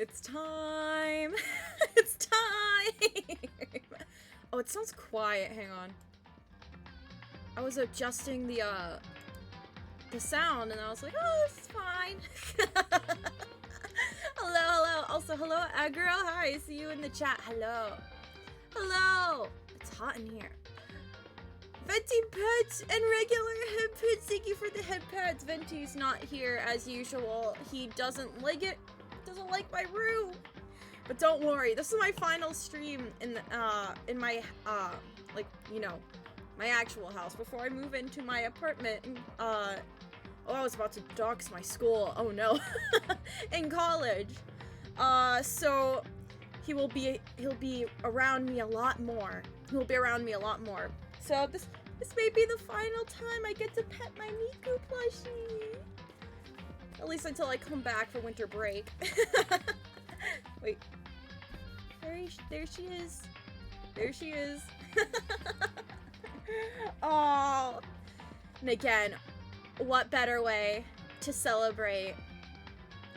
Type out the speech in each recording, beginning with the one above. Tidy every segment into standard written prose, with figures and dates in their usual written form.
It's time! It's time! Oh, it sounds quiet. Hang on. I was adjusting the sound, and I was like, oh, this is fine. Hello, hello. Also, hello, Aggro. Hi, I see you in the chat. Hello. Hello. It's hot in here. Venti Pets and regular head pets. Thank you for the head pets. Venti's not here as usual. He doesn't like it. Doesn't like my room. But don't worry. This is my final stream in my like, you know, my actual house before I move into my apartment. Oh, I was about to dox my school. Oh no. In college. So he'll be around me a lot more. He'll be around me a lot more. So this may be the final time I get to pet my Miku plushie. At least until I come back for winter break. Wait. There she is. There she is. Oh. And again, what better way to celebrate,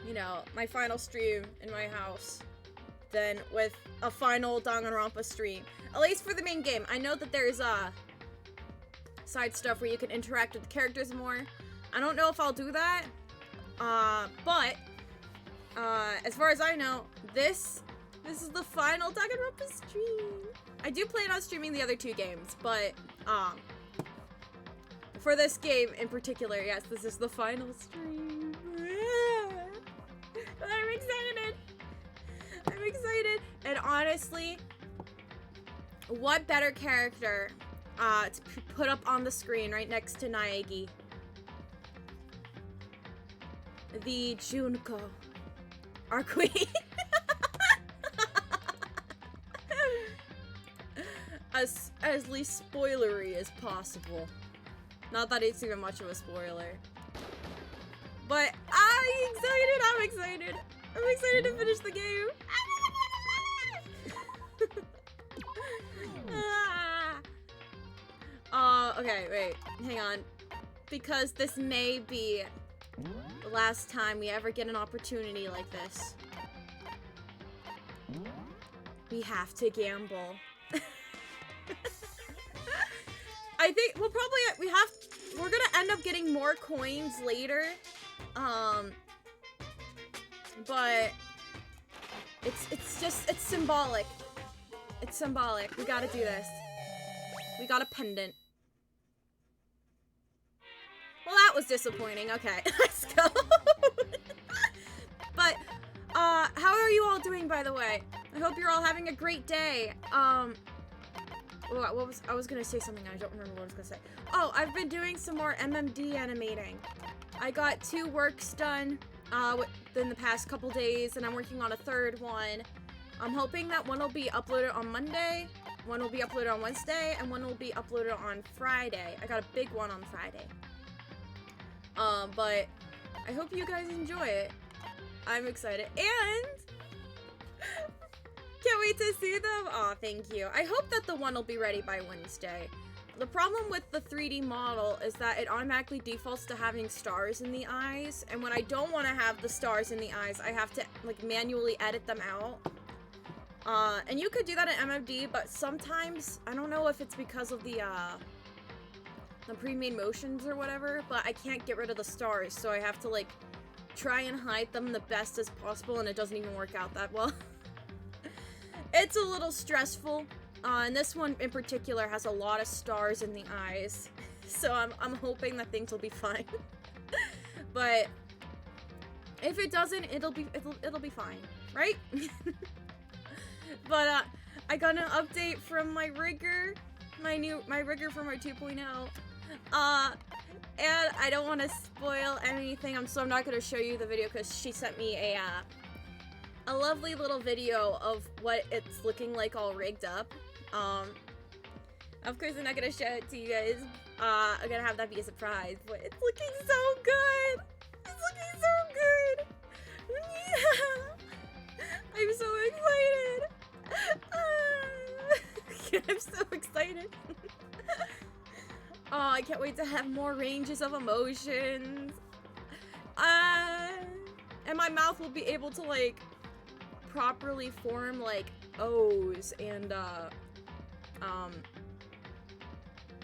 you know, my final stream in my house than with a final Danganronpa stream. At least for the main game. I know that there's side stuff where you can interact with the characters more. I don't know if I'll do that. But as far as I know, this is the final Danganronpa stream. I do plan on streaming the other two games, but for this game in particular, yes, this is the final stream. I'm excited. I'm excited. And honestly, what better character to put up on the screen right next to Naegi? The Junko, our queen. As least spoilery as possible. Not that it's even much of a spoiler. But I'm excited. I'm excited to finish the game. Okay, wait, hang on. Because this may be the last time we ever get an opportunity like this. We have to gamble. I think we'll probably, we're gonna end up getting more coins later. But it's symbolic. It's symbolic. We gotta do this. We got a pendant. Well, that was disappointing. Okay, let's go. But, how are you all doing, by the way? I hope you're all having a great day. I was gonna say something, I don't remember what I was gonna say. Oh, I've been doing some more MMD animating. I got 2 works done, within the past couple days, and I'm working on a 3rd one. I'm hoping that one will be uploaded on Monday, one will be uploaded on Wednesday, and one will be uploaded on Friday. I got a big one on Friday. But I hope you guys enjoy it. I'm excited, and can't wait to see them. Aw, thank you. I hope that the one will be ready by Wednesday. The problem with the 3D model is that it automatically defaults to having stars in the eyes, and when I don't want to have the stars in the eyes, I have to, like, manually edit them out. And you could do that in MMD, but sometimes, I don't know if it's because of the pre-made motions or whatever, but I can't get rid of the stars, so I have to, like, try and hide them the best as possible, and it doesn't even work out that well. It's a little stressful, and this one in particular has a lot of stars in the eyes, so I'm hoping that things will be fine. But if it doesn't, it'll be fine, right? But I got an update from my rigger, my rigger from our 2.0. And I don't want to spoil anything, so I'm not going to show you the video because she sent me a lovely little video of what it's looking like all rigged up. Of course I'm not going to show it to you guys. I'm going to have that be a surprise, but it's looking so good. It's looking so good. Yeah. I'm so excited. I'm so excited. Oh, I can't wait to have more ranges of emotions. And my mouth will be able to, like, properly form like O's and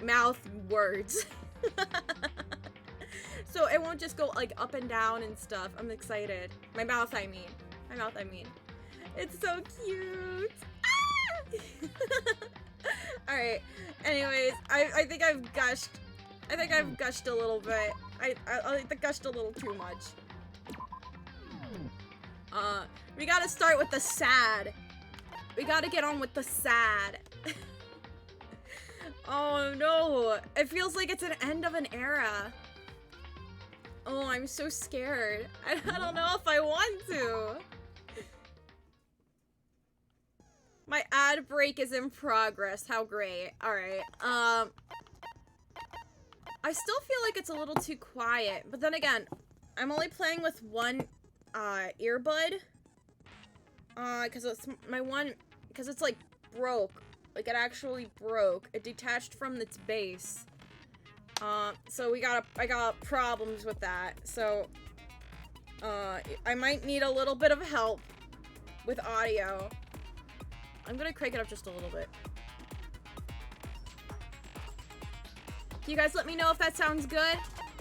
mouth words. So it won't just go like up and down and stuff. I'm excited. My mouth, I mean. It's so cute. Alright. Anyways, I think I've gushed. I think I've gushed a little bit. I gushed a little too much. We gotta start with the sad. We gotta get on with the sad. Oh no. It feels like it's an end of an era. Oh, I'm so scared. I don't know if I want to. My ad break is in progress. How great. Alright. I still feel like it's a little too quiet. But then again, I'm only playing with one earbud. Because it's my one... Because it's like broke. Like it actually broke. It detached from its base. So I got problems with that. So, I might need a little bit of help with audio. I'm gonna crank it up just a little bit. Can you guys let me know if that sounds good?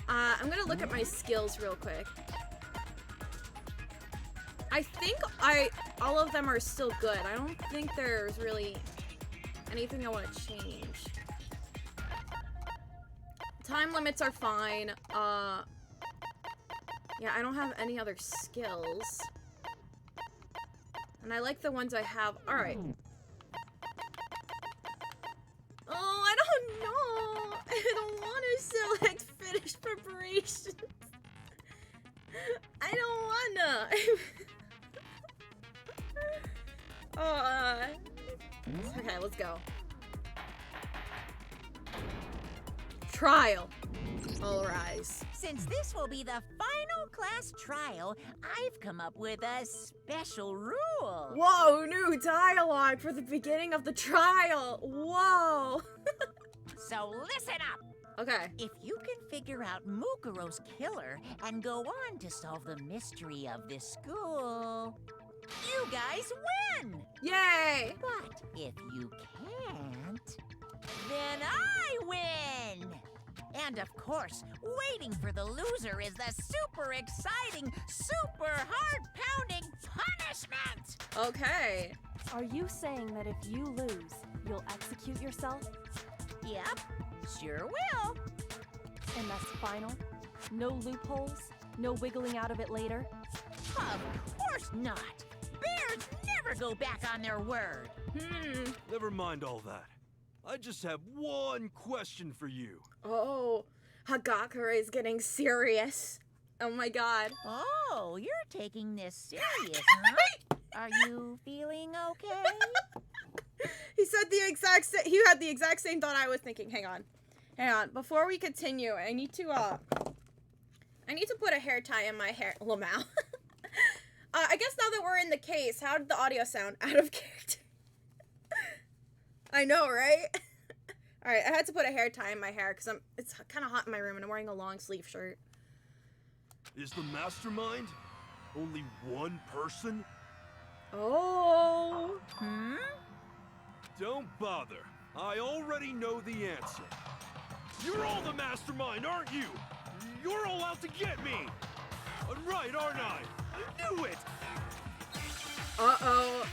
I'm gonna look at my skills real quick. I think all of them are still good. I don't think there's really anything I want to change. Time limits are fine. Yeah, I don't have any other skills. And I like the ones I have. Alright. Oh, I don't know. I don't want to select finished preparations. I don't wanna. Okay, let's go. Trial. All rise. Since this will be the final class trial, I've come up with a special rule. Whoa, new dialogue for the beginning of the trial. Whoa. So listen up. Okay. If you can figure out Mukuro's killer and go on to solve the mystery of this school, you guys win. Yay. But if you can't, then I win. And of course, waiting for the loser is the super exciting, super heart-pounding punishment! Okay. Are you saying that if you lose, you'll execute yourself? Yep, sure will. And that's final? No loopholes? No wiggling out of it later? Of course not! Bears never go back on their word! Never mind all that. I just have one question for you. Oh, Hagakure is getting serious. Oh my god. Oh, you're taking this serious, huh? Are you feeling okay? He said the exact same. He had the exact same thought I was thinking. Hang on. Before we continue, I need to put a hair tie in my hair. Lamau. I guess now that we're in the case, how did the audio sound? Out of character. I know, right? Alright, I had to put a hair tie in my hair because it's kind of hot in my room and I'm wearing a long sleeve shirt. Is the Mastermind only one person? Oh. Don't bother. I already know the answer. You're all the Mastermind, aren't you? You're all out to get me. I'm right, aren't I? I knew it. Uh-oh.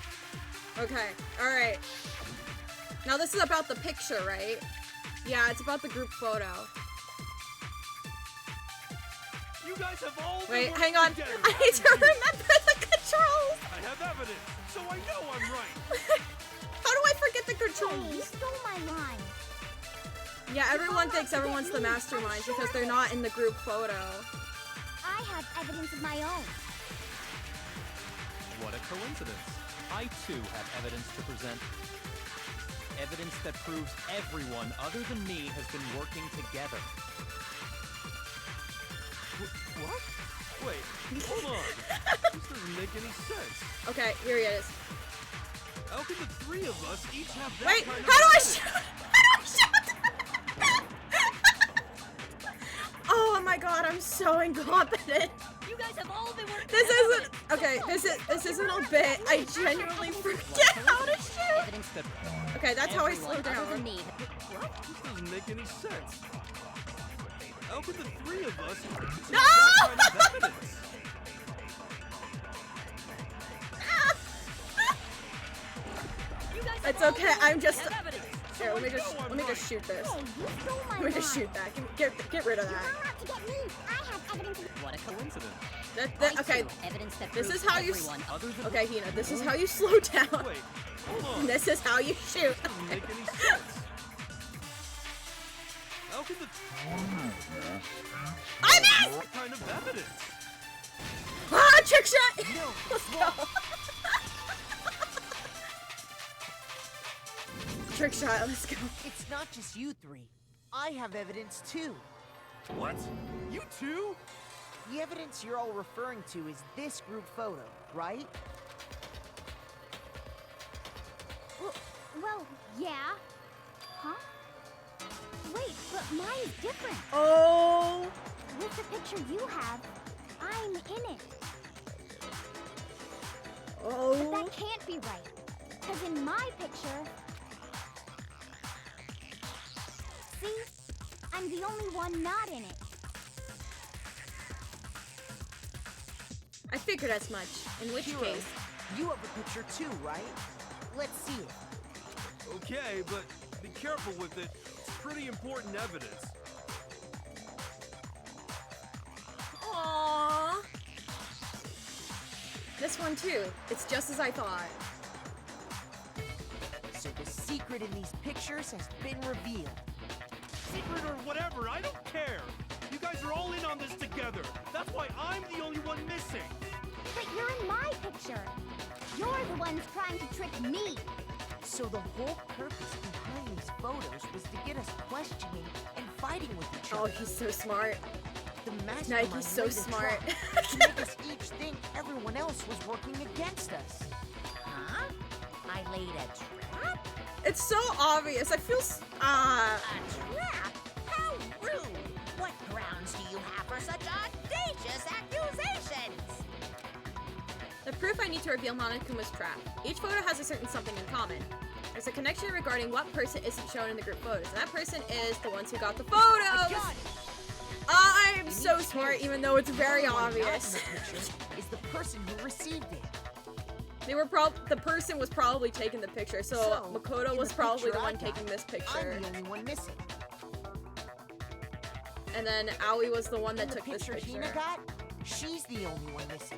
Okay, alright. Now this is about the picture, right? Yeah, it's about the group photo. You guys have all Wait, been hang on. working together, I need to haven't you? remember the controls. I have evidence, so I know I'm right. How do I forget the You controls? stole my line. Yeah, everyone thinks everyone's the mastermind because they're not in the group photo. I have evidence of my own. What a coincidence. I too have evidence to present. Evidence that proves everyone other than me has been working together. What? Wait, hold on. This doesn't make any sense. Okay, here he is. How can the three of us each have that Wait, kind of how do I evidence? shoot? How do I shoot? Oh, my god, I'm so incompetent. You guys have all been working. This isn't okay. This isn't a bit. I genuinely forget how to shoot. Evidence that Okay, that's how I everyone slow other than down. me. What? This doesn't make any sense. How could the three of us present No! that kind of evidence? You guys have It's all okay. been I'm working just as evidence. here. Let me just shoot this. Hey, you stole my Let me just line. shoot that. Get rid of that. You're out to get me. I have evidence. What a coincidence. Okay. Evidence that This proves is how you everyone Other than Okay, Hina. This is how you slow down. Wait, hold on. This is how you shoot. Doesn't make any sense. How could the I missed! what kind of evidence? Ah, trick shot! Let's go. Trick shot. Let's go. It's not just you three. I have evidence too. What? You two? The evidence you're all referring to is this group photo, right? Well, yeah. Huh? Wait, but mine's different. Oh. With the picture you have, I'm in it. But Oh. that can't be right. Because in my picture... See? I'm the only one not in it. I figured as much. In which Hero, case, you have a picture too, right? Let's see it. Okay, but be careful with it. It's pretty important evidence. aww. This one too. It's just as I thought. So the secret in these pictures has been revealed. Secret or whatever, I don't care. You guys are all in on this together. That's why I'm the only one missing. But you're in my picture. You're the ones trying to trick me. So the whole purpose behind these photos was to get us questioning and fighting with each Oh, other. he's so smart. The mastermind Nike's so laid a smart. trap to make us each think everyone else was working against us. Huh? I laid a trap? It's so obvious. I feel. A trap? How rude! What grounds do you have for such audacious accusations? The proof I need to reveal Monokuma's trap. Each photo has a certain something in common. There's a connection regarding what person isn't shown in the group photos. And that person is the ones who got the I photos. got it! I'm In so each smart, case, even though it's very the only one not obvious. in the picture is the person who received it. The person was probably taking the picture, so Makoto in was the probably picture the I one got, taking this picture. I'm the only one missing. And then Aoi was the one In that the took this picture picture. Hina got, she's the only one missing.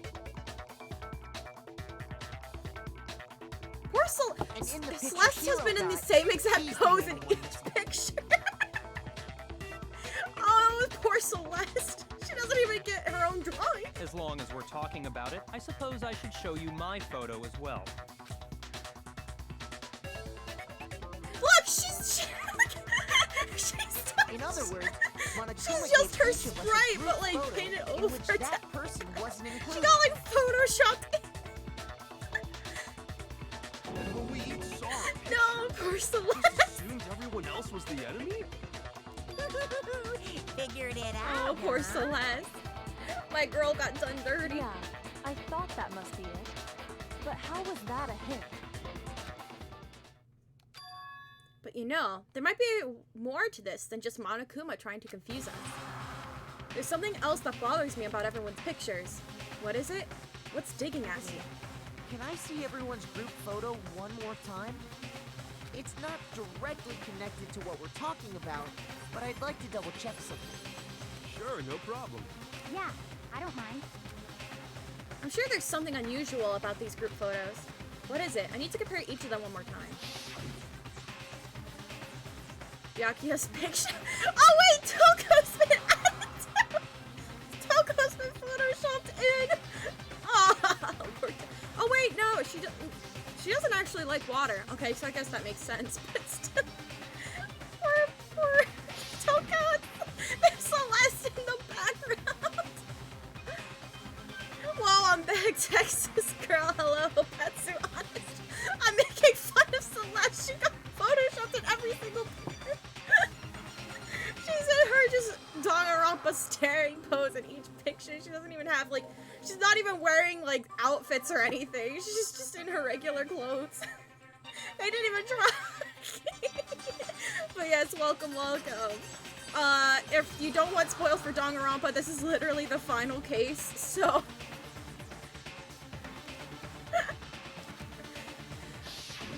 Poor And in the picture Celeste has Hero been in the got, same exact she's the pose only in one each missing. picture. Oh, poor Celeste. She doesn't even get her own drawing. As long as we're talking about it, I suppose I should show you my photo as well. Look, she's In other words, Monokuma she's just gave her each of us a sprite, group but like photo painted in over which to. that person wasn't She included. got like photoshopped. But we each saw it. No, poor Just Celeste. assumed everyone else was the enemy? Figured it Oh, out. poor huh? Celeste. My girl got done dirty. Yeah, I thought that must be it. But how was that a hint? But you know, there might be more to this than just Monokuma trying to confuse us. There's something else that bothers me about everyone's pictures. What is it? What's digging at me? Can I see everyone's group photo one more time? It's not directly connected to what we're talking about, but I'd like to double check something. Sure, no problem. Yeah, I don't mind. I'm sure there's something unusual about these group photos. What is it? I need to compare each of them one more time. Byakuya's picture. Oh wait, Toko's been added to. Toko's been photoshopped in. Oh wait, no, she doesn't actually like water. Okay, so I guess that makes sense. But still, poor Toko. There's Celeste in the background. While I'm back, Texas girl, hello, Petsu, honest. I'm making fun of Celeste. She got photoshopped in every single picture. She's in her just Danganronpa stare varying pose in each picture. She doesn't even have, like, she's not even wearing, like, outfits or anything. She's just in her regular clothes. They didn't even try. But yes, welcome. If you don't want spoils for Danganronpa, this is literally the final case, so...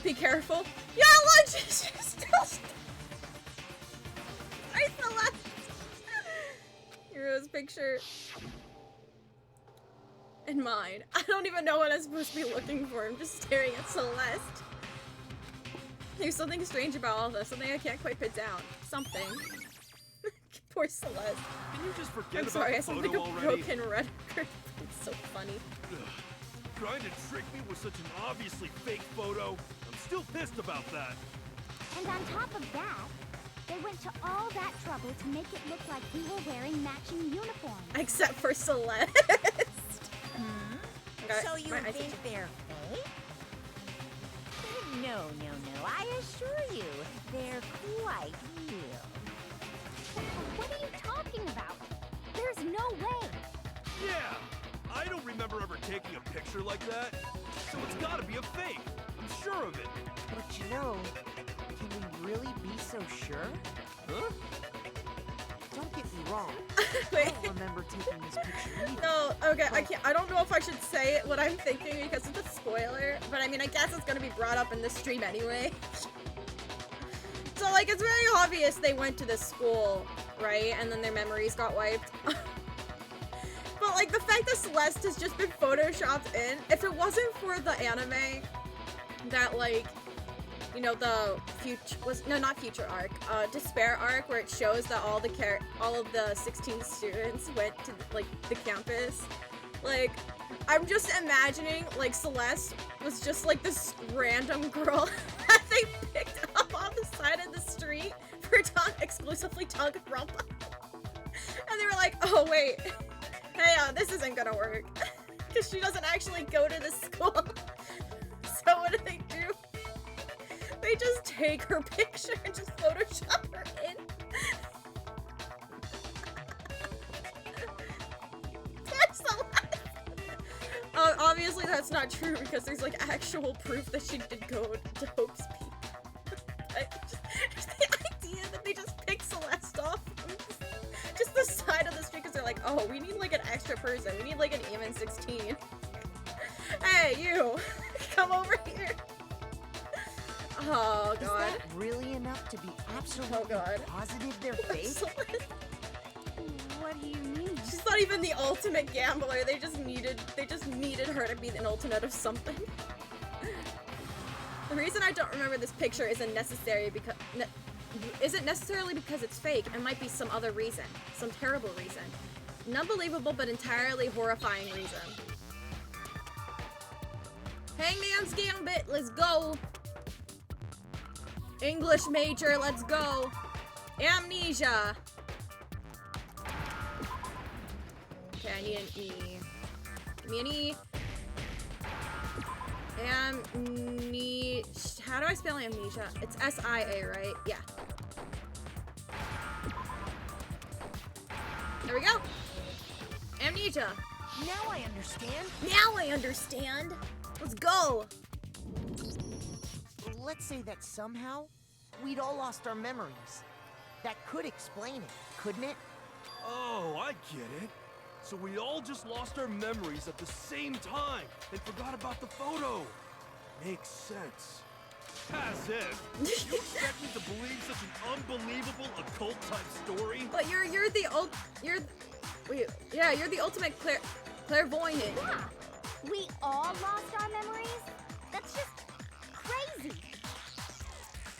Be careful. Yeah, look, she's still... Right, Celeste! Hero's picture. And mine. I don't even know what I'm supposed to be looking for. I'm just staring at Celeste. There's something strange about all this. Something I can't quite put down. Something. Poor Celeste. Can you just forget I'm about sorry, the I sound photo like a already? broken record. It's so funny. Ugh. Trying to trick me with such an obviously fake photo? I'm still pissed about that. And on top of that, they went to all that trouble to make it look like we were wearing matching uniforms. Except for Celeste. Okay, So you my eyes think itchy. they're fake? No. I assure you, they're quite real. What are you talking about? There's no way. Yeah! I don't remember ever taking a picture like that. So it's gotta be a fake. I'm sure of it. But you know, can we really be so sure? Huh? Don't get me wrong. Wait. I don't remember taking this picture either. No, okay, I don't know if I should say what I'm thinking because it's a spoiler, but I mean, I guess it's gonna be brought up in this stream anyway. So, like, it's very obvious they went to this school, right? And then their memories got wiped. But, like, the fact that Celeste has just been photoshopped in, if it wasn't for the anime that, like, you know, the future arc, despair arc, where it shows that all of the 16 students went to, like, the campus. Like, I'm just imagining, like, Celeste was just, like, this random girl that they picked up on the side of the street for exclusively Danganronpa. And they were like, oh, wait, hey, this isn't gonna work. Because she doesn't actually go to the school. So what do? They just take her picture and just Photoshop her in. That's a lot. Obviously that's not true because there's like actual proof that she did go to Hope's Peak. But just the idea that they just pick Celeste off just the side of the street because they're like, oh, we need like an extra person. We need like an even 16. Hey, you, come over here. Oh god. Is that really enough to be absolutely positive they're fake? What do you mean? She's not even the ultimate gambler. They just needed her to be an ultimate of something. The reason I don't remember this picture isn't necessarily because it's fake. It might be some other reason, some terrible reason, an unbelievable but entirely horrifying reason. Hangman's Gambit, let's go. English major, let's go. Amnesia. Okay, I need an E. Give me an E. How do I spell amnesia? It's S-I-A, right? Yeah. There we go. Amnesia. Now I understand. Now I understand. Let's go. Let's say that somehow we'd all lost our memories. That could explain it, couldn't it? Oh, I get it. So we all just lost our memories at the same time and forgot about the photo. Makes sense. As if. You expect me to believe such an unbelievable occult-type story? But you're the ultimate clairvoyant. Yeah, we all lost our memories? That's just crazy.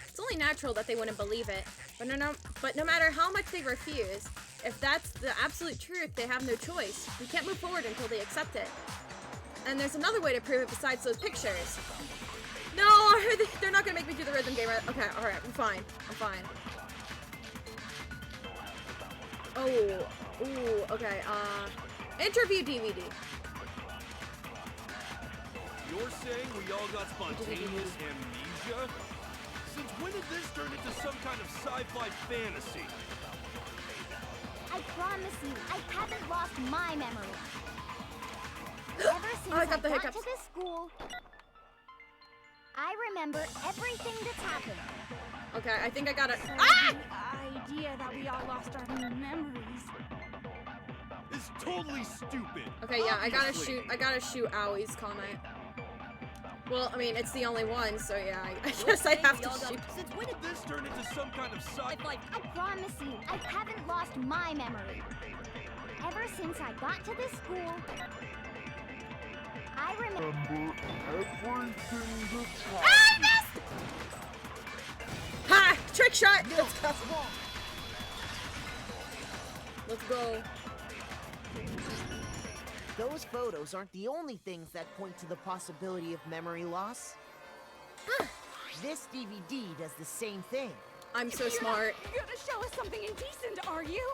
It's only natural that they wouldn't believe it. But no matter how much they refuse, if that's the absolute truth, they have no choice. We can't move forward until they accept it. And there's another way to prove it besides those pictures. No, they're not gonna make me do the rhythm game, right? Okay, alright, I'm fine. Oh, ooh, okay, interview DVD. You're saying we all got spontaneous amnesia? Since when did this turn into some kind of sci-fi fantasy? I promise you, I haven't lost my memory. Ever since I got the got hiccups. to this school, I remember everything that's happened. Okay, I think I got it. So Ah! the idea that we all lost our memories. It's totally stupid. Okay, yeah, Obviously. I gotta shoot Owie's comment. Well, I mean, it's the only one, so yeah, I guess I have to shoot. Since when did this turn into some kind of side? I promise you, I haven't lost my memory. Ever since I got to this school, I remember everything that's Ah, I missed! Ha! Trick shot! Let's go. Let's go. Those photos aren't the only things that point to the possibility of memory loss. This DVD does the same thing. I'm so smart. You're gonna show us something indecent, are you?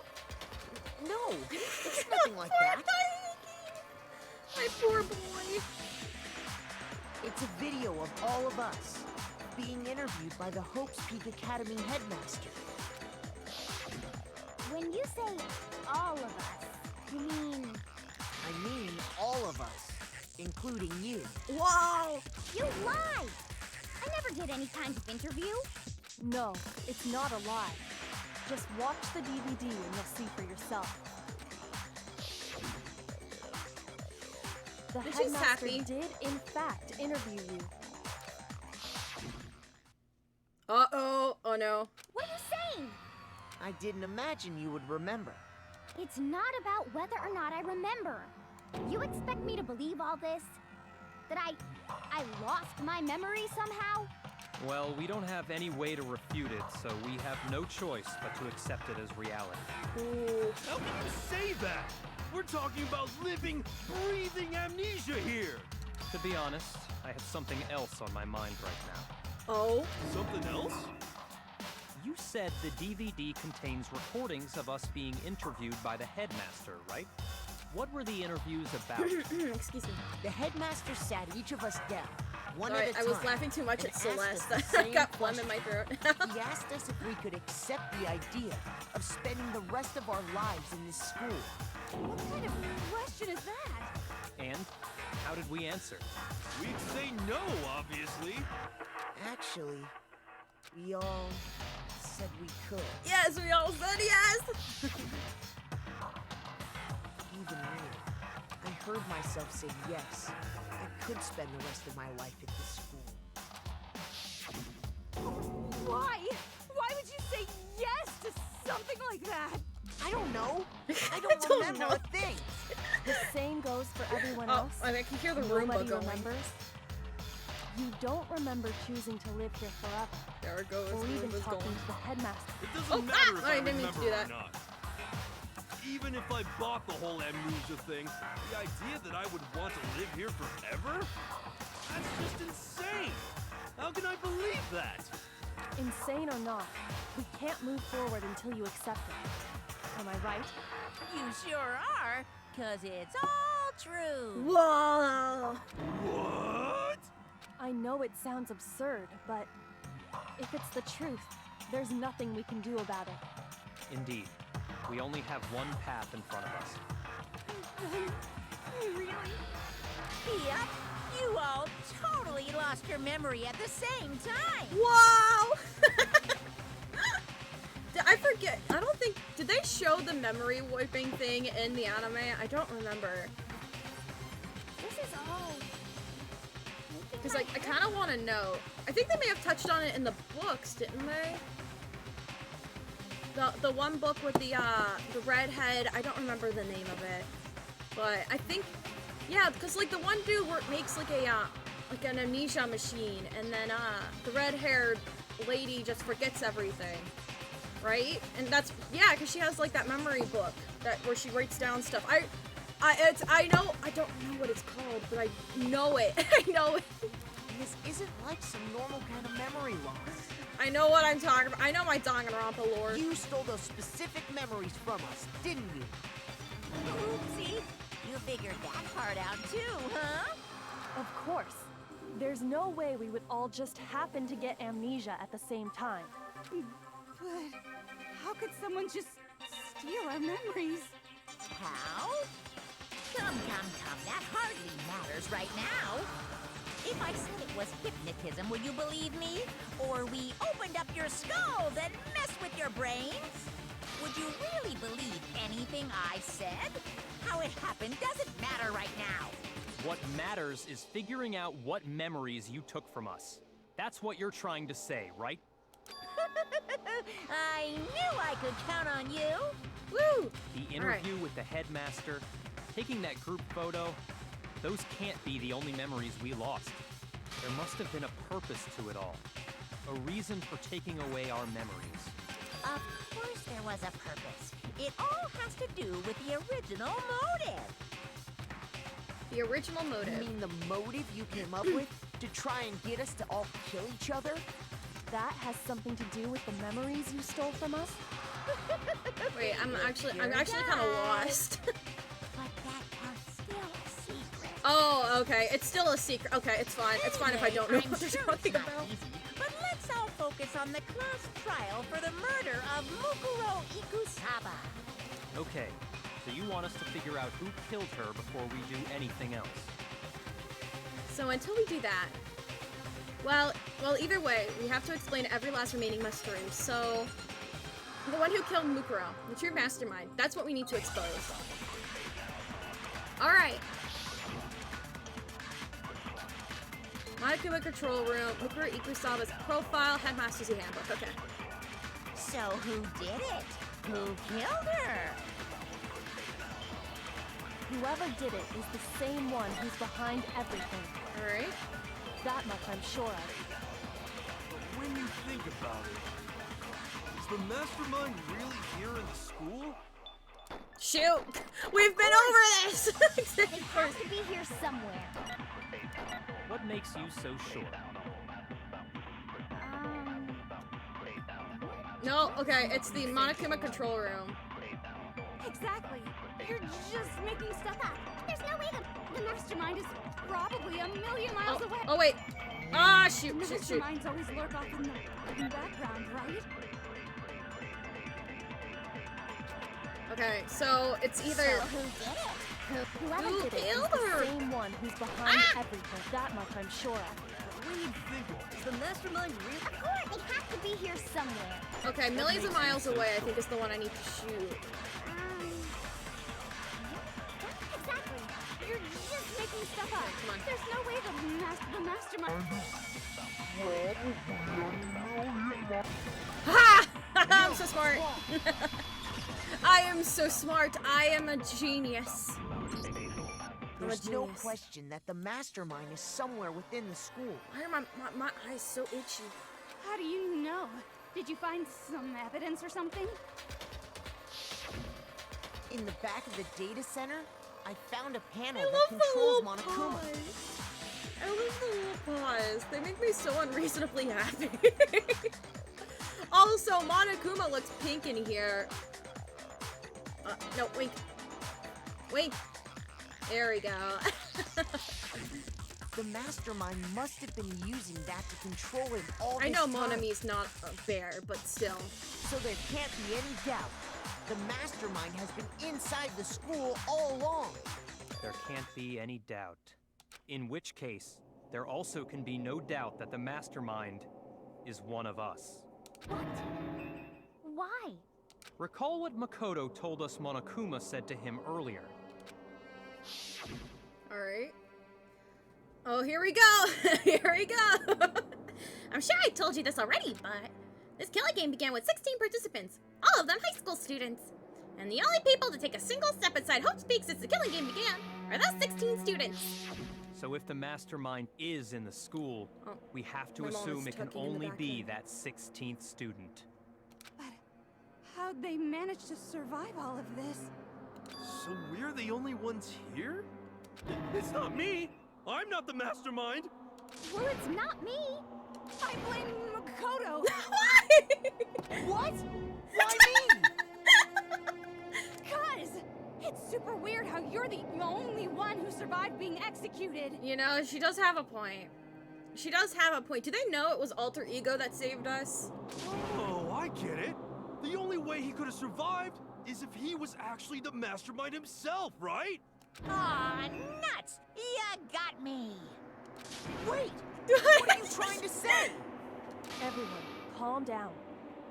No, it's nothing like that. My poor boy. It's a video of all of us being interviewed by the Hope's Peak Academy headmaster. when you say all of us, you mean I mean all of us, including you. Wow. you lied. I never did any kind of interview. No, it's not a lie. Just watch the DVD and you'll see for yourself. The But she's headmaster happy. did, in fact, interview you. Uh-oh. Oh, no. What are you saying? I didn't imagine you would remember. It's not about whether or not I remember. You expect me to believe all this? That I lost my memory somehow? Well, we don't have any way to refute it, so we have no choice but to accept it as reality. Ooh. How can you say that? We're talking about living, breathing amnesia here. To be honest, I have something else on my mind right now. Oh. Something else? You said the DVD contains recordings of us being interviewed by the headmaster, right? What were the interviews about? Excuse me. The headmaster sat each of us down, one Sorry, at a I time. was laughing too much and at asked us Celeste. the I same got phlegm in my throat. He asked us if we could accept the idea of spending the rest of our lives in this school. What kind of question is that? And how did we answer? We'd say no, obviously. Actually, we all said we could. Yes, we all said yes. Even me. I heard myself say yes. I could spend the rest of my life at this school. Why? Why would you say yes to something like that? I don't know. I I don't don't remember know. a thing. The same goes for everyone Oh, else. I can hear the Roomba Nobody going. remembers. You don't remember choosing to live here forever, There it goes. or The even Roomba's talking going. to the headmaster. It doesn't Oh, matter ah! if I I didn't mean to remember do or that. not. Even if I bought the whole amnesia thing, the idea that I would want to live here forever? That's just insane! How can I believe that? Insane or not, we can't move forward until you accept it. Am I right? You sure are, 'cause it's all true. Whoa. What? I know it sounds absurd, but if it's the truth, there's nothing we can do about it. Indeed, we only have one path in front of us. Really? Yep, you all totally lost your memory at the same time. Wow. I forget. I don't think. Did they show the memory wiping thing in the anime? I don't remember. This is all. Because, like, I kind of want to know. I think they may have touched on it in the books, didn't they? The one book with the redhead. I don't remember the name of it, but I think, yeah, because like the one dude makes like an amnesia machine, and then the red-haired lady just forgets everything, right? And that's because she has like that memory book where she writes down stuff. I know I don't know what it's called, but I know it. I know it. This isn't like some normal kind of memory loss. I know what I'm talking about. I know my Danganronpa lore. You stole those specific memories from us, didn't you? Oopsie, you figured that part out too, huh? Of course. There's no way we would all just happen to get amnesia at the same time. But how could someone just steal our memories. How? Come, that hardly matters right now. If I said it was hypnotism, would you believe me? Or we opened up your skulls and messed with your brains? Would you really believe anything I said? How it happened doesn't matter right now. What matters is figuring out what memories you took from us. That's what you're trying to say, right? I knew I could count on you. Woo! The interview with the headmaster, taking that group photo, those can't be the only memories we lost. There must have been a purpose to it all. A reason for taking away our memories. Of course there was a purpose. It all has to do with the original motive. The original You motive. mean the motive you came up with to try and get us to all kill each other? That has something to do with the memories you stole from us? Wait, I'm actually kind of lost. But that part's still a secret. Oh, okay. It's still a secret. Okay, it's fine. It's fine if I don't know I'm what you're sure talking it's not about. easy, but let's all focus on the class trial for the murder of Mukuro Ikusaba. Okay, so you want us to figure out who killed her before we do anything else. So until we do that, well, either way, we have to explain every last remaining mushroom. So, the one who killed Mukuro, the true mastermind, that's what we need to expose. Alright. Monokuma control room, Mukuro Ikusaba's profile, headmaster's handbook. Okay. So who did it? Who killed her? Whoever did it is the same one who's behind everything. Alright. That much I'm sure of. But when you think about it, is the mastermind really here in the school? Shoot! We've been over this! It has to be here somewhere. What makes you so sure? No, okay, it's the Monokuma control room. Exactly. You're just making stuff up. There's no way the mastermind is probably a million miles away. Oh wait. Ah, shoot, The shoot, shoot. masterminds always lurk off in the background, right? Okay, so it's either So who did it? Whoever Who did it is killed the her? same one who's behind everything. That much I'm sure of. When you think of it, Is the mastermind real? Of course, it has to be here somewhere. okay, millions of miles away. I think is the one I need to shoot. Exactly. You're just making stuff up. Come on. There's no way the mastermind. Ha! I'm so smart. I am so smart. I am a genius. I'm a There's no genius. question that the mastermind is somewhere within the school. Why are my eyes so itchy? How do you know? Did you find some evidence or something? In the back of the data center, I found a panel I that love the controls little Monokuma. paws. I love the little paws. They make me so unreasonably happy. Also, Monokuma looks pink in here. No, wink. Wink. There we go. The mastermind must have been using that to control him all I this know time. Monami's not a bear, but still. So there can't be any doubt. The mastermind has been inside the school all along. There can't be any doubt. In which case, there also can be no doubt that the mastermind is one of us. What? Why? Recall what Makoto told us Monokuma said to him earlier. Alright. Oh, here we go! Here we go! I'm sure I told you this already, but this killing game began with 16 participants, all of them high school students. And the only people to take a single step inside Hope's Peak since the killing game began are those 16 students. So if the mastermind is in the school, Oh, we have to my mom assume is it can tucking in the only back be there. that 16th student. But how'd they manage to survive all of this? So we're the only ones here? It's not me! I'm not the mastermind! Well, it's not me. I blame Makoto. Why? What? Why me? Cuz it's super weird how you're the only one who survived being executed. You know, she does have a point. She does have a point. Do they know it was Alter Ego that saved us? Oh, I get it. The only way he could have survived is if he was actually the mastermind himself, right? Aw, nuts! You got me! Wait! What are you trying to say? Everyone, calm down.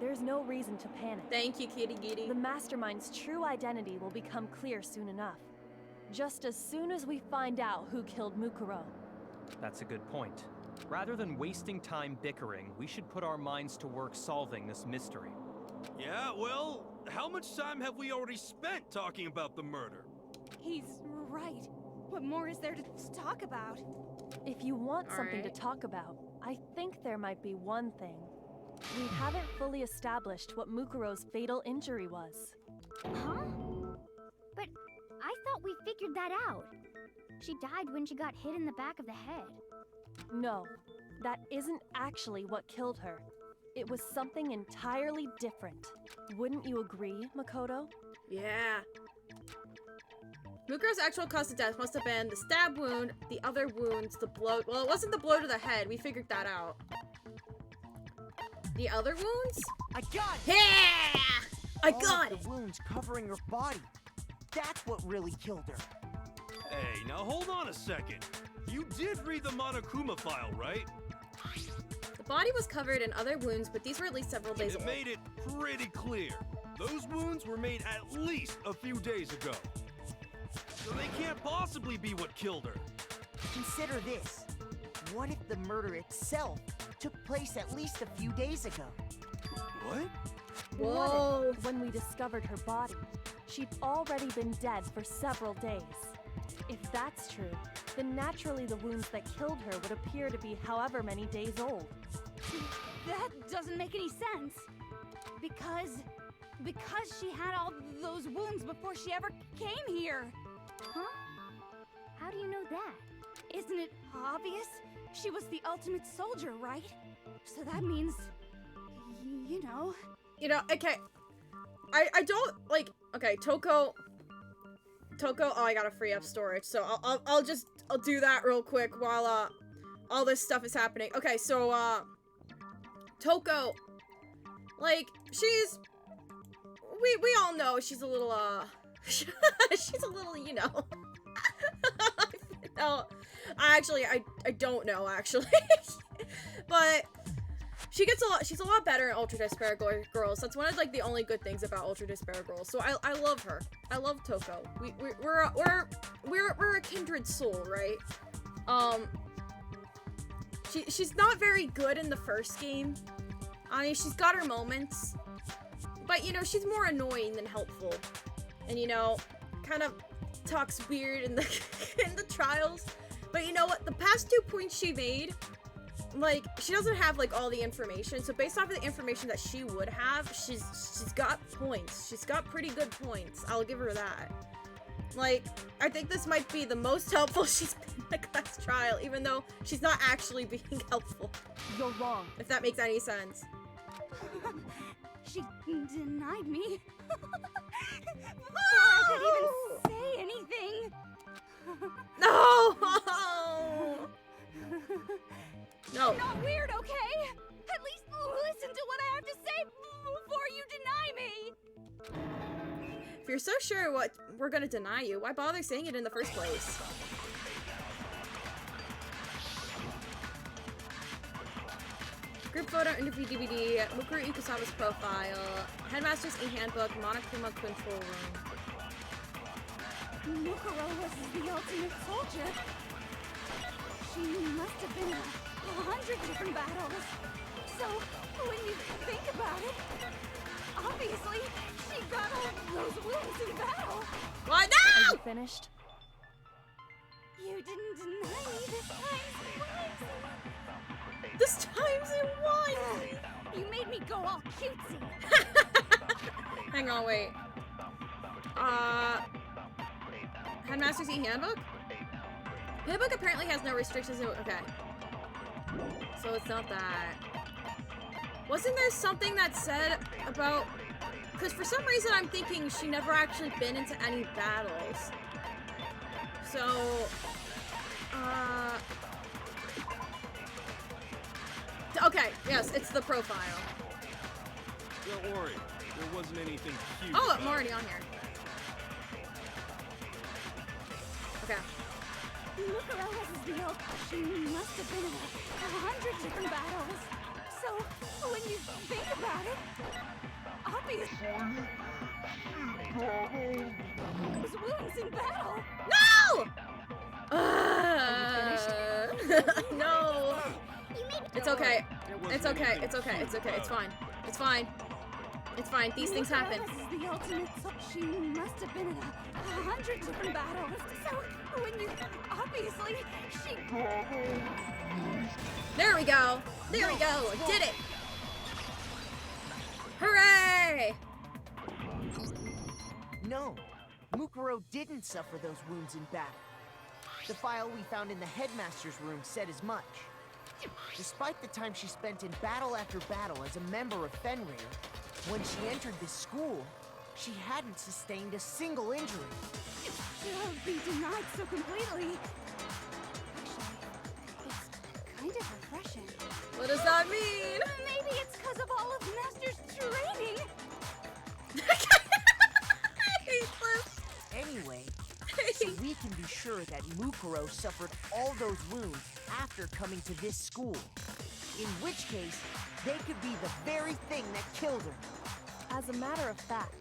There's no reason to panic. Thank you, kitty kitty. The Mastermind's true identity will become clear soon enough. Just as soon as we find out who killed Mukuro. That's a good point. Rather than wasting time bickering, we should put our minds to work solving this mystery. Yeah, well, how much time have we already spent talking about the murder? He's right. What more is there to talk about? If you want something to Alright. talk about, I think there might be one thing. We haven't fully established what Mukuro's fatal injury was. Huh? But I thought we figured that out. She died when she got hit in the back of the head. No, that isn't actually what killed her. It was something entirely different. Wouldn't you agree, Makoto? Yeah. Mukuro's actual cause of death must have been the stab wound, the other wounds, the blow. Well, it wasn't the blow to the head. We figured that out. The other wounds? I got it! Yeah! I All got of it! the wounds covering her body. That's what really killed her. Hey, now hold on a second. You did read the Monokuma file, right? The body was covered in other wounds, but these were at least several days It old. made it pretty clear. Those wounds were made at least a few days ago. So they can't possibly be what killed her. Consider this. What if the murder itself took place at least a few days ago? What? Whoa. What if, when we discovered her body, she'd already been dead for several days? If that's true, then naturally the wounds that killed her would appear to be however many days old. That doesn't make any sense. Because she had all those wounds before she ever came here. Huh? How do you know that? Isn't it obvious? She was the ultimate soldier, right? So that means, you know. You know, okay. I don't, like, okay, Toko, oh, I gotta free up storage, so I'll do that real quick while, all this stuff is happening. Okay, so, Toko, like, we all know she's a little, she's a little, you know. No, I don't know, actually. But she's a lot better in Ultra Despair Girls. That's one of, like, the only good things about Ultra Despair Girls. So I love her. I love Toko. We're a kindred soul, right? She's not very good in the first game. I mean, she's got her moments, but, you know, she's more annoying than helpful. And, you know, kind of talks weird in the in the trials. But you know what? The past 2 points she made, like, she doesn't have, like, all the information. So based off of the information that she would have, she's got points. She's got pretty good points. I'll give her that. Like, I think this might be the most helpful she's been in the last trial, even though she's not actually being helpful. You're wrong. If that makes any sense. She denied me. Before I could even say anything. No! No. I'm not weird, okay? At least listen to what I have to say before you deny me. If you're so sure what we're gonna deny you, why bother saying it in the first place? Group photo, interview DVD, Mukuro Ikusawa's profile, Headmaster's e-handbook, Monokuma control room. Mukuro was the ultimate soldier. She must have been in 100 different battles. So, when you think about it, obviously, she got all those wounds in battle. What? Are No! you finished? You didn't deny me this time. This time's in one! You made me go all cutesy. Hang on, wait. Headmaster's e-handbook? Handbook apparently has no restrictions. Okay. So it's not that. Wasn't there something that said about... Because for some reason I'm thinking she never actually been into any battles. So... Okay, yes, it's the profile. Don't worry. There wasn't anything cute. Oh, about I'm already on here. Okay. Lucria was real. She must have been in 100 different battles. So, when you think about it, obviously, those wounds in battle. No! No! It's okay. There wasn't It's okay. anything It's okay. cute It's okay. It's about fine. It's fine. It's fine. These things happen. Lucria was the ultimate. She must have been in 100 different battles. So, when you obviously, she. There we go. There we go. Did it. Hooray! No, Mukuro didn't suffer those wounds in battle. The file we found in the headmaster's room said as much. Despite the time she spent in battle after battle as a member of Fenrir, when she entered this school, she hadn't sustained a single injury. To be denied so completely. Actually, it's kind of refreshing. What does that mean? Maybe it's because of all of Master's training. I hate this. Anyway, so we can be sure that Mukuro suffered all those wounds after coming to this school. In which case, they could be the very thing that killed her. As a matter of fact,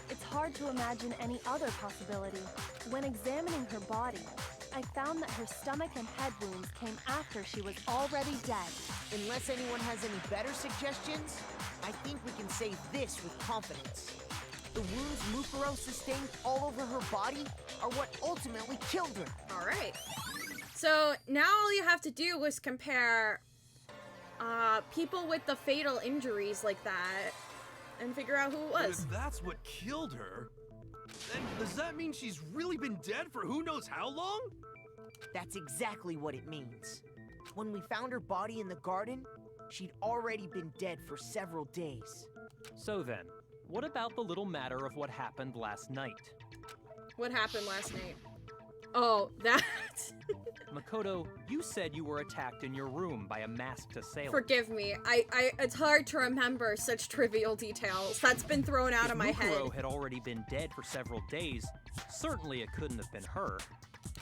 it's hard to imagine any other possibility. When examining her body, I found that her stomach and head wounds came after she was already dead. Unless anyone has any better suggestions, I think we can say this with confidence. The wounds Mukuro sustained all over her body are what ultimately killed her. All right. So now all you have to do was compare people with the fatal injuries like that and figure out who it But was. if that's what killed her, then does that mean she's really been dead for who knows how long? That's exactly what it means. When we found her body in the garden, she'd already been dead for several days. So then, what about the little matter of what happened last night? What happened last night? Oh, that. Makoto, you said you were attacked in your room by a masked assailant. Forgive me. It's hard to remember such trivial details. That's been thrown out of my head. Mukuro had already been dead for several days, certainly it couldn't have been her.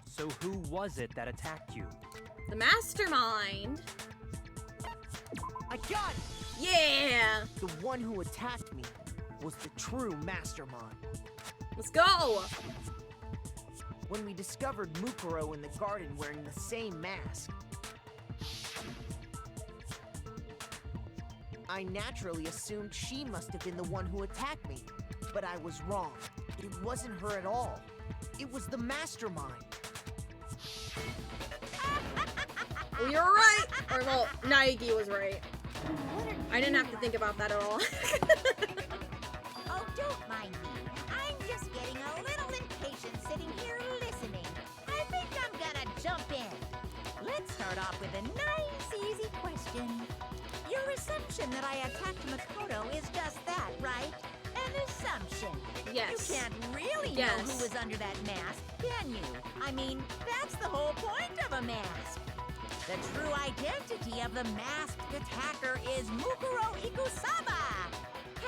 So who was it that attacked you? The Mastermind. I got it! Yeah. The one who attacked me was the true Mastermind. Let's go. When we discovered Mukuro in the garden wearing the same mask, I naturally assumed she must have been the one who attacked me. But I was wrong. It wasn't her at all. It was the Mastermind. Well, you're right. Or, well, Naegi was right. I didn't have to think about that at all. Oh, don't mind me. I'm just getting a little impatient sitting here listening. I think I'm gonna jump in. Let's start off with a nice, easy question. Your assumption that I attacked Makoto is just that, right? An assumption. Yes. You can't really know who was under that mask, can you? I mean, that's the whole point of a mask. The true identity of the masked attacker is Mukuro Ikusaba.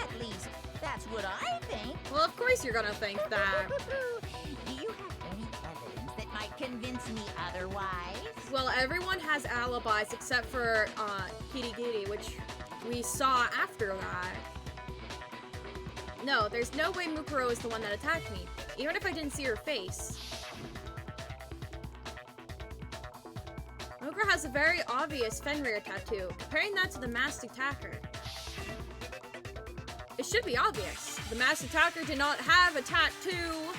At least, that's what I think. Well, of course you're gonna think that. Do you have any evidence that might convince me otherwise? Well, everyone has alibis except for Kirigiri, which we saw after that. No, there's no way Mukuro is the one that attacked me, even if I didn't see her face. Mukuro has a very obvious Fenrir tattoo. Comparing that to the masked attacker, it should be obvious. The masked attacker did not have a tattoo.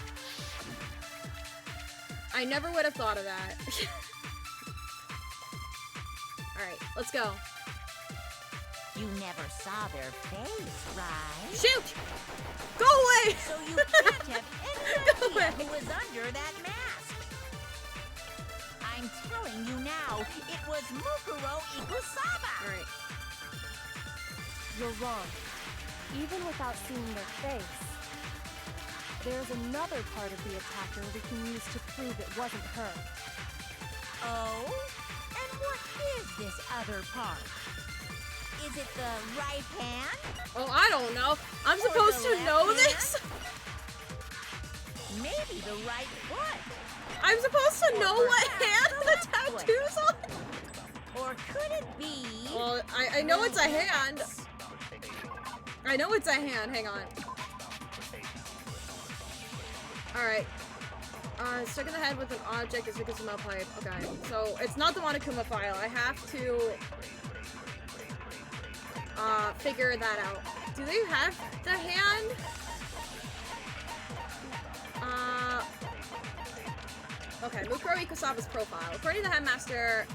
I never would have thought of that. Alright, let's go. You never saw their face, right? Shoot! Go away! So you can't have any Go idea away. who was under that mask. I'm telling you now, it was Mukuro Ikusaba. Alright. You're wrong. Even without seeing their face, there's another part of the attacker we can use to prove it wasn't her. Oh? And what is this other part? Is it the right hand? Oh, I don't know. I'm Or supposed the to know left this? Maybe the right foot. I'm supposed to Or know what perhaps hand the the left foot. tattoo's on? Or could it be? Well, I know it's a hand. I know it's a hand. Hang on. Alright. Stuck in the head with an object is because of a pipe. Okay. So, it's not the Monokuma file. I have to figure that out. Do they have the hand? Okay, Lucria Ikusawa's profile. According to the headmaster,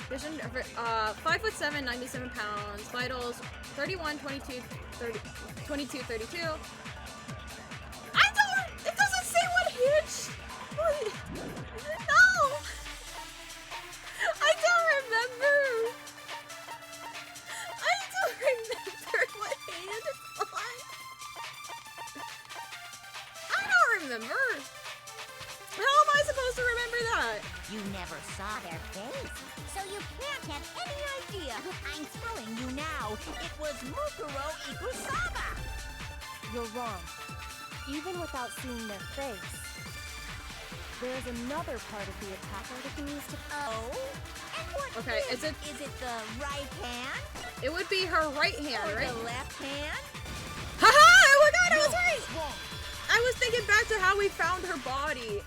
vision 5'7", 97 pounds, vitals 31, 22, 30, 22, 32. It doesn't say what hand no! I don't remember what hand it's on. I don't remember. How am I supposed to remember that? You never saw their face, so you can't have any idea. I'm telling you now, it was Mukuro Ikusawa. You're wrong. Even without seeing their face, there's another part of the attacker that can use to. Oh? And what Okay, is it the right hand? It would be her right hand, Or right? the left hand? Haha! Oh my god, I was right! I was thinking back to how we found her body.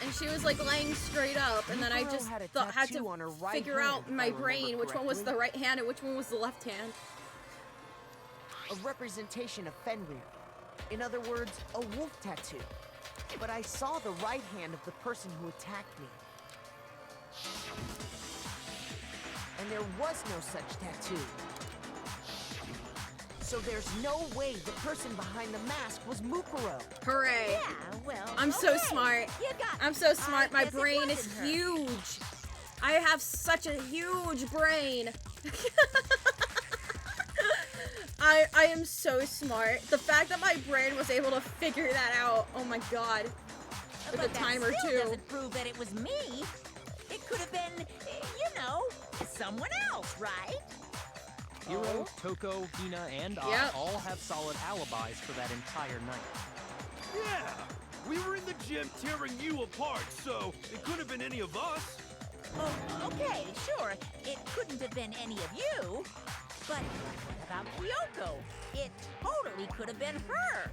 And she was like laying straight up, and then I just had tattoo on her to right figure hand, out if in I my remember brain which one was the correctly. right hand and which one was the left hand. A representation of Fenrir. In other words, a wolf tattoo. But I saw the right hand of the person who attacked me. And there was no such tattoo. So there's no way the person behind the mask was Mukuro. Hooray! Yeah, well, I'm so okay. smart. You got I'm so smart. My guess it brain is wasn't her. huge. I have such a huge brain. I am so smart. The fact that my brain was able to figure that out. Oh my god. With But a timer that still too. doesn't prove that it was me. It could have been, you know, someone else, right? Hiro, Toko, Hina, and I Yep. all have solid alibis for that entire night. Yeah! We were in the gym tearing you apart, so it could have been any of us. Oh, okay, sure. It couldn't have been any of you. But what about Kyoko? It totally could have been her.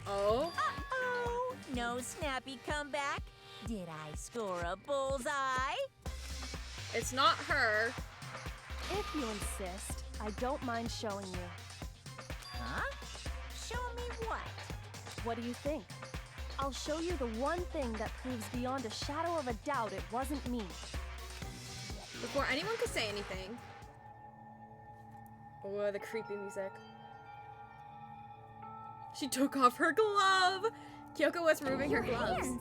Oh? Uh-oh. No snappy comeback? Did I score a bullseye? It's not her. If you insist, I don't mind showing you. Huh? Show me what? What do you think? I'll show you the one thing that proves beyond a shadow of a doubt it wasn't me. Before anyone could say anything. Oh, the creepy music. She took off her glove! Kyoko was removing her gloves. Hands.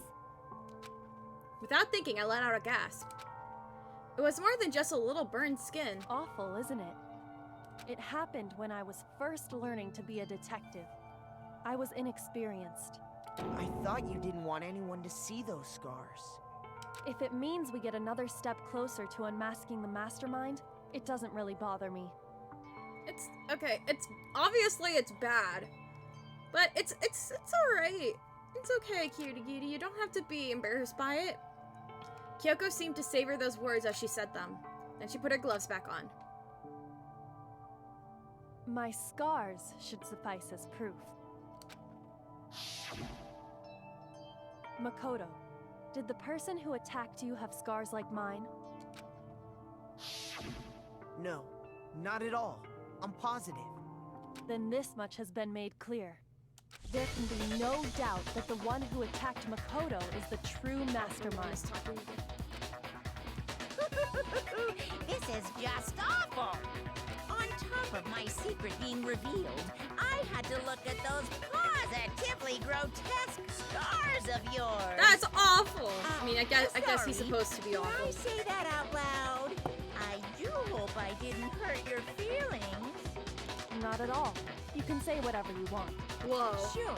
Without thinking, I let out a gasp. It was more than just a little burned skin. Awful, isn't it? It happened when I was first learning to be a detective. I was inexperienced. I thought you didn't want anyone to see those scars. If it means we get another step closer to unmasking the Mastermind, it doesn't really bother me. It's okay. It's obviously it's bad, but it's alright. It's okay, cutie cutie. You don't have to be embarrassed by it. Kyoko seemed to savor those words as she said them. Then she put her gloves back on. My scars should suffice as proof. Makoto, did the person who attacked you have scars like mine? No, not at all. I'm positive. Then this much has been made clear. There can be no doubt that the one who attacked Makoto is the true mastermind. This is just awful. On top of my secret being revealed, I had to look at those positively grotesque scars of yours. That's awful. I mean, I guess he's Sorry. supposed to be Did awful. I say that out loud? I do hope I didn't hurt your feelings. Not at all. You can say whatever you want. Whoa. Sure,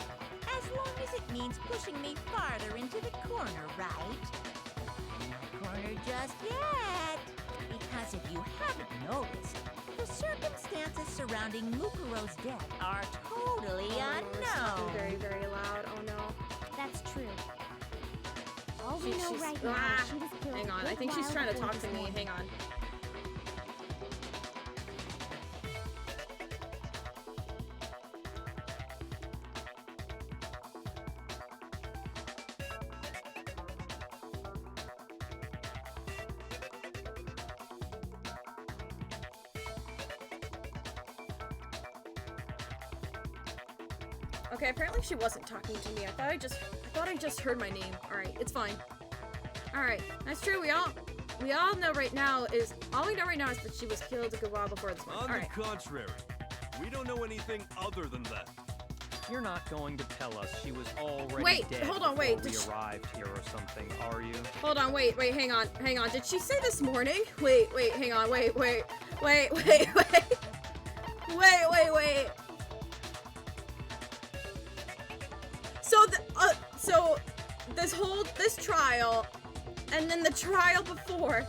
as long as it means pushing me farther into the corner, right? Not the corner just yet, Because if you haven't noticed, the circumstances surrounding Mukuro's death are totally unknown. Very, very loud. Oh no. That's true. All we She's- know she's- right now ah, is she was killed. Hang on. a I good think she's while trying to before talk to this me. morning. Hang on. Okay, apparently she wasn't talking to me. I thought I just heard my name. All right, it's fine. All right, that's true. We all know right now is that she was killed a good while before this one. On All the right. contrary, we don't know anything other than that. You're not going to tell us she was already Wait, dead hold on, before wait, we did she- arrived here or something, are you? Hold on, wait, hang on. Did she say this morning? Wait, hang on, wait. So this trial, and then the trial before,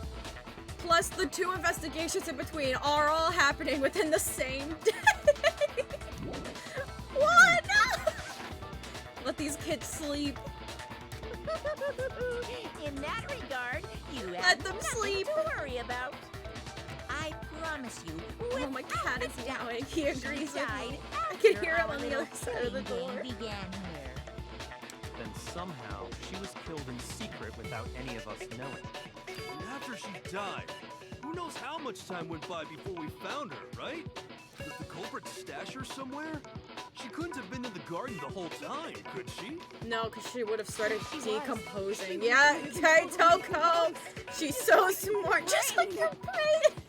plus the 2 investigations in between are all happening within the same day. What? No! Let these kids sleep. In that regard, you Let have them nothing sleep. to worry about. I promise you, Oh, my cat is yowling. He she agrees with died me. I can after hear him our on the little other side of the killing door. game began here. Then somehow she was killed in secret without any of us knowing. And after she died, who knows how much time went by before we found her, right? Does the culprit stash her somewhere? She couldn't have been in the garden the whole time, could she? No, because she would have started She was. decomposing. She Yeah, really okay, decomposed. Toko. She's so smart, just like your brain.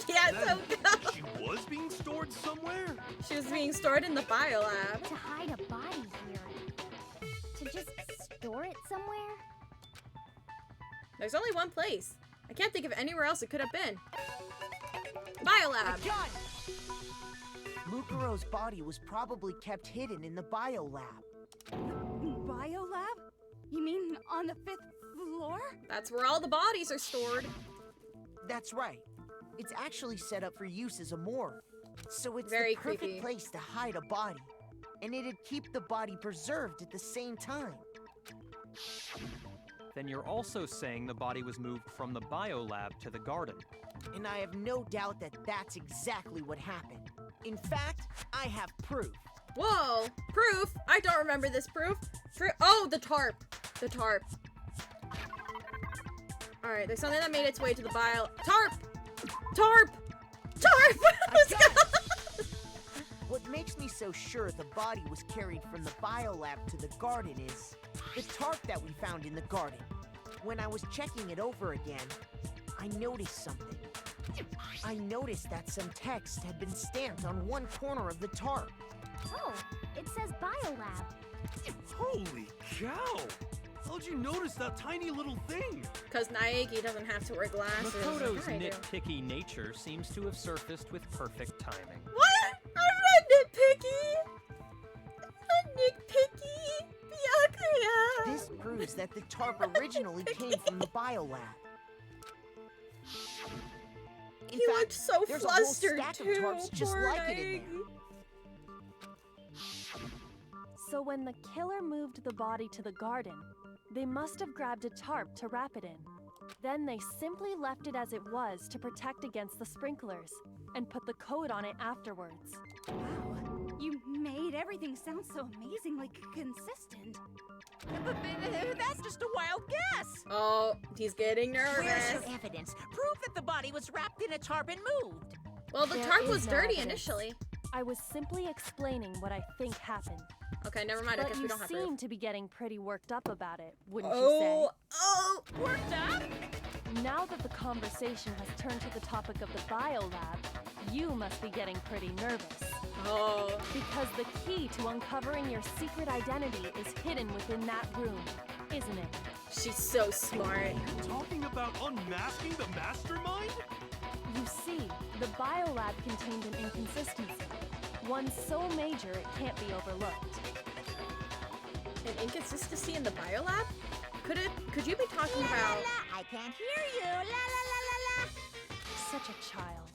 Yeah, That Toko. she was being stored somewhere? She was being stored in the biolab. To hide a body here. To just store it somewhere? There's only one place. I can't think of anywhere else it could have been. Biolab. Gun! Mukuro's body was probably kept hidden in the biolab. Biolab? You mean on the 5th floor? That's where all the bodies are stored. That's right. It's actually set up for use as a morgue. So it's Very the perfect creepy. place to hide a body. And it'd keep the body preserved at the same time. Then you're also saying the body was moved from the biolab to the garden. And I have no doubt that that's exactly what happened. In fact, I have proof. Whoa, proof? I don't remember this proof. Oh, the tarp. The tarp. Alright, there's something that made its way to the Tarp! Tarp! Tarp! Let's go! What makes me so sure the body was carried from the biolab to the garden is the tarp that we found in the garden. When I was checking it over again, I noticed something. I noticed that some text had been stamped on one corner of the tarp. Oh, it says biolab. Holy cow! How'd you notice that tiny little thing? Because Naegi doesn't have to wear glasses. Makoto's I do. nitpicky nature seems to have surfaced with perfect timing. What? I'm not nitpicky! I'm not nitpicky! Byakuya! This proves that the tarp originally came from the biolab. In He fact, looked so there's a whole flustered stack too. of tarps just Poor like it in there. Naegi. So when the killer moved the body to the garden, they must have grabbed a tarp to wrap it in. Then they simply left it as it was to protect against the sprinklers, and put the coat on it afterwards. Wow, you made everything sound so amazingly consistent. But that's just a wild guess. Oh, he's getting Where's nervous. your evidence? Prove that the body was wrapped in a tarp and moved. Well, the There tarp is was no dirty evidence. initially. I was simply explaining what I think happened. Okay, never mind. I But guess we you don't have seem proof. to be getting pretty worked up about it, wouldn't Oh, oh! Worked up? you say? Now that the conversation has turned to the topic of the biolab, you must be getting pretty nervous. Oh. Because the key to uncovering your secret identity is hidden within that room, isn't it? She's so smart. Talking about unmasking the Mastermind? You see, the biolab contained an inconsistency. One so major it can't be overlooked. An inconsistency in the biolab? Could you be talking about? I can't hear you. La la la la la. Such a child.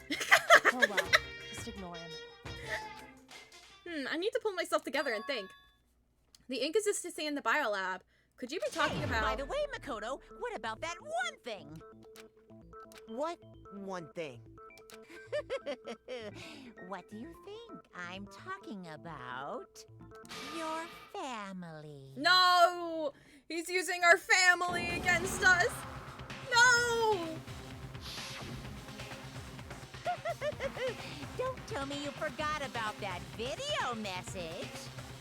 Oh well, just ignore him. I need to pull myself together and think. The inconsistency in the biolab. Could you be talking about? By the way, Makoto, what about that one thing? What one thing? What do you think I'm talking about? Your family. No! He's using our family against us. No! Don't tell me you forgot about that video message.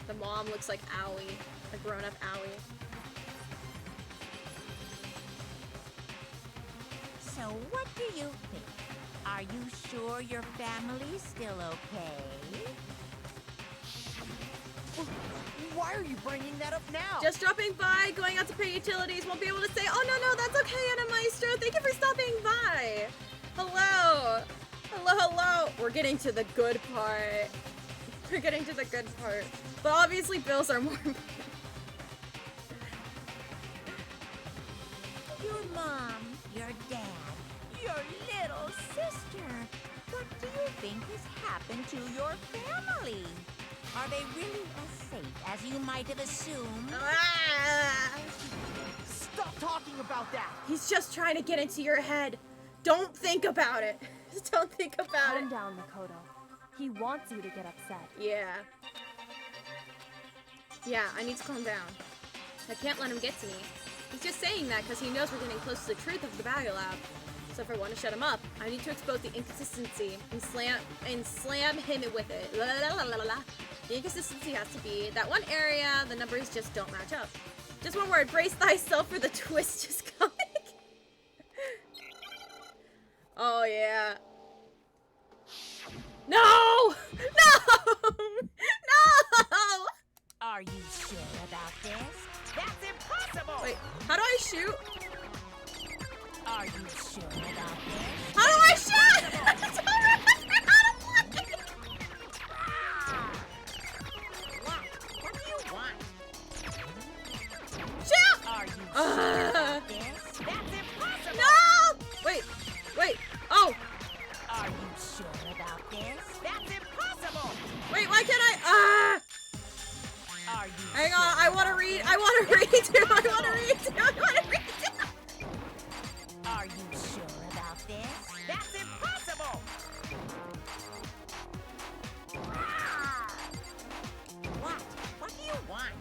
The mom looks like Owie, a grown-up Owie. So what do you think? Are you sure your family's still okay? Why are you bringing that up now? Just dropping by, going out to pay utilities. Won't be able to say, oh no, that's okay, Anna Maestro. Thank you for stopping by. Hello. Hello. We're getting to the good part. We're getting to the good part. But obviously bills are more important. Your mom, your dad, your little sister. What do you think has happened to your family? Are they really as safe as you might have assumed? Stop talking about that! He's just trying to get into your head. Don't think about it. Just don't think about Calm it. down, Makoto. He wants you to get upset. Yeah, I need to calm down. I can't let him get to me. He's just saying that because he knows we're getting close to the truth of the Biolab. So if I want to shut him up, I need to expose the inconsistency and slam him with it. La, la, la, la, la. The inconsistency has to be that one area the numbers just don't match up. Just one word, brace thyself for the twist is coming. Oh yeah. No! Are you sure about this? That's impossible! Wait, how do I shoot? Are you sure about this? How do I shoot? I don't remember how to play. What do you want? Shoot! Are you sure about this? That's impossible! No! Wait. Oh. Are you sure about this? That's impossible! Wait, why can't I? Are you Hang sure on, I want to about read. this? I want to read too. I want to read too. Are you sure about this? That's impossible! What do you want?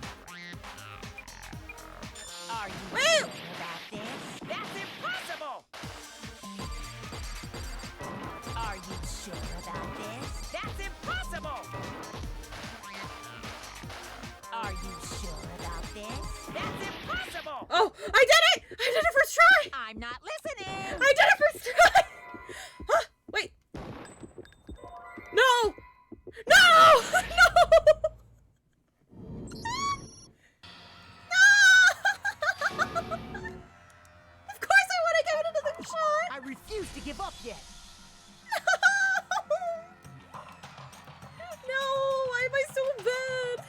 Are you Wait. sure about this? That's impossible! Are you sure about this? That's impossible! Are you sure about this? That's impossible! Oh, I did it! I did it first try! I'm not listening! I did it first try! Huh? Wait. No! No! No! No! Of course I want to give it another shot! I refuse to give up yet. No! Why am I so bad?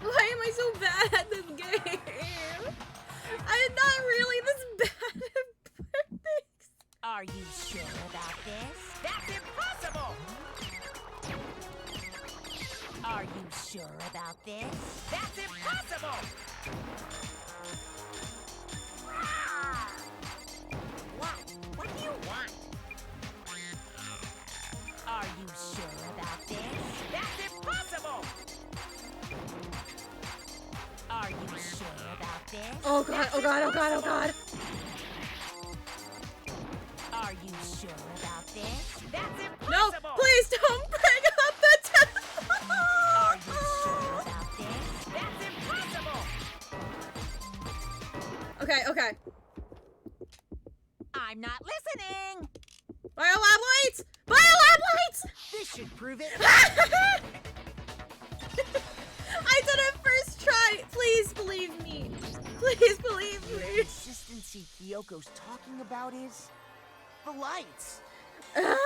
Why am I so bad at this game? I'm not really this bad at things. Are you sure about this? That's impossible! Are you sure about this? That's impossible! What do you want? Are you sure about this? That's impossible! Are you sure about this? Oh god, oh god, oh god, oh god. Are you sure about this? That's No, impossible! please don't bring up the telephone. Are you sure about this? That's impossible! Okay. I'm not listening! Biolab lights! Biolab lights! This should prove it. I did it first try. Please believe me. Please believe The me. consistency Kyoko's talking about is the lights. What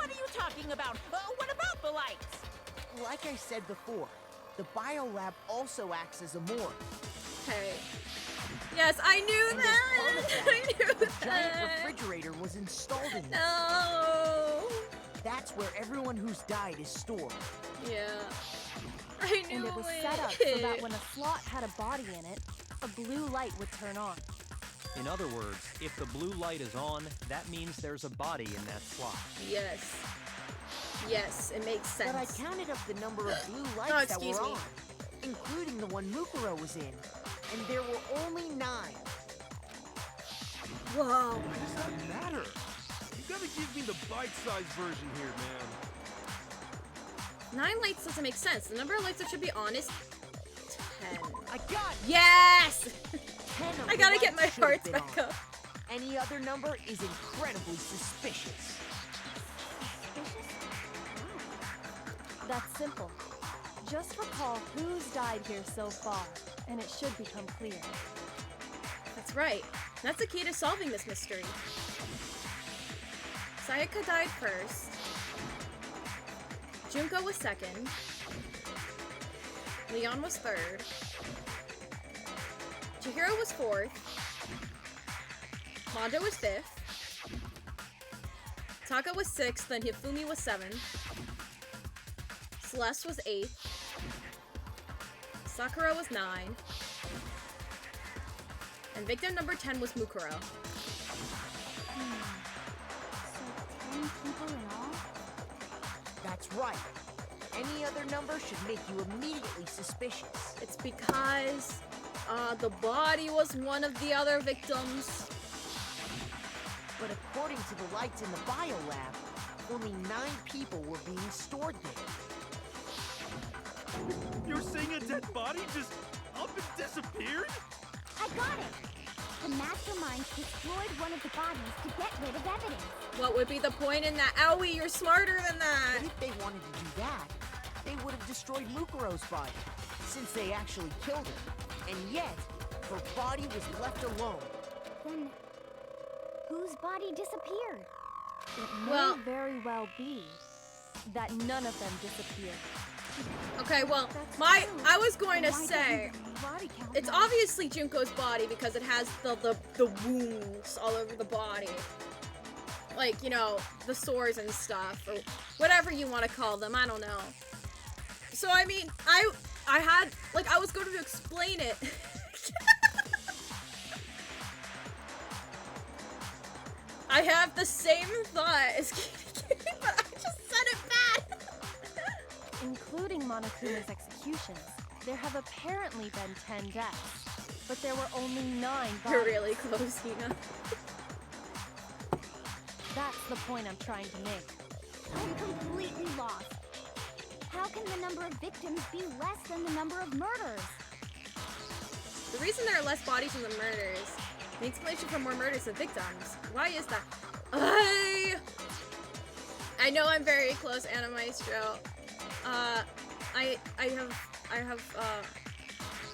are you talking about? What about the lights? Like I said before, the biolab also acts as a morgue. Okay. Yes, I knew And that. as part of I knew A giant that. refrigerator was installed in there. No. That's where everyone who's died is stored. Yeah. I knew And it was set up so that when a slot had a body in it, a blue light would turn on. In other words, if the blue light is on, that means there's a body in that slot. Yes. Yes, it makes sense. But I counted up the number of blue lights that excuse were me. on, including the one Mukuro was in, and there were only 9. Whoa. Why does that matter? You gotta give me the bite-sized version here, man. 9 lights doesn't make sense. The number of lights that should be on is 10. I got it! Yes! 10 of I the gotta get lights my should have hearts been back on. up. Any other number is incredibly suspicious. That's simple. Just recall who's died here so far, and it should become clear. That's right. That's the key to solving this mystery. Sayaka died first. Junko was second. Leon was third. Chihiro was fourth. Mondo was fifth. Taka was sixth, then Hifumi was seventh. Celeste was eighth. Sakura was 9. And victim number 10 was Mukuro. So 10 people in all? That's right. Any other number should make you immediately suspicious. It's because the body was one of the other victims. But according to the lights in the biolab, only 9 people were being stored there. You're saying a dead body just up and disappeared? I got it! The Mastermind destroyed one of the bodies to get rid of evidence. What would be the point in that? Owie, you're smarter than that. But if they wanted to do that, they would have destroyed Mukuro's body, since they actually killed her. And yet, her body was left alone. Then, whose body disappeared? It may Well- very well be that none of them disappeared. Okay, well, That's I true. was going to Why say, doesn't the body count it's now? obviously Junko's body because it has the wounds all over the body. Like, you know, the sores and stuff, or whatever you want to call them, I don't know. So, I mean, I had, like, I was going to explain it. I have the same thought as Kitty, but I just said it bad. Including Monokuma's executions, there have apparently been 10 deaths, but there were only 9 bodies. You're really close, Hina. That's the point I'm trying to make. I'm completely lost. How can the number of victims be less than the number of murders? The reason there are less bodies in the murders, the explanation for more murders than victims. Why is that? I know I'm very close, Anna Maestro. I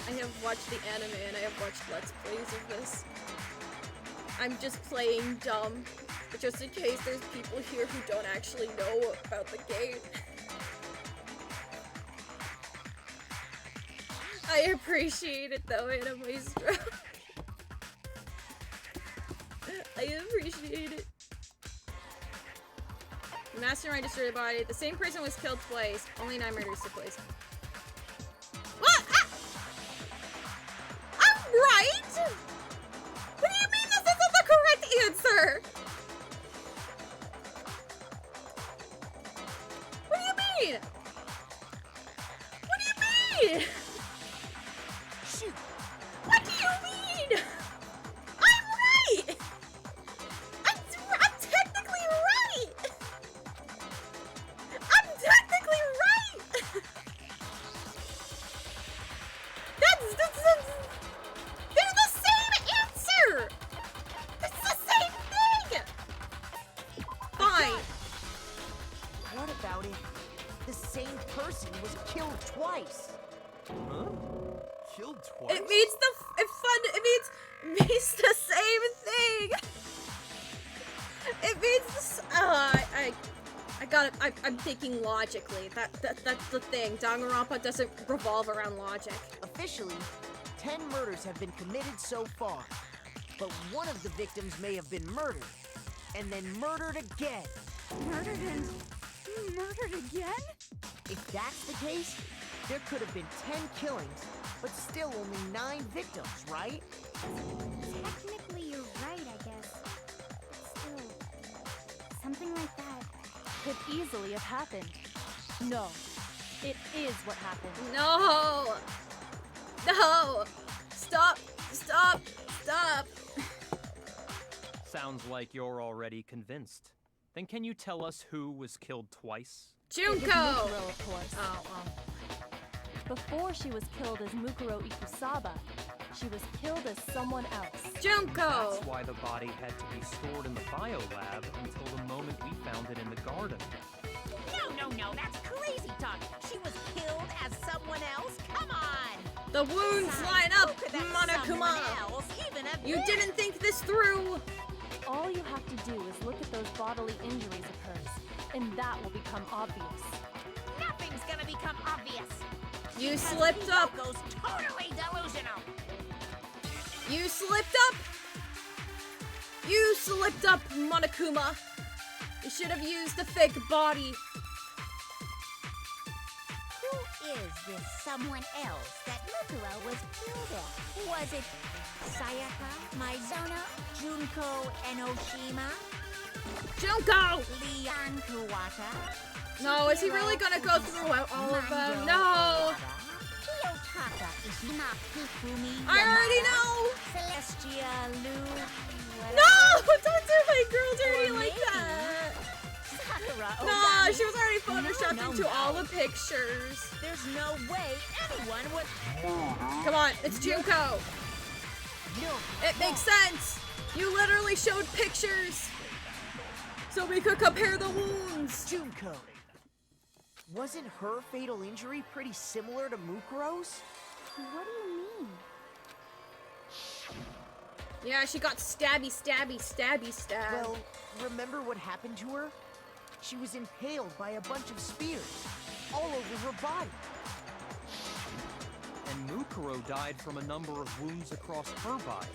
have watched the anime and I have watched Let's Plays of this. I'm just playing dumb, just in case there's people here who don't actually know about the game. I appreciate it though, Anna Maestro. I appreciate it. The Mastermind destroyed the body. The same person was killed twice. Only 9 murders took place. What? I'm right? What do you mean this isn't the correct answer? What do you mean? What do you mean? Shoot! What do you mean? I'm right! I'm technically right! I'm technically right! They're the same answer! It's the same thing! Fine. What about it? The same person was killed twice. Huh? Killed twice? It means it means the same thing! It means I'm thinking logically. That's the thing. Danganronpa doesn't revolve around logic. Officially, 10 murders have been committed so far. But one of the victims may have been murdered, and then murdered again. Murdered and murdered again? If that's the case, there could have been 10 killings, but still only 9 victims, right? Technically, you're right, I guess. But still, something like that. Could easily have happened. No, it is what happened. No! No! Stop! Stop! Stop! Sounds like you're already convinced. Then can you tell us who was killed twice? Junko! Mukuro, of course. Oh. Before she was killed as Mukuro Ikusaba, she was killed as someone else. Junko! That's why the body had to be stored in the biolab until the moment we found it in the garden. No, that's crazy talk. She was killed as someone else? Come on! The wounds line up, Monokuma! You didn't think this through! All you have to do is look at those bodily injuries of hers, and that will become obvious. Nothing's gonna become obvious. You slipped up! Goes totally delusional. You slipped up! You slipped up, Monokuma! You should have used the fake body. Who is this someone else that Mukuro was killed at? Was it Sayaka, Mizuno, Junko Enoshima, Junko! Leon Kuwata? No, is he really gonna go through all of them? No! Kiyotaka Ishima Kufumi. I already know! Celestia Lu. No! Don't do my girl dirty Or like maybe that! Sakura No, Ogami. she was already photoshopped No, into no. all the pictures. There's no way anyone would. Come on, it's Junko. No. It makes sense. You literally showed pictures so we could compare the wounds. Junko. Wasn't her fatal injury pretty similar to Mukuro's? What do you mean? Yeah, she got stabby, stabby, stabby, stab. Well, remember what happened to her? She was impaled by a bunch of spears all over her body. And Mukuro died from a number of wounds across her body.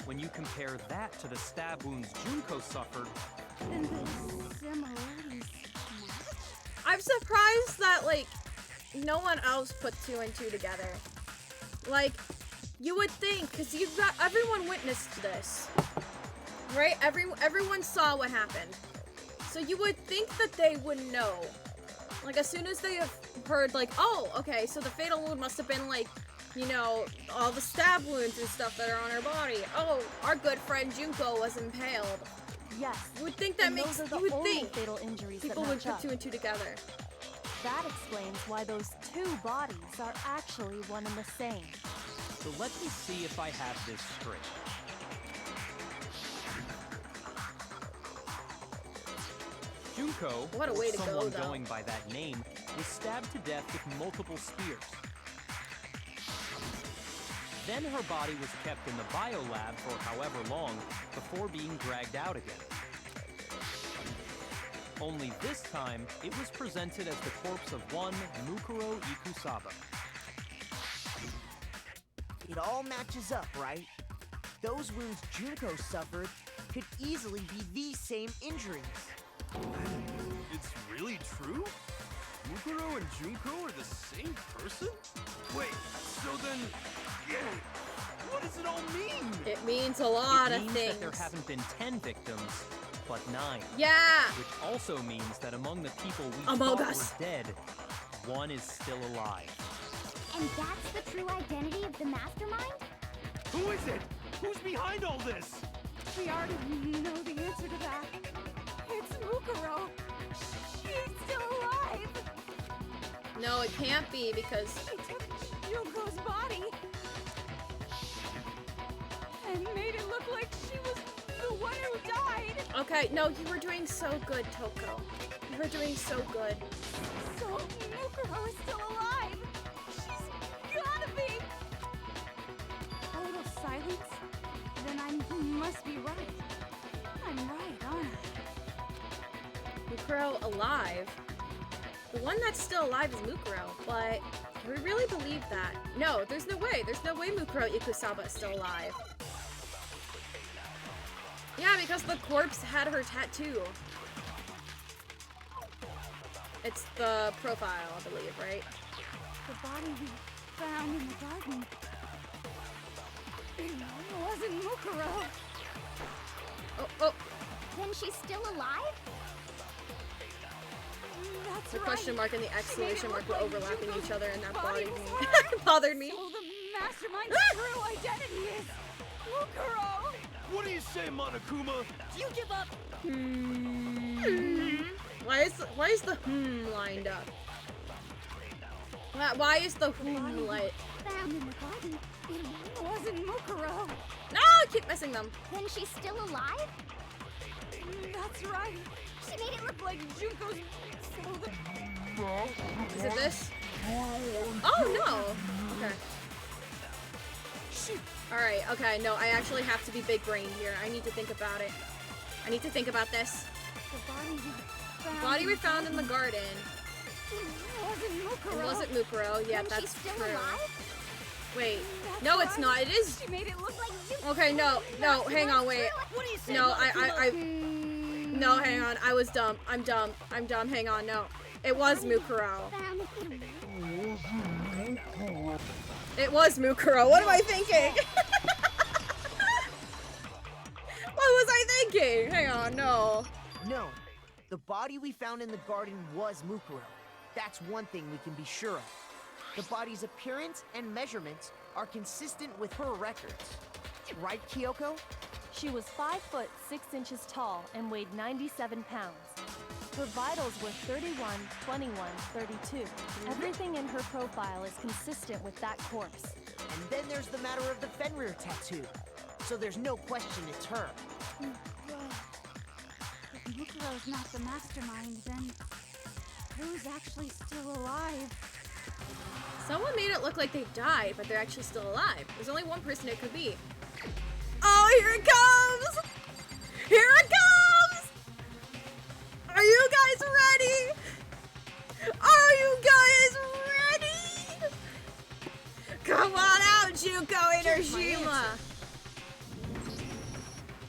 When you compare that to the stab wounds Junko suffered, And the similarities. I'm surprised that, like, no one else put 2 and 2 together. Like, you would think, because you've got, everyone witnessed this, right? Everyone saw what happened. So you would think that they would know. Like, as soon as they have heard, like, oh, okay, so the fatal wound must have been, like, you know, all the stab wounds and stuff that are on her body. Oh, our good friend Junko was impaled. Yes. You would think that and makes, those are the you would only think fatal injuries people that would match put up. 2 and 2 together. That explains why those 2 bodies are actually one and the same. so let me see if I have this straight. Junko, What a way or to go, someone though. going by that name, was stabbed to death with multiple spears. Then her body was kept in the biolab for however long before being dragged out again. Only this time, it was presented as the corpse of one Mukuro Ikusaba. It all matches up, right? Those wounds Junko suffered could easily be these same injuries. It's really true? Mukuro and Junko are the same person? Wait, so then... Yeah, what does it all mean? It means a lot It of means things. that there haven't been 10 victims, but 9. Yeah! Which also means that among the people we Among thought Us. were dead, one is still alive. And that's the true identity of the Mastermind? Who is it? Who's behind all this? We already know the answer to that. It's Mukuro. She's still alive. No, it can't be because She took Junko's body and made it look like she was the one who died. okay, no, you were doing so good, Toko. You were doing so good. So Mukuro is still alive. She's gotta be. A little silence. Then I must be right. I'm right, aren't I? With Mukuro alive. The one that's still alive is Mukuro, but do we really believe that? No, there's no way. There's no way Mukuro Ikusaba is still alive. Yeah, because the corpse had her tattoo. It's the profile, I believe, right? The body we found in the garden. It wasn't Mukuro. Oh. Then she's still alive? That's The right. question mark and the exclamation mark were like overlapping Junko's each other, and that body bothered me. was her. Bothered me. So the Mastermind's true identity is Mukuro. What do you say, Monokuma? Do you give up? Why is the lined up? Why is the light? Found in the garden. It wasn't Mukuro. No, I keep missing them. Then she's still alive? That's right. She made it look like Junko's. So the Is it this? Oh no. Okay. Alright, okay, no, I actually have to be big brain here. I need to think about it. I need to think about this. Body we found in the garden. It wasn't Mukuro. It wasn't Mukuro. Yeah, Then that's she's still true. alive? Wait. That's No, it's right. not. It is. She made it look like Junko. Okay, no, hang on, wait. What do you say? No, Monokuma? no, hang on. I was dumb. I'm dumb. Hang on, no. It was Mukuro. Found It was Mukuro. What am I thinking? What was I thinking? Hang on, no. No, the body we found in the garden was Mukuro. That's one thing we can be sure of. The body's appearance and measurements are consistent with her records. Right, Kyoko? She was 5 foot 6 inches tall and weighed 97 pounds. Her vitals were 31, 21, 32. Everything in her profile is consistent with that corpse. And then there's the matter of the Fenrir tattoo. So there's no question it's her. If Mukuro's not the Mastermind, then who's actually still alive? Someone made it look like they died, but they're actually still alive. There's only one person it could be. Oh, here it comes! Here it comes! Are you guys ready? Are you guys ready? Come on out, Junko Enoshima!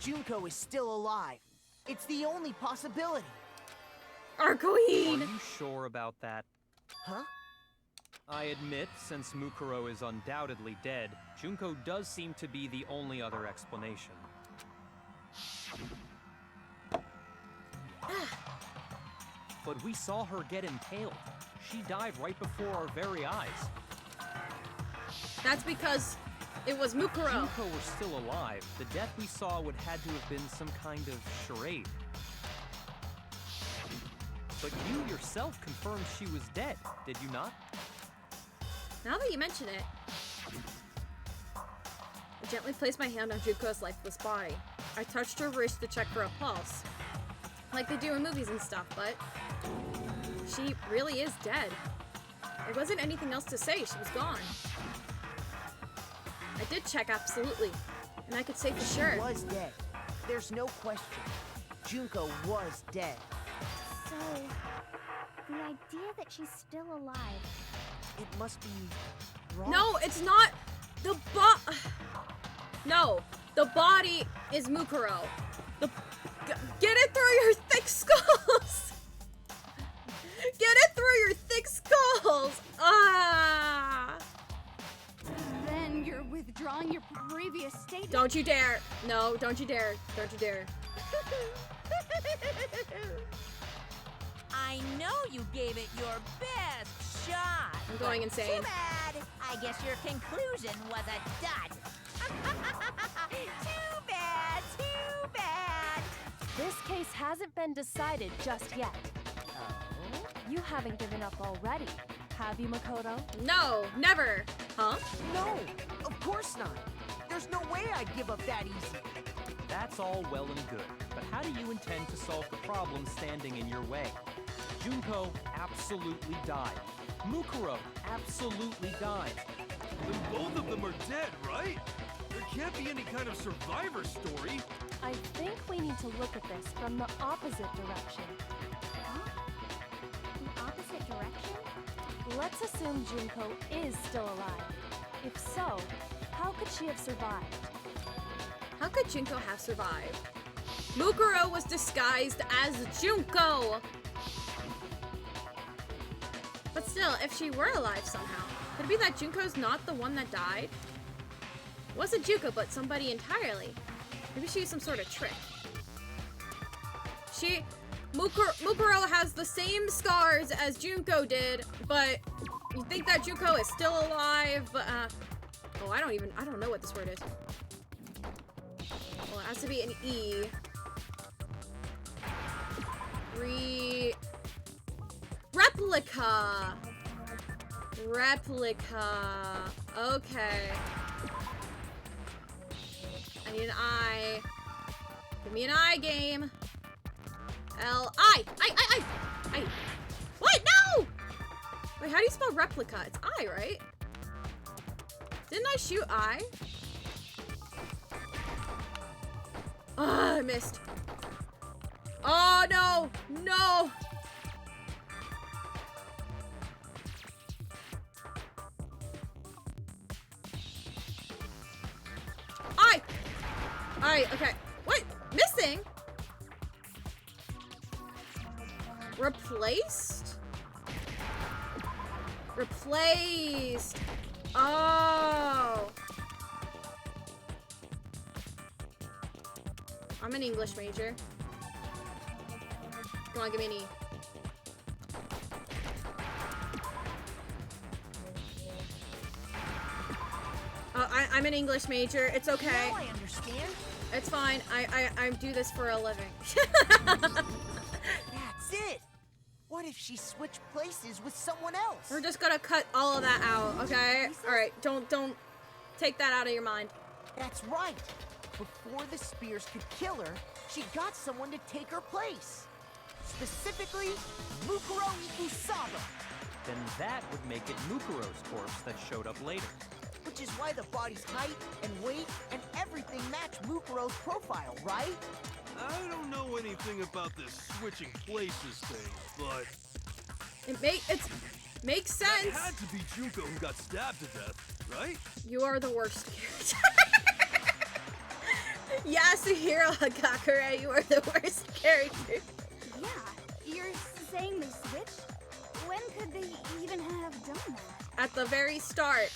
Junko is still alive. It's the only possibility. Our Are queen! you sure about that? Huh? I admit, since Mukuro is undoubtedly dead, Junko does seem to be the only other explanation. But we saw her get impaled. She died right before our very eyes. That's because it was If Mukuro. Junko were still alive, the death we saw would had to have been some kind of charade. But you yourself confirmed she was dead, did you not? Now that you mention it, I gently placed my hand on Junko's lifeless body. I touched her wrist to check for a pulse, like they do in movies and stuff, but she really is dead. There wasn't anything else to say, she was gone. I did check, absolutely, and I could say for sure. She was dead. There's no question. Junko was dead. So, the idea that she's still alive. It must be wrong. No, it's not the No, the body is Mukuro. Get it through your thick skulls. Get it through your thick skulls. Ah! Then you're withdrawing your previous statement. Don't you dare. No, don't you dare. Don't you dare. I know you gave it your best shot. I'm going but insane. Too bad. I guess your conclusion was a dud. Too bad. Too bad. This case hasn't been decided just yet. You haven't given up already, have you, Makoto? No, never. Huh? No, of course not. There's no way I'd give up that easy. That's all well and good, but how do you intend to solve the problem standing in your way? Junko absolutely died. Mukuro absolutely died. Then both of them are dead, right? There can't be any kind of survivor story. I think we need to look at this from the opposite direction. opposite direction? Let's assume Junko is still alive. If so, how could she have survived? How could Junko have survived? Mukuro was disguised as Junko! But still, if she were alive somehow, could it be that Junko's not the one that died? It wasn't Junko, but somebody entirely. Maybe she used some sort of trick. Mukuro has the same scars as Junko did, but you think that Junko is still alive, but, oh, I don't know what this word is. Well, it has to be an E. Replica. Replica. Okay. I need an I. Give me an I game. L-I. I. What? No! Wait, how do you spell replica? It's I, right? Didn't I shoot I? Ah, I missed. Oh, no. No. I, okay. What? Missing? Replaced? Replaced. Oh. I'm an English major. Come on, give me an E. I'm an English major. It's okay. Now I understand. It's fine. I do this for a living. That's it. What if she switched places with someone else? We're just gonna cut all of that out, okay? All right, don't take that out of your mind. That's right. Before the spears could kill her, she got someone to take her place. Specifically, Mukuro Ikusaba. Then that would make it Mukuro's corpse that showed up later. Which is why the body's height and weight and everything match Mukuro's profile, right? I don't know anything about this switching places thing, but It makes it sense. had to be Junko who got stabbed to death, right? You are the worst character. Yasuhiro Hagakure, you are the worst character. Yeah, you're saying they switched? When could they even have done that? At the very start.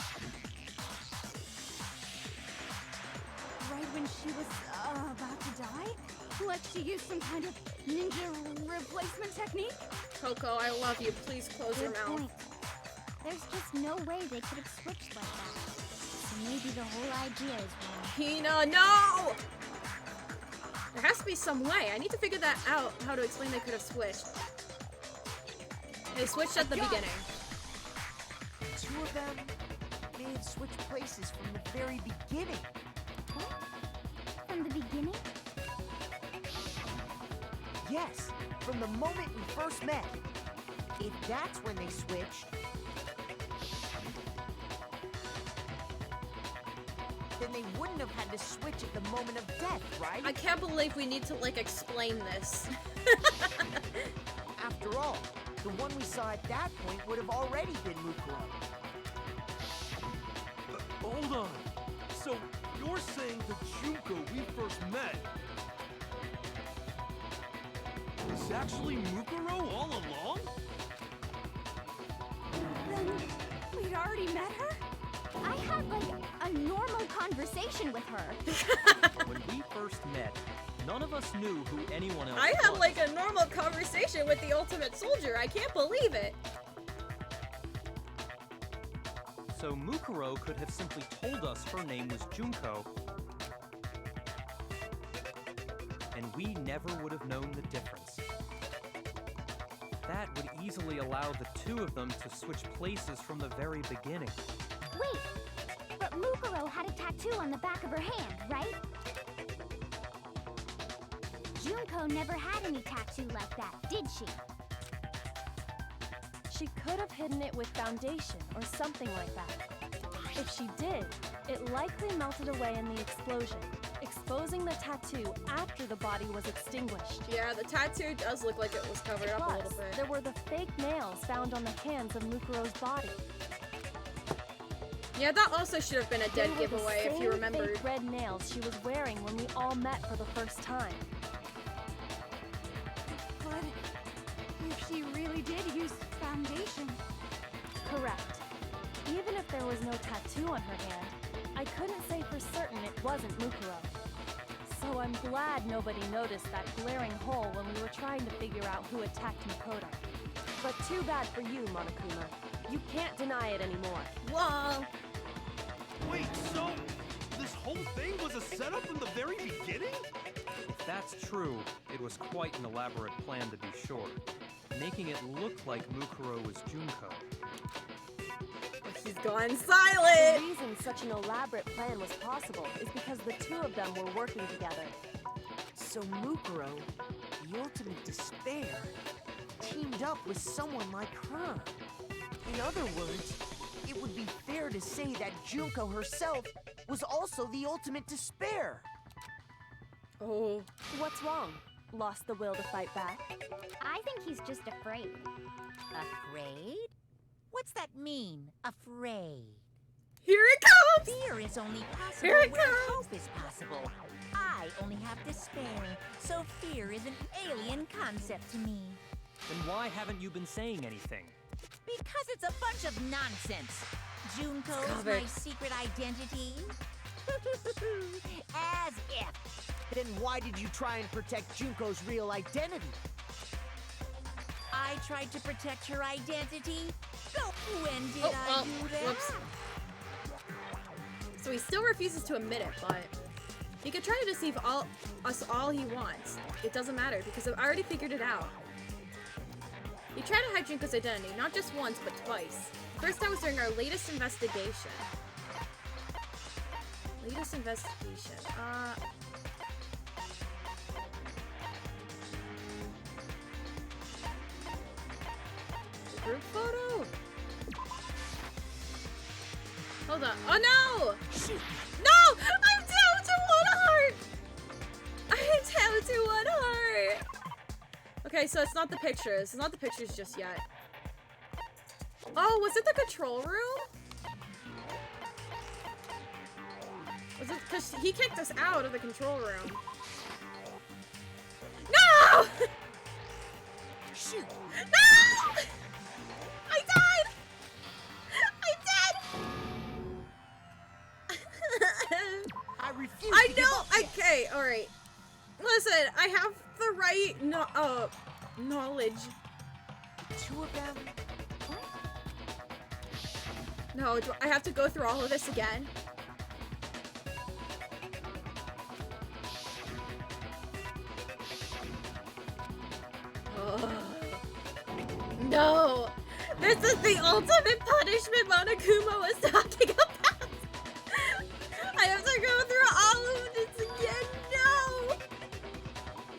Right when she was about to die? Like she used some kind of ninja replacement technique? Coco, I love you. Please close your Good mouth. point. There's just no way they could have switched like that. So maybe the whole idea is wrong. Hina, no! There has to be some way. I need to figure that out, how to explain they could have switched. They switched at the beginning. Two of them may have switched places from the very beginning. From the beginning? Yes, from the moment we first met. If that's when they switched, then they wouldn't have had to switch at the moment of death, right? I can't believe we need to, like, explain this. After all, the one we saw at that point would have already been Mukuro. Hold on. So you're saying the Junko we first met was actually Mukuro all along? Then we'd already met her? I had, like, a normal conversation with her. When we first met, none of us knew who anyone else I was. had, like, a normal conversation with the Ultimate Soldier. I can't believe it. So Mukuro could have simply told us her name was Junko, and we never would have known the difference. That would easily allow the two of them to switch places from the very beginning. Wait, but Mukuro had a tattoo on the back of her hand, right? Junko never had any tattoo like that, did she? She could have hidden it with foundation or something like that. If she did, it likely melted away in the explosion, exposing the tattoo after the body was extinguished. Yeah, the tattoo does look like it was covered up a little Plus, bit. there were the fake nails found on the hands of Mukuro's body. Yeah, that also should have been a dead They were the giveaway if you same remembered. fake red nails she was wearing when we all met for the first time. But if she really did use foundation, Correct. Even if there was no tattoo on her hand, I couldn't say for certain it wasn't Mukuro. So I'm glad nobody noticed that glaring hole when we were trying to figure out who attacked Makoto. But too bad for you, Monokuma. You can't deny it anymore. Whoa! Wait, so this whole thing was a setup from the very beginning? If that's true, it was quite an elaborate plan to be sure, making it look like Mukuro was Junko. She's gone The silent! reason such an elaborate plan was possible is because the two of them were working together. So Mukuro, the ultimate despair, teamed up with someone like her. In other words, it would be fair to say that Junko herself was also the ultimate despair. Oh. What's wrong? Lost the will to fight back? I think he's just afraid. Afraid? What's that mean, afraid? Here it comes! Fear is only possible Here it where comes! hope is possible. I only have despair, so fear is an alien concept to me. Then why haven't you been saying anything? Because it's a bunch of nonsense. Junko's Stop my it. secret identity. As if. Then why did you try and protect Junko's real identity? I tried to protect her identity. When did Oh, I do that? whoops. So he still refuses to admit it, but he could try to deceive us all he wants. It doesn't matter because I've already figured it out. He tried to hide Junko's identity, not just once, but twice. First time was during our latest investigation. Latest investigation. The group photo? Hold on. Oh no! No! I'm down to one heart! I'm down to one heart! Okay, so it's not the pictures. It's not the pictures just yet. Oh, was it the control room? Was it because he kicked us out of the control room? No! Shoot! No! I died! I refuse I to give know. up yet. Okay, all right. Listen, I have the right knowledge. Two of them? No, I have to go through all of this again. Ugh. No, this is the ultimate punishment Monokuma was talking about. I have to go through all of this again. No,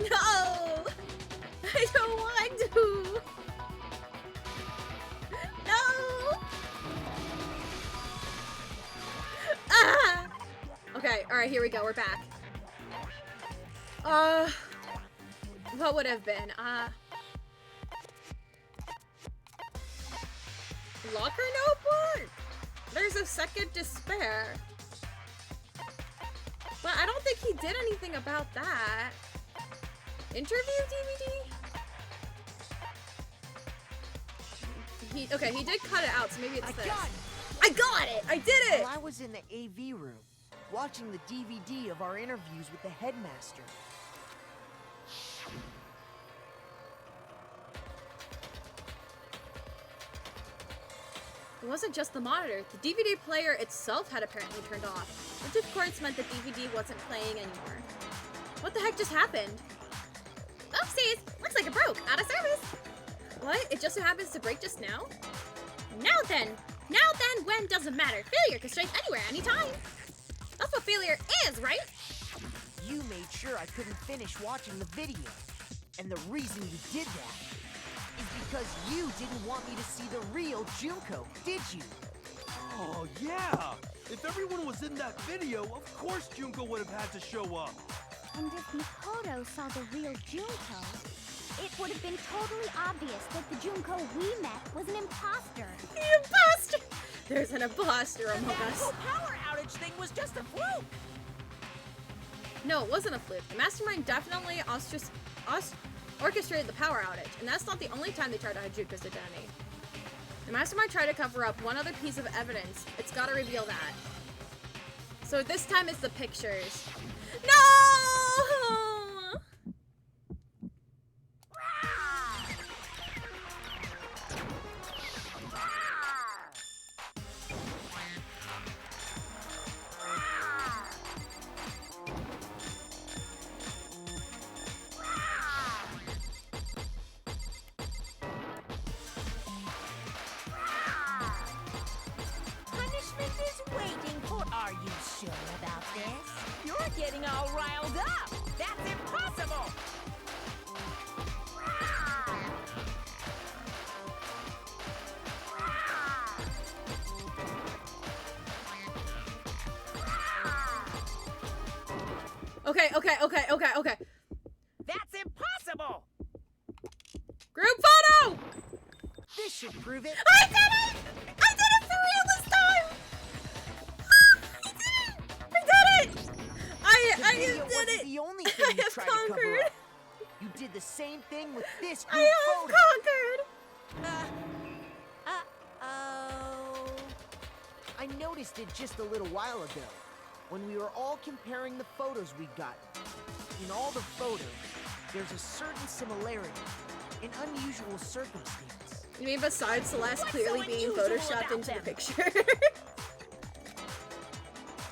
no, I don't want to. No. Ah. Okay, all right, here we go. We're back. What would have been? Locker notebook? There's a second despair. But I don't think he did anything about that. Interview DVD? Okay, he did cut it out, so maybe it's this. I got it! I did it! While I was in the AV room, watching the DVD of our interviews with the headmaster. It wasn't just the monitor. The DVD player itself had apparently turned off, which of course meant the DVD wasn't playing anymore. What the heck just happened? Oopsies! Looks like it broke. Out of service! What? It just so happens to break just now? Now then, when doesn't matter. Failure can strike anywhere, anytime. That's what failure is, right? You made sure I couldn't finish watching the video. And the reason you did that is because you didn't want me to see the real Junko, did you? Oh, yeah! If If everyone was in that video, of course Junko would have had to show up. And if Makoto saw the real Junko, it would have been totally obvious that the Junko we met was an imposter. The imposter! There's an imposter among That us. whole power outage thing was just a fluke. No, it wasn't a fluke. The Mastermind definitely orchestrated the power outage, and that's not the only time they tried to hide Junko's identity. The Mastermind tried to cover up one other piece of evidence. It's gotta reveal that. So this time it's the pictures. No! Punishment is waiting for. Are you sure about this? You're getting all riled up. That's impossible. Okay. That's impossible. Group photo! This should prove it. I did it! I did it for real this time! I did it! I Video did wasn't it! the only I thing you have tried to cover conquered! up. You did the same thing with this I group have photo. conquered! Uh-oh. I noticed it just a little while ago, when we were all comparing the photos we got. In all the photos, there's a certain similarity, an unusual circumstance. You mean besides Celeste What's clearly so being unusual photoshopped about into the them? picture?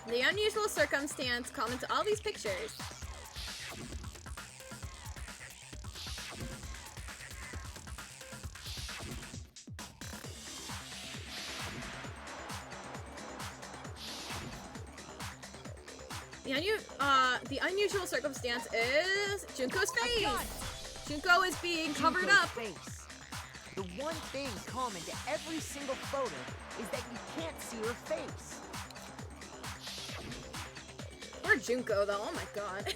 The unusual circumstance common to all these pictures. The unusual circumstance is Junko's I got face. Junko is being covered Junko's up. face. The one thing common to every single photo is that you can't see her face. Poor Junko though, oh my god.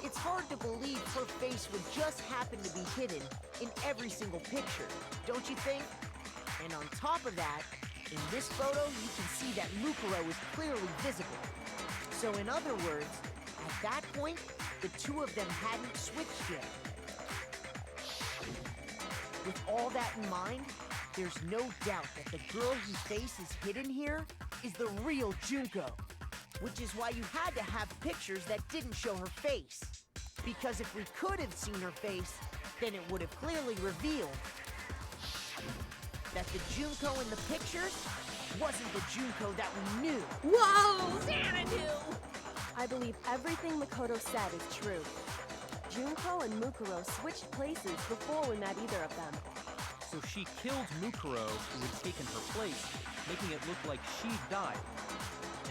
It's hard to believe her face would just happen to be hidden in every single picture, don't you think? And on top of that, in this photo, you can see that Lucria is clearly visible. So in other words, at that point, the two of them hadn't switched yet. With all that in mind, there's no doubt that the girl whose face is hidden here is the real Junko. Which is why you had to have pictures that didn't show her face. Because if we could have seen her face, then it would have clearly revealed that the Junko in the pictures wasn't the Junko that we knew. Whoa! Xanadu! I believe everything Makoto said is true. Junko and Mukuro switched places before we met either of them. So she killed Mukuro, who had taken her place, making it look like she died.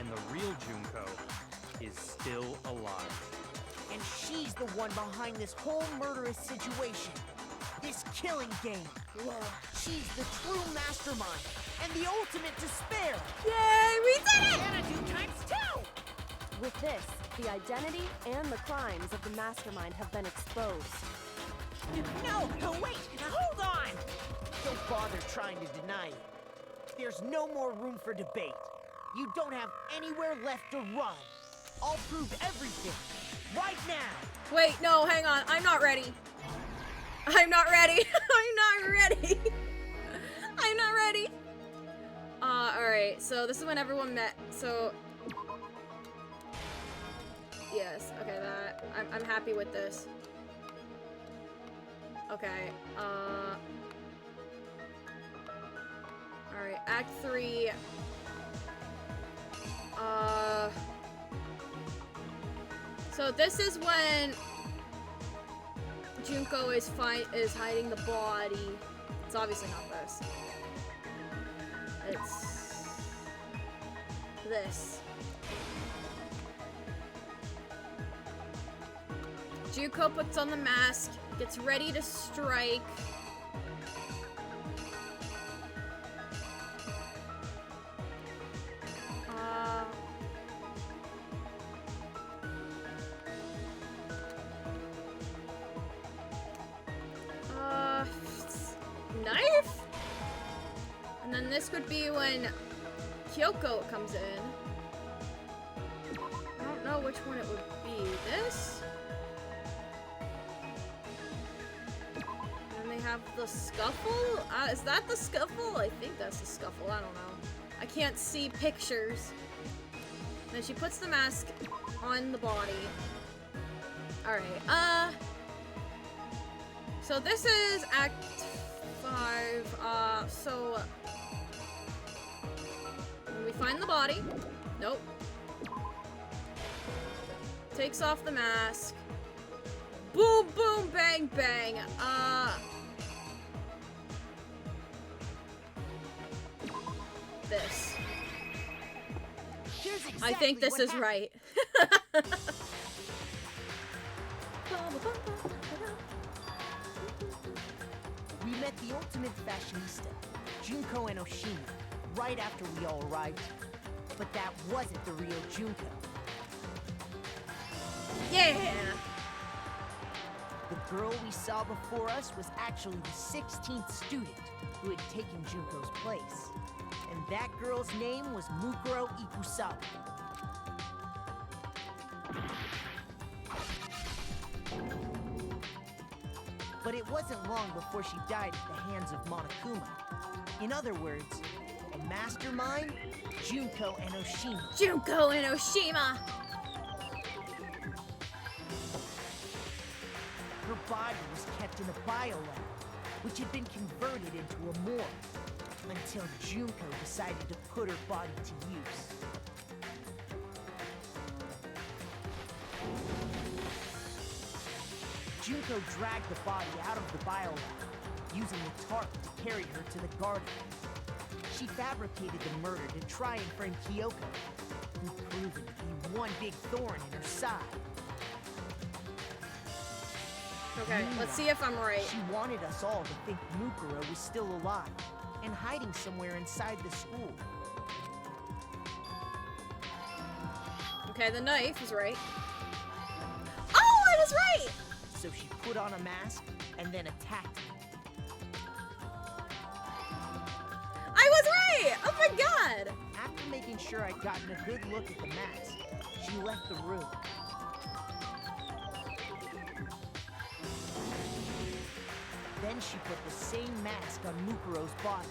And the real Junko is still alive. And she's the one behind this whole murderous situation. This killing game. She's the true mastermind and the ultimate despair. Yay, we did it! Xanadu times 2! With this, the identity and the crimes of the Mastermind have been exposed. No, wait, hold on! Don't bother trying to deny it. There's no more room for debate. You don't have anywhere left to run. I'll prove everything, right now. Wait, no, hang on. I'm not ready. I'm not ready. I'm not ready. I'm not ready. Alright, so this is when everyone met. So, yes, okay, that, I'm happy with this. Okay, alright, Act 3. So this is when Junko is hiding the body. It's obviously not this. It's this. Juko puts on the mask, gets ready to strike. Knife? And then this would be when Kyoko comes in. I don't know which one it would be. This? And they have the scuffle? Is that the scuffle? I think that's the scuffle. I don't know. I can't see pictures. Then she puts the mask on the body. Alright, so this is Act 5, so we find the body. Nope. Takes off the mask. Boom, boom, bang, bang. This. I think this is right. We met the ultimate fashionista, Junko and Oshima, right after we all arrived. But that wasn't the real Junko. Yeah! The girl we saw before us was actually the 16th student who had taken Junko's place. And that girl's name was Mukuro Ikusawa. But it wasn't long before she died at the hands of Monokuma. In other words, the mastermind, Junko and Oshima. Junko and Oshima! Her body was kept in a biolab, which had been converted into a morgue, until Junko decided to put her body to use. Junko dragged the body out of the biolab, using the tarp to carry her to the garden. She fabricated the murder to try and frame Kyoko, who proved to be one big thorn in her side. Okay, let's see if I'm right. She wanted us all to think Mukuro was still alive and hiding somewhere inside the school. Okay, the knife is right. Oh, I was right! So she put on a mask and then attacked me. I was right! Oh my god! After making sure I'd gotten a good look at the mask, she left the room. Then she put the same mask on Mukuro's body.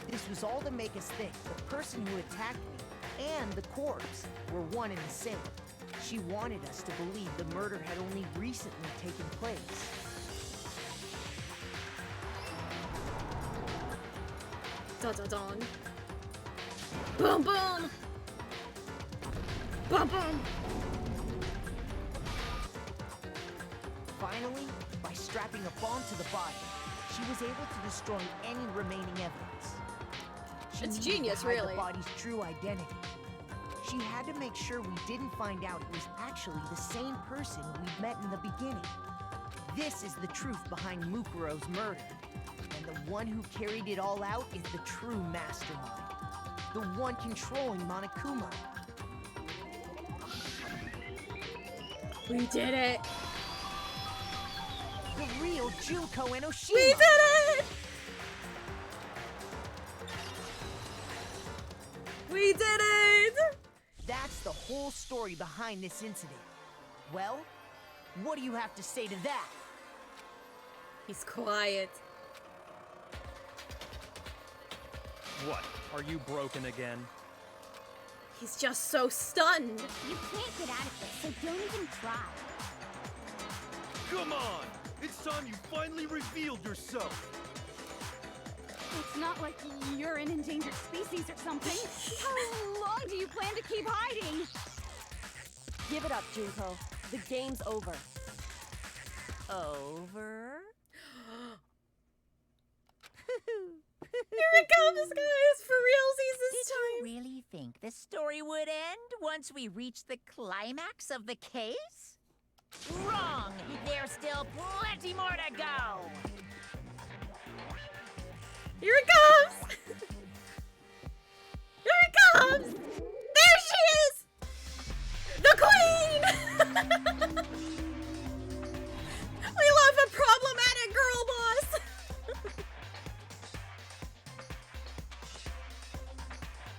This was all to make us think the person who attacked me and the corpse were one and the same. She wanted us to believe the murder had only recently taken place. Dun dun dun. Boom boom! Boom boom! Finally, by strapping a bomb to the body, she was able to destroy any remaining evidence. She It's needed genius, to hide really. the body's true identity. She had to make sure we didn't find out it was actually the same person we'd met in the beginning. This is the truth behind Mukuro's murder. And the one who carried it all out is the true mastermind. The one controlling Monokuma. We did it! The real Junko and Oshima! We did it! We did it! That's the whole story behind this incident. Well, what do you have to say to that? He's quiet. What? Are you broken again? He's just so stunned. You can't get out of this, so don't even try. Come on! It's time you finally revealed yourself! It's not like you're an endangered species or something. How long do you plan to keep hiding? Give it up, Junko. The game's over. Over? Here it comes, guys! For realsies Did this you time! really think the story would end once we reached the climax of the case? Wrong! still plenty more to go. Here it comes! Here it comes! There she is! The queen! We love a problematic girl boss!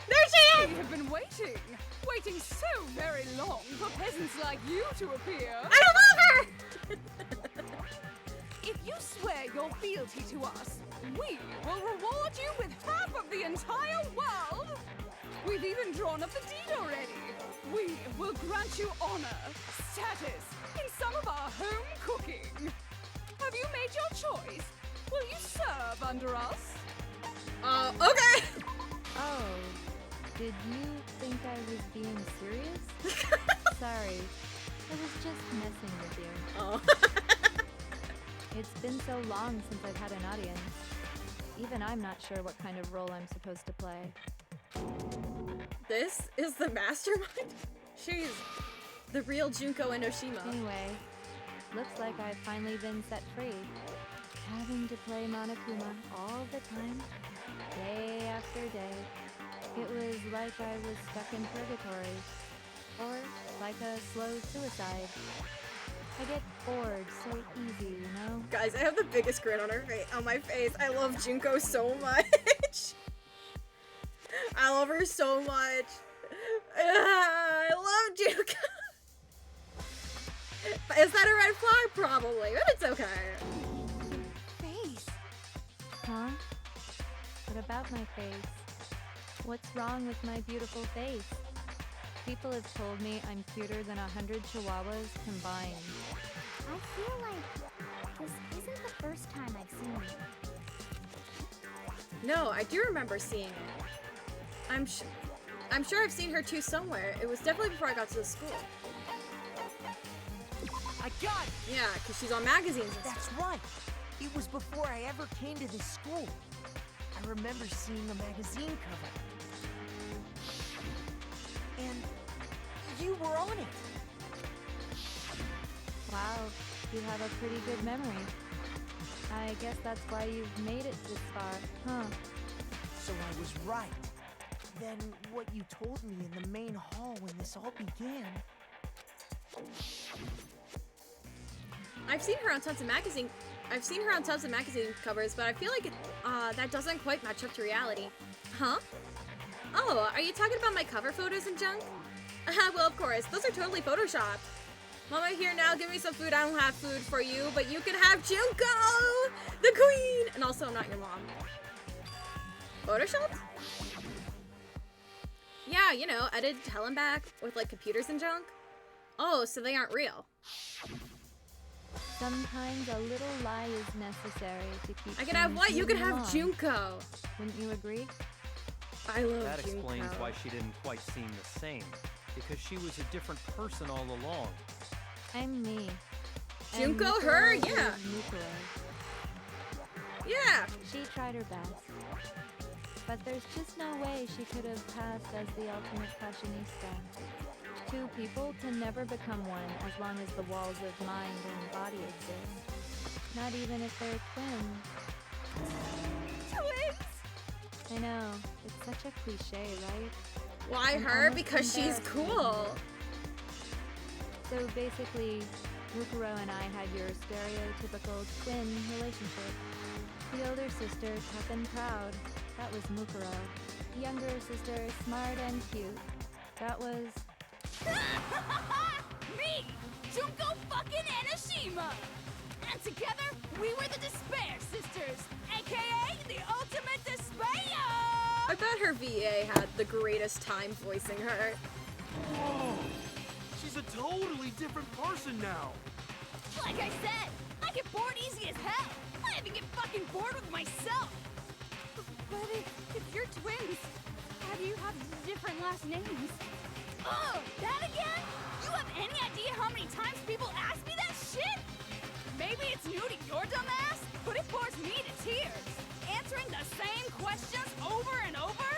There she is! We have been waiting so very long for peasants like you to appear. I love her! If you swear your fealty to us, we will reward you with half of the entire world. We've even drawn up the deed already. We will grant you honor, status, in some of our home cooking. Have you made your choice? Will you serve under us? Okay. Oh, did you think I was being serious? Sorry, I was just messing with you. Oh. It's been so long since I've had an audience. Even I'm not sure what kind of role I'm supposed to play. This is the mastermind? She's the real Junko Enoshima. Anyway, looks like I've finally been set free. Having to play Monokuma all the time, day after day. It was like I was stuck in purgatory. Or like a slow suicide. I get bored so easy, you know? Guys, I have the biggest grin on my face. I love Junko so much. I love her so much. I love Junko. Is that a red flag? Probably, but it's okay. Face. Huh? What about my face? What's wrong with my beautiful face? People have told me I'm cuter than 100 chihuahuas combined. I feel like this isn't the first time I've seen you. No, I do remember seeing it. I'm sure I've seen her too somewhere. It was definitely before I got to the school. I got it! Yeah, because she's on magazines and That's stuff. right. It was before I ever came to this school. I remember seeing a magazine cover. And you were on it. Wow, you have a pretty good memory. I guess that's why you've made it this far, huh? So I was right. Then what you told me in the main hall when this all began. I've seen her on tons of magazine covers, but I feel like that doesn't quite match up to reality. Huh? Oh, are you talking about my cover photos and junk? Well, of course, those are totally photoshopped. Mama here now, give me some food. I don't have food for you, but you can have Junko, the queen. And also, I'm not your mom. Photoshopped? Yeah, you know, edited hell and back with like computers and junk. Oh, so they aren't real. Sometimes a little lie is necessary to keep I can have things what? You can moving have along. Junko. Wouldn't you agree? I love That Junko. explains why she didn't quite seem the same. Because she was a different person all along. I'm me. Junko, And her? Lucria Yeah. is Lucria. Yeah. She tried her best. But there's just no way she could have passed as the ultimate fashionista. Two people can never become one as long as the walls of mind and body exist. Not even if they're twins. Twins! I know, it's such a cliche, right? Why I'm her? almost Because she's embarrassed. cool. So basically, Mukuro and I had your stereotypical twin relationship. The older sister, tough and proud. That was Mukuro. The younger sister, smart and cute. That was... Me! Junko fucking Enoshima! And together, we were the Despair Sisters, aka the Ultimate Despair! I bet her VA had the greatest time voicing her. Whoa! She's a totally different person now! Like I said, I get bored easy as hell. I even get fucking bored with myself. But if you're twins, how do you have different last names? Oh, that again? You have any idea how many times people ask me that shit? Maybe it's new to your dumb ass, but it bores me to tears. Answering the same questions over and over?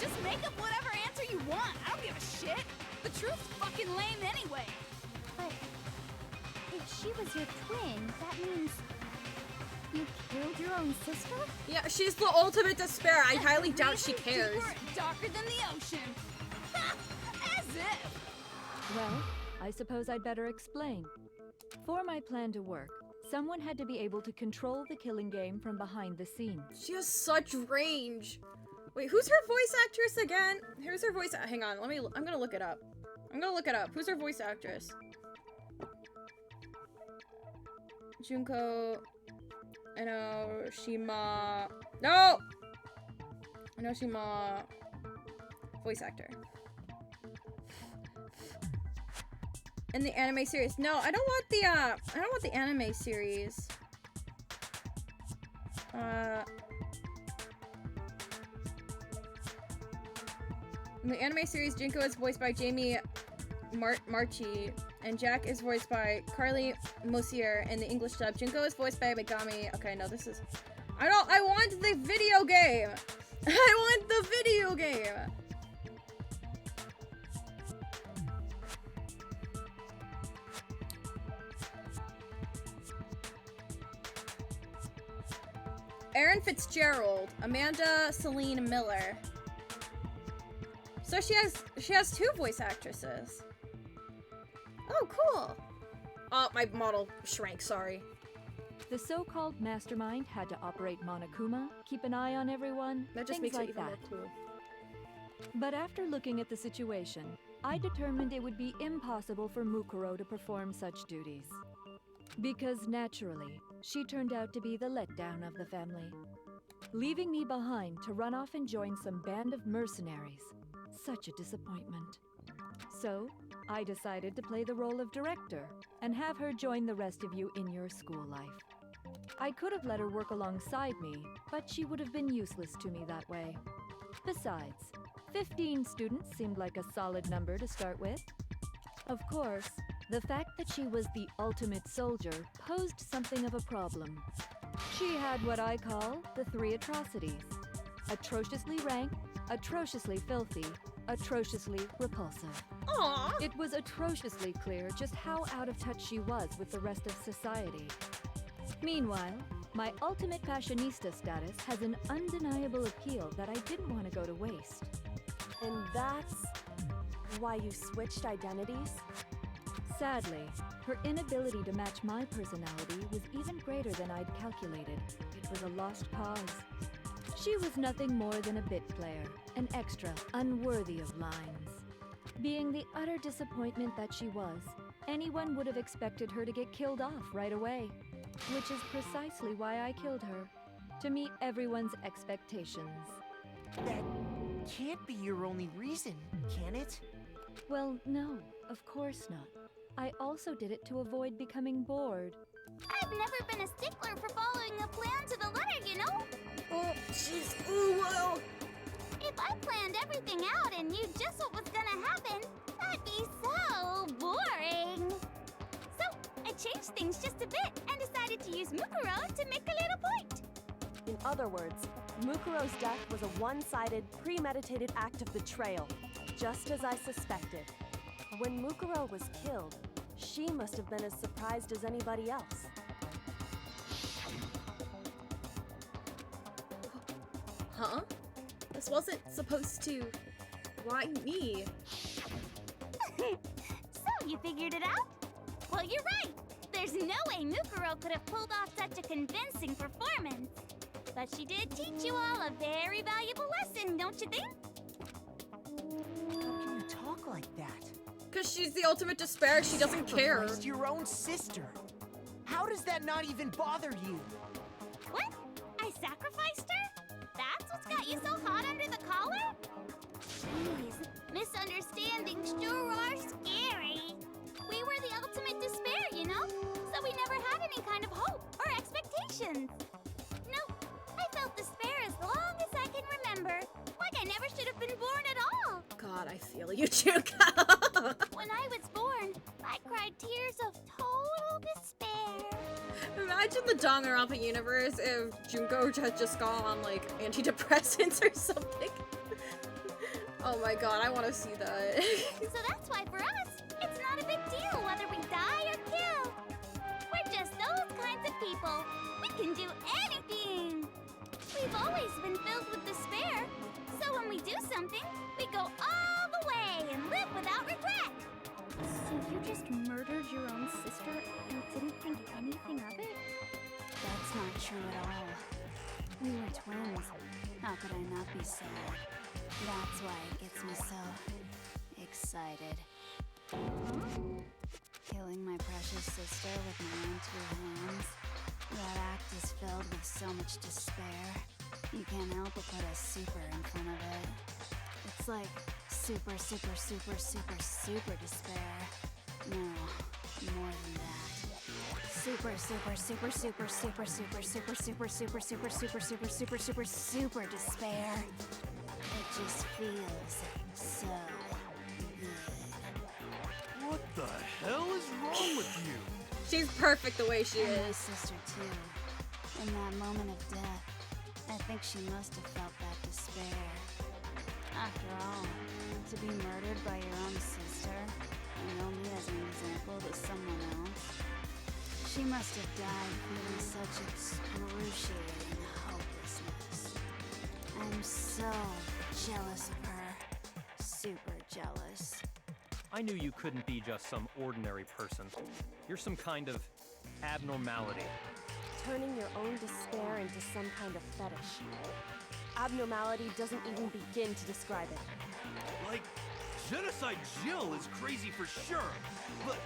Just make up whatever answer you want. I don't give a shit. The truth's fucking lame anyway. But if she was your twin, that means you killed your own sister? Yeah, she's the ultimate despair. I highly doubt she cares. Deeper, darker than the ocean. As if. Well, I suppose I'd better explain. For my plan to work, someone had to be able to control the killing game from behind the scenes. She has such range. Wait, who's her voice actress again? Who's her voice? Hang on, I'm gonna look it up. Who's her voice actress? Junko. Enoshima. No! Enoshima. Voice actor. In the anime series. No, I don't want the anime series. In the anime series, Junko is voiced by Jamie Marchi, and Jack is voiced by Carly Mosier. In the English dub, Junko is voiced by Megami. Okay, no, this is... I want the video game! I want the video game! Erin Fitzgerald, Amanda Celine Miller. So she has two voice actresses. Oh, cool. Oh, my model shrank, sorry. The so-called Mastermind had to operate Monokuma, keep an eye on everyone, That just things makes like it even that. more cool. But after looking at the situation, I determined it would be impossible for Mukuro to perform such duties. Because naturally, she turned out to be the letdown of the family, leaving me behind to run off and join some band of mercenaries. Such a disappointment. So, I decided to play the role of director and have her join the rest of you in your school life. I could have let her work alongside me, but she would have been useless to me that way. Besides, 15 students seemed like a solid number to start with. Of course, the fact that she was the ultimate soldier posed something of a problem. She had what I call the three atrocities: atrociously rank, atrociously filthy, atrociously repulsive. Aww. It was atrociously clear just how out of touch she was with the rest of society. Meanwhile, my ultimate fashionista status has an undeniable appeal that I didn't want to go to waste. And that's why you switched identities? Sadly, her inability to match my personality was even greater than I'd calculated. It was a lost cause. She was nothing more than a bit player, an extra, unworthy of lines. Being the utter disappointment that she was, anyone would have expected her to get killed off right away. Which is precisely why I killed her, to meet everyone's expectations. That can't be your only reason, can it? Well, no, of course not. I also did it to avoid becoming bored. I've never been a stickler for following a plan to the letter, you know? Oh, jeez. Ooh, whoa. If I planned everything out and knew just what was gonna happen, that'd be so boring. So, I changed things just a bit and decided to use Mukuro to make a little point. In other words, Mukuro's death was a one-sided, premeditated act of betrayal, just as I suspected. When Mukuro was killed, she must have been as surprised as anybody else. Huh? This wasn't supposed to... Why me? So, you figured it out? Well, you're right. There's no way Mukuro could have pulled off such a convincing performance. But she did teach you all a very valuable lesson, don't you think? How can you talk like that? Because she's the ultimate despair, she doesn't care. Sacrificed your own sister. How does that not even bother you? What? I sacrificed her? That's what's got you so hot under the collar? Jeez, misunderstandings sure are scary. We were the ultimate despair, you know? So we never had any kind of hope or expectations. No, I felt despair as long as I can remember. Like I never should have been born at all. God, I feel you, Junko. When I was born, I cried tears of total despair. Imagine the Danganronpa universe if Junko had just gone on, like, antidepressants or something. Oh my god, I want to see that. So that's why for us, it's not a big deal whether we die or kill. true at all. We were twins. How could I not be sad? That's why it gets me so excited. Killing my precious sister with my own two hands. That act is filled with so much despair. You can't help but put a super in front of it. It's like super, super, super, super, super despair. No, more than that. Super, super, super, super, super, super, super, super, super, super, super, super, super, super, super despair. It just feels so good. What the hell is wrong with you? She's perfect the way she And my is. sister too. In that moment of death, I think she must have felt that despair. After all, to be murdered by your own sister, and only as an example to someone else, she must have died feeling such excruciating hopelessness. I'm so jealous of her. Super jealous. I knew you couldn't be just some ordinary person. You're some kind of abnormality. Turning your own despair into some kind of fetish. Abnormality doesn't even begin to describe it. Like, Genocide Jill is crazy for sure, but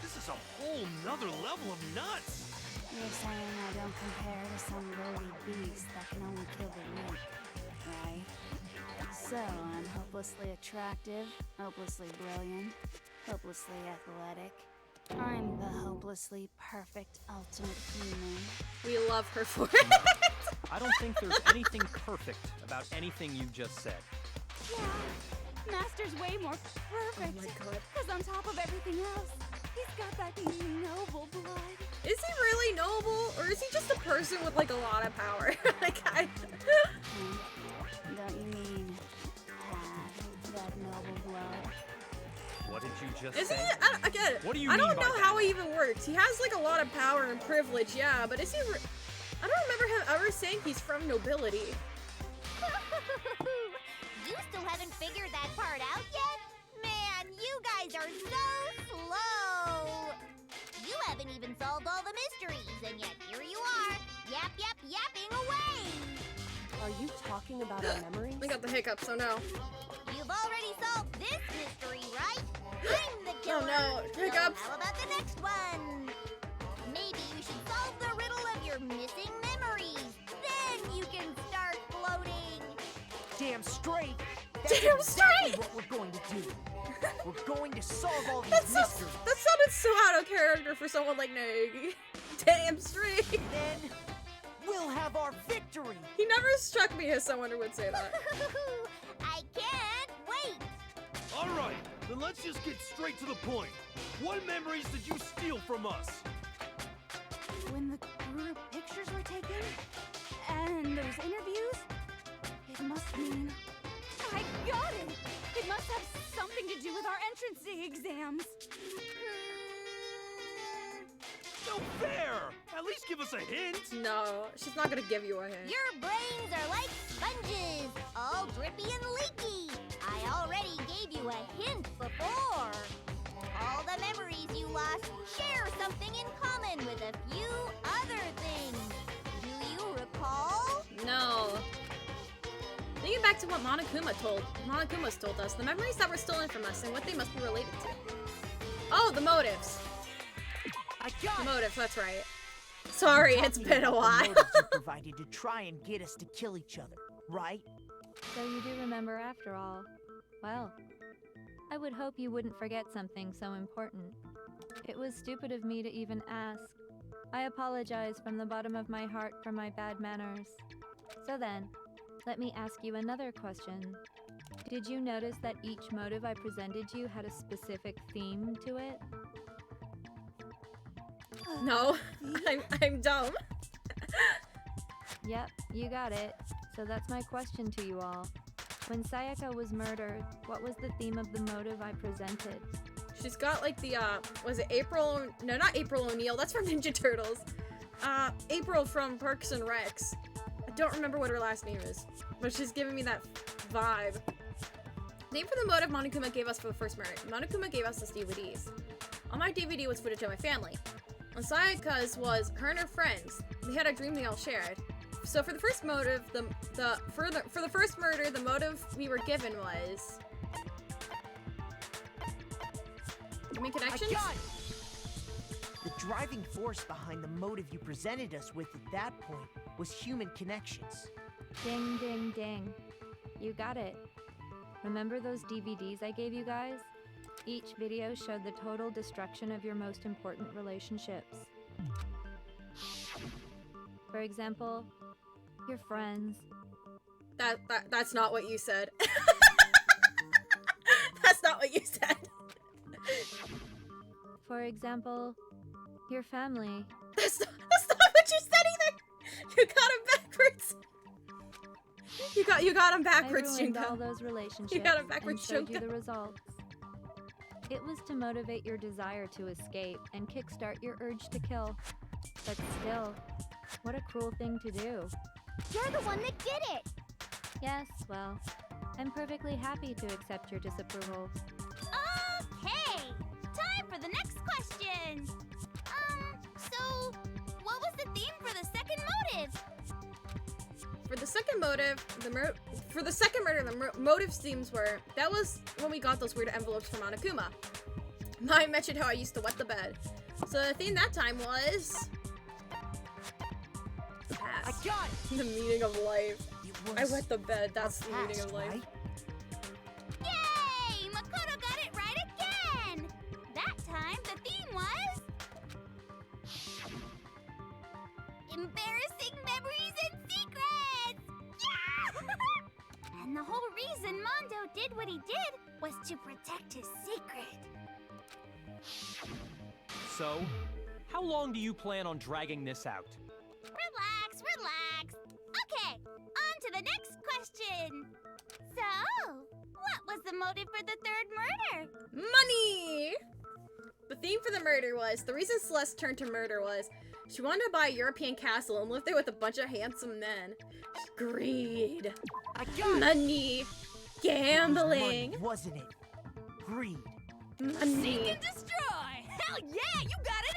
this is a whole nother level of nuts. You're saying I don't compare to some lowly beast that can only kill the weak, right? So I'm hopelessly attractive, hopelessly brilliant, hopelessly athletic. I'm the hopelessly perfect ultimate human. We love her for it. I don't think there's anything perfect about anything you just said. Yeah, Master's way more perfect. Oh my god. Because on top of everything else, he's got that noble blood. Is he really noble, or is he just a person with like a lot of power? Like Don't you mean have that noble blood? What did you just Is he? say? I get it. What do you I mean don't by know that? how he even works. He has like a lot of power and privilege, yeah, but is he? I don't remember him ever saying he's from nobility. You still haven't figured that part out yet? Man, you guys are so slow! You haven't even solved all the mysteries, and yet here you are, yapping away! Are you talking about our memories? I got the hiccups, so no. You've already solved this mystery, right? I'm the killer! no, So hiccups. how about the next one? Maybe you should solve the riddle of your missing memories. Then you can start floating. Damn straight! That's Damn exactly straight! what we're going to do. We're going to solve all these That mysteries. sounded so out of character for someone like Nagi. Damn straight. Then we'll have our victory. He never struck me as someone who would say that. I can't wait. All right, then let's just get straight to the point. What memories did you steal from us? When the group pictures were taken, and those interviews, it must mean... I got it! It must have something to do with our entrance exams. No fair! At least give us a hint! No, she's not gonna give you a hint. Your brains are like sponges, all drippy and leaky. I already gave you a hint before. All the memories you lost share something in common with a few other things. Do you recall? No. Thinking back to what Monokuma's told us, the memories that were stolen from us and what they must be related to. Oh, the motives. I got The it. motives, that's right. Sorry, it's been a while. The motives you provided to try and get us to kill each other, right? So you do remember after all. Well, I would hope you wouldn't forget something so important. It was stupid of me to even ask. I apologize from the bottom of my heart for my bad manners. So then, let me ask you another question. Did you notice that each motive I presented you had a specific theme to it? No, I'm dumb. Yep, you got it. So that's my question to you all. When Sayaka was murdered, what was the theme of the motive I presented? She's got like the, was it April? No, not April O'Neil. That's from Ninja Turtles. April from Parks and Recs. I don't remember what her last name is, but she's giving me that vibe. Name for the motive Monokuma gave us for the first murder. Monokuma gave us this DVDs. On my DVD was footage of my family. On Sayaka's was her and her friends. they had a dream they all shared. So for the first motive, for the first murder, the motive we were given was make connections. I got it! The driving force behind the motive you presented us with at that point was human connections. Ding, ding, ding. You got it. Remember those DVDs I gave you guys? Each video showed the total destruction of your most important relationships. For example, your friends. That's not what you said. That's not what you said. For example, your family. That's not what you said either. You got him backwards. You got him backwards, I ruined Junko. all those relationships You got him backwards, and showed you Junko. the results. It was to motivate your desire to escape and kickstart your urge to kill. But still, what a cruel thing to do. You're the one that did it! Yes, well, I'm perfectly happy to accept your disapproval. Okay! Time for the next question! So, what was the theme for the second motive? For the second motive, the motive themes were, that was when we got those weird envelopes from Monokuma. I mentioned how I used to wet the bed. So the theme that time was the past. I got it! The meaning of life. It I was wet the bed, that's the meaning past, of life. right? Yay! Makoto got it right again! That time, the theme was... embarrassing memories and secrets! Yeah! And the whole reason Mondo did what he did was to protect his secret. So, how long do you plan on dragging this out? Relax, relax. Okay, on to the next question. So, what was the motive for the third murder? Money! The theme for the murder was, the reason Celeste turned to murder was, she wanted to buy a European castle and live there with a bunch of handsome men. Greed. I got it! Money. It was Gambling. money, wasn't it? Greed. Money. and destroy! Hell yeah, you got it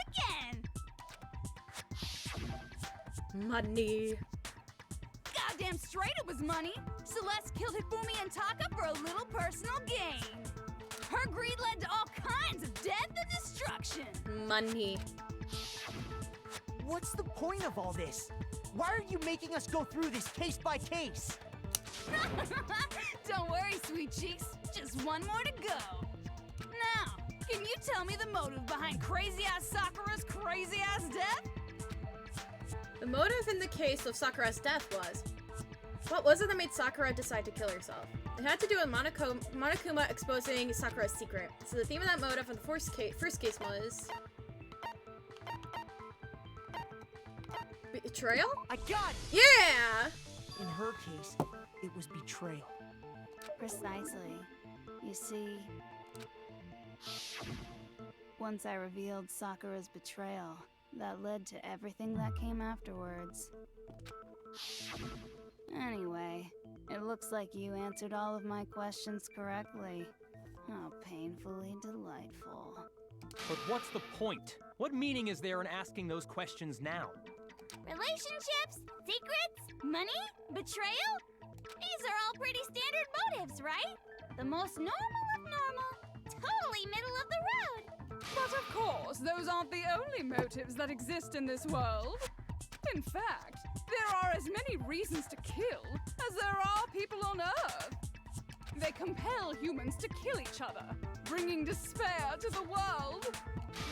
again! Money. Goddamn straight it was money! Celeste killed Hifumi and Taka for a little personal gain. Her greed led to all kinds of death and destruction. Money. What's the point of all this? Why are you making us go through this case by case? Don't worry, sweet cheeks. Just one more to go. Now, can you tell me the motive behind crazy-ass Sakura's crazy-ass death? The motive in the case of Sakura's death was, what was it that made Sakura decide to kill herself? It had to do with Monokuma exposing Sakura's secret. So the theme of that motive in the first case was betrayal? I got it! Yeah! In her case, it was betrayal. Precisely. You see, once I revealed Sakura's betrayal, that led to everything that came afterwards. Anyway, it looks like you answered all of my questions correctly. How painfully delightful. But what's the point? What meaning is there in asking those questions now? Relationships, secrets, money, betrayal? These are all pretty standard motives, right? The most normal of normal. Totally middle of the road. But of course, those aren't the only motives that exist in this world. In fact, there are as many reasons to kill as there are people on Earth. They compel humans to kill each other, bringing despair to the world.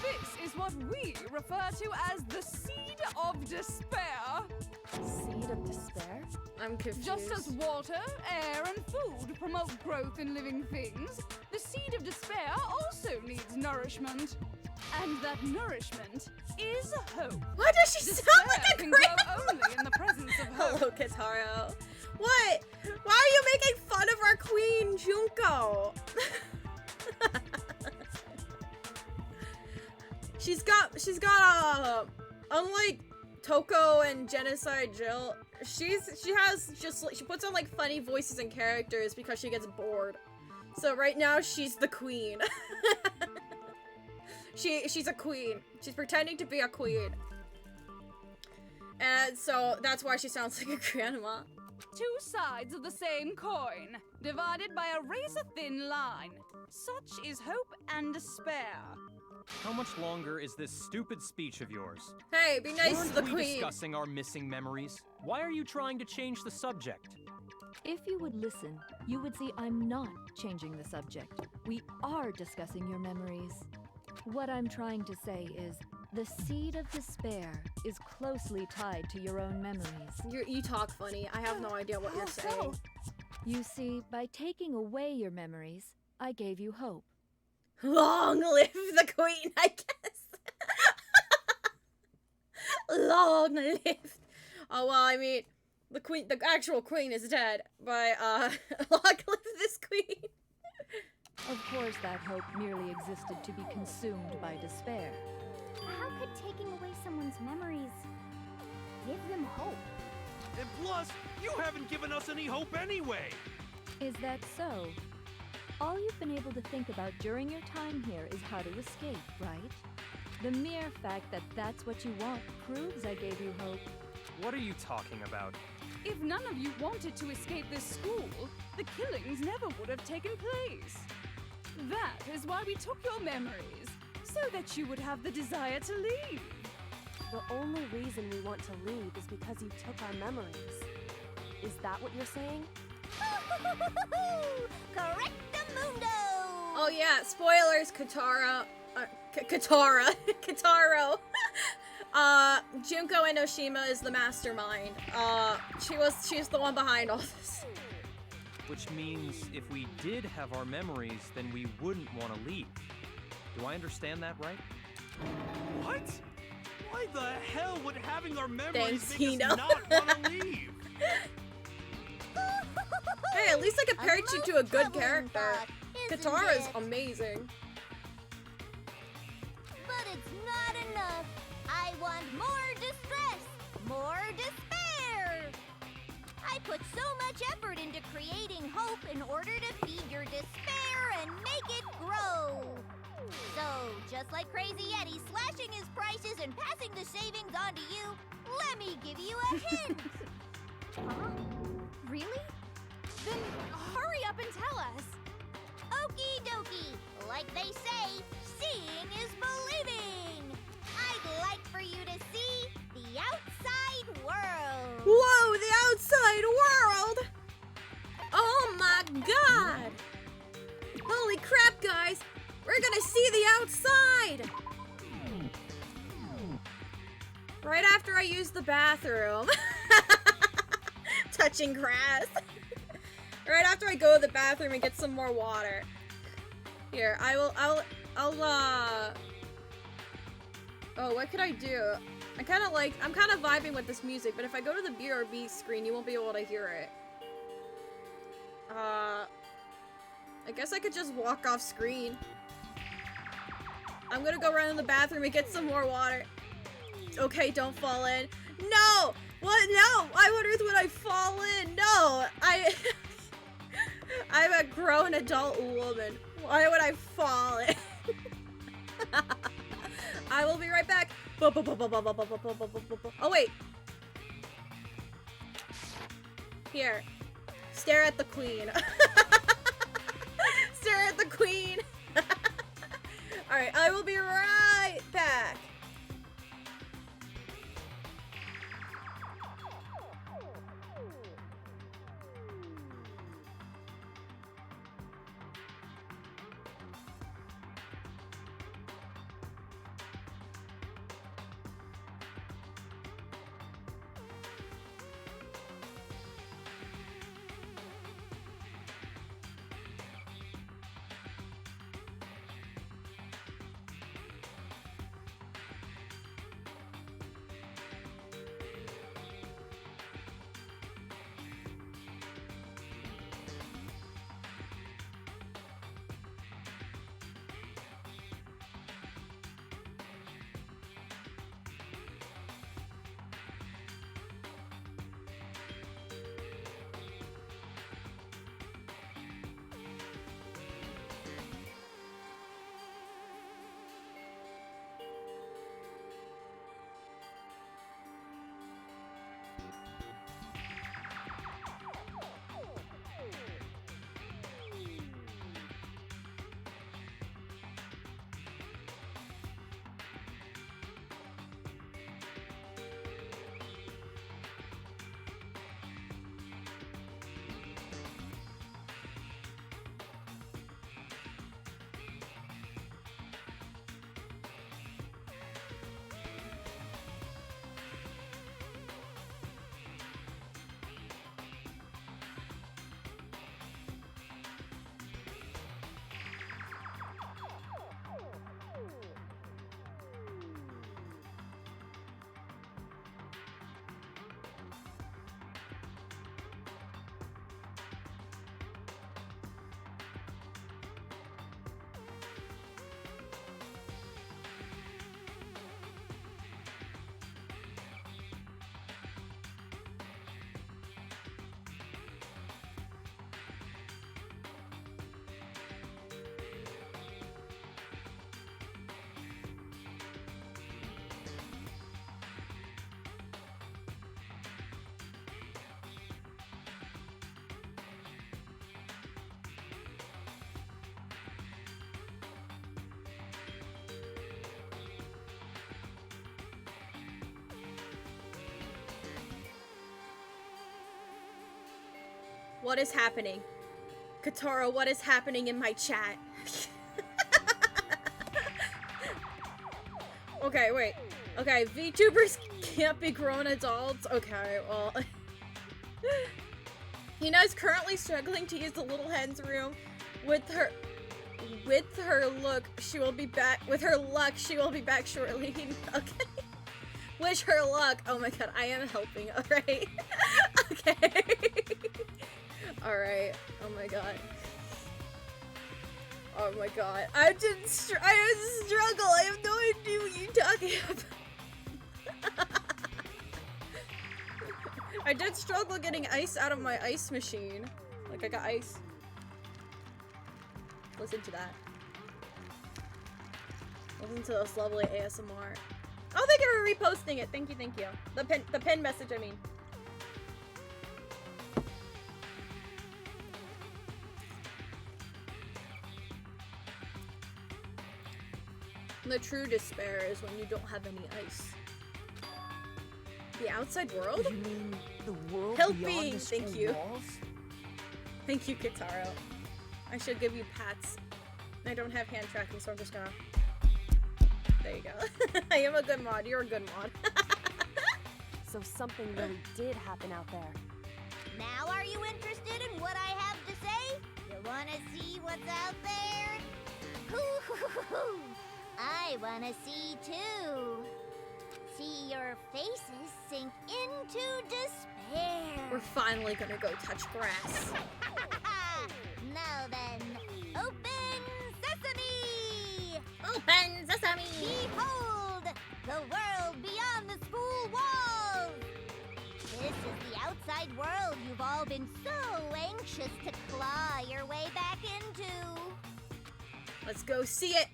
This is what we refer to as the seed of despair. Seed of despair? I'm confused. Just as water, air, and food promote growth in living things, the seed of despair also needs nourishment. And that nourishment is hope. Why does she Despair sound like a can grow grandma? only in the presence of hope. Hello, Kitaro. What? Why are you making fun of our queen, Junko? she's got unlike Toko and Genocide Jill, she puts on like funny voices and characters because she gets bored. So right now she's the queen. She's a queen. She's pretending to be a queen. And so that's why she sounds like a grandma. Two sides of the same coin, divided by a razor-thin line. Such is hope and despair. How much longer is this stupid speech of yours? Hey, be nice Weren't to the we queen. discussing our missing memories? Why are you trying to change the subject? If you would listen, you would see I'm not changing the subject. We are discussing your memories. What I'm trying to say is, the seed of despair is closely tied to your own memories. You talk funny. I have no idea what you're saying. You see, by taking away your memories, I gave you hope. Long live the queen, I guess. Long live. Oh, well, I mean, the actual queen is dead, but, long live this queen. Of course, that hope merely existed to be consumed by despair. How could taking away someone's memories give them hope? And plus, you haven't given us any hope anyway! Is that so? All you've been able to think about during your time here is how to escape, right? The mere fact that that's what you want proves I gave you hope. What are you talking about? If none of you wanted to escape this school, the killings never would have taken place. That is why we took your memories, so that you would have the desire to leave. The only reason we want to leave is because you took our memories. Is that what you're saying? Correctamundo! Oh yeah, spoilers, Katara, Kataro. Junko Enoshima is the mastermind. She's the one behind all this. Which means if we did have our memories, then we wouldn't want to leave. Do I understand that right? What? Why the hell would having our memories Thanks, make us Hino. not want to leave? Hey, at least I compared you to a good troubling character. thought, isn't Katara's it? amazing. But it's not enough. I want more distress, more despair. I put so much effort into creating hope in order to feed your despair and make it grow. So, just like Crazy Eddie slashing his prices and passing the savings on to you, let me give you a hint. Huh? Really? Then hurry up and tell us. Okie dokie. Like they say, seeing is believing. I'd like for you to see the outside world. Whoa, the outside world! Oh my god! Holy crap, guys! We're gonna see the outside! Right after I use the bathroom. Touching grass. Right after I go to the bathroom and get some more water. Here, I'll oh, what could I do? I'm kind of vibing with this music, but if I go to the BRB screen, you won't be able to hear it. I guess I could just walk off screen. I'm gonna go run in the bathroom and get some more water. Okay, don't fall in. No! What? No! Why on earth would I fall in? No! I'm a grown adult woman. Why would I fall in? I will be right back. Oh, wait. Here. Stare at the queen. Stare at the queen. Alright, I will be right back. What is happening? Katara, what is happening in my chat? Okay, wait. Okay, VTubers can't be grown adults. Okay, well. Hina's currently struggling to use the little hen's room. With her luck, she will be back shortly. Okay. Wish her luck. Oh my god, I am helping. Alright. Okay. Alright. Oh my god. Oh my god. I struggle. I have no idea what you're talking about. I did struggle getting ice out of my ice machine. Like, I got ice. Listen to that. Listen to this lovely ASMR. Oh, thank you for reposting it. Thank you, thank you. The pin message, I mean. The true despair is when you don't have any ice. The outside world? You mean the world Helping, beyond the school thank you. walls? Thank you, Kitaro. I should give you pats. I don't have hand tracking, so I'm just gonna... There you go. I am a good mod. You're a good mod. So something really did happen out there. Now are you interested in what I have to say? You wanna see what's out there? Hoo-hoo-hoo-hoo! I wanna see too. See your faces sink into despair. We're finally gonna go touch grass. Now then, open sesame! Open sesame! Behold, the world beyond the school walls! This is the outside world you've all been so anxious to claw your way back into. Let's go see it.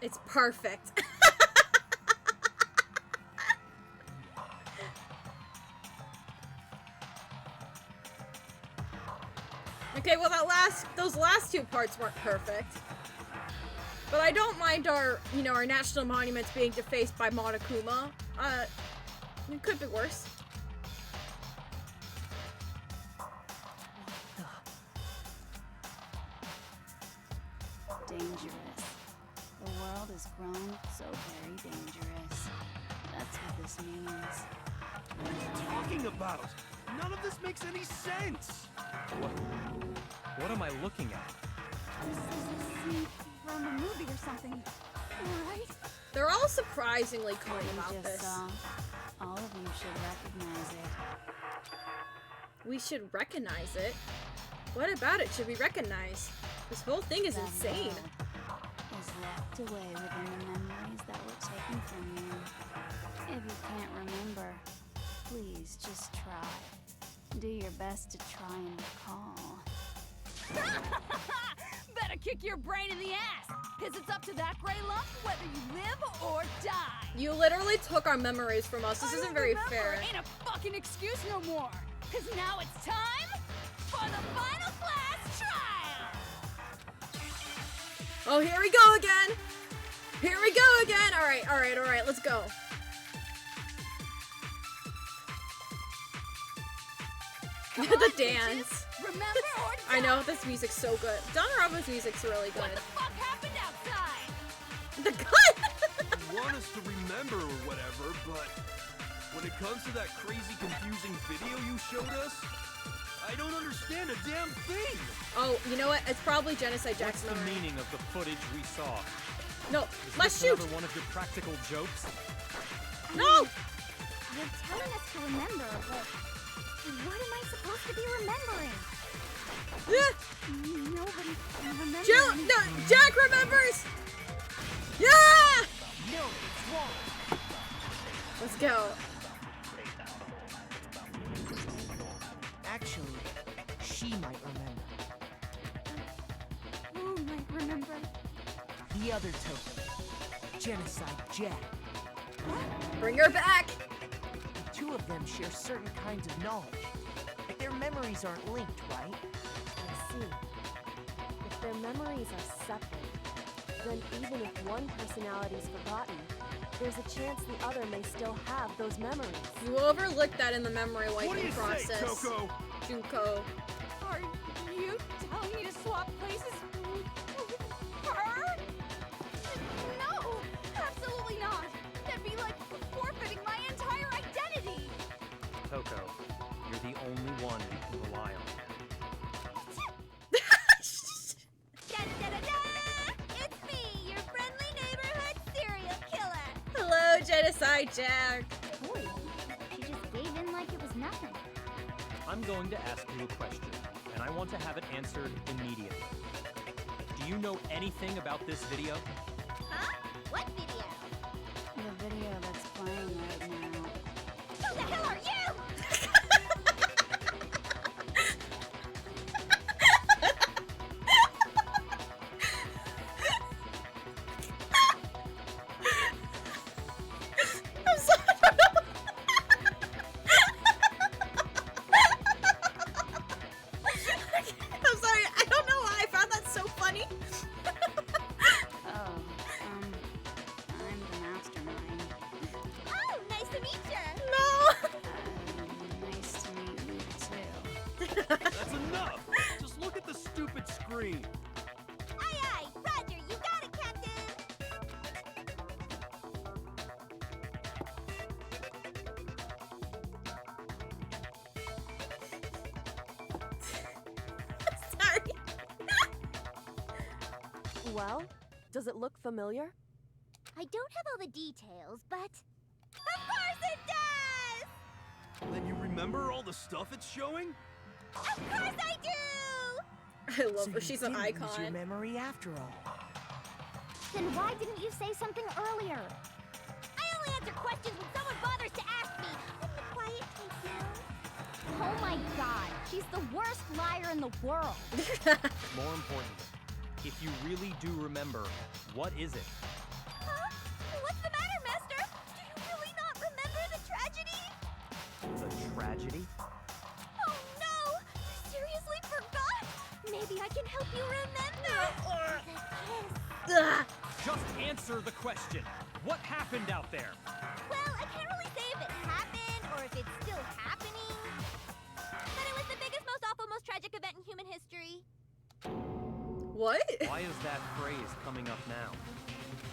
It's perfect. Okay, well those last two parts weren't perfect. But I don't mind our national monuments being defaced by Monokuma. It could be worse. Dangerous. The world has grown so very dangerous. That's what this means. What are you talking about? None of this makes any sense! What am I looking at? This is a scene from a movie or something, right? They're all surprisingly cool What you about just this. saw, all of you should recognize it. We should recognize it. What about it should we recognize? This whole thing is That insane. world is locked away within the memories that were taken from you. If you can't remember, please just try. Do your best to try and recall. Better kick your brain in the ass, because it's up to that gray lump whether you live or die. You literally took our memories from us. This isn't very fair. Ain't a fucking excuse no more, because now it's time for the final class trial. Oh, here we go again. Here we go again. All right, let's go. The dance. Remember or die. I know, this music's so good. Danganronpa's music's really What good. the fuck happened outside? The gun! You want us to remember or whatever, but when it comes to that crazy, confusing video you showed us, I don't understand a damn thing! Oh, you know what? It's probably Genocide What's Jackson. the meaning of the footage we saw? No, Is let's this shoot! another one of your practical jokes? No! You're telling us to remember, but what am I supposed to be remembering? Nobody can remember. Jack remembers! Yeah! No, it's wrong. Let's go. Actually, she might remember. Who might remember? The other token, Genocide Jack. Bring her back! The two of them share certain kinds of knowledge, but their memories aren't linked, right? I see. If their memories are separate, then even if one personality is forgotten, there's a chance the other may still have those memories. You overlooked that in the memory What do wiping you process. say, Coco? Junko. Are you telling me to swap places with her? No, absolutely not. That'd be like forfeiting my entire identity. Coco, you're the only one we can rely on. Da-da-da-da-da! It's me, your friendly neighborhood serial killer. Hello, Genocide Jack. Boy, she just gave in like it was nothing. I'm going to ask you a question, and I want to have it answered immediately. Do you know anything about this video? Huh? What video? The video that's playing right now. Who the hell are you? I'm sorry. I'm sorry. I don't know why I found that so funny. Oh, I'm the Mastermind. Oh, nice to meet you. No. Nice to meet you too. That's enough! Just look at the stupid screen. Aye, aye. Roger, you got it, Captain. Sorry. Well, does it look familiar? I don't have all the details, but... Of course it does! Then you remember all the stuff it's showing? Of course I do! I love So her. you She's an didn't lose your icon. memory after all. Then why didn't you say something earlier? I only answer questions when someone bothers to ask me. I'm the quiet type, you know. Oh my god, she's the worst liar in the world. More importantly, if you really do remember, what is it? Huh? What's the matter, Master? Do you really not remember the tragedy? The tragedy? Oh no! You seriously forgot? Maybe I can help you remember. The kiss. Ugh. Just answer the question. What happened out there? Well, I can't really say if it happened or if it's still happening. But it was the biggest, most awful, most tragic event in human history. What? Why is that phrase coming up now?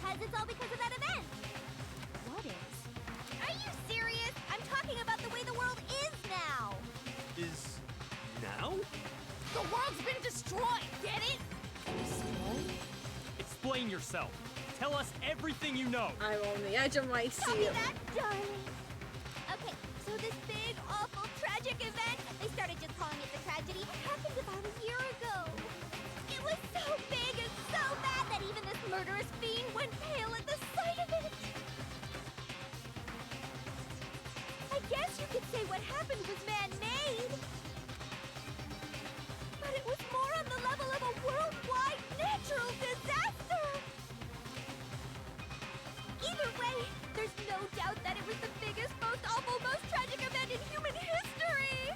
Because it's all because of that event. What is? Are you serious? I'm talking about the way the world is now. Is now? The world's been destroyed, get it? Explain yourself. Tell us everything you know. I'm on the edge of my Copy seat. that, darling. Okay, so this big, awful, tragic event, they started just calling it the tragedy, happened about a year ago. It was so big and so bad that even this murderous fiend went pale at the sight of it. I guess you could say what happened was man-made. But it was more on the level of a worldwide natural disaster. Either way, there's no doubt that it was the biggest, most awful, most tragic event in human history.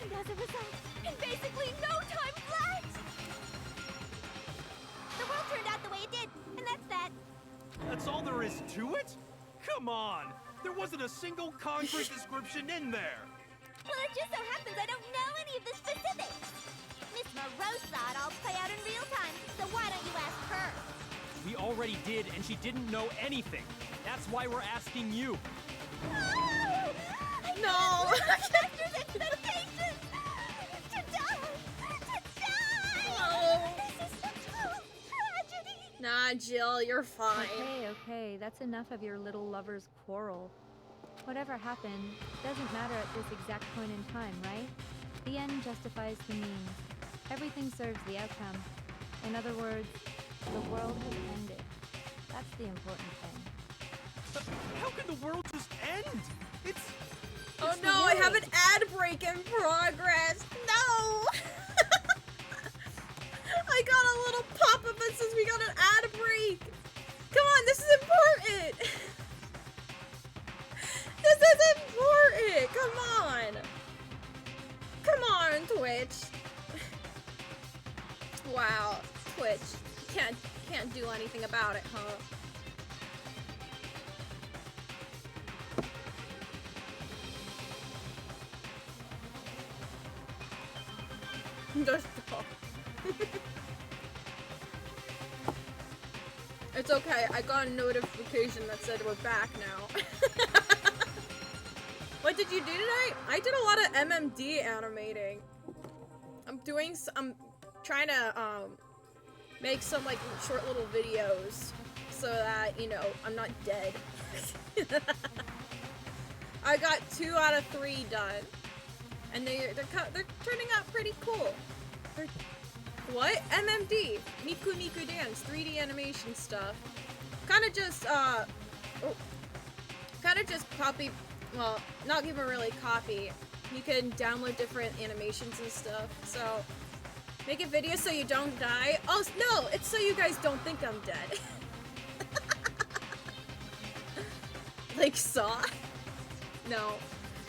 And as a result, in basically no time flat, the world turned out the way it did, and that's that. That's all there is to it? Come on! There wasn't a single concrete description in there! Well, it just so happens I don't know any of the specifics. Miss Moreau saw it all play out in real time, so why don't you ask her? We already did, and she didn't know anything. That's why we're asking you. Oh! No. Master's expectations! To die! To die! Oh. This is such a tragedy! Nah, Jill, you're fine. Okay, that's enough of your little lover's quarrel. Whatever happened doesn't matter at this exact point in time, right? The end justifies the means. Everything serves the outcome. In other words, the world has ended. That's the important thing. How can the world just end? It's Oh the no, I have world. an ad break in progress. No! I got a little pop-up that says we got an ad break. Come on, this is important. This is important. Come on. Come on, Twitch. Wow, Twitch. can't do anything about it, huh? Just stop. It's okay, I got a notification that said we're back now. What did you do today? I did a lot of MMD animating. I'm trying to make some like short little videos so that, you know, I'm not dead. I got 2 out of 3 done. And they're turning out pretty cool. What? MMD. Miku Miku Dance. 3D animation stuff. Kind of just, copy, well, not even really copy. You can download different animations and stuff. So, make a video so you don't die. Oh, no! It's so you guys don't think I'm dead. Like Saw? No.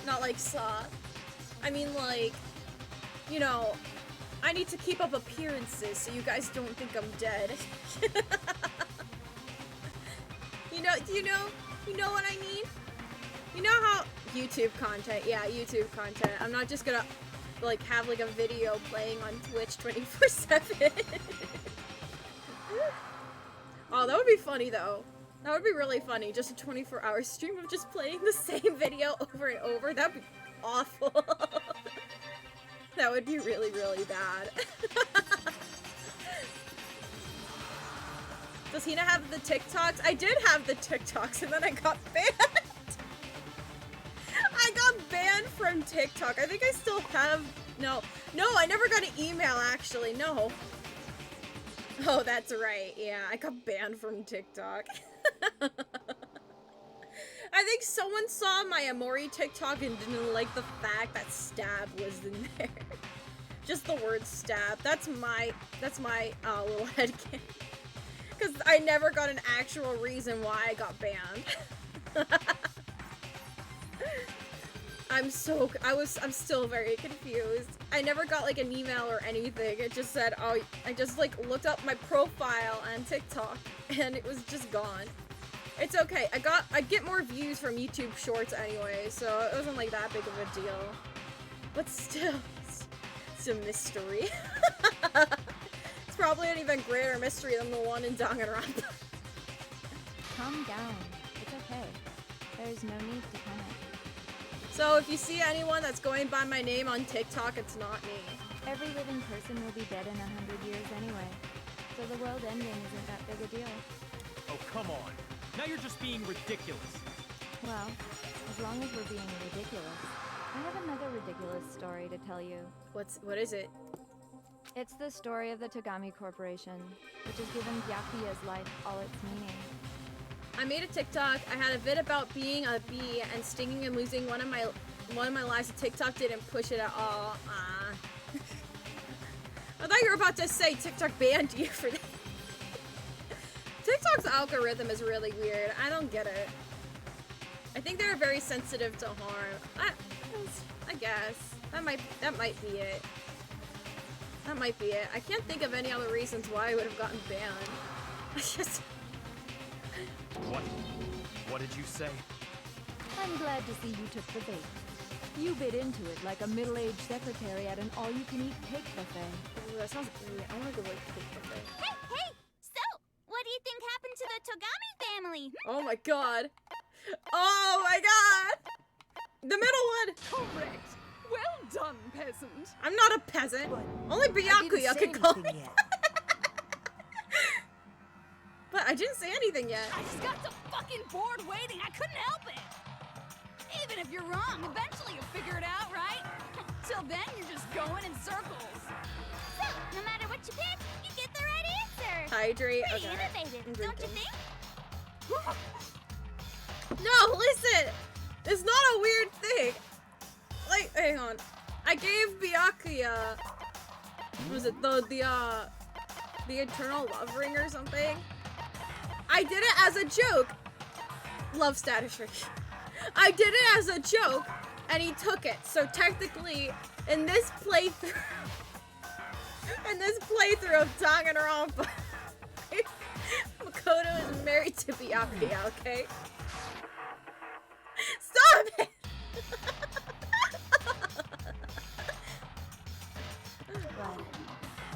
Not like Saw. I mean, like, you know, I need to keep up appearances so you guys don't think I'm dead. You know what I mean? You know how YouTube content, yeah, YouTube content. I'm not just gonna, like, have, like, a video playing on Twitch 24/7. Oh, that would be funny, though. That would be really funny. Just a 24-hour stream of just playing the same video over and over. That'd be awful. That would be really, really bad. Does Hina have the TikToks? I did have the TikToks and then I got banned. I got banned from TikTok. I think I still have... No, I never got an email actually. No. Oh, that's right. Yeah, I got banned from TikTok. I think someone saw my Amori TikTok and didn't like the fact that stab was in there. Just the word stab. That's my little headcanon. Because I never got an actual reason why I got banned. I'm still very confused. I never got like an email or anything. It just said, oh, I just like looked up my profile on TikTok and it was just gone. It's okay. I get more views from YouTube Shorts anyway, so it wasn't like that big of a deal. But still, it's a mystery. It's probably an even greater mystery than the one in Danganronpa. Calm down. It's okay. There's no need to panic. So if you see anyone that's going by my name on TikTok, it's not me. Every living person will be dead in 100 years anyway, so the world ending isn't that big a deal. Oh, come on. Now you're just being ridiculous. Well, as long as we're being ridiculous, I have another ridiculous story to tell you. What is it? It's the story of the Togami Corporation, which has given Byakuya's life all its meaning. I made a TikTok. I had a vid about being a bee and stinging and losing one of my lives. TikTok didn't push it at all. I thought you were about to say TikTok banned you for that. TikTok's algorithm is really weird. I don't get it. I think they're very sensitive to harm. I guess that might be it. That might be it. I can't think of any other reasons why I would have gotten banned. I just. What did you say? I'm glad to see you took the bait. You bit into it like a middle-aged secretary at an all-you-can-eat cake buffet. Ooh, that sounds great. I want to go like cake buffet. Hey! So, what do you think happened to the Togami family? Oh my god. Oh my god! The middle one! Correct. Well done, peasant. I'm not a peasant. Only Byakuya could call me. But I didn't say anything yet. I just got so fucking bored waiting, I couldn't help it. Even if you're wrong, eventually you'll figure it out, right? Till then, you're just going in circles. So, no matter what you pick, you get the right answer. Hydrate. Pretty Okay. innovative, don't you think? No, listen! It's not a weird thing. Like, hang on. I gave Byakuya, what was it, the Eternal Love Ring or something? I did it as a joke. Love status ring. I did it as a joke, and he took it. So technically, in this playthrough of Danganronpa, married to Byakuya, okay? Stop it! But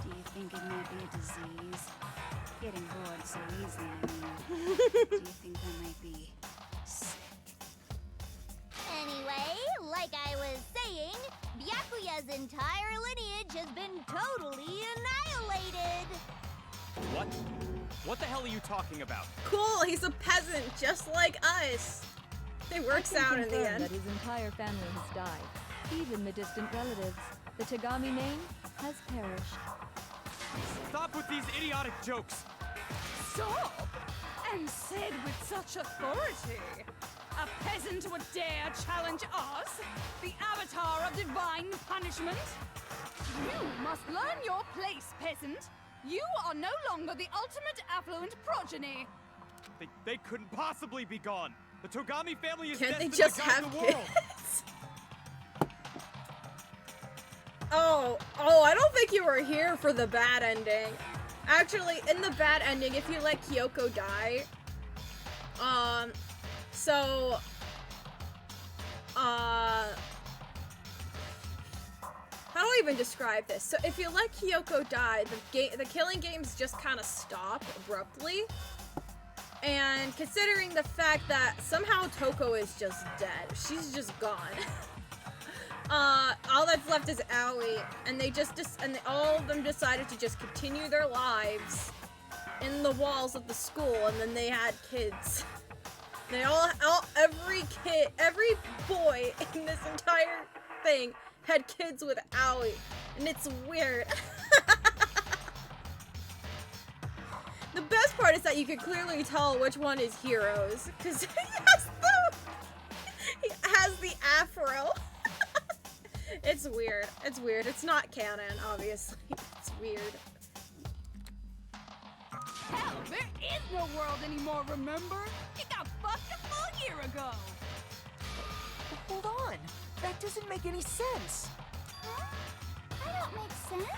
do you think it might be a disease? Getting bored so easily, I mean. Do you think I might be sick? Anyway, like I was saying, Byakuya's entire lineage has been totally annihilated. What? What the hell are you talking about? Cool, he's a peasant, just like us. It works out in the Confirm end. that his entire family has died. Even the distant relatives. The Tagami name has perished. Stop with these idiotic jokes. Stop! And said with such authority. A peasant would dare challenge us? The avatar of divine punishment? You must learn your place, peasant. You are no longer the ultimate affluent progeny. They couldn't possibly be gone. The Togami family is Can't they destined just to guide have the world. kids? Oh, I don't think you were here for the bad ending. Actually, in the bad ending, if you let Kyoko die, how do I even describe this? So if you let Kyoko die, the killing games just kind of stop abruptly. And considering the fact that somehow Toko is just dead, she's just gone. All that's left is Aoi, and all of them decided to just continue their lives in the walls of the school, and then they had kids. They every boy in this entire thing had kids with Aoi, and it's weird. The best part is that you can clearly tell which one is Heroes, because he has the afro. It's weird. It's weird. It's not canon, obviously. It's weird. Hell, there is no world anymore, remember? It got fucked a full year ago. But hold on. That doesn't make any sense. Huh? That don't make sense.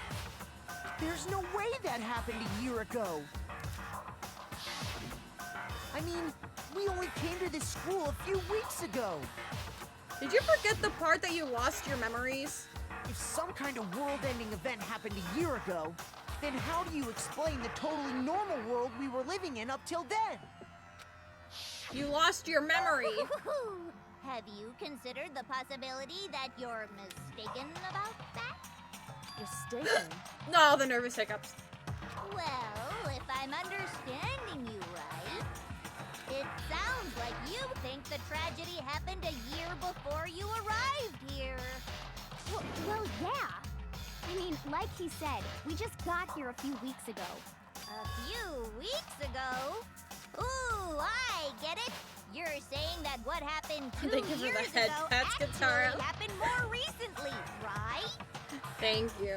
There's no way that happened a year ago. I mean, we only came to this school a few weeks ago. Did you forget the part that you lost your memories? If some kind of world-ending event happened a year ago, then how do you explain the totally normal world we were living in up till then? You lost your memory. Have you considered the possibility that you're mistaken about that? Mistaken? No, the nervous hiccups. Well, if I'm understanding you right, it sounds like you think the tragedy happened a year before you arrived here. Well, yeah. I mean, like he said, we just got here a few weeks ago. A few weeks ago? Ooh, I get it. You're saying that what happened 2 Thank you for the years head ago pats, actually Katara. happened more recently, right? Thank you.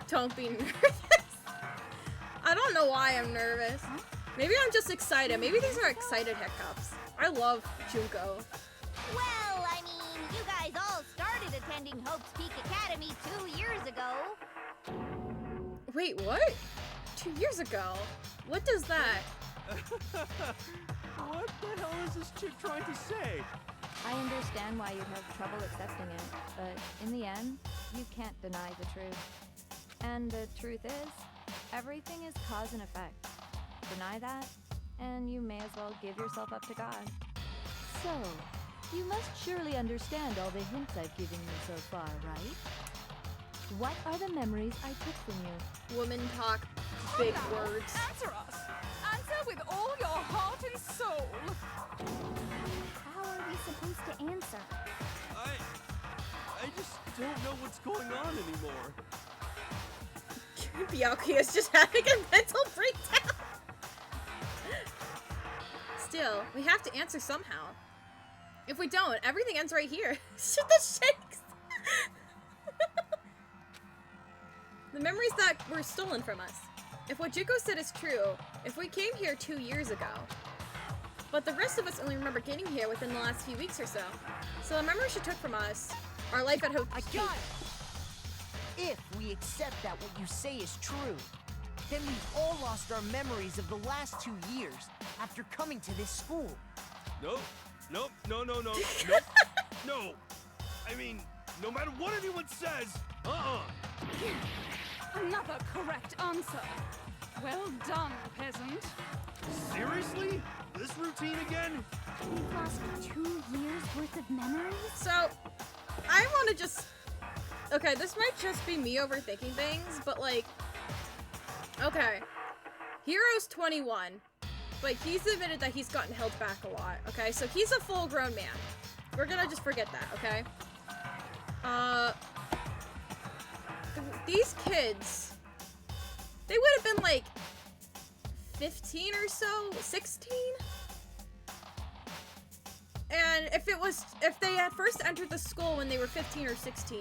Don't be nervous. I don't know why I'm nervous. Maybe I'm just excited. Maybe these are excited hiccups. I love Junko. Well, I mean, you guys all started attending Hope's Peak Academy 2 years ago. Wait, what? 2 years ago? What does that? What the hell is this chick trying to say? I understand why you'd have trouble accepting it, but in the end, you can't deny the truth. And the truth is, everything is cause and effect. Deny that, and you may as well give yourself up to God. So, you must surely understand all the hints I've given you so far, right? What are the memories I took from you? Woman talk, big Now, words. Answer us. Answer with all your heart and soul. How are we supposed to answer? I just don't know what's going on anymore. Byakuya's just having a mental breakdown. Still, we have to answer somehow. If we don't, everything ends right here. Shit, that shakes. The memories that were stolen from us. If what Juko said is true, if we came here 2 years ago, but the rest of us only remember getting here within the last few weeks or so. So the memories she took from us, our life at Hope. I got it! If we accept that what you say is true, Then we've all lost our memories of the last 2 years after coming to this school. Nope. Nope. No. Nope. No. I mean, no matter what anyone says, Another correct answer. Well done, peasant. Seriously? This routine again? We've lost 2 years worth of memories? So, I want to just... Okay, this might just be me overthinking things, but like... Okay. Hero's 21, but he's admitted that he's gotten held back a lot, okay? So he's a full-grown man. We're gonna just forget that, okay? These kids... They would have been like... 15 or so? 16? And if they had first entered the school when they were 15 or 16,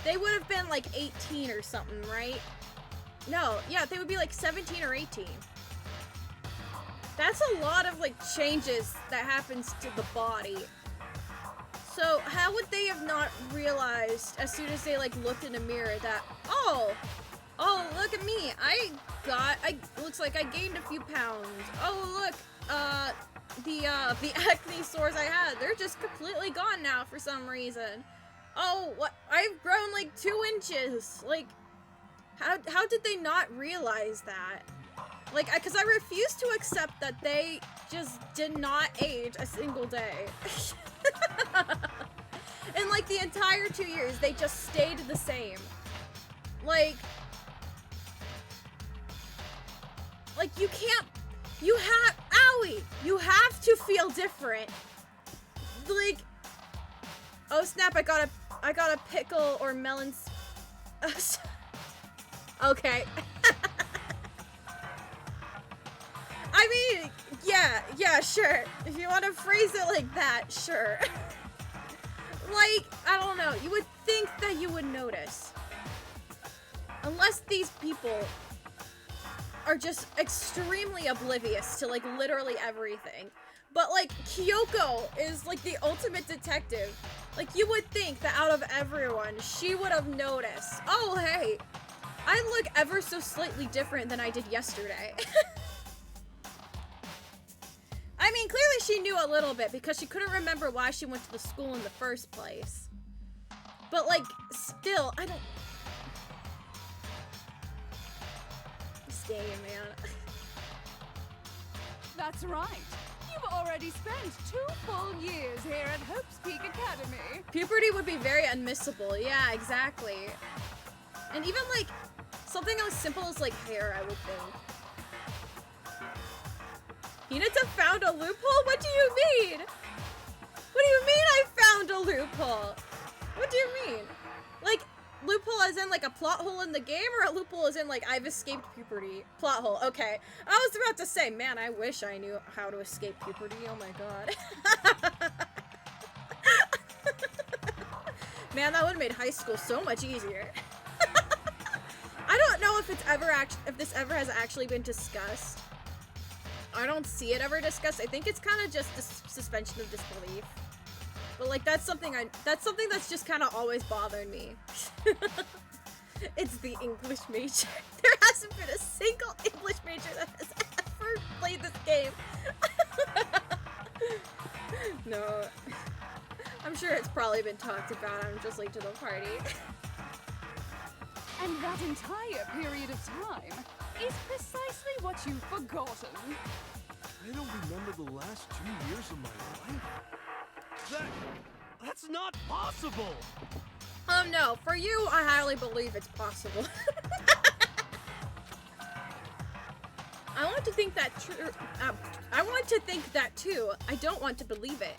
they would have been like 18 or something, right? No, yeah, they would be like 17 or 18. That's a lot of like changes that happens to the body. So how would they have not realized as soon as they like looked in a mirror that, oh, look at me, looks like I gained a few pounds. Oh, look, the acne sores I had, they're just completely gone now for some reason. Oh, what? I've grown like 2 inches. Like, how did they not realize that? Like, because I refuse to accept that they just did not age a single day. In like the entire 2 years, they just stayed the same. Like you can't, owie, you have to feel different. Like, oh snap, I got a pickle or melon. Okay. I mean, yeah, sure. If you want to phrase it like that, sure. Like, I don't know, you would think that you would notice. Unless these people are just extremely oblivious to, like, literally everything. But, like, Kyoko is, like, the ultimate detective. Like, you would think that out of everyone, she would have noticed, oh, hey, I look ever so slightly different than I did yesterday. I mean, clearly she knew a little bit because she couldn't remember why she went to the school in the first place. But, like, still, I don't... This game, man. That's right. You've already spent 2 full years here at Hope's Peak Academy. Puberty would be very unmissable. Yeah, exactly. And even, like, something as simple as, like, hair, I would think. Hinata found a loophole? What do you mean? What do you mean I found a loophole? What do you mean? Like, loophole as in, like, a plot hole in the game, or a loophole as in, like, I've escaped puberty? Plot hole, okay. I was about to say, man, I wish I knew how to escape puberty. Oh my god. Man, that would have made high school so much easier. I don't know if this ever has actually been discussed. I don't see it ever discussed. I think it's kind of just suspension of disbelief. But like that's something that's just kind of always bothered me. It's the English major. There hasn't been a single English major that has ever played this game. No. I'm sure it's probably been talked about. I'm just late to the party. And that entire period of time is precisely what you've forgotten. I don't remember the last 2 years of my life. That's not possible! No, for you, I highly believe it's possible. I want to think that I want to think that too. I don't want to believe it.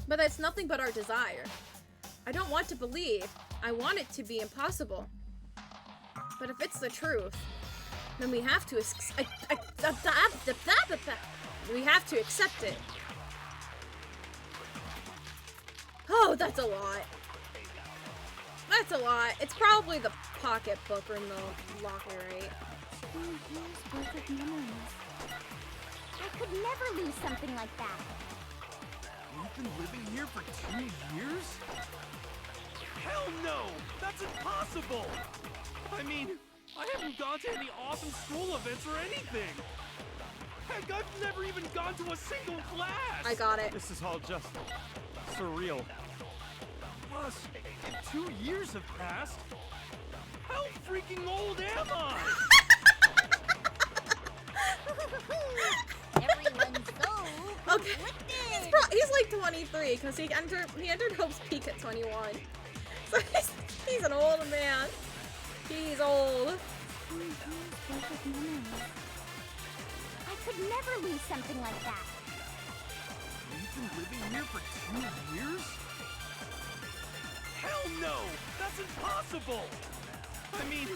But that's nothing but our desire. I don't want to believe. I want it to be impossible. But if it's the truth, then we have to accept it. Oh, that's a lot. That's a lot. It's probably the pocketbook or in the locker, right? 2 years worth of memories. I could never lose something like that. You've been living here for 2 years? Hell no! That's impossible! I mean, I haven't gone to any awesome school events or anything. Heck, I've never even gone to a single class. I got it. This is all just surreal. Plus, 2 years have passed. How freaking old am I? Everyone's so Okay. He's like 23 because he entered Hope's Peak at 21. So he's an old man. He's old. I could never lose something like that. You've been living here for 2 years? Hell no! That's impossible! I mean,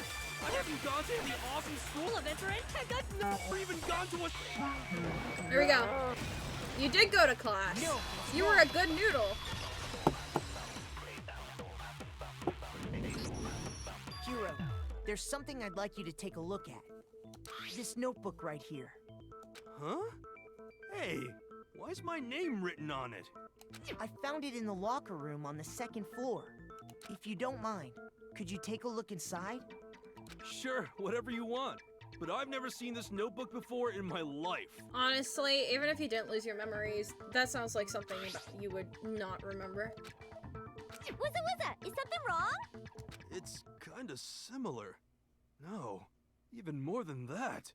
I haven't gone to any awesome school events or anything. I've never even gone to a... There we go. You did go to class. You were a good noodle. Hero, there's something I'd like you to take a look at. This notebook right here. Huh? Hey, why is my name written on it? I found it in the locker room on the 2nd floor. If you don't mind, could you take a look inside? Sure, whatever you want. But I've never seen this notebook before in my life. Honestly, even if you didn't lose your memories, that sounds like something you would not remember. Wuzza, is something wrong? It's kinda similar. No, even more than that.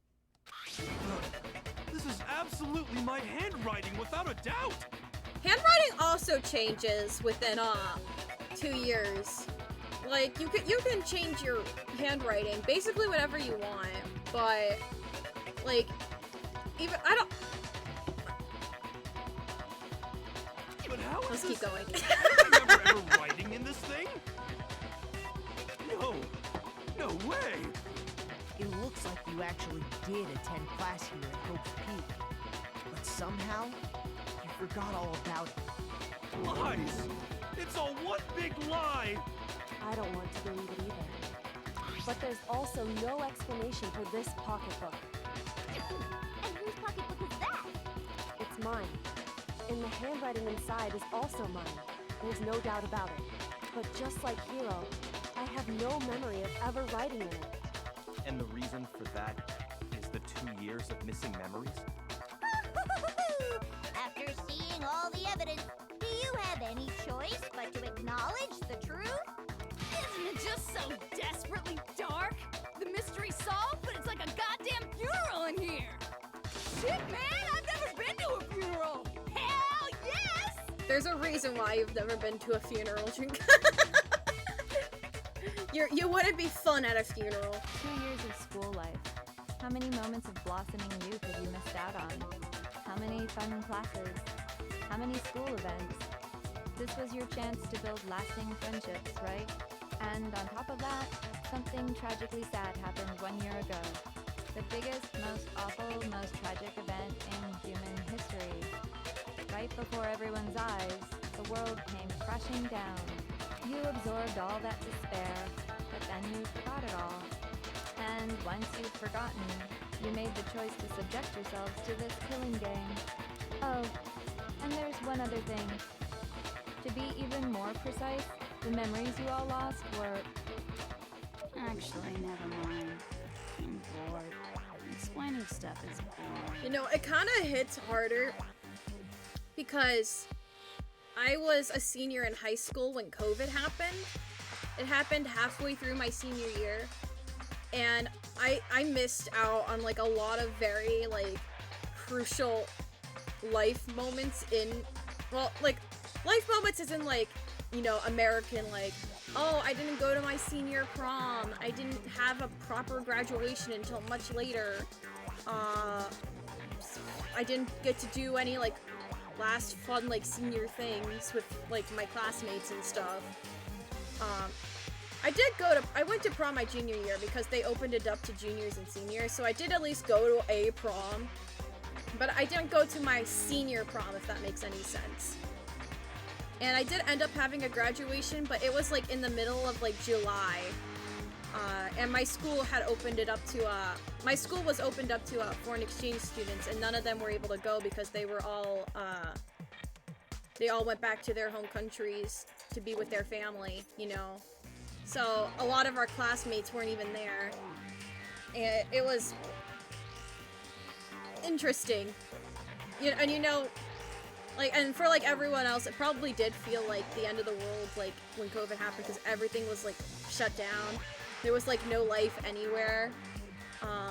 This is absolutely my handwriting, without a doubt! Handwriting also changes within 2 years. Like you can change your handwriting basically whatever you want, but like even I don't. But how is Let's keep this? going. I remember ever writing in this thing? No way! It looks like you actually did attend class here at Hope's Peak. But somehow, you forgot all about it. Lies! It's all one big lie! I don't want to believe it either. But there's also no explanation for this pocketbook. And whose pocketbook is that? It's mine. And the handwriting inside is also mine. There's no doubt about it. But just like Hero, I have no memory of ever writing in it. And the reason for that is the 2 years of missing memories? After seeing all the evidence, do you have any choice but to acknowledge the truth? Isn't it just so desperately dark? The mystery solved, but it's like a goddamn funeral in here! Shit, man! I've never been to a funeral! Hell yes! There's a reason why you've never been to a funeral, Drink. You wouldn't be fun at a funeral. 2 years of school life. How many moments of blossoming youth have you missed out on? How many fun classes? How many school events? This was your chance to build lasting friendships, right? And on top of that, something tragically sad happened 1 year ago. The biggest, most awful, most tragic event in human history. Right before everyone's eyes, the world came crashing down. You absorbed all that despair, but then you forgot it all. And once you've forgotten, you made the choice to subject yourselves to this killing game. Oh, and there's one other thing. To be even more precise, the memories you all lost were... Actually, never mind. I'm bored. Explaining stuff is boring. You know, it kind of hits harder because I was a senior in high school when COVID happened. It happened halfway through my senior year, and I missed out on like a lot of very like crucial life moments in, well, like life moments is in like, you know, American, like, oh, I didn't go to my senior prom, I didn't have a proper graduation until much later, I didn't get to do any like last fun like senior things with like my classmates and stuff. I went to prom my junior year because they opened it up to juniors and seniors, so I did at least go to a prom, but I didn't go to my senior prom, if that makes any sense. And I did end up having a graduation, but it was like in the middle of like July, and my school had opened it up to my school was opened up to foreign exchange students, and none of them were able to go because they were all they all went back to their home countries to be with their family, you know. So a lot of our classmates weren't even there. it was interesting. And you know, like, and for like everyone else, it probably did feel like the end of the world, like when COVID happened, because everything was like shut down. There was like no life anywhere.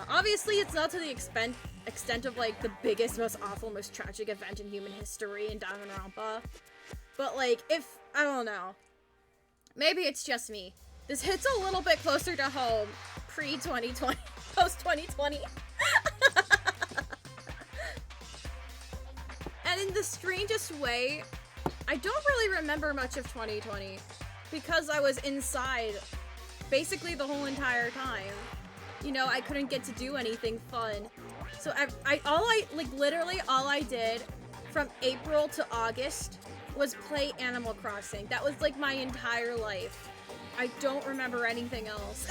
Obviously, it's not to the extent of like the biggest, most awful, most tragic event in human history in Danganronpa. But like, if I don't know, maybe it's just me. This hits a little bit closer to home, pre-2020, post-2020. And in the strangest way, I don't really remember much of 2020 because I was inside basically the whole entire time. You know, I couldn't get to do anything fun. So literally all I did from April to August was play Animal Crossing. That was like my entire life. I don't remember anything else.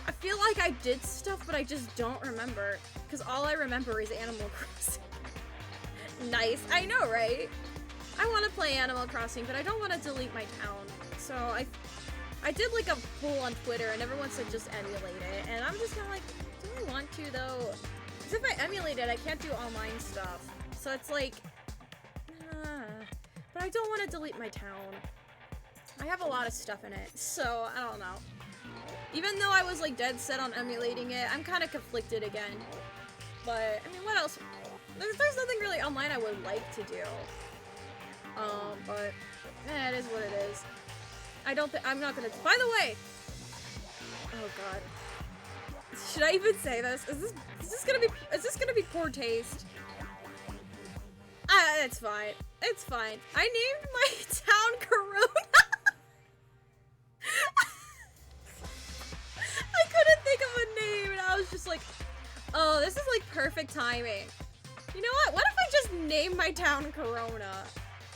I feel like I did stuff, but I just don't remember. Because all I remember is Animal Crossing. Nice. I know, right? I want to play Animal Crossing, but I don't want to delete my town. So I did like a poll on Twitter, and everyone said just emulate it. And I'm just kind of like, do I want to, though? Because if I emulate it, I can't do online stuff. So it's like, but I don't want to delete my town. I have a lot of stuff in it, so I don't know. Even though I was like dead set on emulating it, I'm kind of conflicted again. But I mean, what else? There's nothing really online I would like to do. But it is what it is. I'm not gonna. By the way, oh god, should I even say this? Is this gonna be poor taste? It's fine. It's fine. I named my town Corona. I couldn't think of a name, and I was just like, oh, this is like perfect timing. You know what? What if I just name my town Corona?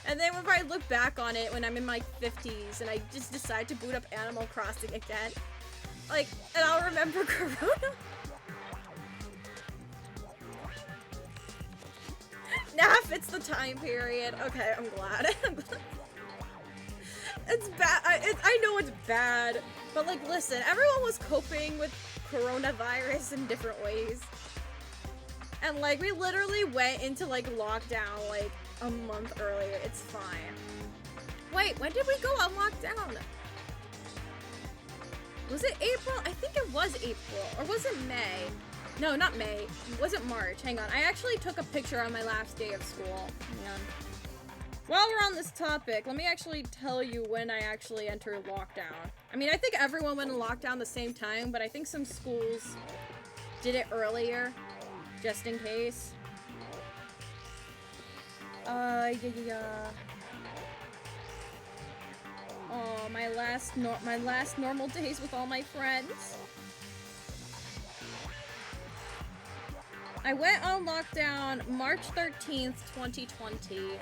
And then if I look back on it when I'm in my 50s and I just decide to boot up Animal Crossing again, like, and I'll remember Corona. Nah, fits the time period. Okay, I'm glad. It's bad. I know it's bad, but like, listen, everyone was coping with coronavirus in different ways. And like, we literally went into like lockdown like a month earlier. It's fine. Wait, when did we go on lockdown? Was it April? I think it was April. Or was it May? No, not May. Was it March? Hang on. I actually took a picture on my last day of school. Hang on. While we're on this topic, let me actually tell you when I actually entered lockdown. I mean, I think everyone went in lockdown the same time, but I think some schools did it earlier, just in case. Yeah. Oh, my last normal days with all my friends. I went on lockdown March 13th, 2020.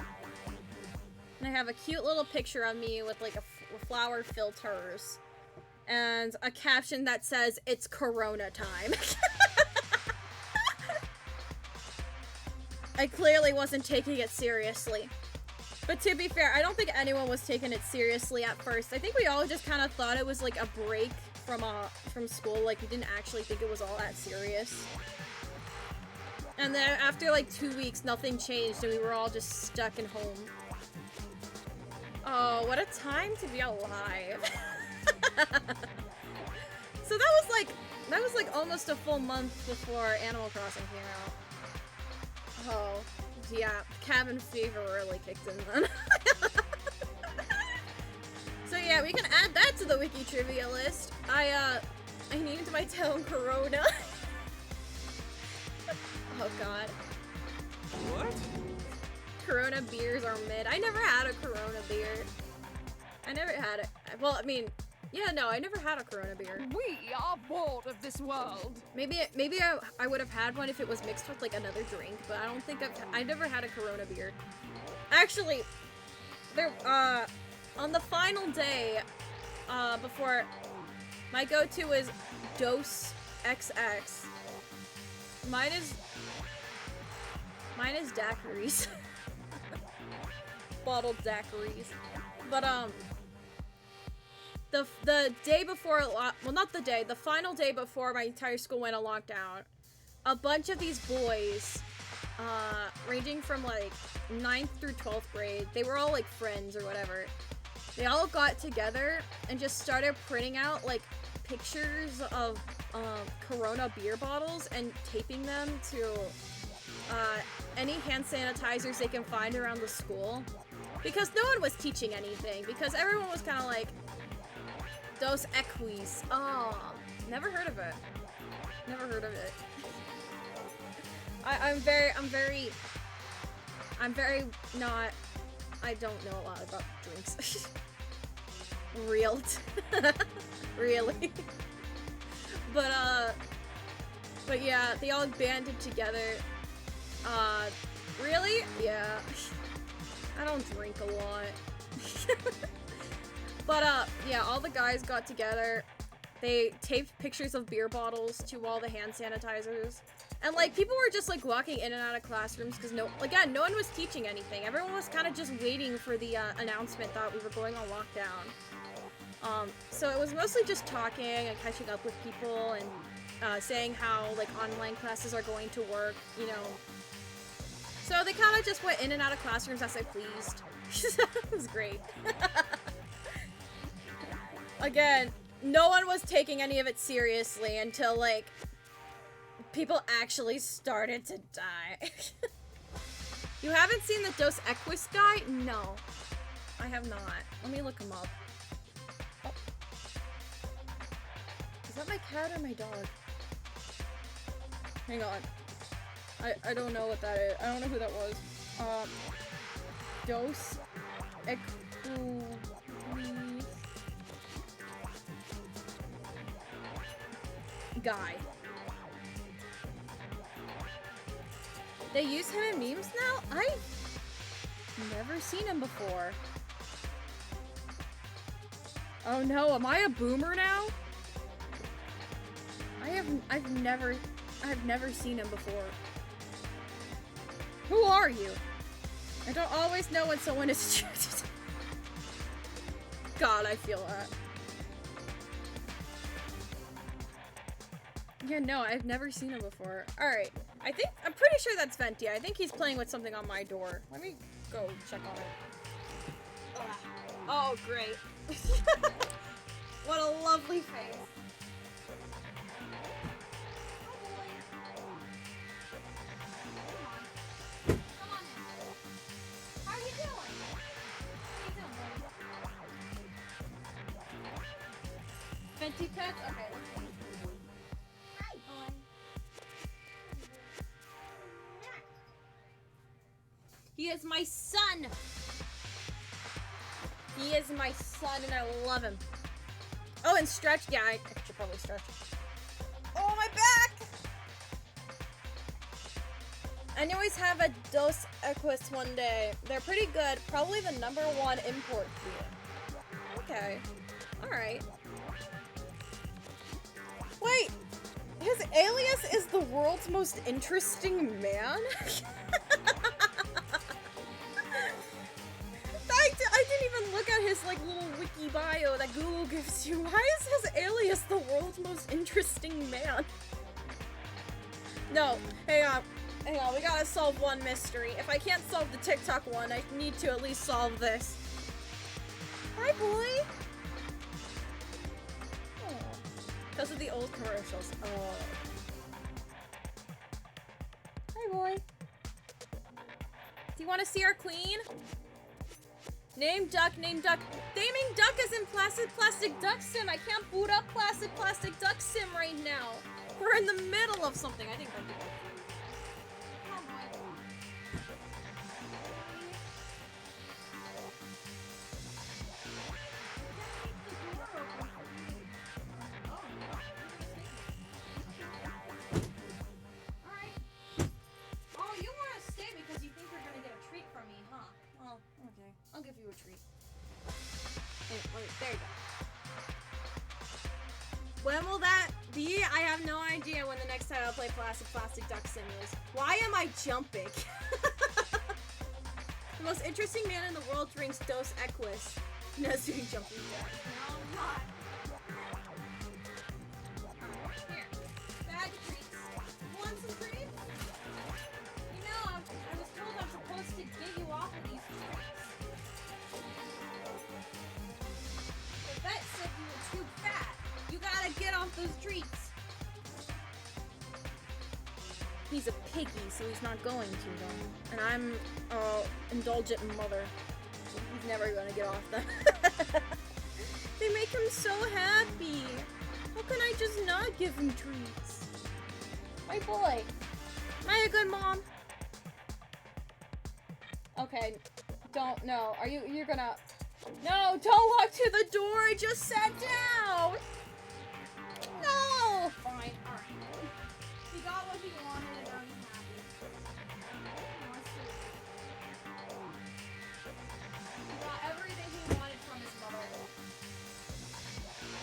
And I have a cute little picture of me with like a flower filters and a caption that says, "It's Corona time." I clearly wasn't taking it seriously. But to be fair, I don't think anyone was taking it seriously at first. I think we all just kind of thought it was like a break from school. Like, we didn't actually think it was all that serious. And then after like 2 weeks, nothing changed and we were all just stuck in home. Oh, what a time to be alive. So that was like almost a full month before Animal Crossing came out. Oh, yeah, cabin fever really kicked in then. So yeah, we can add that to the wiki trivia list. I named my town Corona. Oh god. What? Corona beers are mid. I never had a Corona beer. I never had it. Well, I mean, yeah, no, I never had a Corona beer. We are bored of this world. Maybe I would have had one if it was mixed with like another drink, but I don't think I never had a Corona beer. Actually, there on the final day before, my go-to is Dose XX. Mine is daiquiris. Bottled daiquiris. But the day before, well, not the day, the final day before my entire school went on lockdown, a bunch of these boys, ranging from like 9th through 12th grade, they were all like friends or whatever. They all got together and just started printing out like pictures of Corona beer bottles and taping them to any hand sanitizers they can find around the school. Because no one was teaching anything, because everyone was kind of like, Dos Equis. Oh, never heard of it. Never heard of it. I'm very not, I don't know a lot about drinks. Really. But yeah, they all banded together. Really? Yeah. I don't drink a lot. But, yeah, all the guys got together. They taped pictures of beer bottles to all the hand sanitizers. And, like, people were just, like, walking in and out of classrooms because, no one was teaching anything. Everyone was kind of just waiting for the, announcement that we were going on lockdown. So it was mostly just talking and catching up with people and, saying how, like, online classes are going to work, you know. So they kind of just went in and out of classrooms as they pleased. It was great. Again, no one was taking any of it seriously until, like, people actually started to die. You haven't seen the Dos Equis guy? No, I have not. Let me look him up. Oh. Is that my cat or my dog? Hang on. I don't know what that is. I don't know who that was. Dos Equis guy. They use him in memes now? I've never seen him before. Oh no, am I a boomer now? I've never seen him before. Who are you? I don't always know when someone is attracted. God, I feel that. Yeah, no, I've never seen him before. Alright, I'm pretty sure that's Venti. I think he's playing with something on my door. Let me go check on it. Ugh. Oh, great. What a lovely face. Venti pets? Okay, let's go. Hi, boy. He is my son! He is my son and I love him. Oh, and stretch. Yeah, I should probably stretch. Oh, my back! I always have a Dos Equis one day. They're pretty good. Probably the #1 import beer. Okay. Alright. Wait! His alias is the world's most interesting man? I didn't even look at his, like, little wiki bio that Google gives you. Why is his alias the world's most interesting man? No, hang on, we gotta solve one mystery. If I can't solve the TikTok one, I need to at least solve this. Hi, boy! Because of the old commercials. Oh. Hi, boy. Do you want to see our queen? Name duck, name duck. Naming duck is in Plastic Duck Sim. I can't boot up Plastic Duck Sim right now. We're in the middle of something. I think I'm doing it. Come on, boy. Alright. Oh, you want to stay because you think you're going to get a treat from me, huh? Well, okay. I'll give you a treat. There you go. When will that be? I have no idea when the next time I'll play Plastic Duck Sim is. Why am I jumping? The most interesting man in the world drinks Dos Equis. Natsutori jumping back. No, I'm not. Here. Bag of treats. You want some treats? You know, I was told I'm supposed to get you off of these treats. The vet said you were too fat. You gotta get off those treats. He's a piggy, so he's not going to them. And I'm indulgent mother. So he's never gonna get off them. They make him so happy. How can I just not give him treats? My boy. Am I a good mom? Okay. Don't, no. You're gonna... No, don't walk to the door. I just sat down. No. Fine, alright. He got what he wanted and now he's happy. He got everything he wanted from his mother.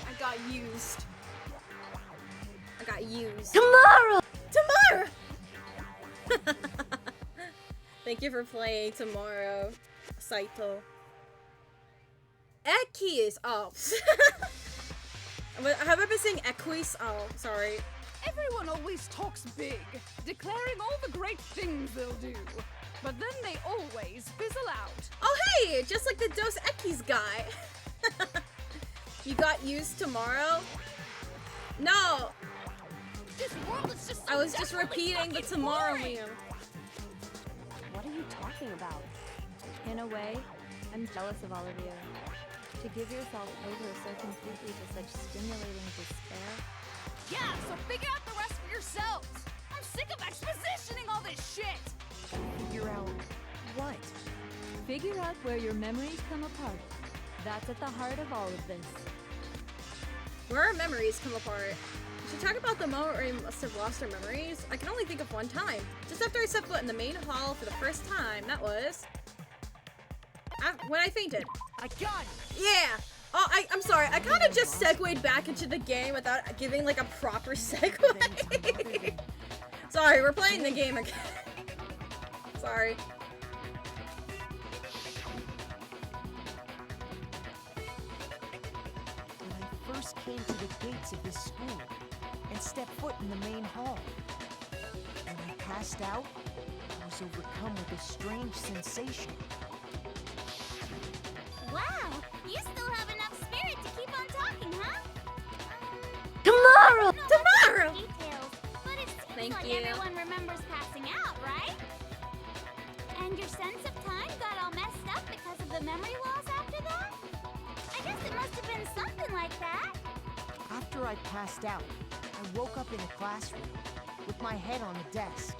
I got used. I got used. Tomorrow! Tomorrow! Thank you for playing tomorrow, Saito. Ekis! Oh. Have I been saying Equis? Oh, sorry. Everyone always talks big, declaring all the great things they'll do. But then they always fizzle out. Oh, hey! Just like the Dos Equis guy. You got used tomorrow? No! This world is just so I was just desperately repeating the fucking tomorrow boring. meme. What are you talking about? In a way, I'm jealous of all of you. To give yourself over so completely to such stimulating despair. Yeah, so figure out the rest for yourselves. I'm sick of expositioning all this shit. Figure out what? Figure out where your memories come apart. That's at the heart of all of this. Where our memories come apart. We should talk about the moment where we must have lost our memories. I can only think of one time. Just after I set foot in the main hall for the first time. That was... when I fainted. I got it! Yeah! Oh, I'm sorry. I kind of just segued back into the game without giving like a proper segue. Sorry, we're playing the game again. Sorry. When I first came to the gates of this school and stepped foot in the main hall, when I passed out, I was overcome with a strange sensation. Wow, you still have enough spirit to keep on talking, huh? Tomorrow! Tomorrow! Details, but it seems Thank like you. everyone remembers passing out, right? And your sense of time got all messed up because of the memory loss after that? I guess it must have been something like that. After I passed out, I woke up in a classroom with my head on a desk.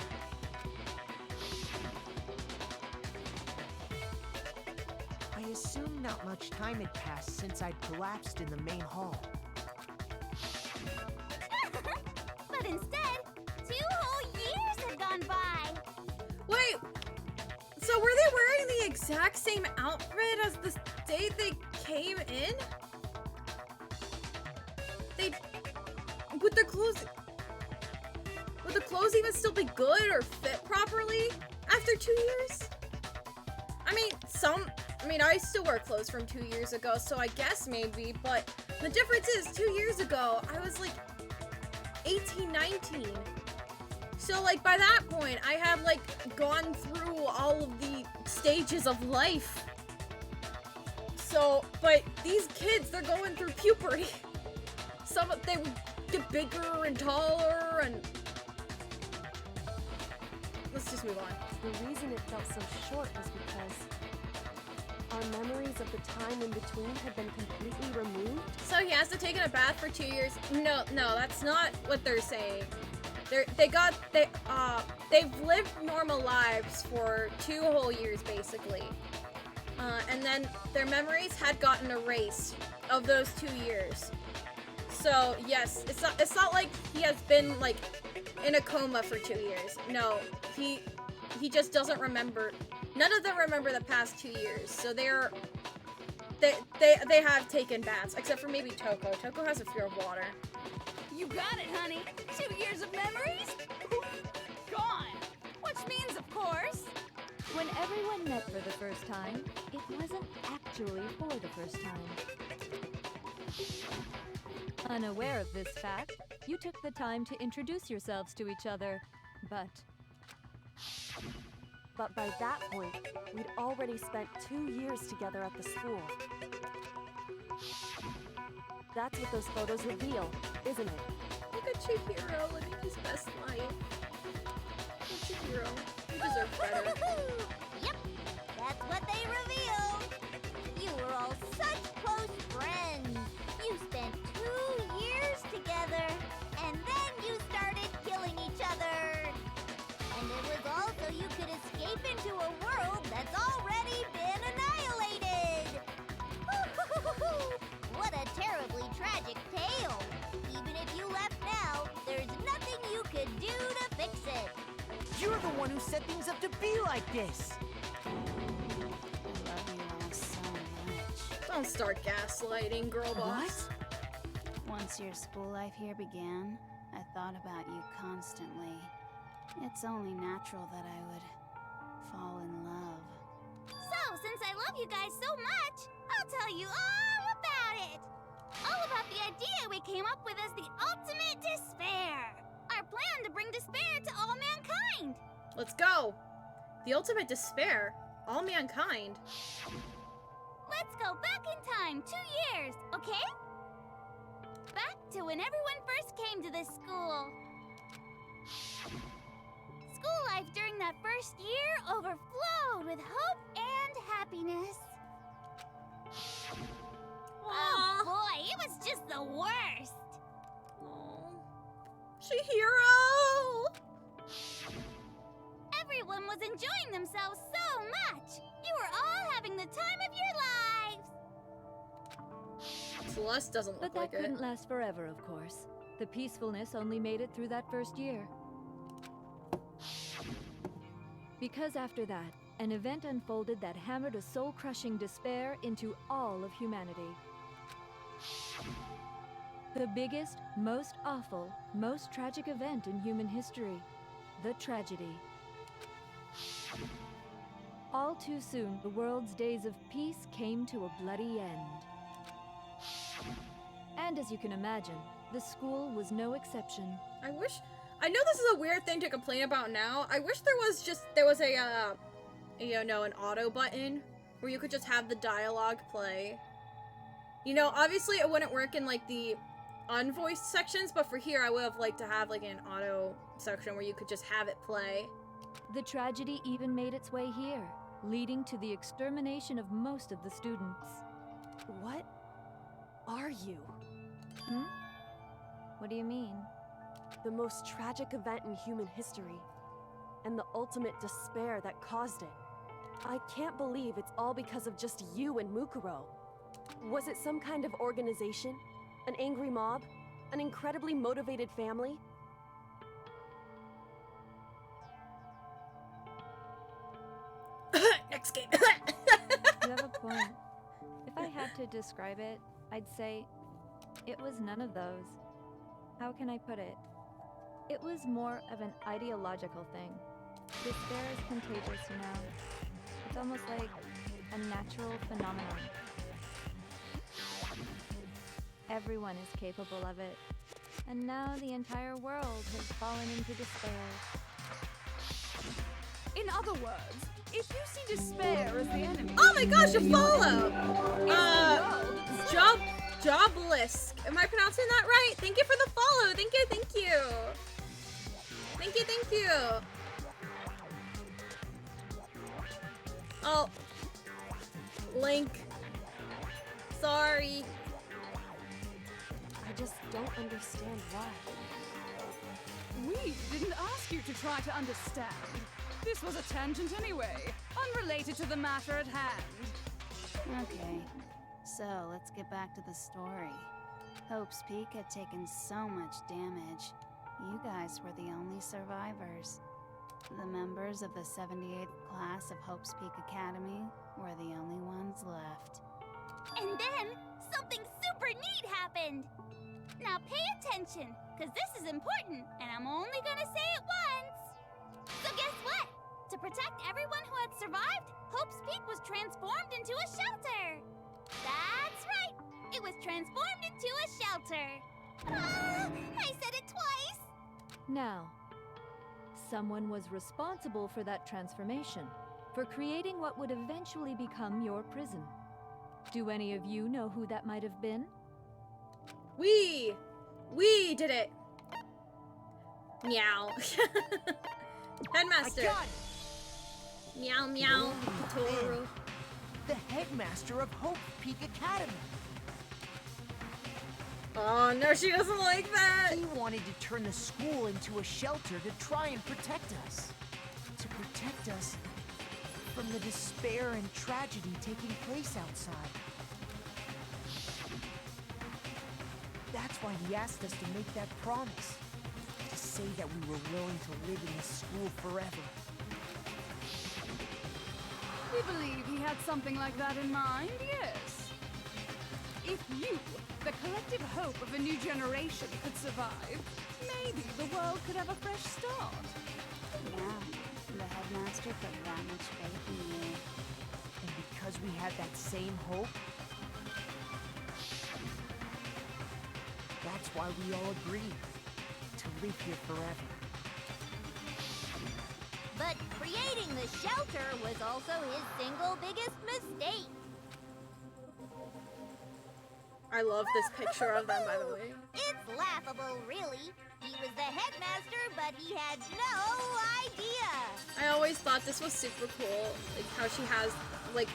I assumed not much time had passed since I'd collapsed in the main hall. But instead, 2 whole years had gone by. Wait, so were they wearing the exact same outfit as the day they came in? Would the clothes even still be good or fit properly after 2 years? I mean, I still wear clothes from 2 years ago, so I guess maybe, but the difference is 2 years ago, I was like 18, 19. So like by that point, I had like gone through all of the stages of life. So, but these kids, they're going through puberty. They get bigger and taller and... Let's just move on. The reason it felt so short was because our memories of the time in between had been completely removed. So he has to take a bath for 2 years? No, that's not what they're saying. They've lived normal lives for 2 whole years, basically. And then their memories had gotten erased of those 2 years. So yes, it's not like he has been like in a coma for 2 years. No, he just doesn't remember. None of them remember the past 2 years. So they have taken baths, except for maybe Toko. Toko has a fear of water. You got it, honey. 2 years of memories? Poof, gone. Which means, of course, When everyone met for the first time, it wasn't actually for the first time. Unaware of this fact, you took the time to introduce yourselves to each other, but But by that point, we'd already spent 2 years together at the school. That's what those photos reveal, isn't it? Look at Chihiro living his best life. Look, Chihiro, you deserve better. Yep, that's what they revealed. You were all such close friends. You spent 2 years together, and then you started killing each other. And it was all so you could escape into a world that's already been annihilated. What a terribly tragic tale. Even if you left now, there's nothing you could do to fix it. You're the one who set things up to be like this. I love you all so much. Don't start gaslighting, girl boss. Once your school life here began, I thought about you constantly. It's only natural that I would fall in love. So, since I love you guys so much, I'll tell you all about it. All about the idea we came up with as the ultimate despair. Our plan to bring despair to all mankind. Let's go. The ultimate despair. All mankind. Let's go back in time 2 years, okay? Back to when everyone first came to this school. School life during that first year overflowed with hope and happiness. Oh boy, it was just the worst. Chihiro! Everyone was enjoying themselves so much. You were all having the time of your lives. Celeste doesn't look that like couldn't it. last forever, of course. The peacefulness only made it through that first year. Because after that, an event unfolded that hammered a soul-crushing despair into all of humanity. The biggest, most awful, most tragic event in human history. The tragedy. All too soon, the world's days of peace came to a bloody end. And as you can imagine, the school was no exception. I know this is a weird thing to complain about now. I wish there was a you know, an auto button where you could just have the dialogue play. You know, obviously it wouldn't work in like the unvoiced sections, but for here I would have liked to have like an auto section where you could just have it play. The tragedy even made its way here, leading to the extermination of most of the students. What are you? What do you mean? The most tragic event in human history, and the ultimate despair that caused it. I can't believe it's all because of just you and Mukuro. Was it some kind of organization? An angry mob? An incredibly motivated family? Next game. You have a point. If I had to describe it, I'd say it was none of those. How can I put it? It was more of an ideological thing. Despair is contagious, you know. It's almost like a natural phenomenon. Everyone is capable of it. And now the entire world has fallen into despair. In other words, if you see despair as the enemy... Oh my gosh, a follow! Job. Joblisk. Am I pronouncing that right? Thank you for the follow. Thank you, thank you. Thank you, thank you. Oh. Link. Sorry. I just don't understand why. We didn't ask you to try to understand. This was a tangent anyway, unrelated to the matter at hand. Okay, so let's get back to the story. Hope's Peak had taken so much damage. You guys were the only survivors. The members of the 78th class of Hope's Peak Academy were the only ones left. And then, something super neat happened. Now pay attention, because this is important, and I'm only gonna say it once. So guess what? To protect everyone who had survived, Hope's Peak was transformed into a shelter. That's right. It was transformed into a shelter. Ah, I said it twice. Now, someone was responsible for that transformation, for creating what would eventually become your prison. Do any of you know who that might have been? We did it. Meow. Headmaster. I got it. Meow meow. Toro. The headmaster of Hope Peak Academy. Oh no, she doesn't like that. He wanted to turn the school into a shelter to try and protect us. To protect us from the despair and tragedy taking place outside. That's why he asked us to make that promise. To say that we were willing to live in this school forever. We believe he had something like that in mind, yes. If you, the collective hope of a new generation, could survive, maybe the world could have a fresh start. Yeah, the headmaster put that much faith in you. And because we had that same hope, that's why we all agreed to live here forever. But creating the shelter was also his single biggest mistake. I love this picture of them, by the way. It's laughable, really. He was the headmaster, but he had no idea. I always thought this was super cool, like how she has like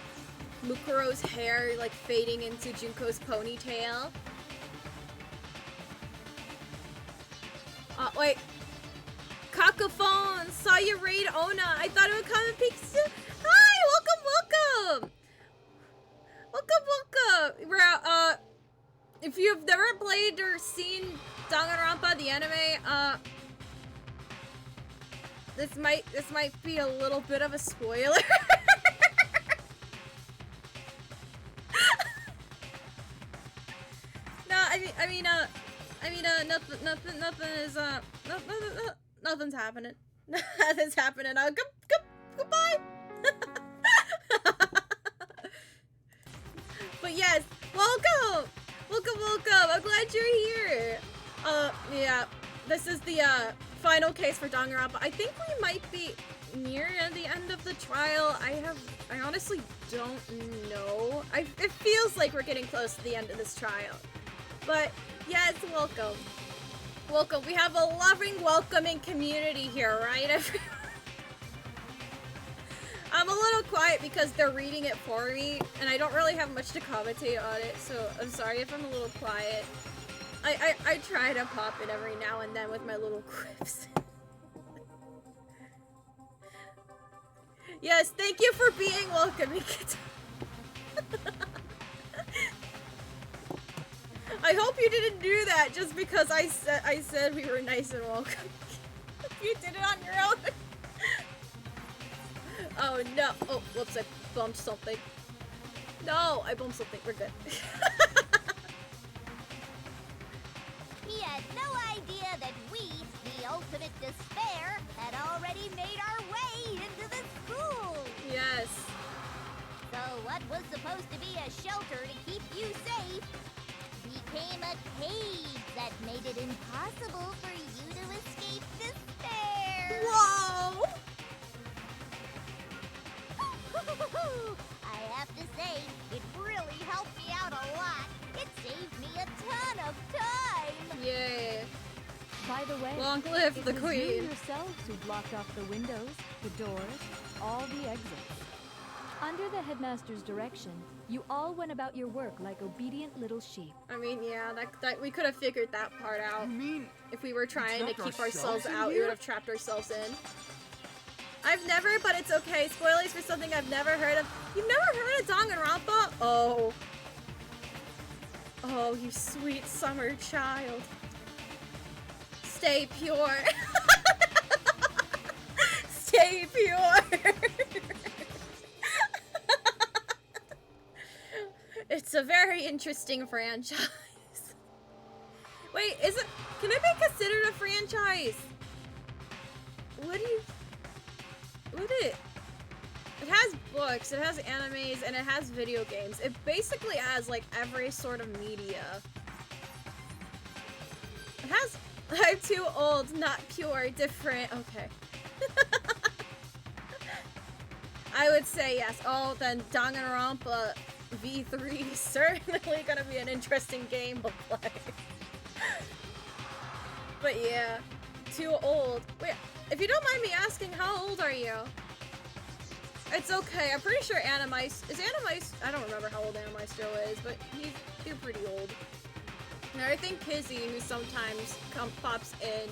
Mukuro's hair like fading into Junko's ponytail. Wait. Cacophone, saw you raid Ona. I thought it would come in peak soon. Hi, welcome. We're if you've never played or seen Danganronpa the anime, this might be a little bit of a spoiler. No, nothing is nothing's happening. Nothing's happening. Goodbye. But yes, welcome. I'm glad you're here. Yeah, this is the final case for Danganronpa. I think we might be near the end of the trial. I honestly don't know. It feels like we're getting close to the end of this trial. But yes, welcome. We have a loving, welcoming community here, right, everyone? I'm a little quiet because they're reading it for me, and I don't really have much to commentate on it, so I'm sorry if I'm a little quiet. I try to pop in every now and then with my little quips. Yes, thank you for being welcoming. I hope you didn't do that just because I said we were nice and welcoming. You did it on your own. Oh no! Oh, whoops! I bumped something. No, I bumped something. We're good. He had no idea that we, the ultimate despair, had already made our way into the school. Yes. So what was supposed to be a shelter to keep you safe became a cage that made it impossible for you to escape despair. Whoa! I have to say, it really helped me out a lot. It saved me a ton of time. Yay. By the way, Long live it the was queen. you yourselves who blocked off the windows, the doors, all the exits. Under the headmaster's direction, you all went about your work like obedient little sheep. I mean, yeah, that we could have figured that part out. You mean If we were trying to trapped keep ourselves ourselves in out, we here? would have trapped ourselves in. I've never, but it's okay. Spoilers for something I've never heard of. You've never heard of Danganronpa? Oh. Oh, you sweet summer child. Stay pure. Stay pure. It's a very interesting franchise. Wait, can it be considered a franchise? What do you... It has books, it has animes, and it has video games. It basically has like every sort of media. It has I'm too old, not pure, different. Okay. I would say yes. Oh, then Danganronpa V3 is certainly gonna be an interesting game to play. But yeah, too old. Wait, if you don't mind me asking, how old are you? It's okay. I'm pretty sure Animeister is Animeister. I don't remember how old Animeister is, but they're pretty old. And I think Kizzy, who sometimes pops in,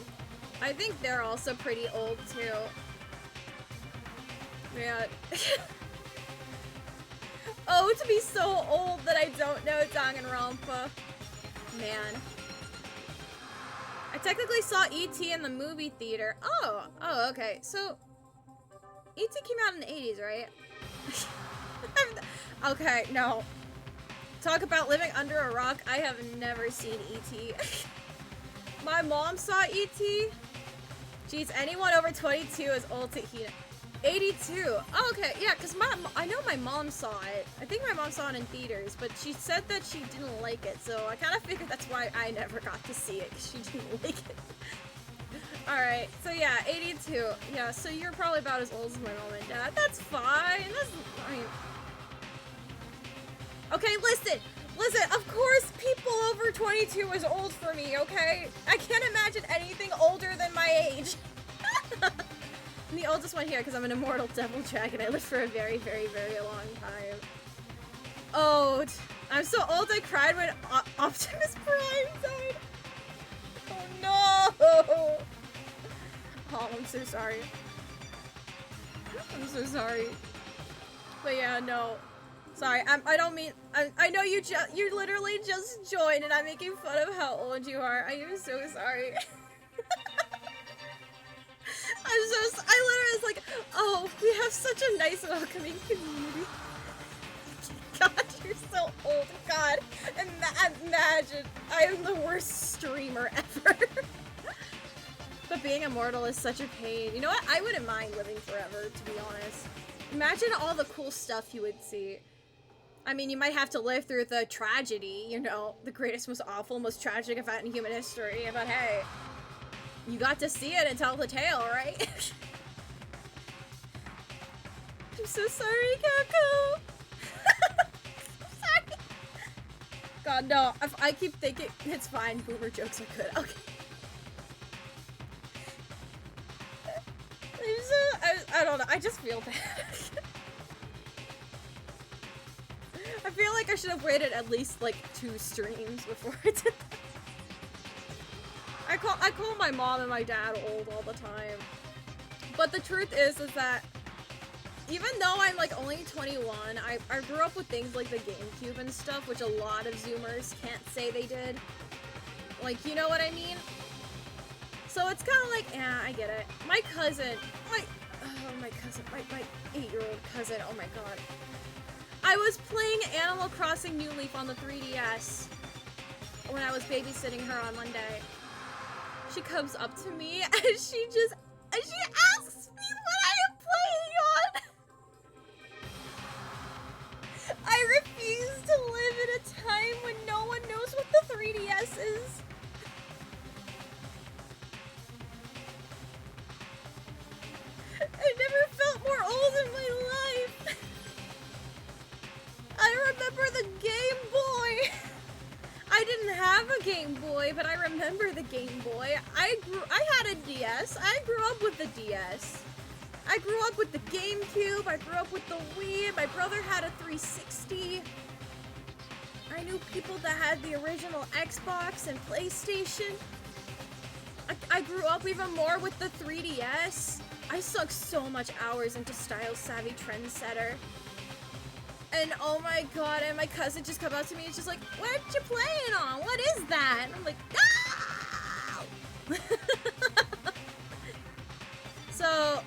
I think they're also pretty old too. Yeah. Oh, to be so old that I don't know Danganronpa. Man. I technically saw E.T. in the movie theater. Oh, okay. So, E.T. came out in the 80s, right? Okay, no. Talk about living under a rock. I have never seen E.T. My mom saw E.T. Jeez, anyone over 22 is old to Hina. 82. Oh, okay, yeah, because I know my mom saw it. I think my mom saw it in theaters, but she said that she didn't like it, so I kind of figured that's why I never got to see it, because she didn't like it. Alright, so yeah, 82. Yeah, so you're probably about as old as my mom and dad. That's fine. I mean... Okay, listen, of course people over 22 is old for me, okay? I can't imagine anything older than my age. I'm the oldest one here because I'm an immortal devil dragon. I lived for a very, very, very long time. Oh, I'm so old I cried when Optimus Prime died. Oh no! Oh, I'm so sorry. I'm so sorry. But yeah, no. Sorry, I don't mean, I know you literally just joined and I'm making fun of how old you are. I am so sorry. I literally was like, oh, we have such a nice welcoming community. God, you're so old. God, imagine, I am the worst streamer ever. But being immortal is such a pain. You know what? I wouldn't mind living forever, to be honest. Imagine all the cool stuff you would see. I mean, you might have to live through the tragedy, you know, the greatest, most awful, most tragic event in human history, but hey, you got to see it and tell the tale, right? I'm so sorry, Kako. I'm sorry. God, no, I keep thinking, it's fine, boomer jokes are good, okay. I don't know, I just feel bad. I feel like I should have waited at least like 2 streams before I did that. I call my mom and my dad old all the time. But the truth is that even though I'm like only 21, I grew up with things like the GameCube and stuff, which a lot of Zoomers can't say they did. Like, you know what I mean? So it's kind of like, yeah, I get it. My cousin, my 8-year-old cousin, oh my god. I was playing Animal Crossing New Leaf on the 3DS when I was babysitting her on Monday. She comes up to me and she asks me what I am playing on. I refuse to live in a time when no one knows what the 3DS is. I never felt more old in my life. I remember the Game Boy. I didn't have a Game Boy, but I remember the Game Boy. I had a DS. I grew up with the DS. I grew up with the GameCube. I grew up with the Wii. My brother had a 360. I knew people that had the original Xbox and PlayStation. I grew up even more with the 3DS. I sunk so much hours into Style Savvy Trendsetter. And oh my god, and my cousin just come up to me and she's like, what you playing on? What is that? And I'm like, no! So,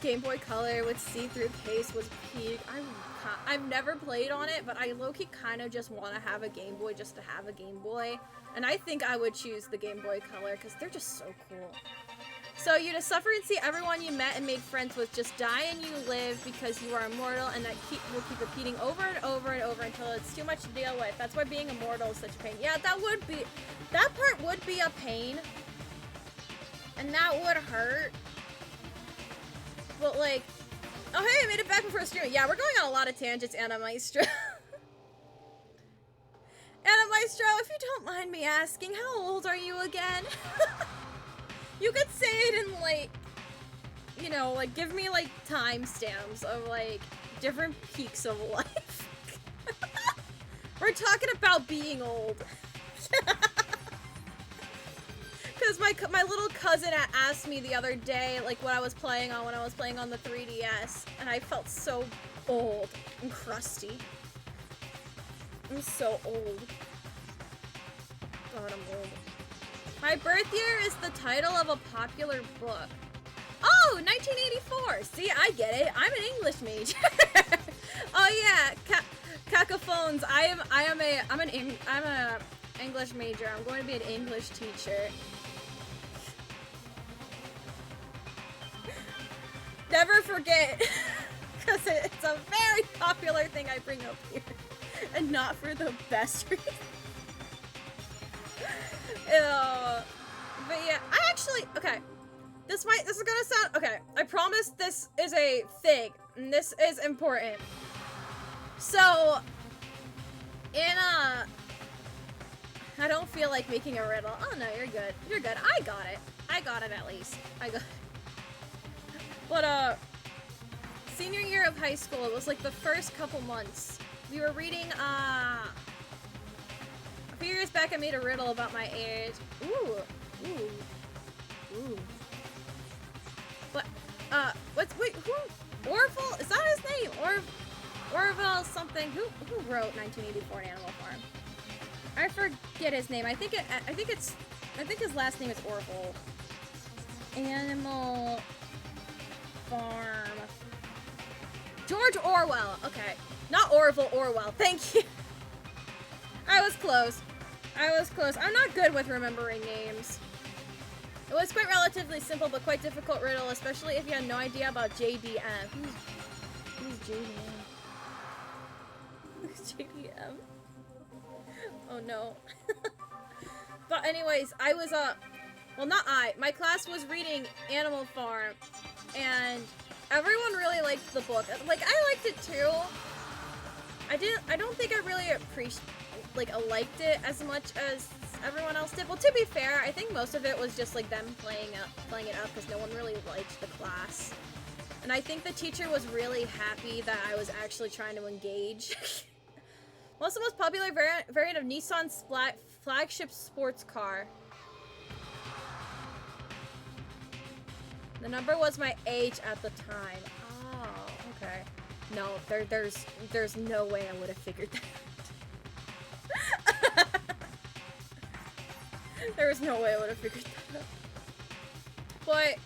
Game Boy Color with see-through case was peak. I've never played on it, but I low-key kind of just want to have a Game Boy just to have a Game Boy. And I think I would choose the Game Boy Color because they're just so cool. So you just suffer and see everyone you met and made friends with just die and you live because you are immortal, and that will keep repeating over and over and over until it's too much to deal with. That's why being immortal is such a pain. Yeah, that part would be a pain. And that would hurt. But like, oh hey, I made it back before streaming. Yeah, we're going on a lot of tangents, Anna Maestro. Anna Maestro, if you don't mind me asking, how old are you again? You could say it in like, you know, like give me like timestamps of like different peaks of life. We're talking about being old. Because my little cousin asked me the other day, like, what I was playing on when I was playing on the 3DS, and I felt so old and crusty. I'm so old. God, I'm old. My birth year is the title of a popular book. Oh, 1984. See, I get it. I'm an English major. Oh yeah, cacophones. I'm an English major. I'm going to be an English teacher. Never forget, because it's a very popular thing I bring up here, and not for the best reason. But yeah, I actually, okay, this is gonna sound, okay, I promise this is a thing, and this is important. So, I don't feel like making a riddle. Oh no, you're good. You're good. I got it. I got it at least. I got it. But, senior year of high school, it was like the first couple months. We were reading, a few years back I made a riddle about my age. Ooh. What, wait, who? Orville? Is that his name? Orville something. Who wrote 1984 Animal Farm? I forget his name. I think his last name is Orville. Animal Farm. George Orwell. Okay. Not Orville, Orwell. Thank you. I was close. I'm not good with remembering names. It was quite relatively simple, but quite difficult riddle, especially if you had no idea about JDM. Who's JDM? Who's JDM? Oh no. But anyways, I was, well, not my class was reading Animal Farm, and everyone really liked the book. Like, I liked it too. I don't think I really liked it as much as everyone else did. Well, to be fair, I think most of it was just like them playing it up because no one really liked the class. And I think the teacher was really happy that I was actually trying to engage. What's the most popular variant of Nissan's flagship sports car? The number was my age at the time. Oh, okay. No, there's no way I would have figured that out. There was no way I would have figured that out. But,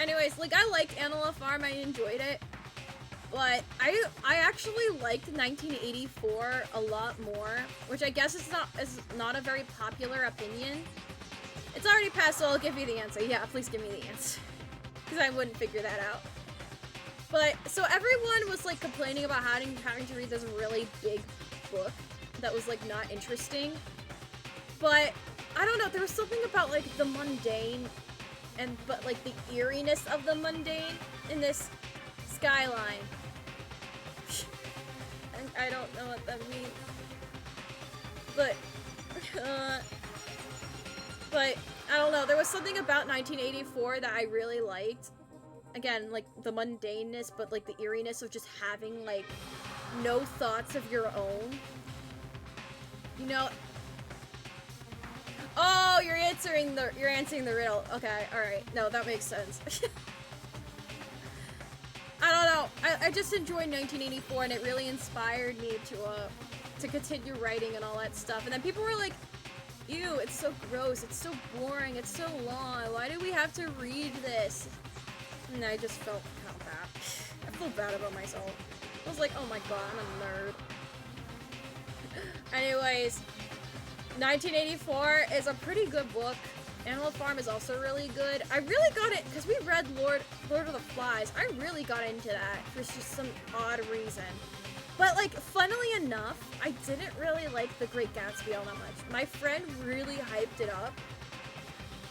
anyways, like, I liked Animal Farm, I enjoyed it. But I actually liked 1984 a lot more, which I guess is not a very popular opinion. It's already passed, so I'll give you the answer. Yeah, please give me the answer. Because I wouldn't figure that out. But, so everyone was, like, complaining about having to read this really big book that was, like, not interesting. But, I don't know, there was something about, like, the mundane, but, like, the eeriness of the mundane in this skyline. And I don't know what that means. But, I don't know, there was something about 1984 that I really liked. Again, like, the mundaneness, but, like, the eeriness of just having, like, no thoughts of your own. You know? Oh, you're answering the riddle. Okay, alright. No, that makes sense. I don't know. I just enjoyed 1984, and it really inspired me to continue writing and all that stuff. And then people were like, ew, it's so gross, it's so boring, it's so long, why do we have to read this? And I just felt bad. I felt bad about myself. I was like, oh my god, I'm a nerd. Anyways, 1984 is a pretty good book. Animal Farm is also really good. I really got it because we read Lord of the Flies. I really got into that for just some odd reason. But like, funnily enough, I didn't really like The Great Gatsby all that much. My friend really hyped it up,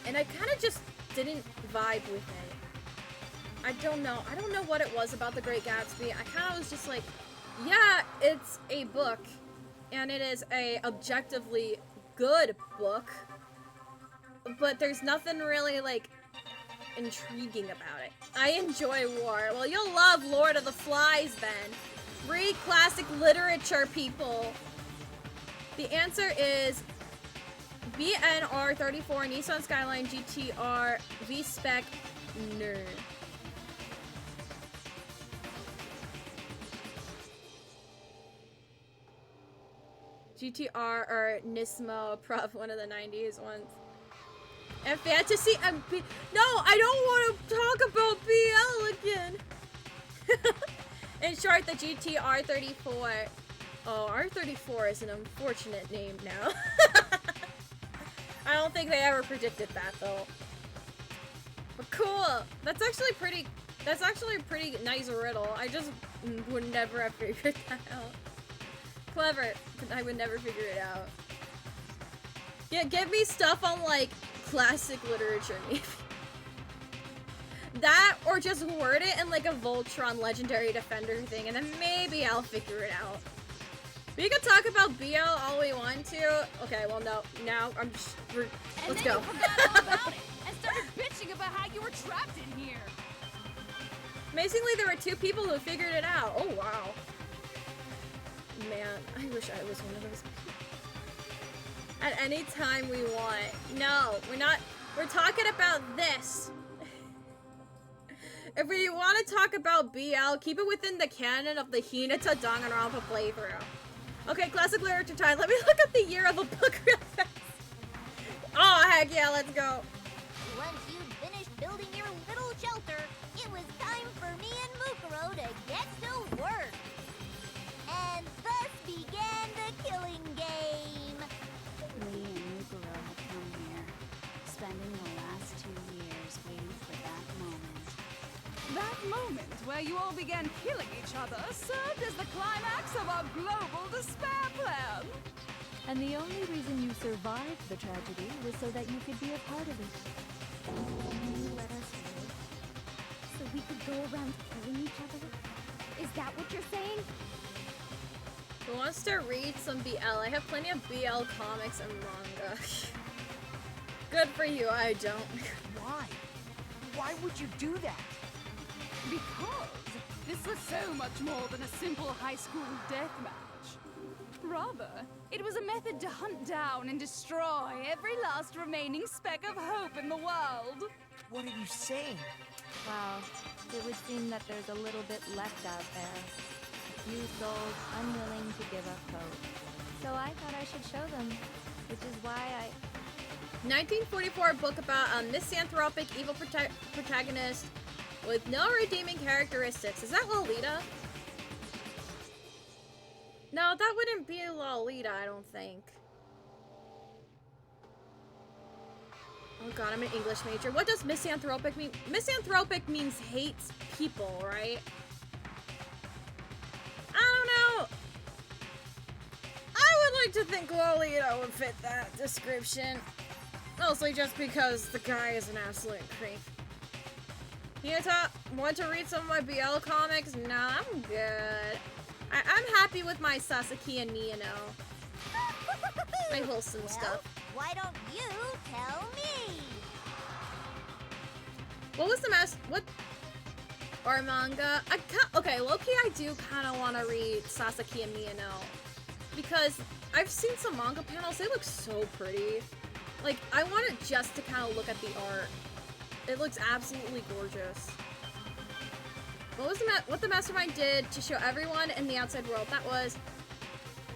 and I kind of just didn't vibe with it. I don't know what it was about The Great Gatsby. I kind of was just like, yeah, it's a book, and it is a objectively good book, but there's nothing really, like, intriguing about it. I enjoy war. Well, you'll love Lord of the Flies, then. Read classic literature, people. The answer is BNR34 Nissan Skyline GTR V-Spec Nerd. GTR or Nismo, Prov, one of the 90s ones. And Fantasy and No, I don't want to talk about BL again. In short, the GT-R34. Oh, R34 is an unfortunate name now. I don't think they ever predicted that though. But cool. That's actually a pretty nice riddle. I just would never have figured that out. Clever. I would never figure it out. Yeah, give me stuff on like classic literature maybe. That, or just word it in like a Voltron Legendary Defender thing, and then maybe I'll figure it out. We could talk about BL all we want to. Okay, well no, now I'm just, let's go. And then you forgot all about it and started bitching about how you were trapped in here. Amazingly, there were 2 people who figured it out. Oh wow. Man, I wish I was one of those people. At any time we want. No, we're not. We're talking about this. If we want to talk about BL, keep it within the canon of the Hinata Danganronpa playthrough. Okay, classic literature time. Let me look up the year of a book real fast. Oh, heck yeah, let's go. Once you'd finished building your little shelter, it was time for me and Mukuro to get to work. And thus began the killing game. Me and Mukuro had come here, spending the last 2 years waiting for that moment. That moment where you all began killing each other served as the climax of our global despair plan. And the only reason you survived the tragedy was so that you could be a part of it. You let us live, so we could go around killing each other? Is that what you're saying? Who wants to read some BL? I have plenty of BL comics and manga. Good for you, I don't. Why? Why would you do that? Because this was so much more than a simple high school deathmatch. Rather, it was a method to hunt down and destroy every last remaining speck of hope in the world. What are you saying? Wow, it would seem that there's a little bit left out there. A few souls unwilling to give up hope. So I thought I should show them, which is why I... 1944 book about a misanthropic evil protagonist with no redeeming characteristics. Is that Lolita? No, that wouldn't be Lolita, I don't think. Oh god, I'm an English major. What does misanthropic mean? Misanthropic means hates people, right? I don't know. I would like to think Lolita would fit that description. Mostly just because the guy is an absolute creep. Hinata, want to read some of my BL comics? Nah, I'm good. I'm happy with my Sasaki and Miyano. My wholesome stuff. Why don't you tell me? What was the what? Or manga? Okay, low-key I do kind of want to read Sasaki and Miyano. Because I've seen some manga panels, they look so pretty. Like, I want it just to kind of look at the art. It looks absolutely gorgeous. What was what the Mastermind did to show everyone in the outside world? That was...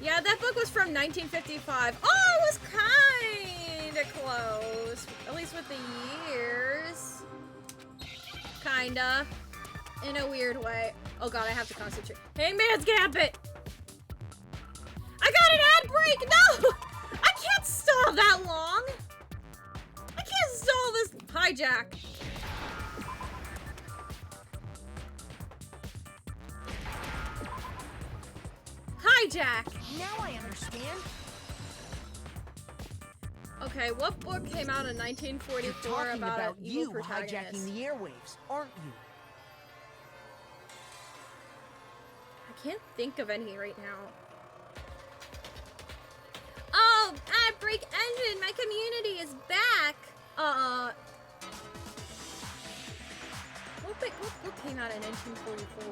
Yeah, that book was from 1955. Oh, it was kind of close. At least with the years. Kinda. In a weird way. Oh god, I have to concentrate. Hangman's Gambit! I got an ad break! No! I can't stop that long! I can't Hi, Jack. Hi, Jack. Now I understand. Okay, what book came out in You're 1944 talking about about an evil you protagonist? hijacking the airwaves, aren't you? I can't think of any right now. Oh, Break Engine, my community is back. What book came out in 1944?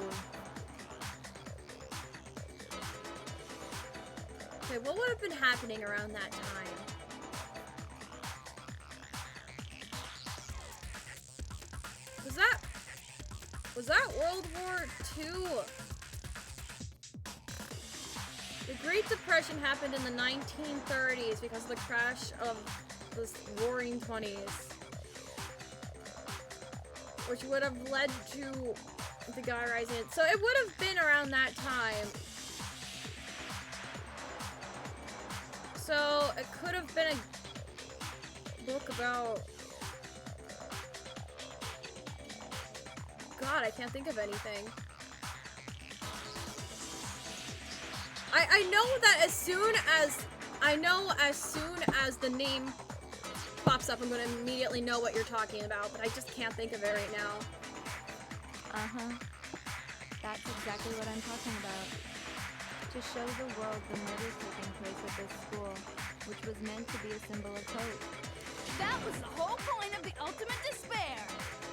Okay, what would have been happening around that time? Was that World War II? The Great Depression happened in the 1930s because of the crash of the Roaring '20s, which would have led to the guy rising. So it would have been around that time. So it could have been a book about... God, I can't think of anything. I know that as soon as the name pops up, I'm gonna immediately know what you're talking about, but I just can't think of it right now. Uh-huh. That's exactly what I'm talking about. To show the world the murders taking place at this school, which was meant to be a symbol of hope. That was the whole point of the ultimate despair.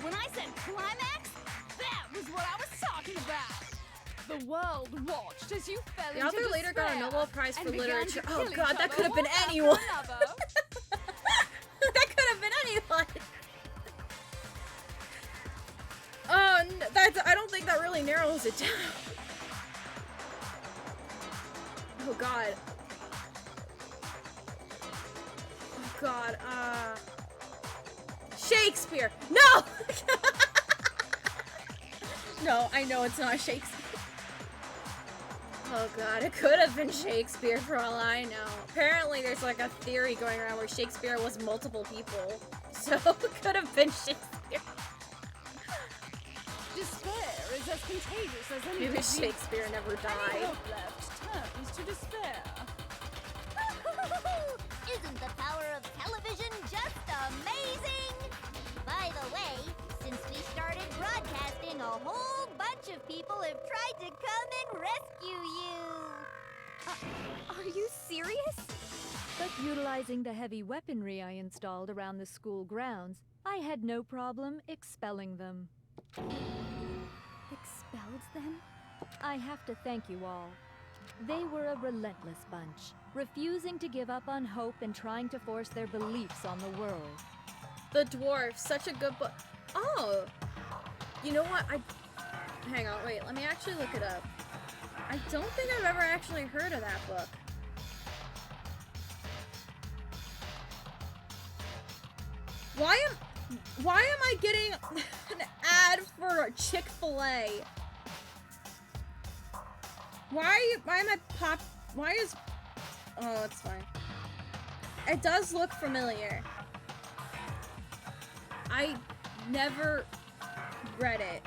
When I said climax, that was what I was talking about. The world watched as you fell The into author later got a despair Nobel Prize for and began Literature. to Oh kill God, each that other could have been one after anyone. another. That could have been anyone. Oh, I don't think that really narrows it down. Oh God. Oh God. Shakespeare. No. No, I know it's not Shakespeare. Oh God, it could have been Shakespeare for all I know. Apparently there's like a theory going around where Shakespeare was multiple people. So it could have been Shakespeare. Despair is as contagious as any Maybe disease. Shakespeare never Any died. hope left turns to despair. Isn't the power of television just amazing? By the way, since we started broadcasting, a whole bunch of people have tried to come and rescue you. Are you serious? But utilizing the heavy weaponry I installed around the school grounds, I had no problem expelling them. Expelled them? I have to thank you all. They were a relentless bunch, refusing to give up on hope and trying to force their beliefs on the world. The Dwarf, such a good book. Oh, you know what? Hang on, wait. Let me actually look it up. I don't think I've ever actually heard of that book. Why am I getting an ad for Chick-fil-A? Oh, it's fine. It does look familiar. I never read it.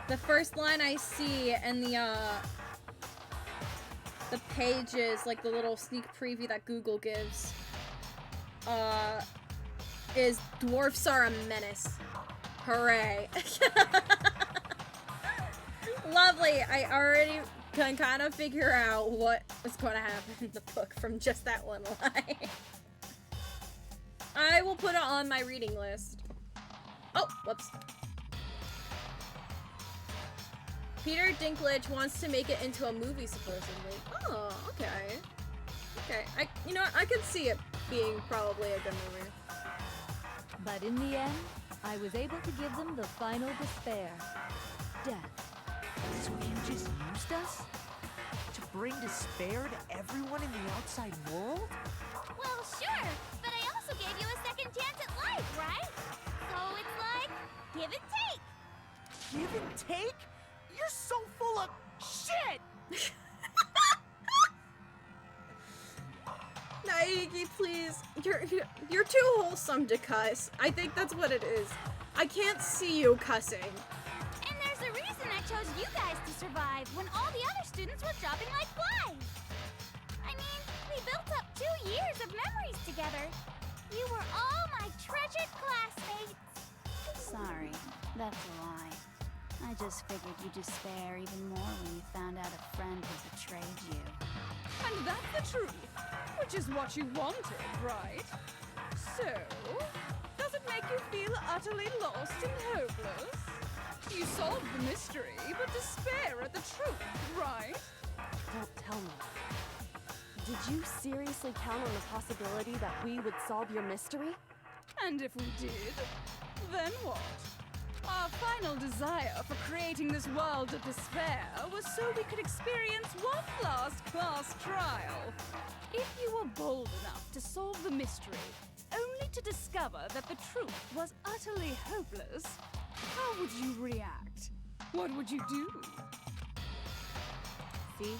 The first line I see in the pages, like the little sneak preview that Google gives, is dwarfs are a menace. Hooray. Lovely. I already can kind of figure out what was going to happen in the book from just that one line. I will put it on my reading list. Oh, whoops. Peter Dinklage wants to make it into a movie, supposedly. Oh, okay. Okay, you know what? I could see it being probably a good movie. But in the end, I was able to give them the final despair. Death. So you just used us? To bring despair to everyone in the outside world? Well, sure, but I also gave you a second chance at life, right? So it's like, give and take. Give and take? You're so full of shit! Naiki, please. You're too wholesome to cuss. I think that's what it is. I can't see you cussing. And there's a reason I chose you guys to survive when all the other students were dropping like flies. I mean, we built up 2 years of memories together. You were all my treasured classmates. Sorry, that's a lie. I just figured you'd despair even more when you found out a friend had betrayed you. And that's the truth, which is what you wanted, right? So, does it make you feel utterly lost and hopeless? You solved the mystery, but despair at the truth, right? Don't tell me. Did you seriously count on the possibility that we would solve your mystery? And if we did, then what? Our final desire for creating this world of despair was so we could experience one last class trial. If you were bold enough to solve the mystery, only to discover that the truth was utterly hopeless, how would you react? What would you do? See?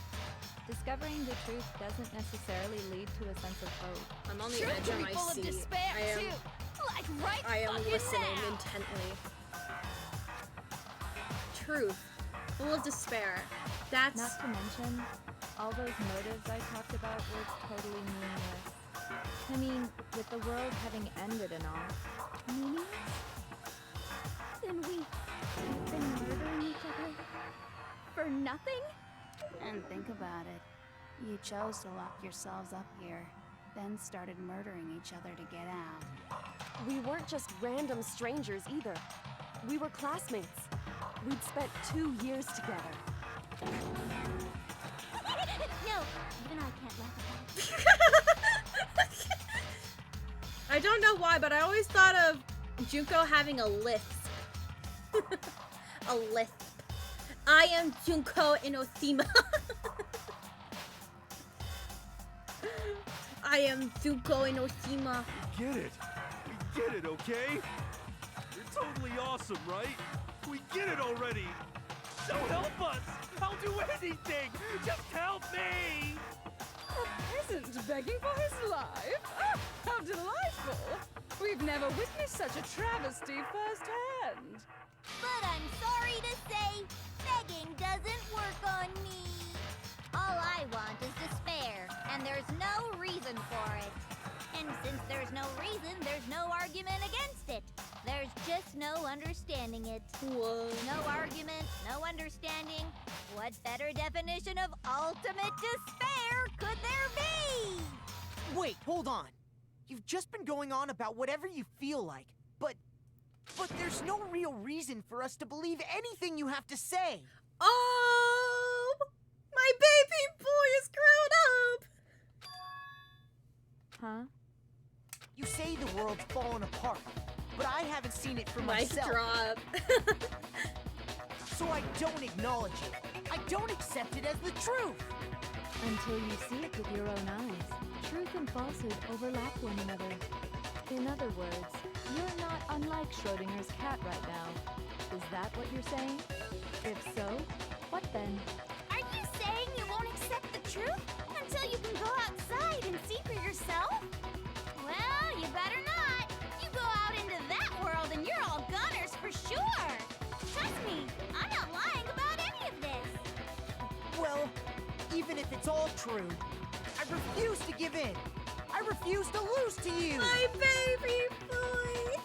Discovering the truth doesn't necessarily lead to a sense of hope. I'm on the Truth edge can of be my full of seat. despair too. Like right I am fucking listening now. intently. Truth. Full of despair. That's... Not to mention, all those motives I talked about were totally meaningless. I mean, with the world having ended and all. Meaningless? Then we've been murdering each other for nothing? And think about it. You chose to lock yourselves up here, then started murdering each other to get out. We weren't just random strangers either. We were classmates. We'd spent 2 years together. No, even I can't laugh at that. I don't know why, but I always thought of Junko having a lisp. A lisp. I am Junko Inoshima. I am Junko Inoshima. We get it. We get it, okay? You're totally awesome, right? We get it already. So help us. I'll do anything. Just help me. A peasant begging for his life? Oh, how delightful! We've never witnessed such a travesty firsthand. But I'm sorry to say, begging doesn't work on me. All I want is despair, and there's no reason for it. And since there's no reason, there's no argument against it. There's just no understanding it. Whoa. No argument, no understanding. What better definition of ultimate despair could there be? Wait, hold on. You've just been going on about whatever you feel like, but there's no real reason for us to believe anything you have to say. Oh, my baby boy is grown up. Huh? You say the world's fallen apart, but I haven't seen it for Mic myself. drop. So I don't acknowledge it. I don't accept it as the truth. Until you see it with your own eyes. Truth and falsehood overlap one another. In other words, you're not unlike Schrodinger's cat right now. Is that what you're saying? If so, what then? Are you saying you won't accept the truth until you can go outside and see for yourself? Well, you better not. You go out into that world and you're all gunners for sure. Trust me, I'm not lying about any of this. Well, even if it's all true, I refuse to give in. I refuse to lose to you. My baby boy.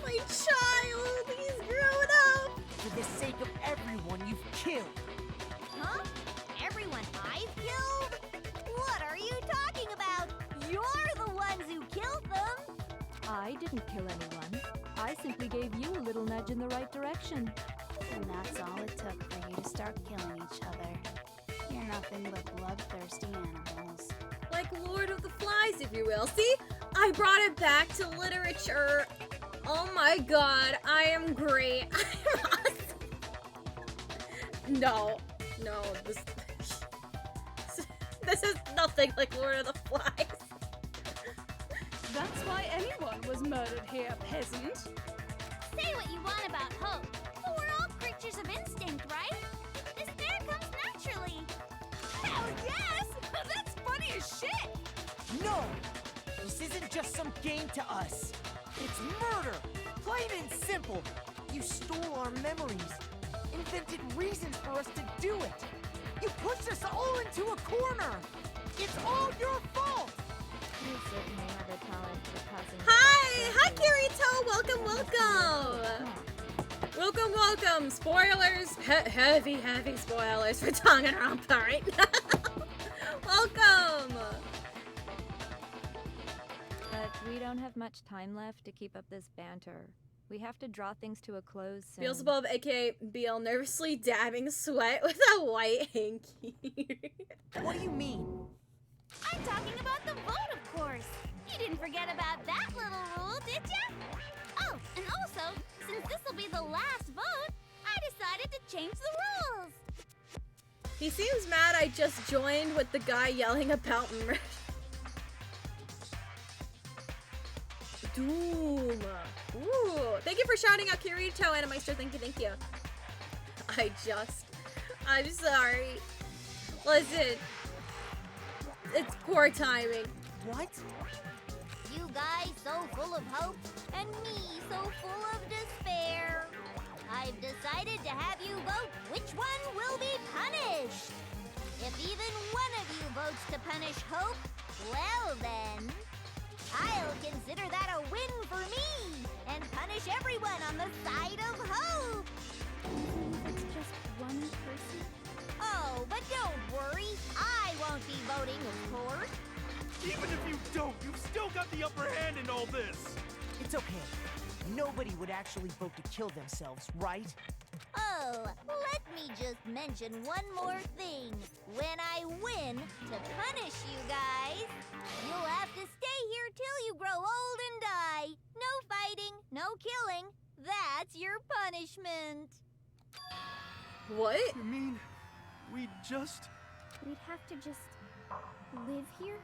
My child. He's grown up. For the sake of everyone you've killed. Huh? Everyone I've killed? What are you talking about? You're the ones who killed them. I didn't kill anyone. I simply gave you a little nudge in the right direction. And that's all it took for you to start killing each other. You're nothing but bloodthirsty animals. Like Lord of the Flies, if you will. See? I brought it back to literature. Oh my god, I am great. I'm awesome. No, this is nothing like Lord of the Flies. That's why anyone was murdered here, peasant. Say what you want about hope, but we're all creatures of instinct, right? Despair comes naturally. Hell yes! That's funny as shit! No! This isn't just some game to us. It's murder! Plain and simple! You stole our memories, invented reasons for us to do it. You pushed us all into a corner! It's all your fault! You certainly have a talent for causing... Hi, Kirito. Welcome. Spoilers, heavy spoilers for Danganronpa right now. Welcome. But we don't have much time left to keep up this banter. We have to draw things to a close soon. Beelzebub, aka Beel, nervously dabbing sweat with a white hanky. What do you mean? I'm talking about the vote, of course. You didn't forget about that little rule, did ya? Oh, and also, since this will be the last vote, I decided to change the rules. He seems mad I just joined with the guy yelling about murder. Doom. Ooh. Thank you for shouting out Kirito, Animeister. Thank you. I'm sorry. Listen. It's poor timing. What? You guys so full of hope, and me so full of despair. I've decided to have you vote which one will be punished. If even one of you votes to punish Hope, well then, I'll consider that a win for me and punish everyone on the side of Hope. It's just one person. Oh, but don't worry, I won't be voting, of course. Even if you don't, you've still got the upper hand in all this. It's okay. Nobody would actually vote to kill themselves, right? Oh, let me just mention one more thing. When I win to punish you guys, you'll have to stay here till you grow old and die. No fighting, no killing. That's your punishment. What? You mean we'd Have to just live here?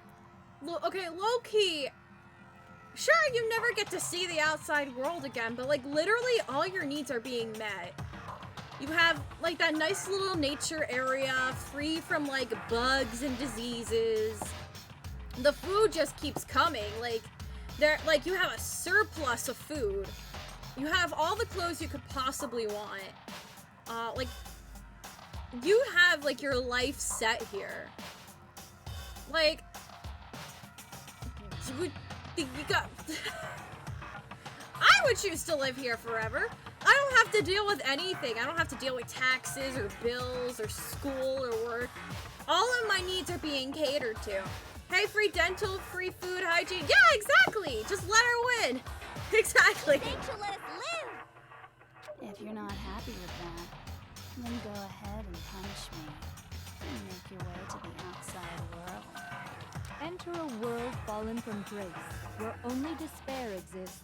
Okay, low-key. Sure, you never get to see the outside world again, but like literally all your needs are being met. You have like that nice little nature area free from like bugs and diseases. The food just keeps coming. Like you have a surplus of food. You have all the clothes you could possibly want. Like you have like your life set here. Like you got I would choose to live here forever. I don't have to deal with anything. I don't have to deal with taxes or bills or school or work. All of my needs are being catered to. Hey, free dental, free food, hygiene. Yeah, exactly. Just let her win. Exactly. Think she'll let us live. If you're not happy with that, then go ahead and punish me. And make your way to the outside world. Enter a world fallen from grace, where only despair exists,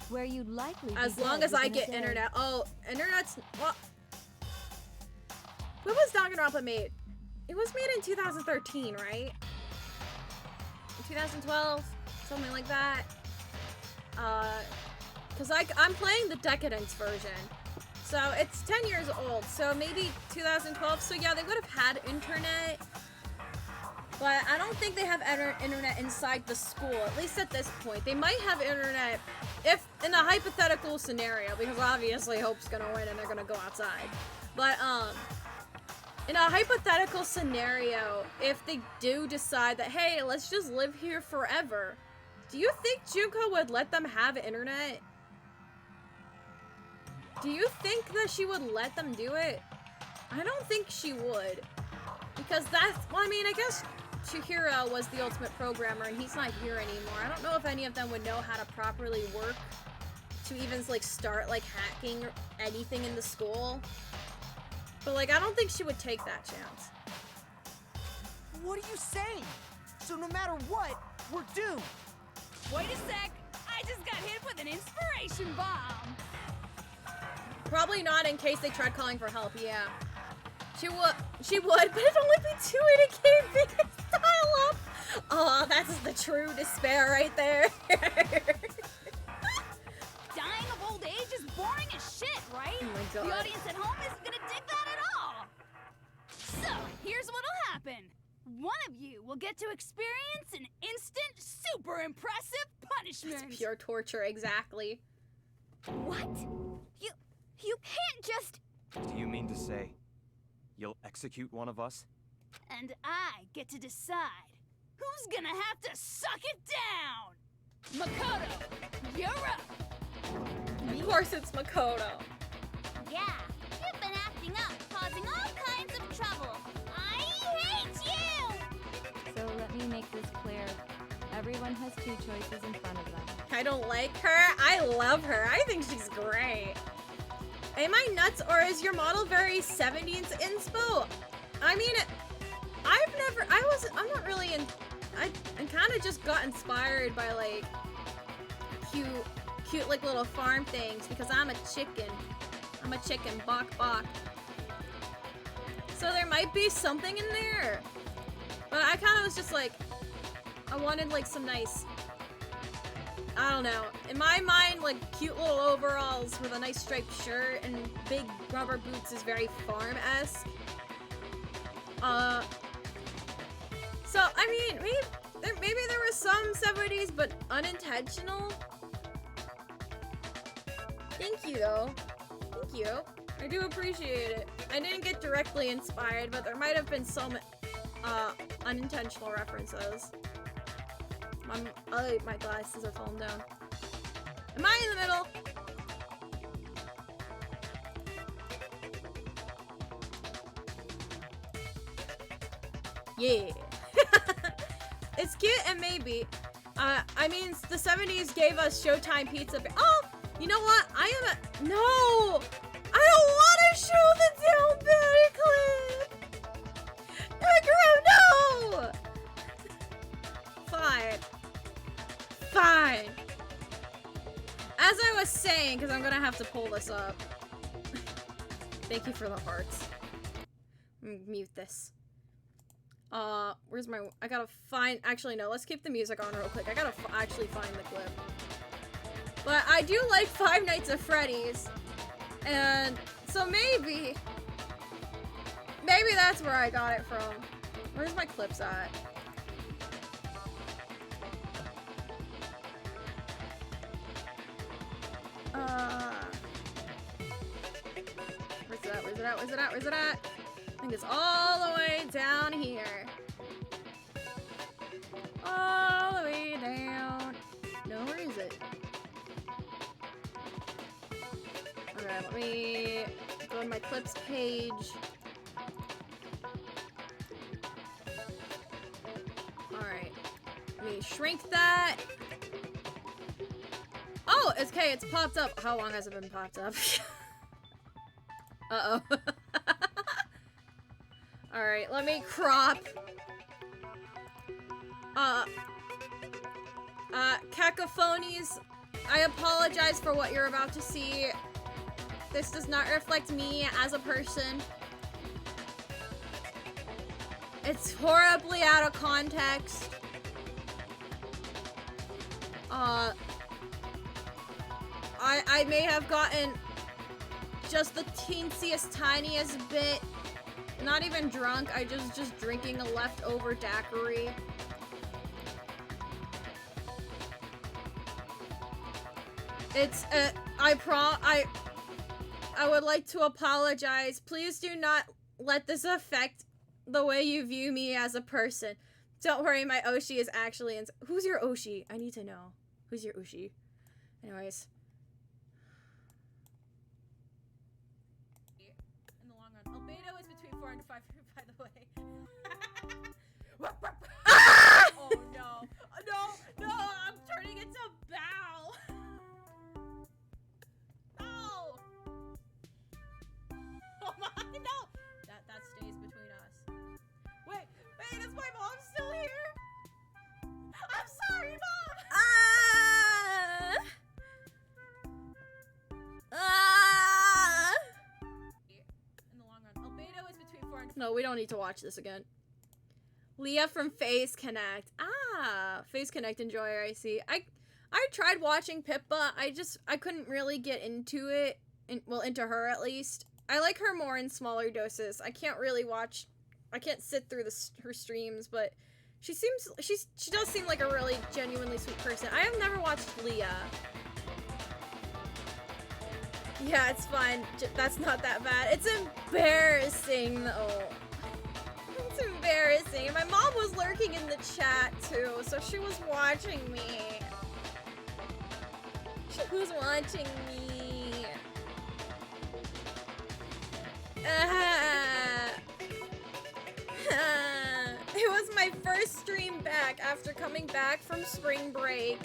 where you'd likely be As long dead as I within a get day. internet. Oh, internet's what? When was Danganronpa made? It was made in 2013, right? 2012, something like that. Cause I'm playing the Decadence version, so it's 10 years old. So maybe 2012. So yeah, they would have had internet. But I don't think they have internet inside the school, at least at this point. They might have internet if in a hypothetical scenario, because obviously Hope's gonna win and they're gonna go outside. But in a hypothetical scenario, if they do decide that, hey, let's just live here forever, do you think Junko would let them have internet? Do you think that she would let them do it? I don't think she would. Because that's, well, I mean, I guess Chihiro was the ultimate programmer and he's not here anymore. I don't know if any of them would know how to properly work to even like start like hacking or anything in the school. But like, I don't think she would take that chance. What are you saying? So no matter what, we're doomed. Wait a sec. I just got hit with an inspiration bomb. Probably not in case they tried calling for help, yeah. She would, but it'd only be 280 KB dial up. Oh, that's the true despair right there. Dying of old age is boring as shit, right? Oh my God. The audience at home isn't gonna dig that at all. So, here's what'll happen. One of you will get to experience an instant impressive punishment. It's pure torture, exactly. What? You can't just... Do you mean to say you'll execute one of us? And I get to decide who's gonna have to suck it down. Makoto, you're up. Of course it's Makoto. Yeah, you've been acting up, causing all kinds of trouble. I hate you! So let me make this clear. Everyone has two choices in front of them. I don't like her. I love her. I think she's great. Am I nuts, or is your model very 70s inspo? I mean, I'm not really in, I kind of just got inspired by like cute like little farm things because I'm a chicken. I'm a chicken, bok bok. So there might be something in there. But I kind of was just like, I wanted like some nice, I don't know. In my mind, like cute little overalls with a nice striped shirt and big rubber boots is very farm-esque. So I mean, maybe there was some 70s, but unintentional. Thank you though. Thank you. I do appreciate it. I didn't get directly inspired, but there might have been some unintentional references. My glasses are falling down. Am I in the middle? Yeah. It's cute and maybe. I mean, the 70s gave us Showtime Pizza. Oh, you know what? No! I don't want to show the down batty clip! Agro, no! Fine. Fine. As I was saying, because I'm gonna have to pull this up. Thank you for the hearts. Mute this. Where's my... I gotta find... Actually, no. Let's keep the music on real quick. I gotta actually find the clip. But I do like Five Nights at Freddy's. And so maybe... Maybe that's where I got it from. Where's my clips at? Where's it at? I think it's all the way down here. All the way down. No, where is it? Alright, let me go to my clips page. Alright. Let me shrink that. Oh, it's okay, it's popped up. How long has it been popped up? Uh-oh. Alright, let me crop. Cacophonies, I apologize for what you're about to see. This does not reflect me as a person. It's horribly out of context. I may have gotten just the teensiest, tiniest bit, not even drunk, I just drinking a leftover daiquiri. It's, I would like to apologize. Please do not let this affect the way you view me as a person. Don't worry, my Oshi is actually in. Who's your Oshi? I need to know. Who's your Oshi? Anyways. In the long run. Albedo is between 4 and 5, by the way. Ah! Oh no. No, I'm turning into Bow. No. Oh my, no. That stays between us. Wait, is my mom still here? I'm sorry, Mom! In the long run. Albedo is between 4 and... No, we don't need to watch this again. Leah from Phase Connect. Phase Connect enjoyer, I see. I tried watching Pippa. I couldn't really get into it. Well, into her at least. I like her more in smaller doses. I can't really watch... I can't sit through her streams, but She does seem like a really genuinely sweet person. I have never watched Leah. Yeah, it's fine. That's not that bad. It's embarrassing though. It's embarrassing. And my mom was lurking in the chat too, so she was watching me. She was watching me. It was my first stream back after coming back from spring break.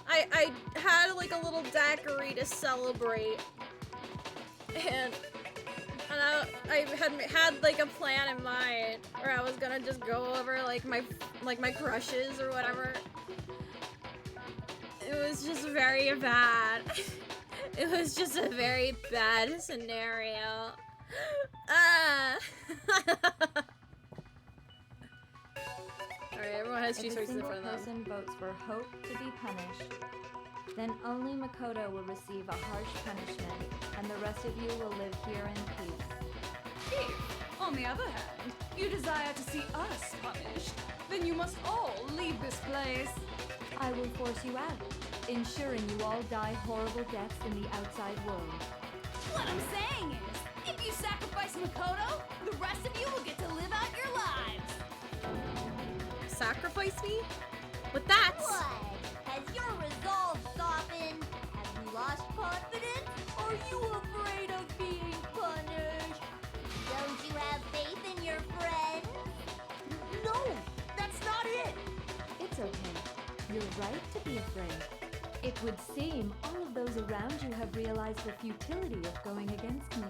I had like a little daiquiri to celebrate, and I had like a plan in mind where I was gonna just go over like my crushes or whatever. It was just very bad. It was just a very bad scenario. Alright, everyone has two choices in front of them. If a single person votes for Hope to be punished, then only Makoto will receive a harsh punishment, and the rest of you will live here in peace. If, on the other hand, you desire to see us punished, then you must all leave this place. I will force you out, ensuring you all die horrible deaths in the outside world. What I'm saying is, if you sacrifice Makoto, the rest of you will get to live out your lives. Sacrifice me? But that's... What? Has your resolve softened? Have you lost confidence? Are you afraid of being punished? Don't you have faith in your friends? No, that's not it. It's okay. You're right to be afraid. It would seem all of those around you have realized the futility of going against me.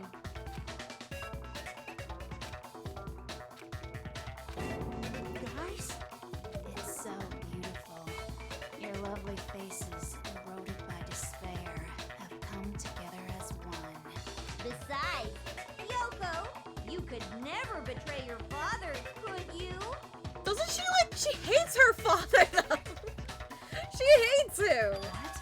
Guys, it's so beautiful. Your lovely faces, eroded by despair, have come together as one. Besides, Yoko, you could never betray your father, could you? Doesn't she she hates her father though? She hates him. What?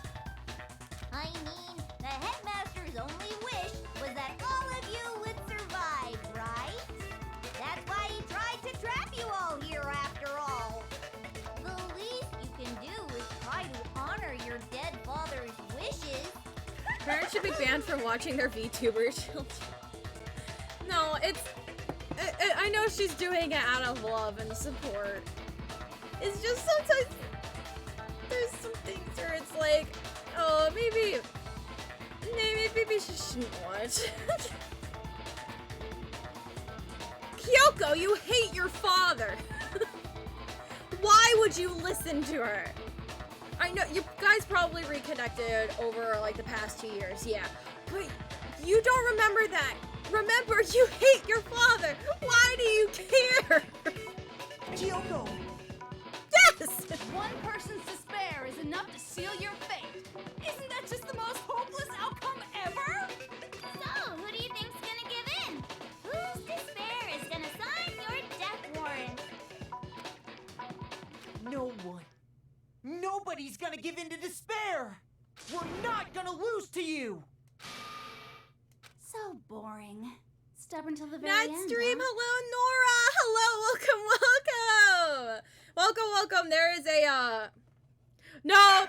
I mean, the headmaster's only wish was that all of you would survive, right? That's why he tried to trap you all here after all. The least you can do is try to honor your dead father's wishes. Parents should be banned from watching their VTuber children. No, I know she's doing it out of love and support. It's just sometimes there's some things where it's like, oh, maybe she shouldn't watch. Kyoko, you hate your father. Why would you listen to her? I know you guys probably reconnected over like the past 2 years, yeah. But you don't remember that. Remember, you hate your father. Why do you care? Kyoko! Yes! One person's despair is enough to seal your fate. Isn't that just the most hopeless outcome ever? So, who do you think's gonna give in? Whose despair is gonna sign your death warrant? No one. Nobody's gonna give in to despair! We're not gonna lose to you! So boring. Stubborn till the very Night end. stream, huh? hello Nora! Hello, welcome! Welcome, there is a, No!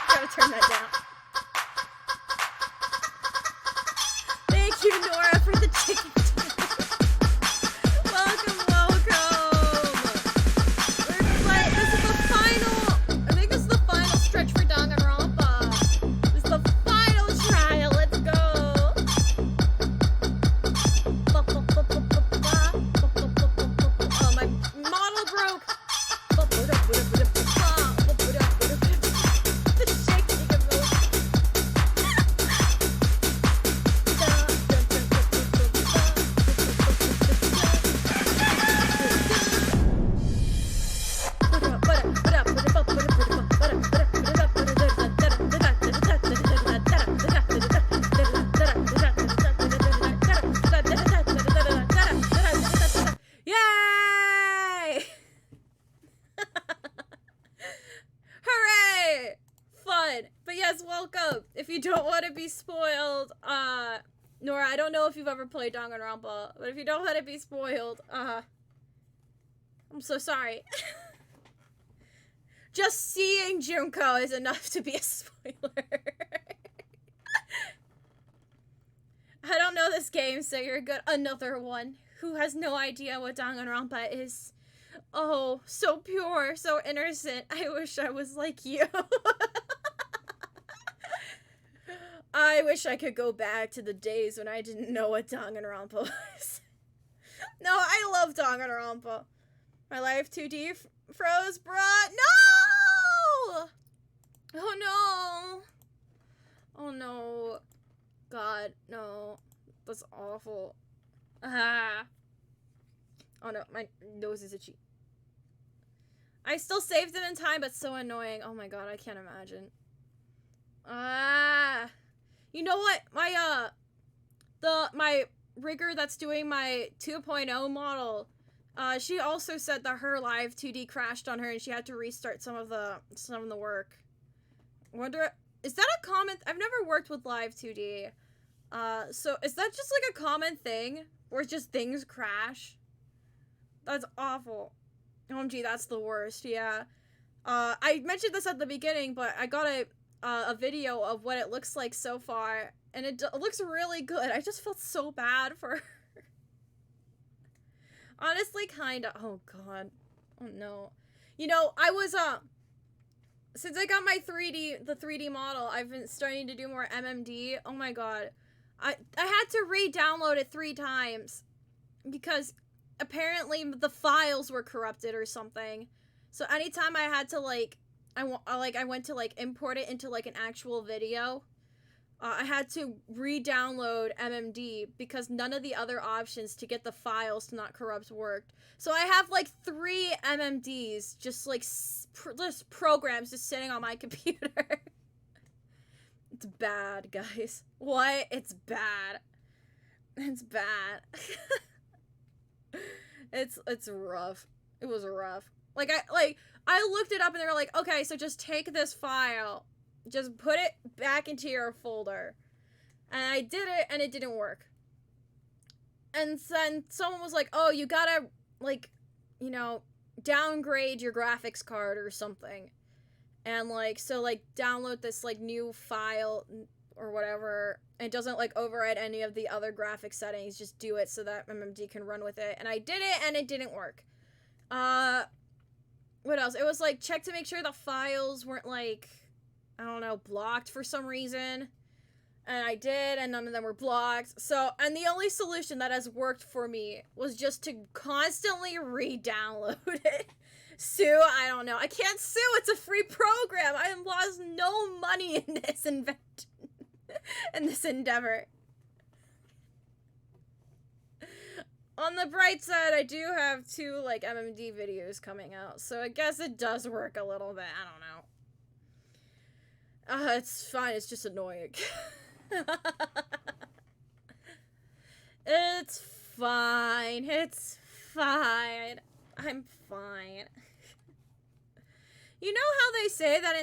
Gotta turn that down. Thank you, Nora, for the chicken. Welcome. This is the final, I think this is the final stretch for Danganronpa. This is the final trial, let's go. Oh, my model broke. The shaking emoji. Yay! Hooray! Fun. But yes, welcome. If you don't want to be spoiled, Nora, I don't know if you've ever played Danganronpa, but if you don't let it be spoiled, I'm so sorry. Just seeing Junko is enough to be a spoiler. I don't know this game, so you're good. Another one who has no idea what Danganronpa is. Oh, so pure, so innocent. I wish I was like you. I wish I could go back to the days when I didn't know what Danganronpa was. No, I love Danganronpa. My life 2D froze, bruh. No! Oh no. Oh no. God, no. That's awful. Ah. Oh no, my nose is itchy. I still saved it in time, but so annoying. Oh my god, I can't imagine. Ah. You know what? My rigger that's doing my 2.0 model, she also said that her live 2D crashed on her and she had to restart some of the work. Wonder, is that a common? I've never worked with live 2D. So is that just like a common thing where just things crash? That's awful. OMG, that's the worst. Yeah. I mentioned this at the beginning, but I got a video of what it looks like so far, and it looks really good. I just felt so bad for her. Honestly, kinda. Oh god. Oh no. You know, I was since I got my 3D model, I've been starting to do more MMD. Oh my god. I had to re-download it 3 times because apparently the files were corrupted or something. So anytime I had to I went to like import it into like an actual video, I had to re-download MMD because none of the other options to get the files to not corrupt worked. So I have like 3 MMDs, just like just programs just sitting on my computer. It's bad, guys. What? It's bad. It's bad. It's rough. It was rough. I looked it up and they were like, okay, so just take this file, just put it back into your folder. And I did it and it didn't work. And then someone was like, oh, you gotta, like, you know, downgrade your graphics card or something. And like, so like download this like new file or whatever. And it doesn't like override any of the other graphic settings. Just do it so that MMD can run with it. And I did it and it didn't work. What else? It was like, check to make sure the files weren't like, I don't know, blocked for some reason. And I did, and none of them were blocked. So, and the only solution that has worked for me was just to constantly re-download it. Sue, I don't know. I can't sue, it's a free program. I have lost no money in this in this endeavor. On the bright side, I do have 2, like, MMD videos coming out, so I guess it does work a little bit. I don't know. It's fine, it's just annoying. It's fine. It's fine. I'm fine. You know how they say that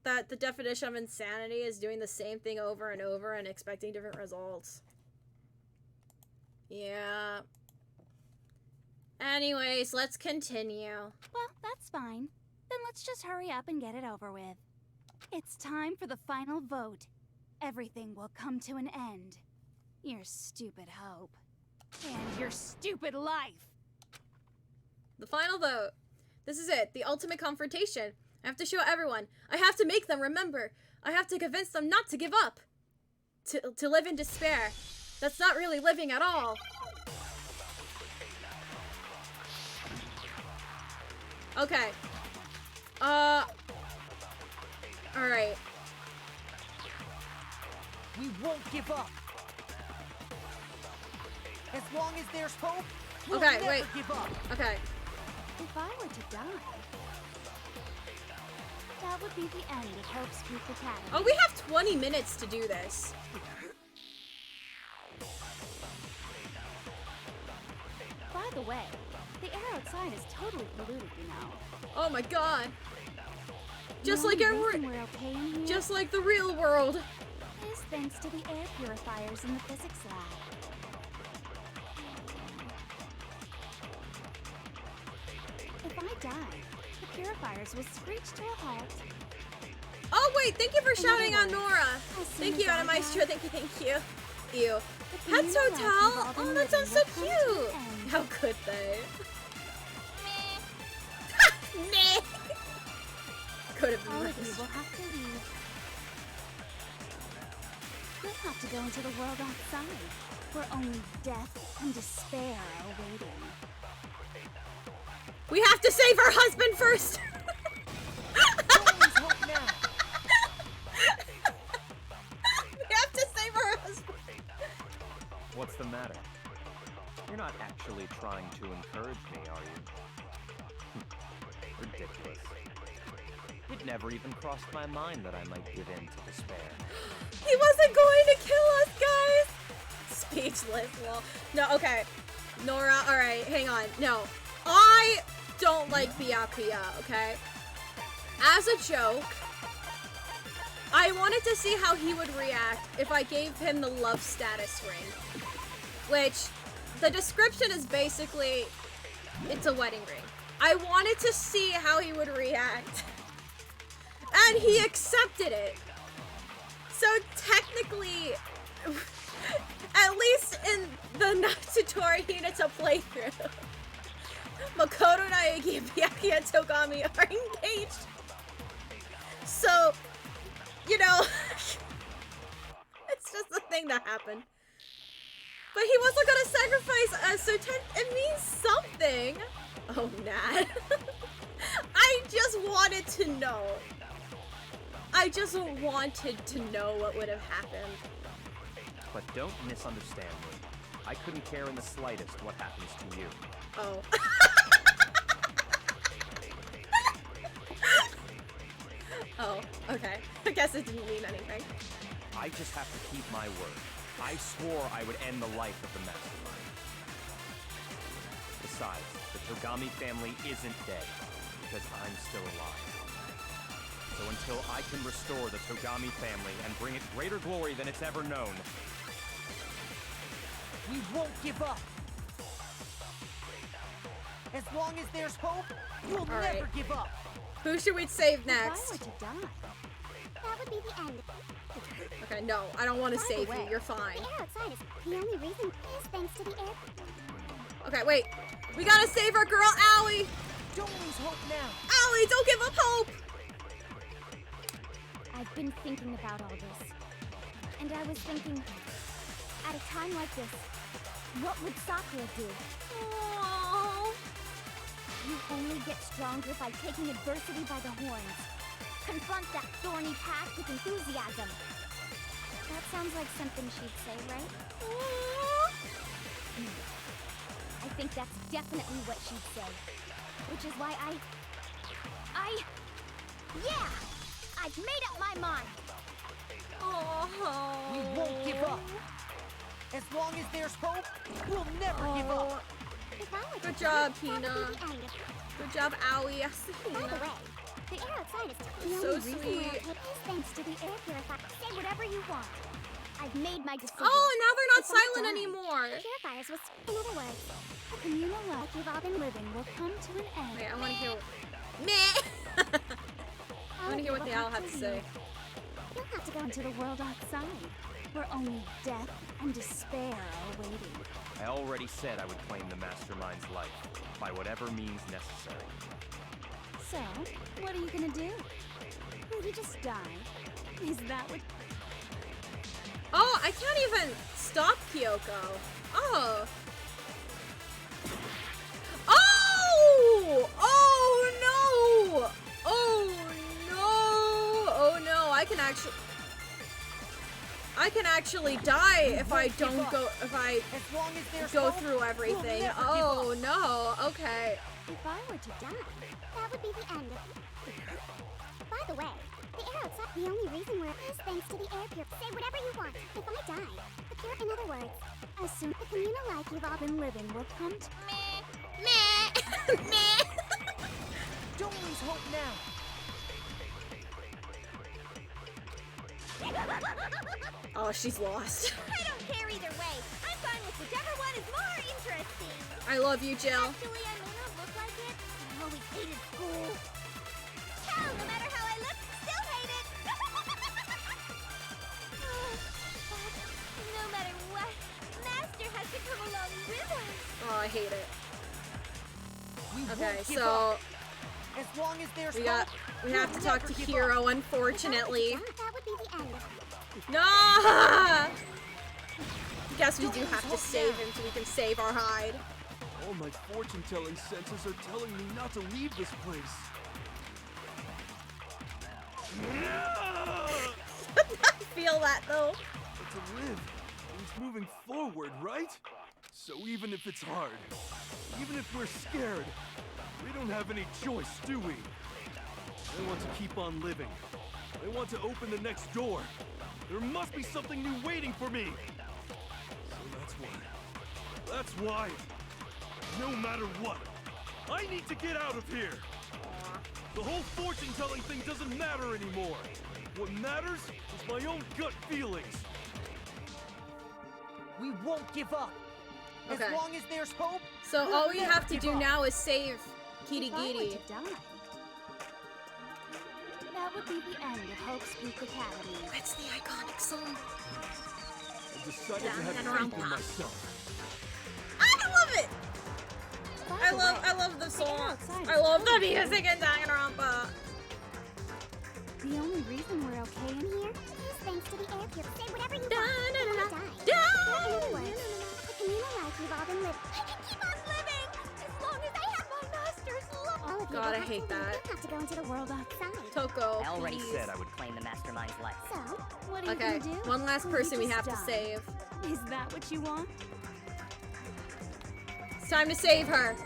that the definition of insanity is doing the same thing over and over and expecting different results? Yeah. Anyways, let's continue. Well, that's fine. Then let's just hurry up and get it over with. It's time for the final vote. Everything will come to an end. Your stupid hope. And your stupid life. The final vote. This is it. The ultimate confrontation. I have to show everyone. I have to make them remember. I have to convince them not to give up. To live in despair. That's not really living at all. Okay. Alright. We won't give up. As long as there's hope, we'll never give up. Okay. If I were to die, that would be the end of Hope's Peak Academy. Oh, we have 20 minutes to do this. By the way, the air outside is totally polluted, you know. Oh my god. Just like the real world. is thanks to the air purifiers in the physics lab. If I die, the purifiers will screech to a halt. Oh wait, thank you for In shouting other on words, Nora. as soon Thank as you, I Anna Maestro. die, Thank you. Ew. the Pets communal life Hotel? you've all Oh, been that sounds so living will come to cute. an end. How could they? Meh. Could have All been of you worse. will have to leave. You'll have to go into the world outside, where only death and despair are waiting. We have to save our husband first. Don't lose hope now. We have to save our husband. What's the matter? You're not actually trying to encourage me, are you? Ridiculous. It never even crossed my mind that I might give in to despair. He wasn't going to kill us, guys. Speechless. Well, no, okay. Nora, all right, hang on. No, I don't like Byakuya, okay? As a joke, I wanted to see how he would react if I gave him the love status ring. Which, the description is basically, it's a wedding ring. I wanted to see how he would react. And he accepted it. So technically, at least in the Natsutori Hinata playthrough, Makoto, Naegi, and Byakuya Togami are engaged. So, you know, it's just a thing that happened. But he wasn't gonna sacrifice us, so it means something. Oh, Nat. I just wanted to know. I just wanted to know what would have happened. But don't misunderstand me. I couldn't care in the slightest what happens to you. Oh. Oh, okay. I guess it didn't mean anything. I just have to keep my word. I swore I would end the life of the Mastermind. Besides, the Togami family isn't dead, because I'm still alive. So until I can restore the Togami family and bring it greater glory than it's ever known, We won't give up. As long as there's hope, we'll All right. never give up. Who should we save If I next? were to die, That would be the end. Okay, no, I don't want to By the save you. way, You're fine. The air outside is the only reason is thanks to the air. Okay, wait. We gotta save our girl, Owie. Don't lose hope now. Owie, don't give up hope. I've been thinking about all this. And I was thinking, at a time like this, what would Sakura do? Aww. You only get stronger by taking adversity by the horns. Confront that thorny path with enthusiasm. That sounds like something she'd say, right? I think that's definitely what she'd say. Which is why yeah! I've made up my mind! Oh. We won't give up. As long as there's hope, we'll never give up. If I were to Good die, job, that would Hina. be the end. Good job, Owie. Yes, By the Hina. way, the air outside is the So only reason sweet. we're is thanks to the air purifier. Say whatever you want. I've made my decision. Oh, and now they're not If I silent die, anymore. The purifiers will. In other words, The communal life you've all been living will come to an end. Wait, I want to hear. Meh. I want to hear what the owl have to say. You'll have to go into the world outside, where only death and despair are waiting. I already said I would claim the Mastermind's life, by whatever means necessary. So, what are you gonna do? Will you just die? Is that what... Oh, I can't even stop Kyoko. Oh. Oh! Oh no! Oh no! Oh no! I can actually die if I don't go. If I As long as there's go hope, through everything. we'll never Oh give up. no! Okay. if I were to die, that would be the end. By the way, the air outside, the only reason we're is thanks to the air pure. Say whatever you want. If I die, the pure. In other words, as soon the communal life you've all been living will come to. Meh. Meh. Don't lose hope now. Oh, she's lost. I don't care either way. I'm fine with whichever one is more interesting. I love you, Jill. Actually, I may not look like it. I always hated school. Hell, no matter how I look, still hate it. No matter what, Master has to come along with us. Oh, I hate it. We Okay, won't give so up. As long as there's we hope, have to talk to Hero, unfortunately. That would be the end. No! Guess we do have to save him so we can save our hide. All my fortune-telling senses are telling me not to leave this place. I feel that though. But to live means moving forward, right? So even if it's hard, even if we're scared, we don't have any choice, do we? I want to keep on living. I want to open the next door. There must be something new waiting for me. So that's why, no matter what, I need to get out of here. The whole fortune-telling thing doesn't matter anymore. What matters is my own gut feelings. we won't give up. As Okay. long as there's hope. So we'll all we never have to give do up. now is save Kitty If I were Giddy. to die, that would be the end of Hope's Peak Academy. It's the iconic song. I decided to have faith Danganronpa. in myself. I love it. By I the love way, the to song. get outside I is love the totally music in Danganronpa. The only reason we're okay in here Is thanks to the air pure. Say whatever you Da, want. da, da, Don't da. die. Da. In other words, the communal life we've all been living. I can keep on living as long as I have my master's love. All of you God, will I have hate to that. leave. You'll have to go into the world outside. Toko, I already please. said I would claim the Mastermind's life. So, what are you Okay, gonna do? one last Will you person we just have to die? save. Is that what you want? It's time to save her.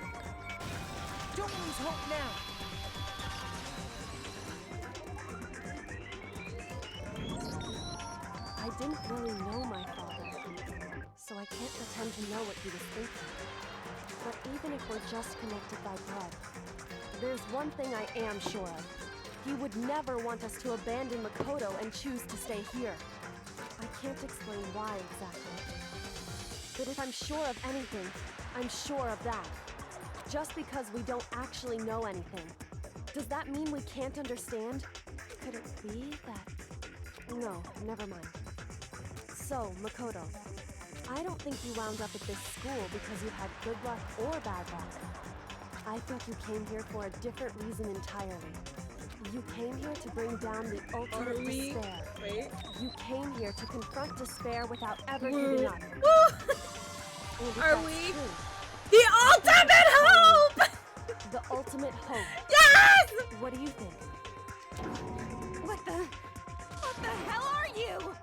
Don't lose hope now. I didn't really know my father, so I can't pretend to know what he was thinking. But even if we're just connected by blood, there's one thing I am sure of. He would never want us to abandon Makoto and choose to stay here. I can't explain why exactly. But if I'm sure of anything, I'm sure of that. Just because we don't actually know anything, does that mean we can't understand? Could it be that... No, never mind. So, Makoto, I don't think you wound up at this school because you had good luck or bad luck. I think you came here for a different reason entirely. You came here to bring down the ultimate despair. Wait. You came here to confront despair without ever giving up. And if Are that's we? true, The ultimate hope! the ultimate hope. Yes! What do you think? What the hell are you?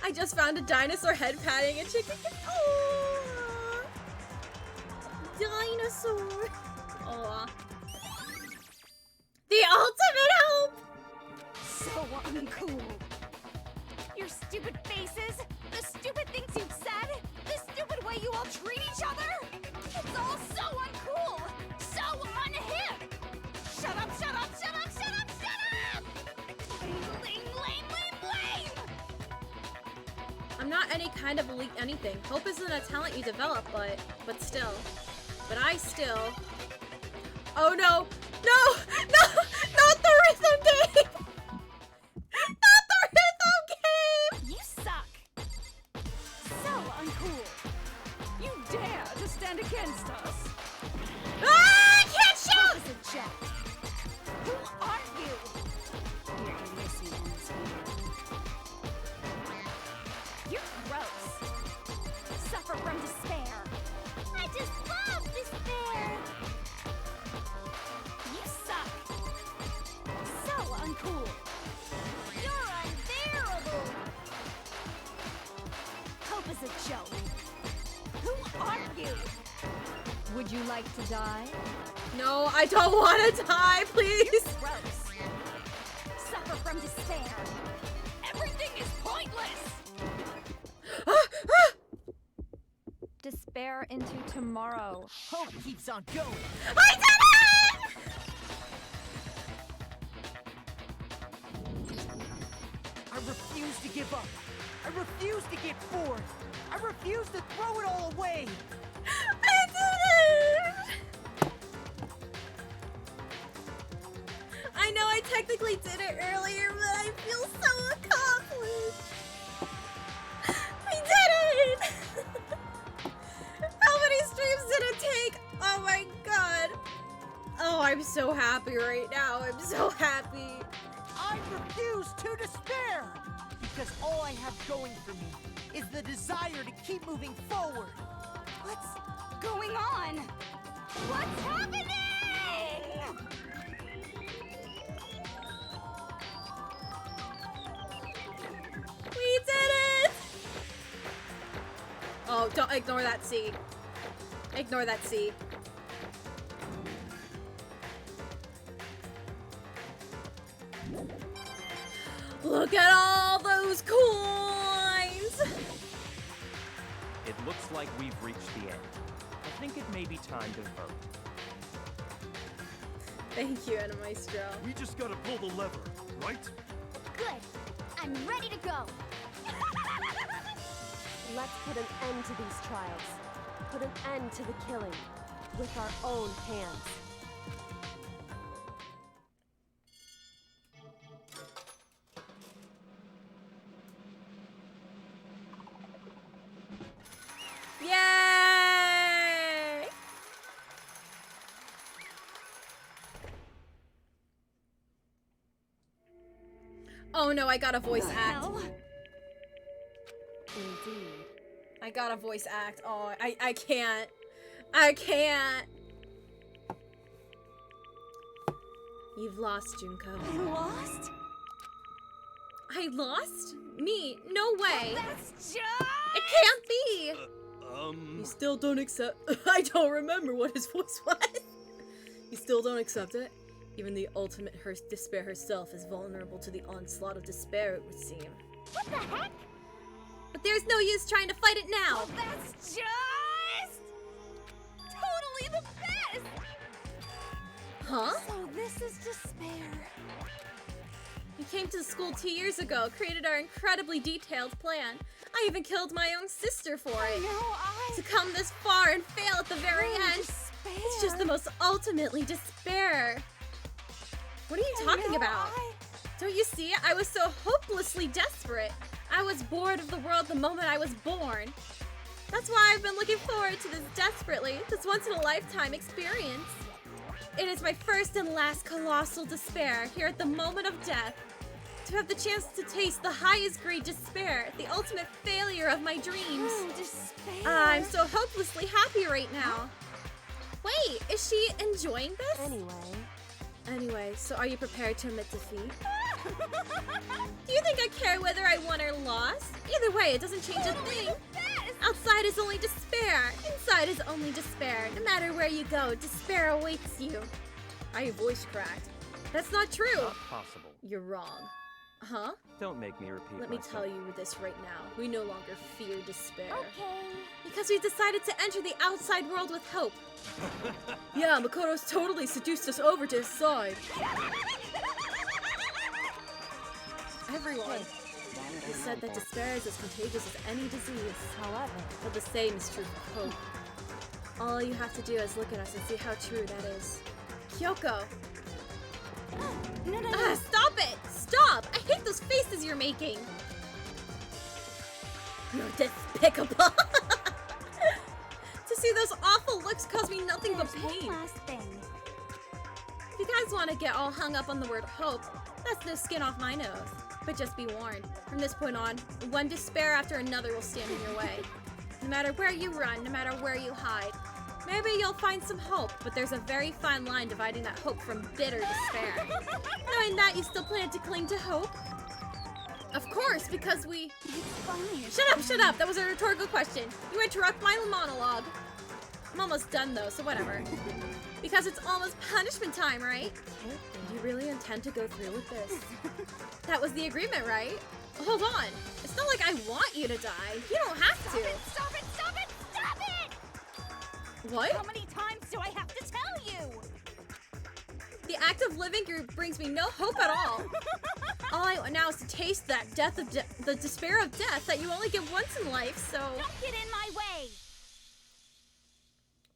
I just found a dinosaur head patting a chicken. Oh, dinosaur. Oh, the ultimate hope. So uncool. Your stupid faces, the stupid things you've said, the stupid way you all treat each other. It's all so uncool, so unhip. Shut up, shut up, shut up, shut up, shut up! Lame, lame, lame, lame! I'm not any kind of elite anything. Hope isn't a talent you develop, but still. But I still. Oh no! No! No! Not the rhythm game! Not the rhythm game! You suck. So uncool. You dare to stand against us? Ah! I can't shoot! Opposite Jack. Who are you? You're Elysians here. You're gross. Suffer from despair. I just love despair. You suck. So uncool. You're unbearable. Hope is a joke. Who are you? Would you like to die? No, I don't want to die, please. Gross. Suffer from despair. Everything is pointless. Despair into tomorrow. Hope keeps on going. I did it! I refuse to give up. I refuse to get bored. I refuse to throw it all away. I did it! I know I technically did it earlier, but I feel so accomplished. I did it! How many streams did it take? Oh my god. Oh, I'm so happy right now. I'm so happy. I refuse to despair. Because all I have going for me is the desire to keep moving forward. What's going on? What's happening? We did it! Oh, don't ignore that C. Ignore that C. Look at all those coins! It looks like we've reached the end. I think it may be time to vote. Thank you, Anna Maestro. We just gotta pull the lever, right? Good. I'm ready to go. Let's put an end to these trials. Put an end to the killing. With our own hands. Yay! Oh no, I got a voice act. Indeed. I got a voice act. Oh, I can't. I can't. You've lost, Junko. I lost? I lost? Me? No way. That's just... It can't be. You still don't accept. I don't remember what his voice was. You still don't accept it? Even the ultimate despair herself is vulnerable to the onslaught of despair, it would seem. What the heck? But there's no use trying to fight it now. Oh, that's just... totally the best! Huh? So this is despair. You came to the school 2 years ago, created our incredibly detailed plan. I even killed my own sister for it. To come this far and fail at the very end. Despair. It's just the most ultimately despair. What are you talking about? Don't you see? I was so hopelessly desperate. I was bored of the world the moment I was born. That's why I've been looking forward to this desperately, this once-in-a-lifetime experience. It is my first and last colossal despair here at the moment of death. To have the chance to taste the highest grade despair, the ultimate failure of my dreams. Despair. I'm so hopelessly happy right now. Wait, is she enjoying this? Anyway, so are you prepared to admit defeat? Do you think I care whether I won or lost? Either way, it doesn't change a thing. Outside is only despair. Inside is only despair. No matter where you go, despair awaits you. I voice cracked. That's not true. Not possible. You're wrong. Huh? Don't make me repeat Let me myself. tell you this right now. We no longer fear despair. Okay. Because we decided to enter the outside world with hope. Yeah, Makoto's totally seduced us over to his side. Everyone. He said that despair is as contagious as any disease. However, but the same is true for hope. All you have to do is look at us and see how true that is. Kyoko! No. Ah, stop it! Stop! I hate those faces you're making! You're despicable! To see those awful looks cause me nothing but pain. One last thing. If you guys want to get all hung up on the word hope, that's no skin off my nose. But just be warned, from this point on, one despair after another will stand in your way. No matter where you run, no matter where you hide. Maybe you'll find some hope, but there's a very fine line dividing that hope from bitter despair. Knowing that, you still plan to cling to hope? Of course, because we... It's funny. Shut up! That was a rhetorical question. You interrupt my monologue. I'm almost done though, so whatever. Because it's almost punishment time, right? Do you really intend to go through with this? That was the agreement, right? Hold on. It's not like I want you to die. You don't have to. Stop it! Stop it! Stop it! Stop it! What? How many times do I have to tell you? The act of living brings me no hope at all. All I want now is to taste that the despair of death that you only get once in life, so... Don't get in my way!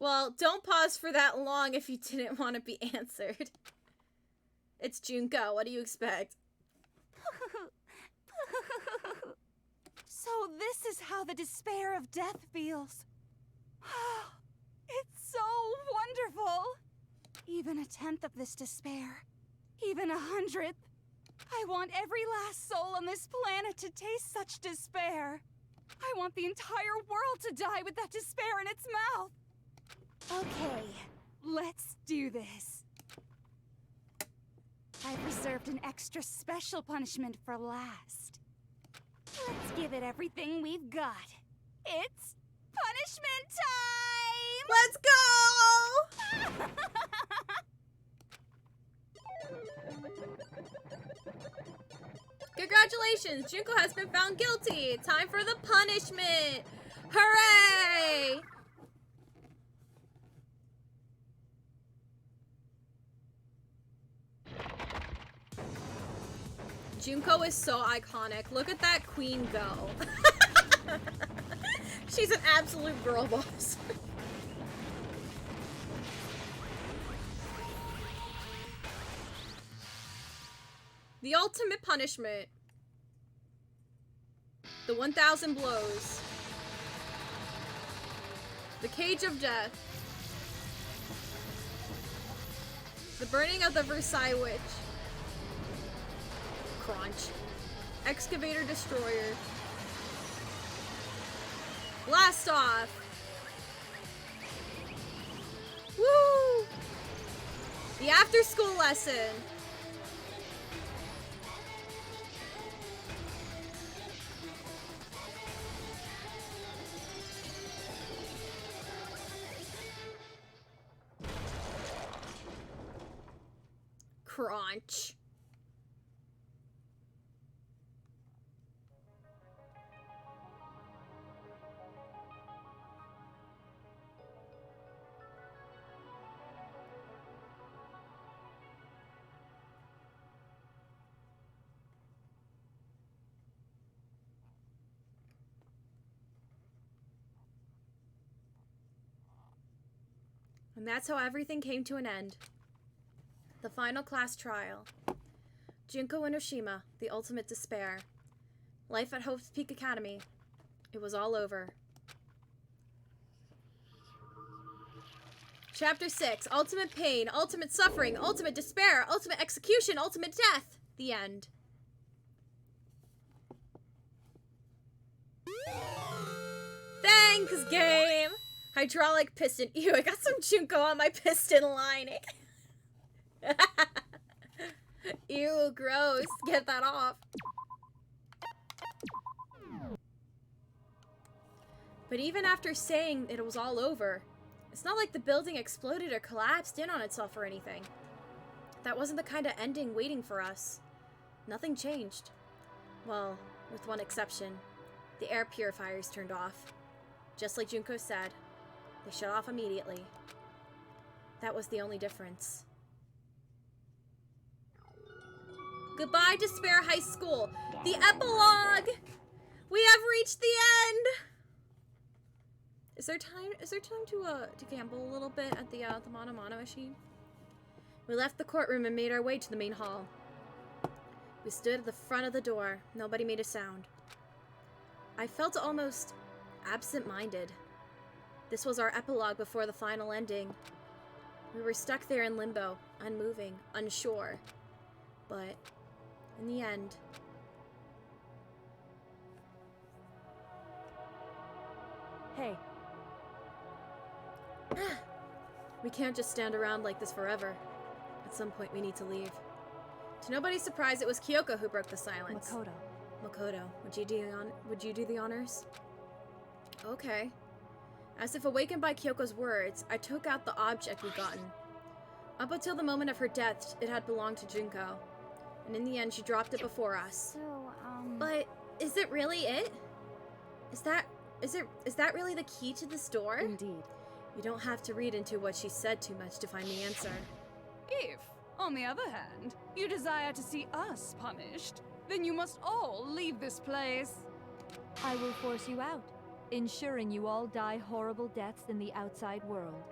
Well, don't pause for that long if you didn't want to be answered. It's Junko, what do you expect? So this is how the despair of death feels. It's so wonderful. Even a tenth of this despair, even 100th. I want every last soul on this planet to taste such despair. I want the entire world to die with that despair in its mouth. Okay, let's do this. I've reserved an extra special punishment for last. Let's give it everything we've got. It's punishment time! Let's go! Congratulations! Junko has been found guilty! Time for the punishment! Hooray! Junko is so iconic. Look at that queen go. She's an absolute girl boss. The ultimate punishment. The 1,000 blows. The cage of death. The burning of the Versailles Witch. Crunch. Excavator Destroyer. Blast off. Woo! The after school lesson. Crunch. And that's how everything came to an end. The final class trial. Junko Enoshima, the ultimate despair. Life at Hope's Peak Academy. It was all over. Chapter 6. Ultimate pain, ultimate suffering, ultimate despair, ultimate execution, ultimate death. The end. Thanks, game! Hydraulic piston. Ew, I got some Junko on my piston lining. Ew, gross. Get that off. But even after saying it was all over, it's not like the building exploded or collapsed in on itself or anything. That wasn't the kind of ending waiting for us. Nothing changed. Well, with one exception. The air purifiers turned off. Just like Junko said, they shut off immediately. That was the only difference. Goodbye, Despair High School. The epilogue. We have reached the end. Is there time to gamble a little bit at the Mono machine? We left the courtroom and made our way to the main hall. We stood at the front of the door. Nobody made a sound. I felt almost absent-minded. This was our epilogue before the final ending. We were stuck there in limbo, unmoving, unsure. But in the end, Hey. We can't just stand around like this forever. At some point, we need to leave. To nobody's surprise, it was Kyoko who broke the silence. Makoto, would you do the honors? Okay. As if awakened by Kyoko's words, I took out the object we'd gotten. Up until the moment of her death, it had belonged to Junko. And in the end, she dropped it before us. But is it really it? Is that really the key to this door? Indeed. You don't have to read into what she said too much to find the answer. If On the other hand, you desire to see us punished, then you must all leave this place. I will force you out, ensuring you all die horrible deaths in the outside world.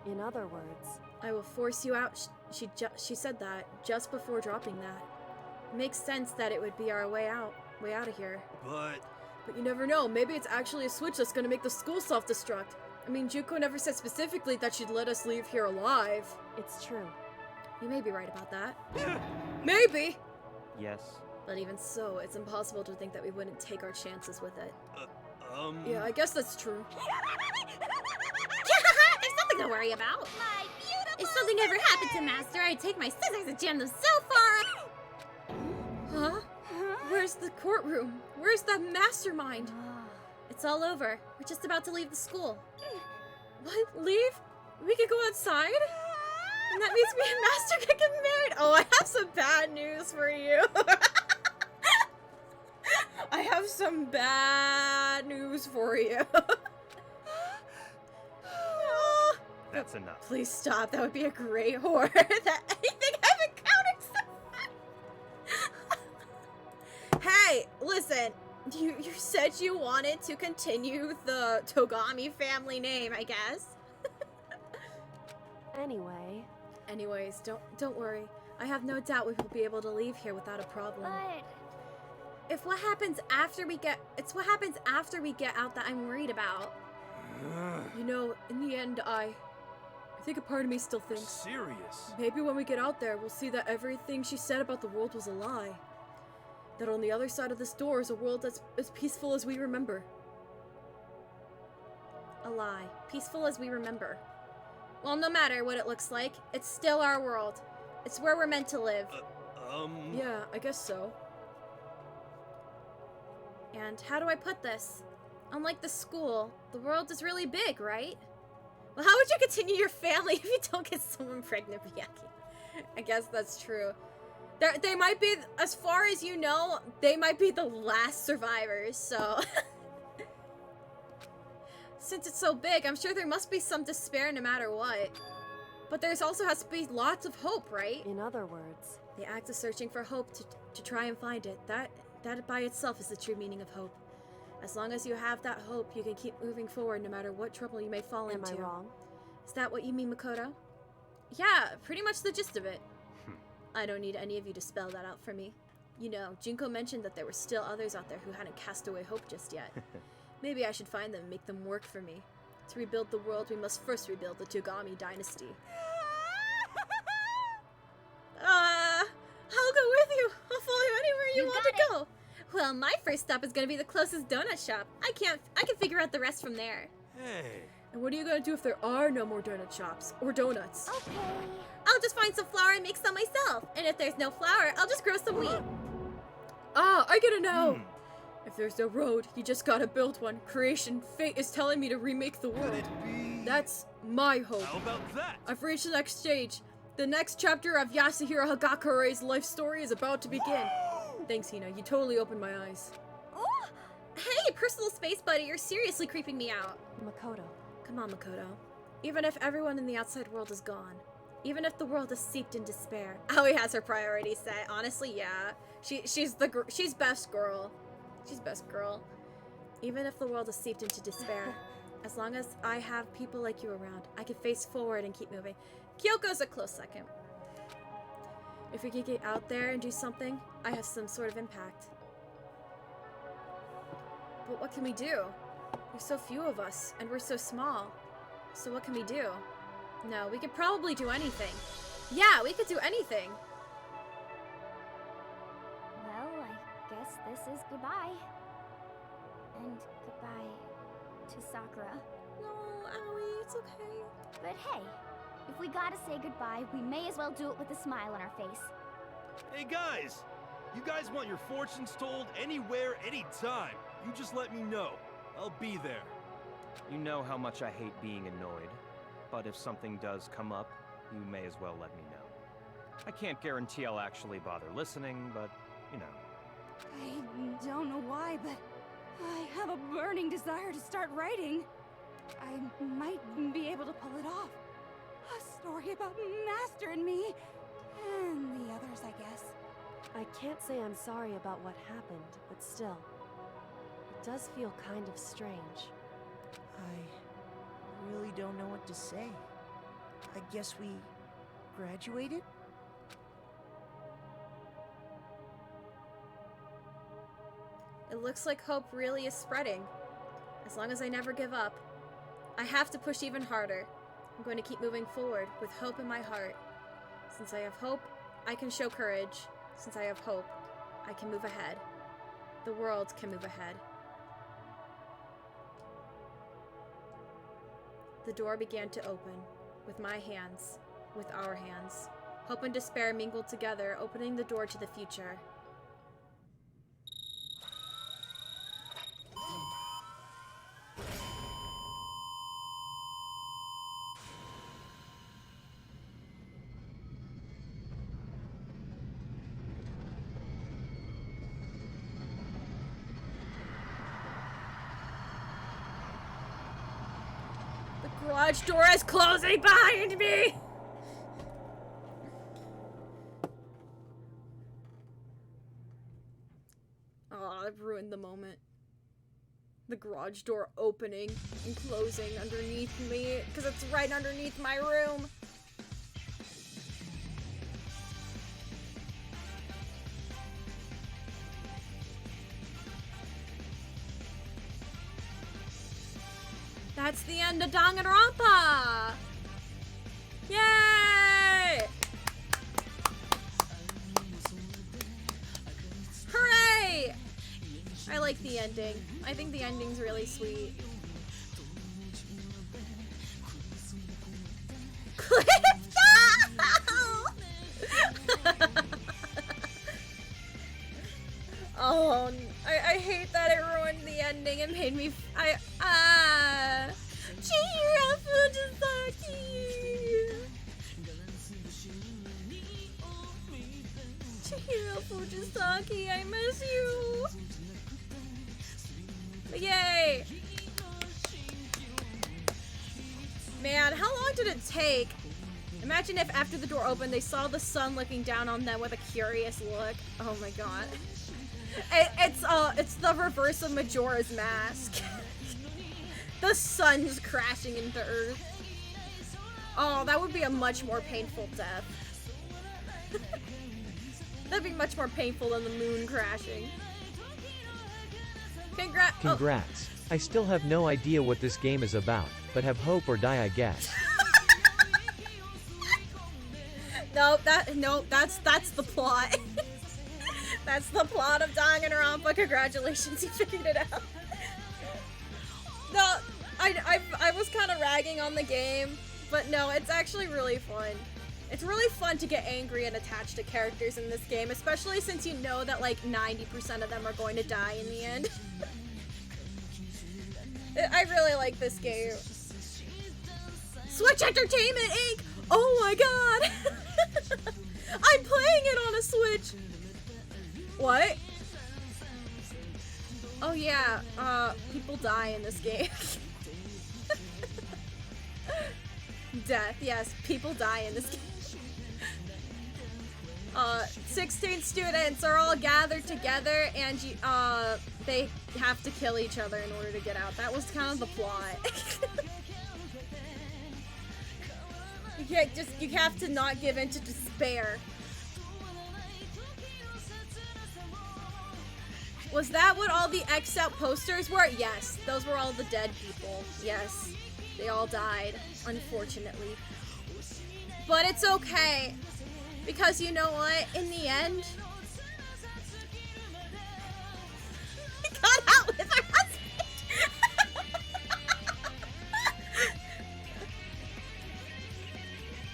In other words, I will force you out. She said that just before dropping that. It makes sense that it would be our way out of here. But you never know. Maybe it's actually a switch that's gonna make the school self-destruct. I mean, Juko never said specifically that she'd let us leave here alive. it's true. You may be right about that. Maybe! Yes. But even so, it's impossible to think that we wouldn't take our chances with it. Yeah, I guess that's true. There's nothing to worry about. My beautiful. If something ever happened to Master, I'd take my scissors and jam them so far. Huh? Where's the courtroom? Where's the mastermind? It's all over. We're just about to leave the school. What? Leave? We could go outside? And that means me and Master could get married. Oh, I have some bad news for you. I have some bad news for you. That's enough. Please stop. That would be a great horror. That anything I've encountered so far. Hey, listen. You said you wanted to continue the Togami family name, I guess. Anyways, don't worry. I have no doubt we will be able to leave here without a problem. But It's what happens after we get out that I'm worried about. You know, in the end, I think a part of me still thinks serious. maybe when we get out there, we'll see that everything she said about the world was a lie. That on the other side of this door is a world that's as peaceful as we remember. A lie. Peaceful as we remember. Well, no matter what it looks like, it's still our world. It's where we're meant to live. Yeah, I guess so. And how do I put this? Unlike the school, the world is really big, right? Well, how would you continue your family if you don't get someone pregnant, Miyaki? I guess that's true. They might be, as far as you know, they might be the last survivors, so... Since it's so big, I'm sure there must be some despair no matter what. But there's also has to be lots of hope, right? In other words, The act of searching for hope to try and find it, that by itself is the true meaning of hope. As long as you have that hope, you can keep moving forward no matter what trouble you may fall am into. I wrong? Is that what you mean, Makoto? Yeah, pretty much the gist of it. I don't need any of you to spell that out for me. You know, Junko mentioned that there were still others out there who hadn't cast away hope just yet. Maybe I should find them and make them work for me. To rebuild the world, we must first rebuild the Togami dynasty. I'll go with you. I'll follow you anywhere you want to go. Well, my first stop is gonna be the closest donut shop. I can figure out the rest from there. Hey. And what are you gonna do if there are no more donut shops or donuts? okay. I'll just find some flour and make some myself. And if there's no flour, I'll just grow some wheat. Ah, I gotta know. If there's no road, you just gotta build one. Creation, fate is telling me to remake the world. Could it be? That's my hope. How about that? I've reached the next stage. The next chapter of Yasuhiro Hagakure's life story is about to begin. Thanks, Hina. You totally opened my eyes. Oh, Hey, personal space buddy, you're seriously creeping me out. Makoto. Come on, Makoto. Even if everyone in the outside world is gone, even if the world is steeped in despair, Aoi has her priorities set. Honestly, yeah. She's best girl. She's best girl. Even if the world is steeped into despair, as long as I have people like you around, I can face forward and keep moving. Kyoko's a close second. If we could get out there and do something, I have some sort of impact. But what can we do? There's so few of us, and we're so small. So what can we do? No, we could probably do anything. Yeah, we could do anything. well, I guess this is goodbye. And goodbye to Sakura. No, Aoi, it's okay. But hey, if we gotta say goodbye, we may as well do it with a smile on our face. Hey guys! You guys want your fortunes told anywhere, anytime. You just let me know. I'll be there. You know how much I hate being annoyed, but if something does come up, you may as well let me know. I can't guarantee I'll actually bother listening, but, you know. I don't know why, but I have a burning desire to start writing. I might be able to pull it off. A story sorry about Master and me. And the others, I guess. I can't say I'm sorry about what happened, but still. It does feel kind of strange. I really don't know what to say. I guess we graduated? It looks like hope really is spreading. As long as I never give up. I have to push even harder. I'm going to keep moving forward with hope in my heart. Since I have hope, I can show courage. Since I have hope, I can move ahead. The world can move ahead. The door began to open, with my hands, with our hands. Hope and despair mingled together, opening the door to the future. Garage door is closing behind me! Oh, I've ruined the moment. The garage door opening and closing underneath me, because it's right underneath my room. That's the end of Danganronpa! Yay! Hooray! I like the ending. I think the ending's really sweet. Oh, I hate that it ruined the ending. It made me. Chihiro Fujisaki! Chihiro Fujisaki, I miss you! Yay! Man, how long did it take? Imagine if after the door opened, they saw the sun looking down on them with a curious look. Oh my god. It's the reverse of Majora's Mask. The sun's crashing into Earth. Oh, that would be a much more painful death. That'd be much more painful than the moon crashing. Congrats. I still have no idea what this game is about, but have hope or die, I guess. No, that's the plot. That's the plot of Danganronpa. Congratulations, you figured it out. No, I was kind of ragging on the game, but no, it's actually really fun. It's really fun to get angry and attached to characters in this game, especially since you know that like 90% of them are going to die in the end. I really like this game. Switch Entertainment Inc. Oh my god! I'm playing it on a Switch! What? Oh yeah, people die in this game. Death, yes, people die in this game. 16 students are all gathered together and they have to kill each other in order to get out. That was kind of the plot. You have to not give in to despair. Was that what all the X'd out posters were? Yes, those were all the dead people. Yes, they all died, unfortunately. But it's okay, because you know what? In the end, we got out with our husband.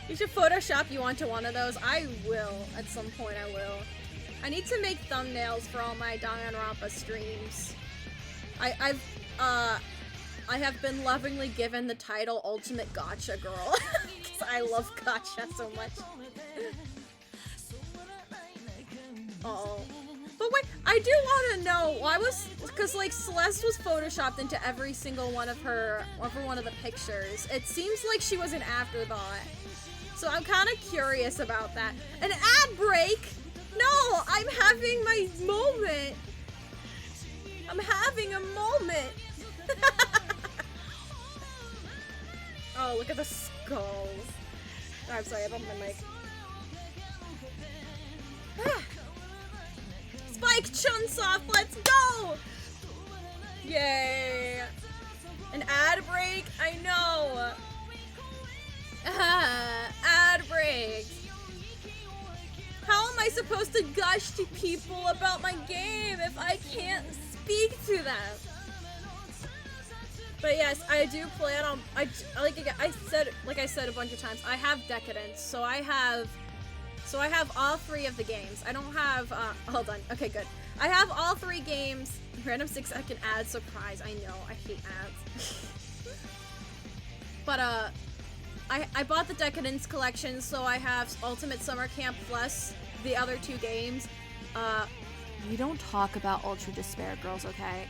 You should Photoshop you onto one of those. I will. At some point, I will. I need to make thumbnails for all my Danganronpa streams. I have been lovingly given the title Ultimate Gotcha Girl. Because I love gotcha so much. Uh-oh. But wait, I do want to know, why was, because like Celeste was photoshopped into every single one of her, every one of the pictures. It seems like she was an afterthought. So I'm kind of curious about that. An ad break? No, I'm having my moment. I'm having a moment. Oh, look at the skulls. Oh, I'm sorry, I bumped my mic. Spike Chunsoft, let's go! Yay! An ad break? I know. Ad breaks. How am I supposed to gush to people about my game if I can't speak to them? But yes, I do plan on. Like I said a bunch of times, I have Decadence, so I have all 3 of the games. I don't have. Hold on. Okay, good. I have all 3 games. Random 6-second ad surprise. I know. I hate ads. But I bought the Decadence collection, so I have Ultimate Summer Camp plus the other 2 games. We don't talk about Ultra Despair Girls, okay?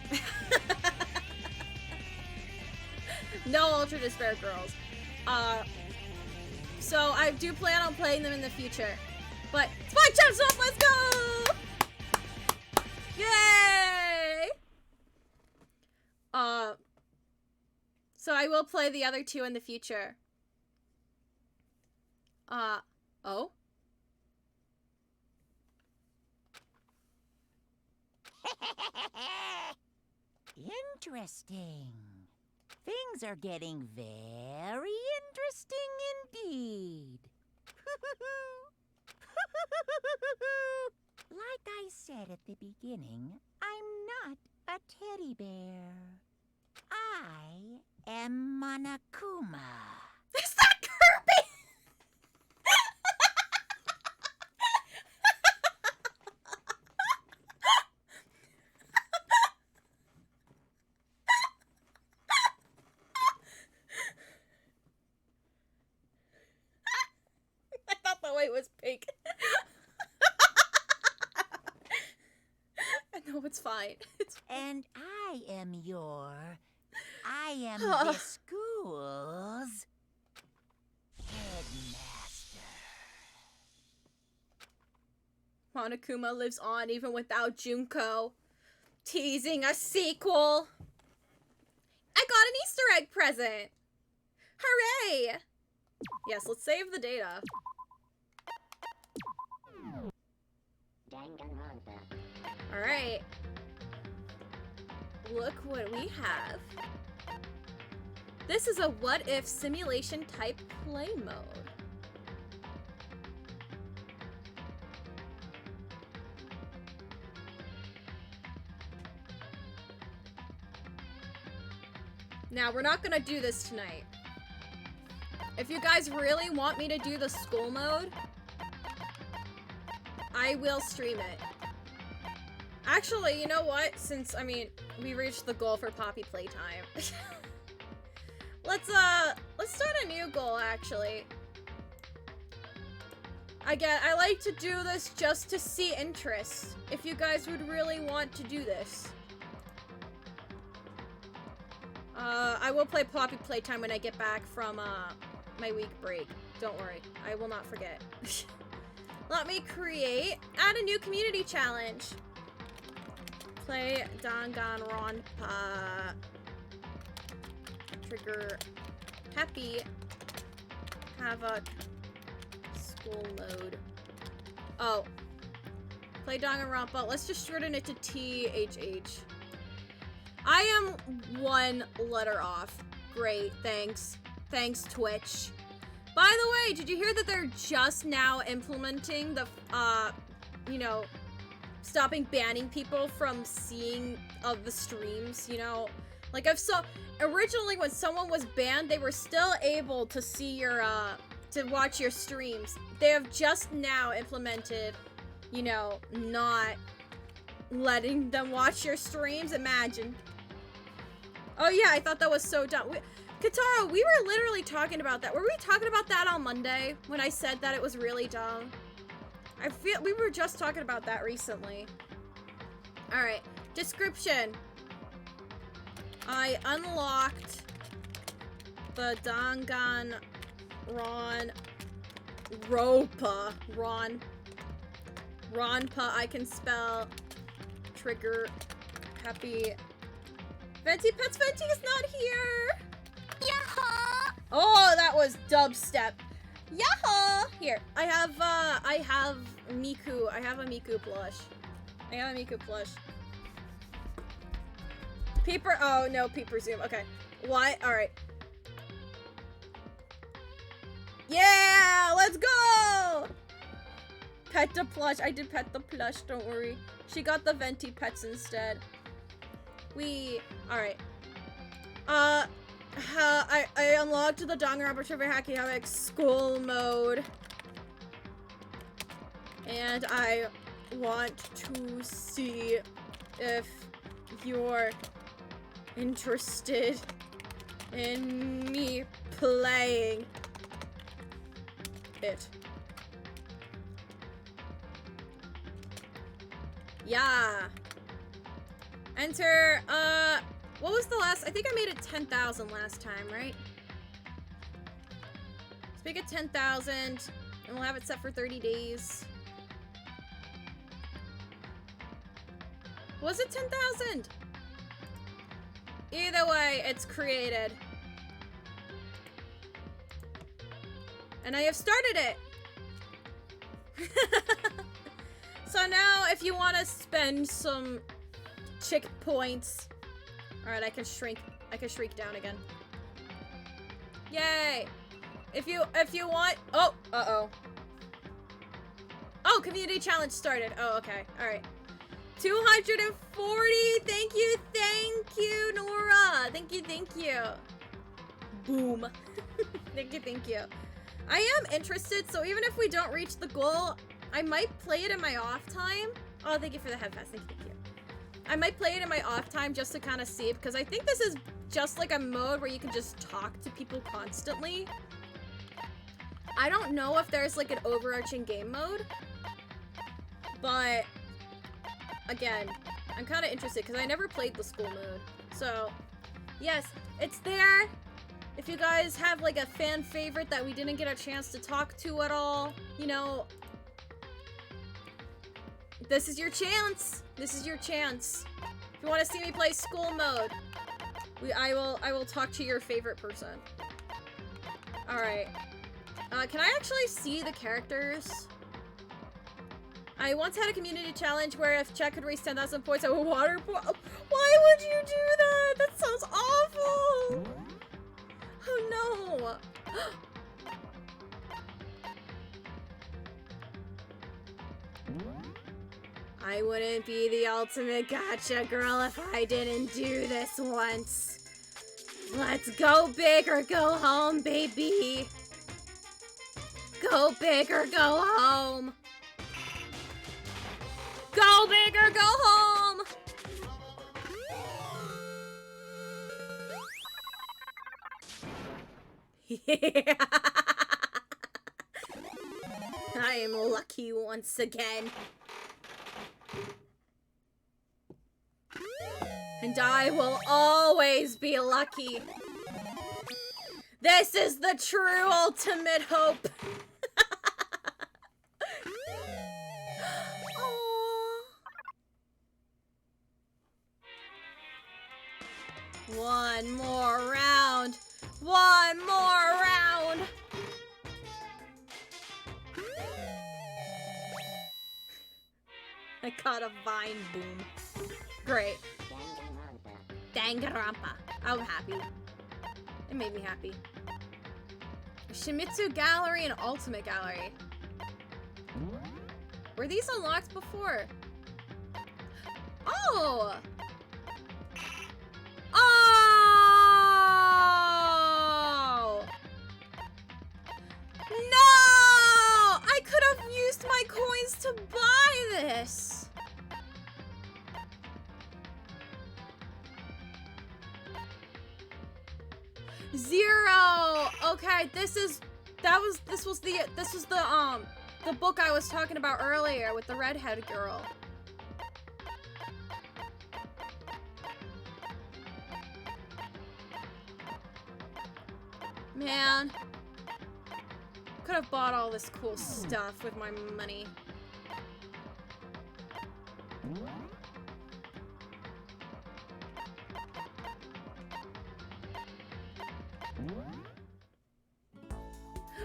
No Ultra Despair Girls. So I do plan on playing them in the future. But Spike Jumps Up, let's go! Yay! So I will play the other 2 in the future. Oh? Interesting. Things are getting very interesting indeed. Like I said at the beginning, I'm not a teddy bear. I am Monokuma. Is that Kirby? I thought the white was pink. No, it's fine. It's fine. And I am this school's headmaster. Monokuma lives on even without Junko. Teasing a sequel. I got an Easter egg present. Hooray! Yes, let's save the data. Alright. Look what we have. This is a what-if simulation type play mode. Now, we're not gonna do this tonight. If you guys really want me to do the school mode, I will stream it. Actually, you know what? Since, I mean, we reached the goal for Poppy playtime. Let's start a new goal, actually. I like to do this just to see interest. If you guys would really want to do this. I will play Poppy playtime when I get back from, my week break. Don't worry. I will not forget. Let me add a new community challenge. Play Danganronpa. Trigger happy. Havoc. School mode. Oh. Play Danganronpa. Let's just shorten it to THH. I am 1 letter off. Great, thanks. Thanks, Twitch. By the way, did you hear that they're just now implementing the, you know, stopping banning people from seeing the streams, you know? Like, originally when someone was banned, they were still able to see your, to watch your streams. They have just now implemented, you know, not letting them watch your streams. Imagine. Oh yeah, I thought that was so dumb. Katara, we were literally talking about that. Were we talking about that on Monday when I said that it was really dumb? I feel we were just talking about that recently. Alright, description. I unlocked the Danganronpa Ropa. Ronpa, I can spell. Trigger. Happy. Venti Pets Venti is not here! Yaha! Oh, that was dubstep. Yaha! Here, I have Miku. I have a Miku plush. Peeper, oh no, Peeper Zoom. Okay. What? Alright. Yeah! Let's go! Pet the plush. I did pet the plush, don't worry. She got the Venti Pets instead. Alright. I unlocked the Danganronpa Trivia Hacky Havoc school mode. And I want to see if you're interested in me playing it. Yeah. Enter, what was the last? I think I made it 10,000 last time, right? Let's make it 10,000, and we'll have it set for 30 days. Was it 10,000? Either way, it's created. And I have started it! So now, if you want to spend some chick points... Alright, I can shrink down again. Yay! If you want... Oh! Uh-oh. Oh, community challenge started. Oh, okay. Alright. 240! Thank you, Nora! Thank you. Boom. Thank you. I am interested, so even if we don't reach the goal, I might play it in my off time. Oh, thank you for the head pass. Thank you. I might play it in my off time just to kind of see, because I think this is just like a mode where you can just talk to people constantly. I don't know if there's like an overarching game mode, but again, I'm kind of interested because I never played the school mode. So, yes, it's there. If you guys have like a fan favorite that we didn't get a chance to talk to at all, you know, this is your chance. This is your chance. If you want to see me play school mode, I will talk to your favorite person. All right. Can I actually see the characters? I once had a community challenge where if Jack could raise 10,000 points, I would water. Why would you do that? That sounds awful. Oh no. I wouldn't be the ultimate gotcha girl if I didn't do this once. Let's go big or go home, baby. Go big or go home. Go big or go home. Yeah. I am lucky once again. And I will always be lucky. This is the true ultimate hope. One more round. One more round. I caught a vine boom. Great. Danganronpa. I'm happy. It made me happy. Shimizu Gallery and Ultimate Gallery. Were these unlocked before? Oh! Oh! No! I could have used my coins to buy this. Zero. Okay, this was the book I was talking about earlier with the redhead girl. Man. Could have bought all this cool stuff with my money.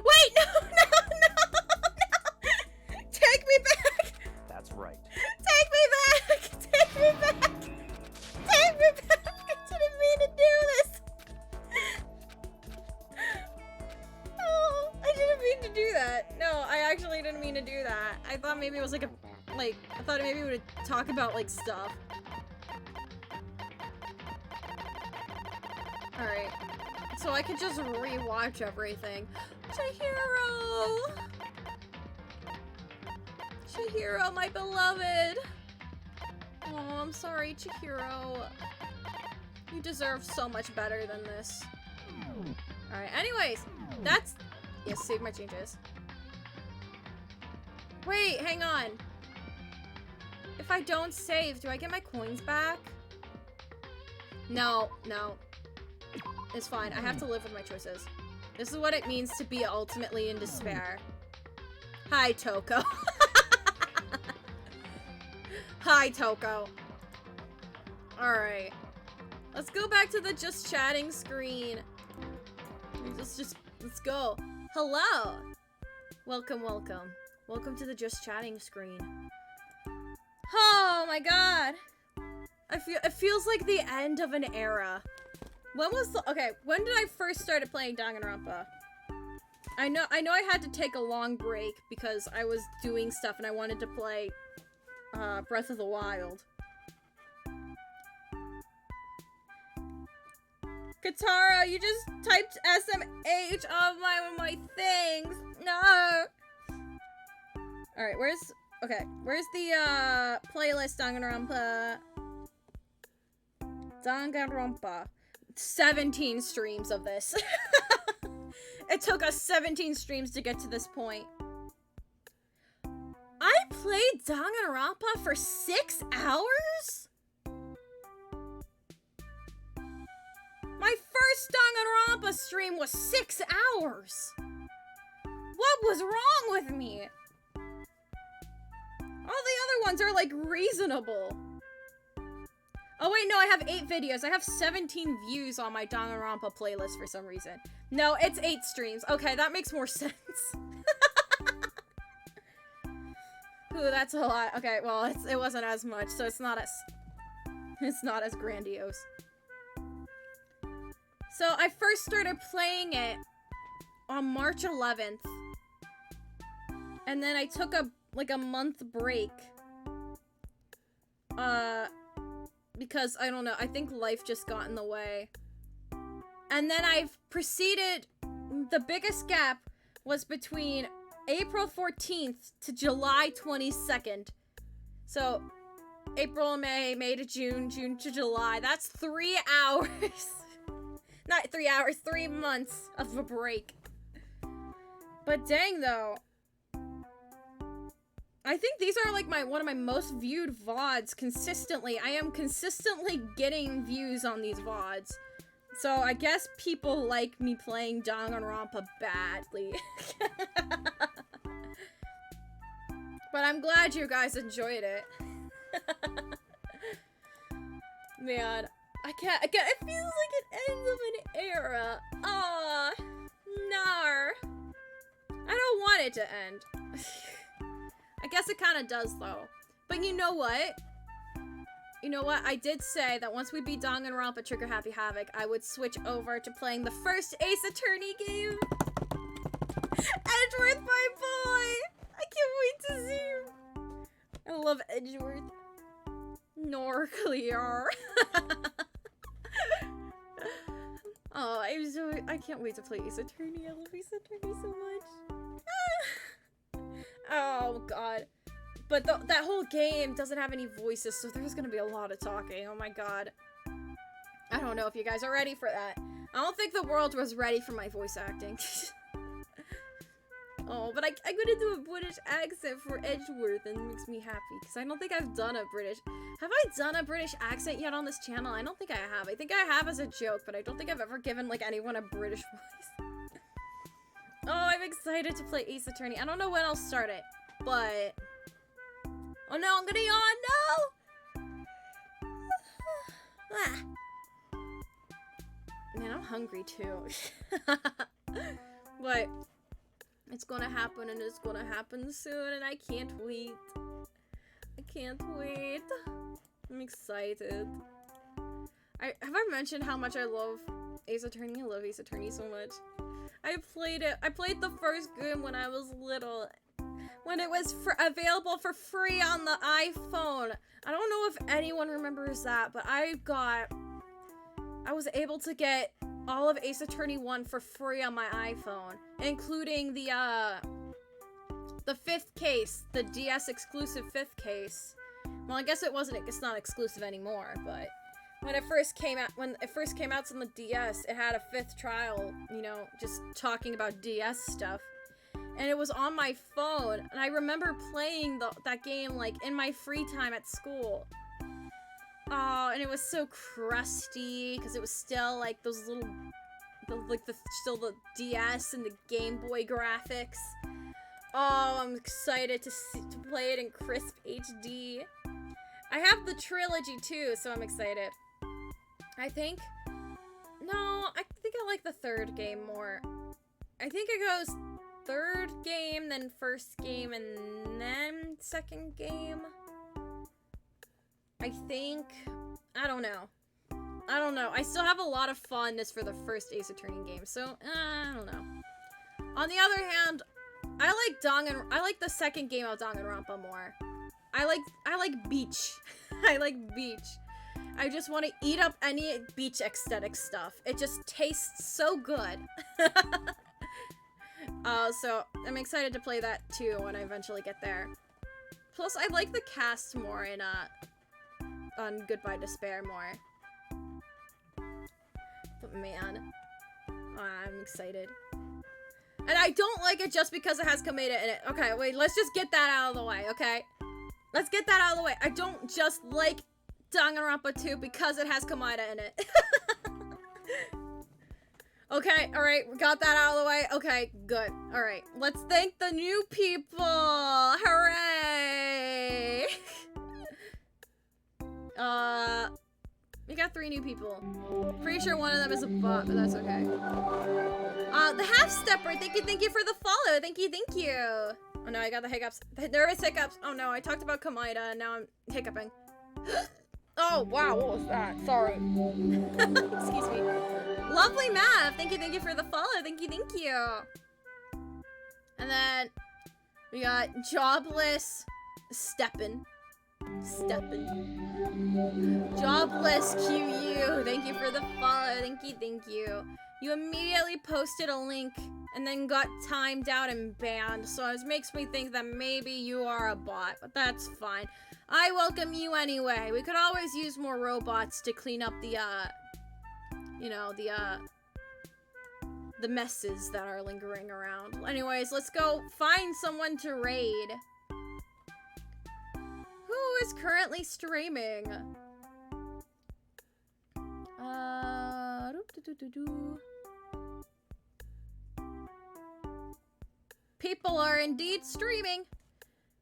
Wait, no! Take me back! That's right. Take me back! Take me back! Take me back! I didn't mean to do this! Oh, I didn't mean to do that. No, I actually didn't mean to do that. I thought maybe it was like I thought maybe it would talk about like stuff. Alright. So I could just rewatch everything. Chihiro! Chihiro, my beloved! Oh, I'm sorry, Chihiro. You deserve so much better than this. Alright, anyways, that's... Yes, save my changes. Wait, hang on. If I don't save, do I get my coins back? No, no. It's fine. I have to live with my choices. This is what it means to be ultimately in despair. Hi, Toko. Hi, Toko. Alright. Let's go back to the just chatting screen. Let's go. Hello. Welcome, welcome. Welcome to the just chatting screen. Oh my god. It feels like the end of an era. When did I first started playing Danganronpa? I know I had to take a long break because I was doing stuff and I wanted to play Breath of the Wild. Katara, you just typed SMH on my things. No. Alright, where's the playlist Danganronpa? Danganronpa. 17 streams of this. It took us 17 streams to get to this point. I played Danganronpa for 6 hours? My first Danganronpa stream was 6 hours. What was wrong with me? All the other ones are like reasonable. Oh wait, no, I have 8 videos. I have 17 views on my Danganronpa playlist for some reason. No, it's 8 streams. Okay, that makes more sense. Ooh, that's a lot. Okay, well, it wasn't as much, so it's not as grandiose. So I first started playing it on March 11th. And then I took a month break. Because, I don't know, I think life just got in the way. And then I've proceeded, the biggest gap was between April 14th to July 22nd. So, April, May to June, June to July. That's 3 hours. Not 3 hours, 3 months of a break. But dang though. I think these are like one of my most viewed VODs consistently. I am consistently getting views on these VODs. So I guess people like me playing Danganronpa badly. But I'm glad you guys enjoyed it. Man, I can't, it feels like it ends of an era. Aw, nar. I don't want it to end. I guess it kind of does, though. But you know what? You know what? I did say that once we beat Danganronpa Trigger Happy Havoc, I would switch over to playing the first Ace Attorney game. Edgeworth, my boy! I can't wait to see you. I love Edgeworth. Nor clear. Oh, I can't wait to play Ace Attorney. I love Ace Attorney so much. Oh god. But that whole game doesn't have any voices, so there's gonna be a lot of talking. Oh my god. I don't know if you guys are ready for that. I don't think the world was ready for my voice acting. Oh, but I'm gonna do a British accent for Edgeworth, and it makes me happy, because I don't think I've done a British... Have I done a British accent yet on this channel? I don't think I have. I think I have as a joke, but I don't think I've ever given, like, anyone a British voice. Oh, I'm excited to play Ace Attorney. I don't know when I'll start it, but... Oh no, I'm gonna yawn, no! Ah. Man, I'm hungry too. But it's gonna happen and it's gonna happen soon and I can't wait. I can't wait. I'm excited. Have I mentioned how much I love Ace Attorney? I love Ace Attorney so much. I played it. I played the first game when I was little. When it was available for free on the iPhone. I don't know if anyone remembers that, but I was able to get all of Ace Attorney 1 for free on my iPhone, including the 5th case, the DS exclusive 5th case. Well, I guess it's not exclusive anymore, but when it first came out on the DS, it had a 5th trial, you know, just talking about DS stuff. And it was on my phone, and I remember playing that game, like, in my free time at school. Oh, and it was so crusty, because it was still, like, those little, still the DS and the Game Boy graphics. Oh, I'm excited to play it in crisp HD. I have the trilogy, too, so I'm excited. I think I like the 3rd game more. I think it goes 3rd game, then 1st game, and then 2nd game. I think. I don't know. I still have a lot of fondness for the first Ace Attorney game, so I don't know. On the other hand, I like the 2nd game of Danganronpa more. I like beach. I like beach. I just want to eat up any beach aesthetic stuff. It just tastes so good. So I'm excited to play that too when I eventually get there. Plus, I like the cast more in on Goodbye Despair more. But man, I'm excited. And I don't like it just because it has Kameda in it. Okay, wait, let's just get that out of the way, okay? Let's get that out of the way. I don't just like Danganronpa 2 because it has Kameda in it. Okay, alright, we got that out of the way. Okay, good. Alright, let's thank the new people! Hooray! We got 3 new people. Pretty sure one of them is a bot, but that's okay. The half-stepper, thank you for the follow. Thank you. Oh no, I got the hiccups. The nervous hiccups. Oh no, I talked about Kameda and now I'm hiccuping. Oh, wow, what was that? Sorry. Excuse me. Lovely Mav, thank you for the follow. Thank you. And then we got Jobless Steppin. Jobless QU, thank you for the follow. Thank you. You immediately posted a link and then got timed out and banned, so it makes me think that maybe you are a bot, but that's fine. I welcome you anyway. We could always use more robots to clean up the, you know, the messes that are lingering around. Anyways, let's go find someone to raid. Who is currently streaming? People are indeed streaming.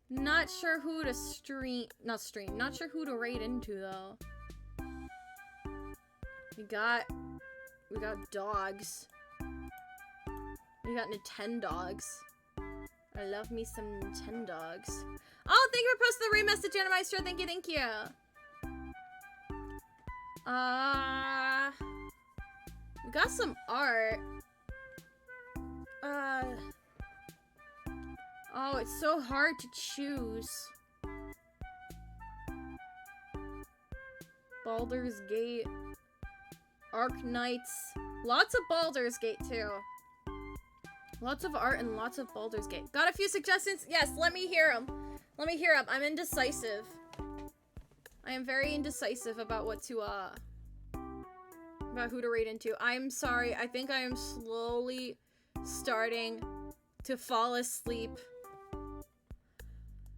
Not sure who to not sure who to raid into though. We got dogs. We got Nintendogs. I love me some Nintendogs. Oh, thank you for posting the re-message, Animeister. Thank you. We got some art. Oh, it's so hard to choose. Baldur's Gate. Arc Knights. Lots of Baldur's Gate, too. Lots of art and lots of Baldur's Gate. Got a few suggestions? Yes, let me hear them. I'm indecisive. I am very indecisive about what to, about who to raid into. I'm sorry. I think I am slowly starting to fall asleep.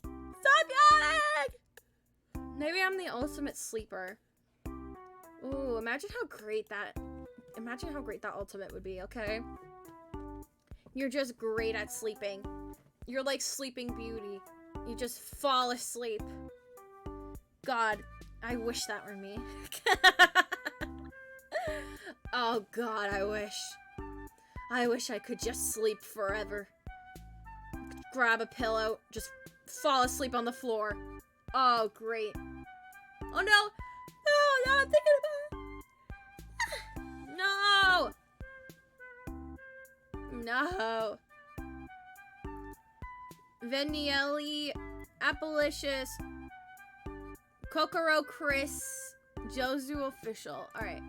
Stop yawning! Maybe I'm the ultimate sleeper. Ooh, imagine how great that ultimate would be, okay? You're just great at sleeping. You're like Sleeping Beauty. You just fall asleep. God, I wish that were me. Oh God, I wish. I wish I could just sleep forever. Grab a pillow, just fall asleep on the floor. Oh, great. Oh no! No, I'm thinking about it. No! No! Venielli, Appalicious, Kokoro Chris, Jozu Official. Alright.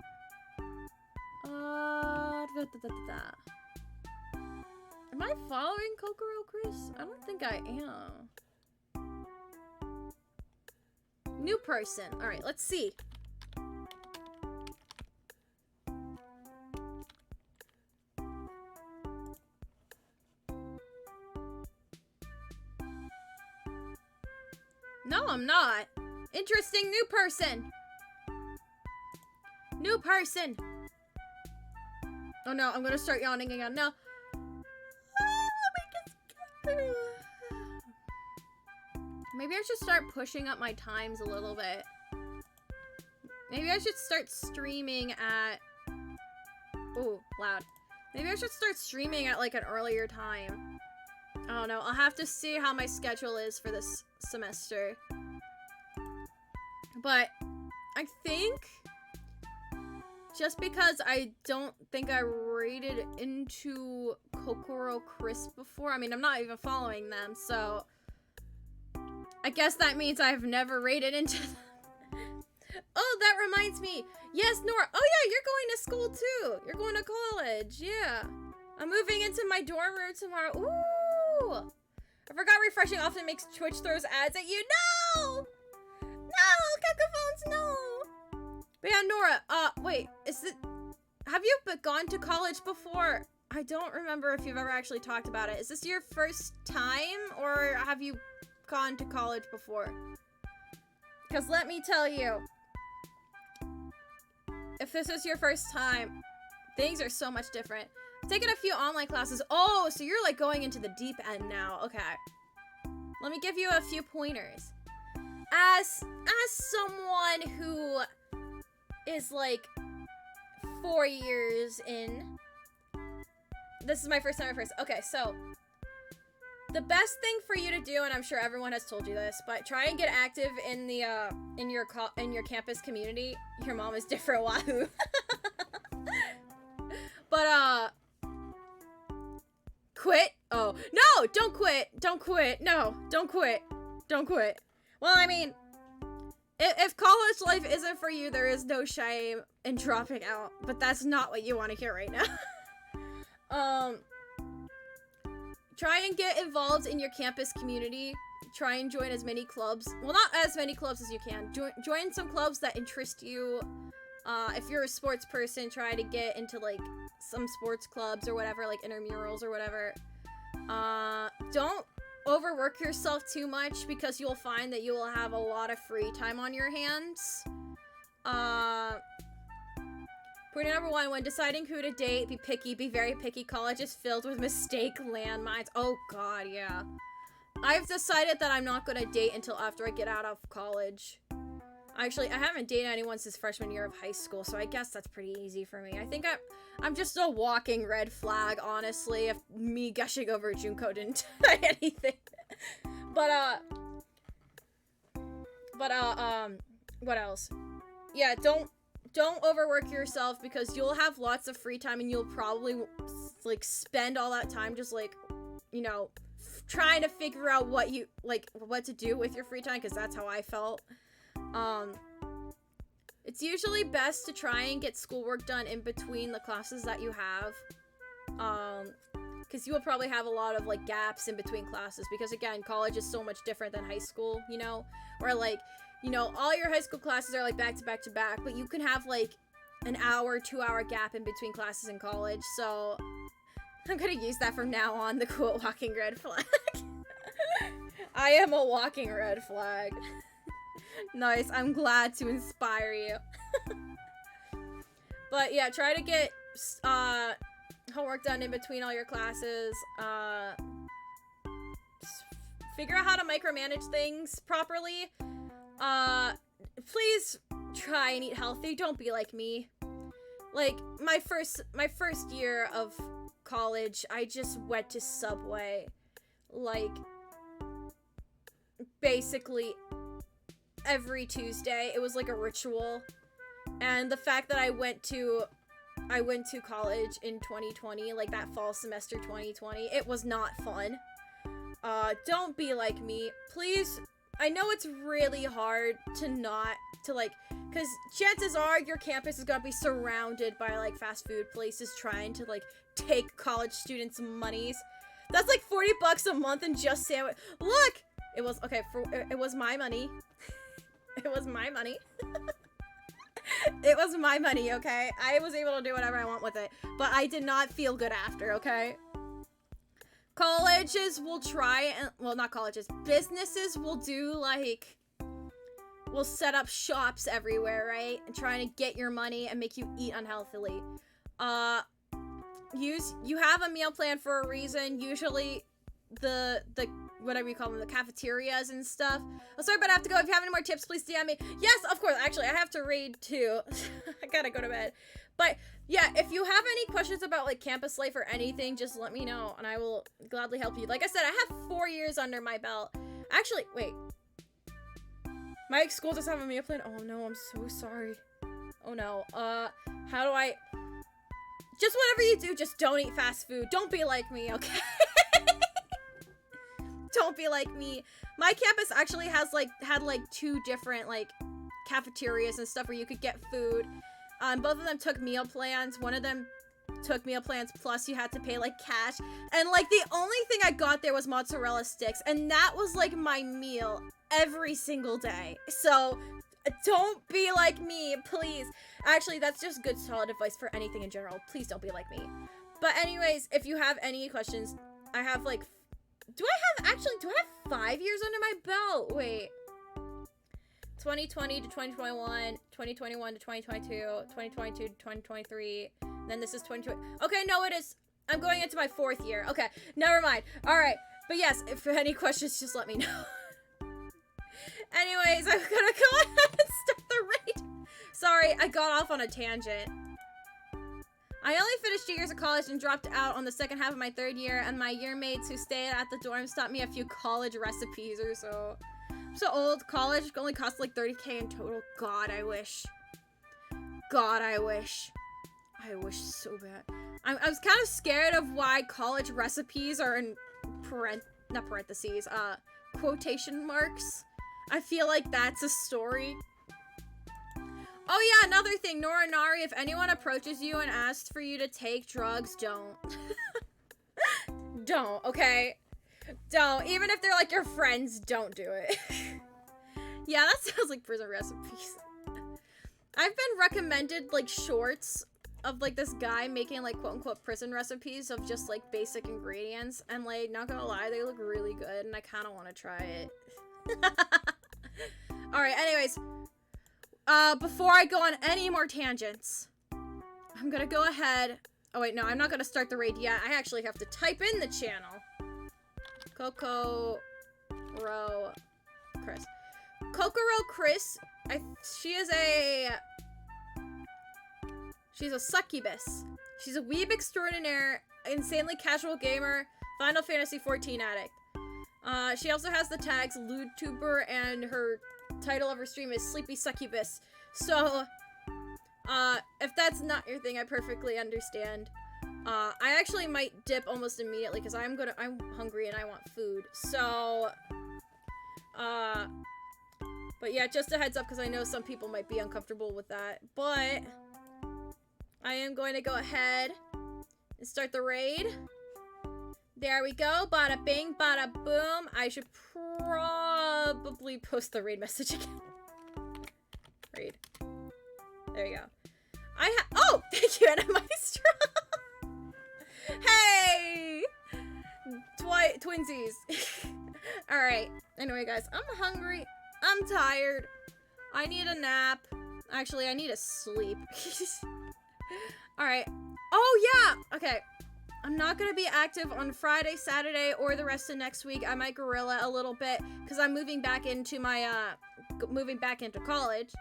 Am I following Kokoro Chris? I don't think I am. New person. Alright, let's see. No, I'm not. Interesting new person. New person. Oh no, I'm gonna start yawning again. No. Maybe I should start pushing up my times a little bit. Maybe I should start streaming at... Oh, loud. Maybe I should start streaming at like an earlier time. I don't know. I'll have to see how my schedule is for this semester. But I think just because I don't think I raided into Kokoro Chris before. I mean, I'm not even following them, so I guess that means I've never raided into them. Oh, that reminds me. Yes, Nora. Oh yeah, you're going to school too. You're going to college. Yeah. I'm moving into my dorm room tomorrow. Ooh. I forgot refreshing often makes Twitch throws ads at you. No! No, Kakaphones, no! But yeah, Nora, wait, have you gone to college before? I don't remember if you've ever actually talked about it. Is this your first time, or have you gone to college before? Because let me tell you, if this is your first time, things are so much different. I've taken a few online classes. Oh, so you're like going into the deep end now. Okay. Let me give you a few pointers. As someone who is like 4 years in, this is my first time at first. Okay, so the best thing for you to do, and I'm sure everyone has told you this, but try and get active in the in your campus community. Your mom is different, wahoo. But quit? Oh no! Don't quit! Don't quit! No! Don't quit! Don't quit! Well, I mean, if college life isn't for you, there is no shame in dropping out. But that's not what you want to hear right now. Try and get involved in your campus community. Try and join as many clubs. Well, not as many clubs as you can. Join some clubs that interest you. If you're a sports person, try to get into like some sports clubs or whatever, like intramurals or whatever. Don't overwork yourself too much, because you'll find that you will have a lot of free time on your hands. Point number 1, when deciding who to date, be picky, be very picky. College is filled with mistake landmines. Oh god, yeah. I've decided that I'm not gonna date until after I get out of college. Actually, I haven't dated anyone since freshman year of high school, so I guess that's pretty easy for me. I think I'm just a walking red flag, honestly, if me gushing over Junko didn't tell anything. But, what else? Yeah, don't overwork yourself, because you'll have lots of free time and you'll probably, like, spend all that time just, like, you know, trying to figure out what to do with your free time, because that's how I felt. It's usually best to try and get schoolwork done in between the classes that you have, because you will probably have a lot of like gaps in between classes, because again, college is so much different than high school, you know, where like, you know, all your high school classes are like back to back to back, but you can have like an hour, 2-hour gap in between classes in college. So I'm gonna use that from now on, the quote walking red flag. I am a walking red flag. Nice, I'm glad to inspire you. But yeah, try to get homework done in between all your classes. Figure out how to micromanage things properly. Please try and eat healthy. Don't be like me. Like, my first year of college, I just went to Subway, like, basically every Tuesday. It was like a ritual. And the fact that I went to college in 2020, like that fall semester 2020, it was not fun. Don't be like me. Please, I know it's really hard to like, because chances are your campus is gonna be surrounded by like fast food places trying to like take college students' monies. That's like $40 a month in just sandwich. Look, it was okay. It was my money. It was my money. It was my money. Okay, I was able to do whatever I want with it, but I did not feel good after. Okay. Colleges will try and, well, not colleges, businesses will do like, will set up shops everywhere, right? And trying to get your money and make you eat unhealthily. You have a meal plan for a reason. Usually the whatever you call them, the cafeterias and stuff. Oh, sorry, but I have to go. If you have any more tips, please DM me. Yes, of course. Actually, I have to raid too. I gotta go to bed. But yeah, if you have any questions about like campus life or anything, just let me know and I will gladly help you. Like I said, I have 4 years under my belt. Actually, wait. My school does have a meal plan. Oh no, I'm so sorry. Oh no. How do I? Just whatever you do, just don't eat fast food. Don't be like me, okay? Don't be like me. My campus actually had like 2 different like cafeterias and stuff where you could get food. Both of them took meal plans. One of them took meal plans plus you had to pay like cash. And like the only thing I got there was mozzarella sticks, and that was like my meal every single day. So don't be like me, please. Actually, that's just good solid advice for anything in general. Please don't be like me. But anyways, if you have any questions, I have like, do I have 5 years under my belt? Wait. 2020 to 2021, 2021 to 2022, 2022 to 2023, then this is 2020. Okay, no, it is. I'm going into my 4th year. Okay, never mind. All right, but yes, if for any questions, just let me know. Anyways, I'm gonna go ahead and start the raid. Sorry, I got off on a tangent. I only finished 2 years of college and dropped out on the second half of my 3rd year, and my year mates who stayed at the dorm taught me a few college recipes or so. I'm so old. College only costs like 30K in total. God, I wish. God, I wish. I wish so bad. I was kind of scared of why college recipes are in not parentheses, quotation marks. I feel like that's a story. Oh yeah, another thing, Norinari, if anyone approaches you and asks for you to take drugs, don't. Don't, okay? Don't. Even if they're like your friends, don't do it. Yeah, that sounds like prison recipes. I've been recommended like shorts of like this guy making like quote unquote prison recipes of just like basic ingredients, and like not gonna lie, they look really good and I kind of want to try it. Alright, anyways, before I go on any more tangents, I'm gonna go ahead. Oh wait, no, I'm not gonna start the raid yet. I actually have to type in the channel. Kokoro Chris. Kokoro Chris, she's a succubus. She's a weeb extraordinaire, insanely casual gamer, Final Fantasy XIV addict. She also has the tags LewdTuber, and her title of her stream is Sleepy Succubus. So, if that's not your thing, I perfectly understand. I actually might dip almost immediately because I'm hungry and I want food. So, but yeah, just a heads up because I know some people might be uncomfortable with that. But I am going to go ahead and start the raid. There we go. Bada bing, bada boom. I should probably post the raid message again. Raid. There you go. Oh, thank you, Anna Maestro. Hey! Twinsies. Alright. Anyway, guys, I'm hungry. I'm tired. I need a nap. Actually, I need to sleep. Alright. Oh, yeah! Okay. I'm not gonna be active on Friday, Saturday, or the rest of next week. I might guerrilla a little bit because I'm moving back into my college.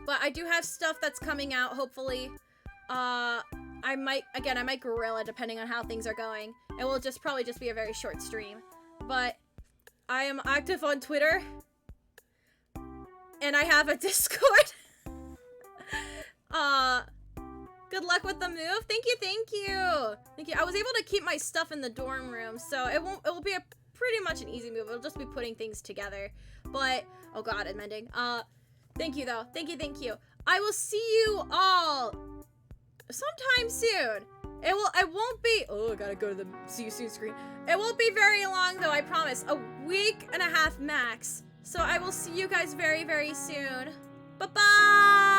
But I do have stuff that's coming out. Hopefully, I might guerrilla depending on how things are going. It will probably just be a very short stream. But I am active on Twitter, and I have a Discord. Good luck with the move. Thank you. I was able to keep my stuff in the dorm room, so it will be a pretty much an easy move. It'll just be putting things together. But oh god, I'm ending. Thank you though. Thank you. I will see you all sometime soon. It won't be, oh, I gotta go to the see you soon screen. It won't be very long though, I promise. A week and a half max. So I will see you guys very, very soon. Bye-bye!